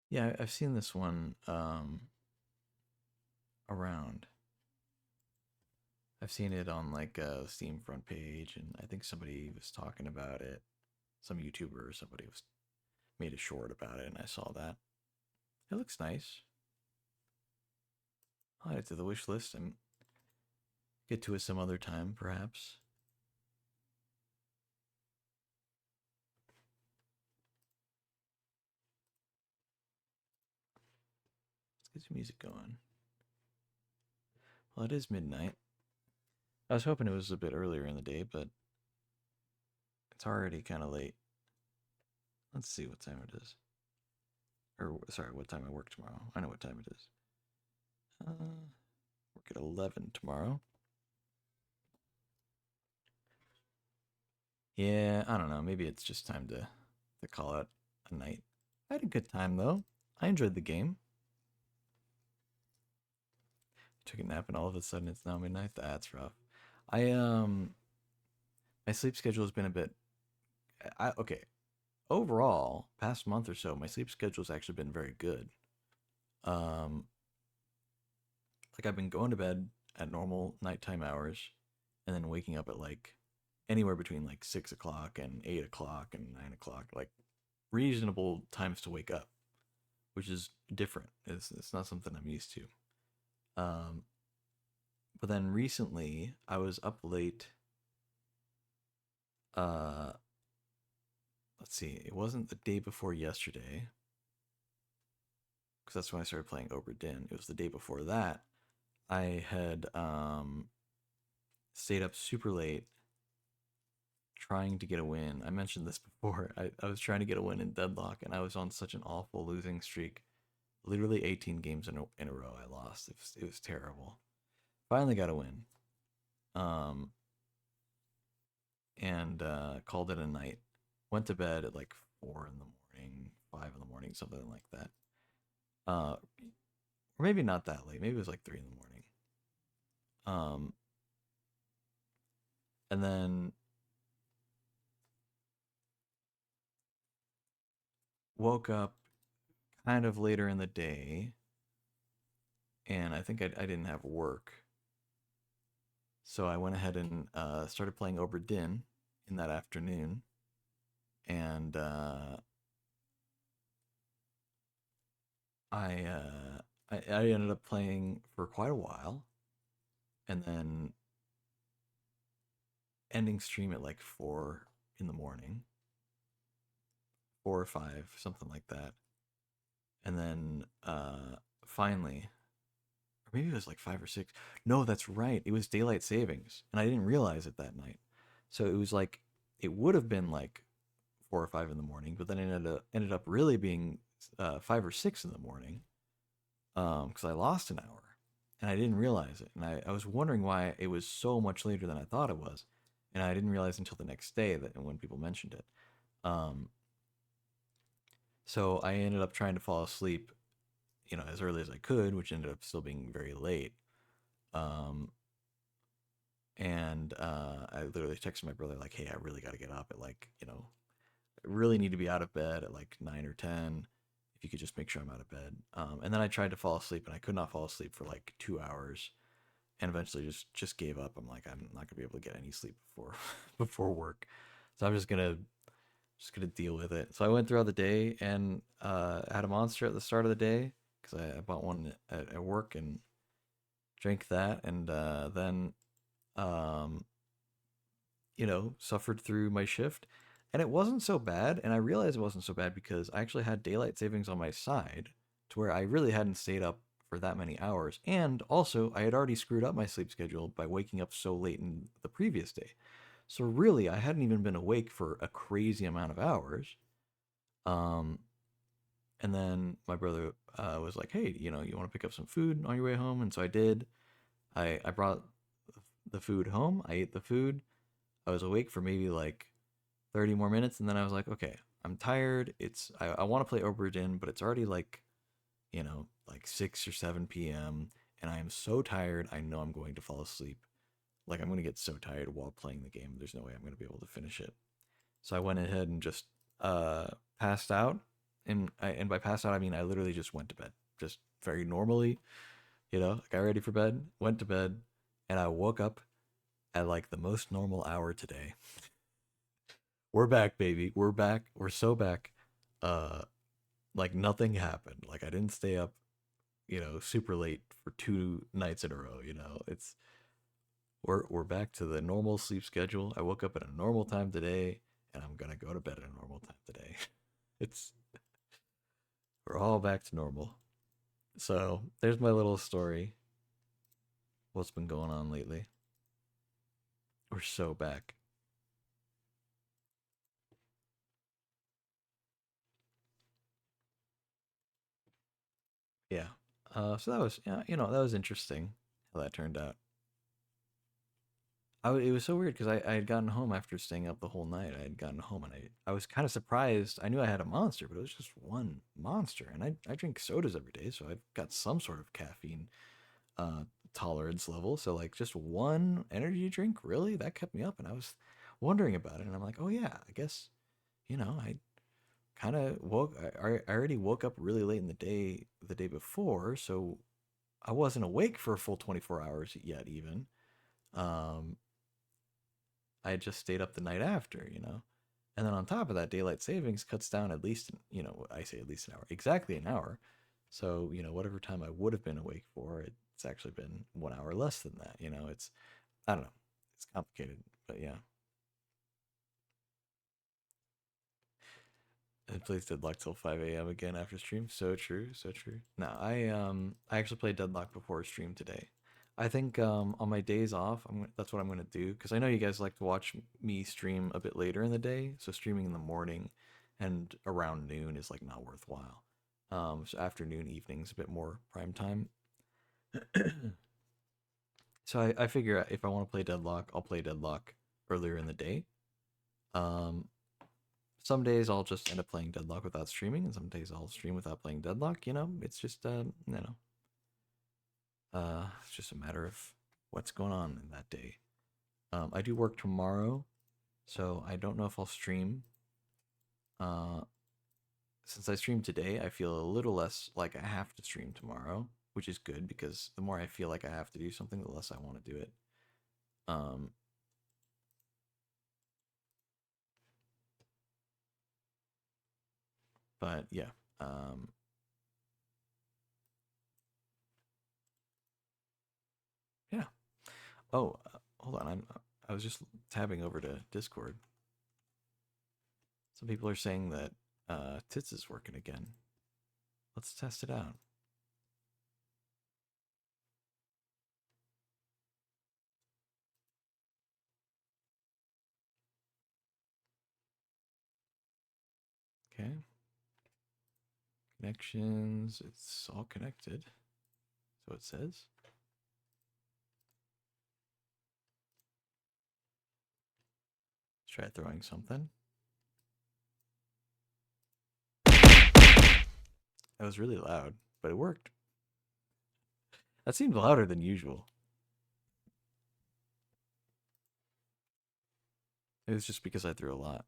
Yeah, I've seen this one around. I've seen it on like a Steam front page, and I think somebody was talking about it. Some YouTuber or somebody was made a short about it, and I saw that. It looks nice. I'll add it to the wish list and get to it some other time, perhaps. Let's get some music going. Well, it is midnight. I was hoping it was a bit earlier in the day, but it's already kind of late. Let's see what time it is. Or, sorry, what time I work tomorrow. I know what time it is. Work at 11 tomorrow. Yeah, I don't know. Maybe it's just time to call it a night. I had a good time, though. I enjoyed the game. Took a nap, and all of a sudden it's now midnight. That's rough. My sleep schedule has been a bit... okay. Overall, past month or so, my sleep schedule has actually been very good. Like I've been going to bed at normal nighttime hours, and then waking up at like anywhere between like 6 o'clock and 8 o'clock and 9 o'clock, like reasonable times to wake up, which is different. It's not something I'm used to. But then recently I was up late. Let's see, it wasn't the day before yesterday, because that's when I started playing Obra Dinn. It was the day before that. I had stayed up super late trying to get a win. I mentioned this before. I was trying to get a win in Deadlock, and I was on such an awful losing streak. Literally 18 games in a row I lost. It was terrible. Finally got a win. And called it a night. Went to bed at like 4 in the morning, 5 in the morning, something like that. Or maybe not that late. Maybe it was like 3 in the morning. And then woke up kind of later in the day, and I think I didn't have work. So I went ahead and started playing Obra Dinn in that afternoon. And I ended up playing for quite a while, and then ending stream at like 4 in the morning, 4 or 5, something like that. And then finally, or maybe it was like 5 or 6. No, that's right. It was daylight savings, and I didn't realize it that night. So it was like it would have been like 4 or 5 in the morning, but then it ended up really being 5 or 6 in the morning, because I lost an hour, and I didn't realize it. And I was wondering why it was so much later than I thought it was, and I didn't realize until the next day that when people mentioned it. So I ended up trying to fall asleep, you know, as early as I could, which ended up still being very late. And I literally texted my brother like, "Hey, I really got to get up at like, you know, I really need to be out of bed at like 9 or 10. If you could just make sure I'm out of bed." And then I tried to fall asleep, and I could not fall asleep for like 2 hours, and eventually just gave up. I'm like, I'm not gonna be able to get any sleep before before work, so I'm just gonna deal with it. So I went throughout the day and had a monster at the start of the day because I bought one at work and drank that, and then you know, suffered through my shift. And it wasn't so bad, and I realized it wasn't so bad because I actually had daylight savings on my side to where I really hadn't stayed up for that many hours. And also, I had already screwed up my sleep schedule by waking up so late in the previous day. So really, I hadn't even been awake for a crazy amount of hours. And then my brother was like, "Hey, you know, you want to pick up some food on your way home?" And so I did. I brought the food home. I ate the food. I was awake for maybe like 30 more minutes, and then I was like, "Okay, I'm tired. I want to play Obra Dinn, but it's already like, you know, like 6 or 7 p.m. and I am so tired. I know I'm going to fall asleep. Like I'm going to get so tired while playing the game. There's no way I'm going to be able to finish it." So I went ahead and just passed out, and by passed out I mean I literally just went to bed, just very normally, you know, got ready for bed, went to bed, and I woke up at like the most normal hour today. We're back, baby. We're back. We're so back. Uh, like nothing happened. Like I didn't stay up, you know, super late for 2 nights in a row. You know, we're back to the normal sleep schedule. I woke up at a normal time today, and I'm gonna go to bed at a normal time today. It's We're all back to normal. So there's my little story. What's been going on lately? We're so back. Yeah. So that was, yeah, you know, that was interesting how that turned out. It was so weird because I had gotten home after staying up the whole night. I had gotten home and I was kind of surprised. I knew I had a monster, but it was just one monster. And I drink sodas every day, so I've got some sort of caffeine uh, tolerance level. So like just one energy drink, really, that kept me up. And I was wondering about it, and I'm like, oh yeah, I guess, you know, I kind of woke. I already woke up really late in the day before, so I wasn't awake for a full 24 hours yet. Even um, I had just stayed up the night after, you know. And then on top of that, daylight savings cuts down at least, you know, I say at least an hour, exactly an hour. So, you know, whatever time I would have been awake for, it's actually been 1 hour less than that. You know, I don't know, it's complicated, but yeah. And plays Deadlock till 5 a.m. again after stream. So true, so true. No, I actually played Deadlock before stream today. I think on my days off, that's what I'm gonna do because I know you guys like to watch me stream a bit later in the day. So streaming in the morning and around noon is like not worthwhile. So afternoon, evenings, a bit more prime time. So I figure if I want to play Deadlock, I'll play Deadlock earlier in the day. Um, some days I'll just end up playing Deadlock without streaming, and some days I'll stream without playing Deadlock. You know, it's just it's just a matter of what's going on in that day. I do work tomorrow, so I don't know if I'll stream. Uh, since I streamed today, I feel a little less like I have to stream tomorrow, which is good because the more I feel like I have to do something, the less I want to do it. Um, but yeah, um, yeah. Oh, hold on. I was just tabbing over to Discord. Some people are saying that Tits is working again. Let's test it out. Okay. Connections. It's all connected. So it says. Let's try throwing something. That was really loud, but it worked. That seemed louder than usual. It was just because I threw a lot.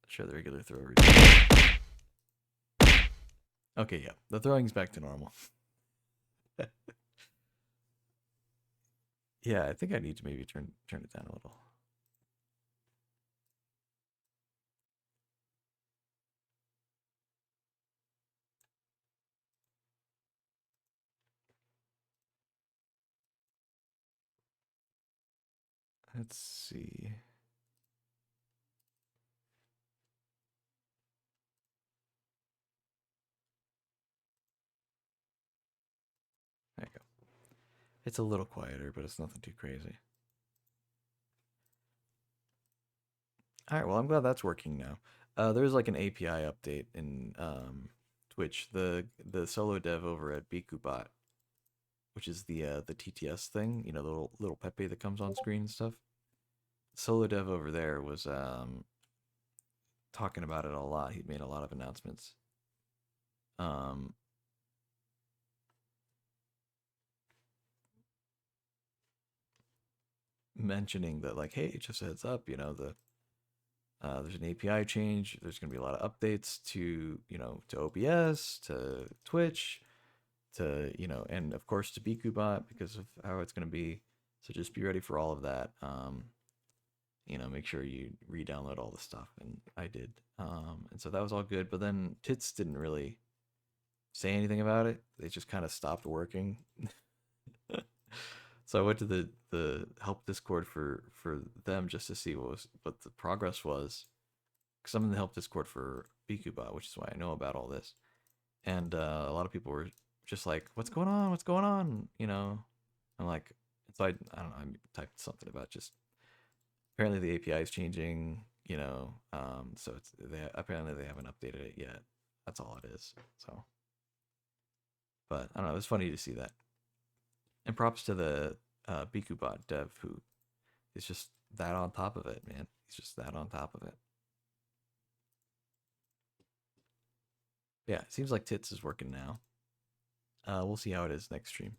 Share the regular throw routine. Okay, yeah. The throwing's back to normal. Yeah, I think I need to maybe turn it down a little. Let's see. There you go. It's a little quieter, but it's nothing too crazy. All right, well, I'm glad that's working now. There's like an API update in Twitch, the solo dev over at Bikubot, which is the TTS thing, you know, the little Pepe that comes on screen and stuff. Solo dev over there was talking about it a lot. He made a lot of announcements. Mentioning that, like, hey, just a heads up, you know, there's an API change. There's going to be a lot of updates to, you know, to OBS, to Twitch, to, you know, and of course to Bikubot because of how it's going to be. So just be ready for all of that. You know, make sure you re-download all the stuff, and I did. And so that was all good. But then Tits didn't really say anything about it. They just kind of stopped working. So I went to the help Discord for them just to see what the progress was. Because I'm in the help Discord for Bikubot, which is why I know about all this. And a lot of people were just like, "What's going on? What's going on?" You know, I'm like, so I don't know. I typed something about just apparently the API is changing. You know, so apparently they haven't updated it yet. That's all it is. So, but I don't know. It was funny to see that. And props to the Bikubot dev who is just that on top of it, man. He's just that on top of it. Yeah, it seems like Tits is working now. We'll see how it is next stream.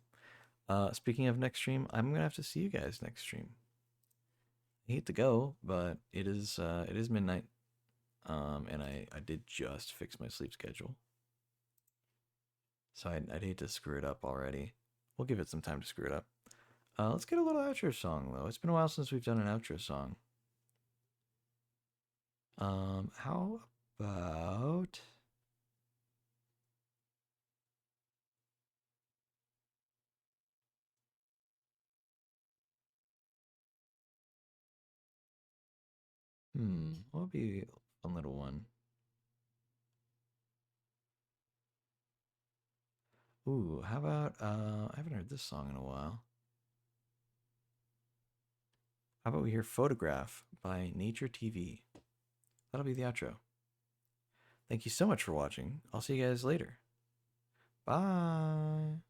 Speaking of next stream, I'm gonna have to see you guys next stream. I hate to go, but it is midnight. And I did just fix my sleep schedule. So I'd hate to screw it up already. We'll give it some time to screw it up. Let's get a little outro song though. It's been a while since we've done an outro song. How about what would be a fun little one? Ooh, how about I haven't heard this song in a while. How about we hear Photograph by Nature TV? That'll be the outro. Thank you so much for watching. I'll see you guys later. Bye.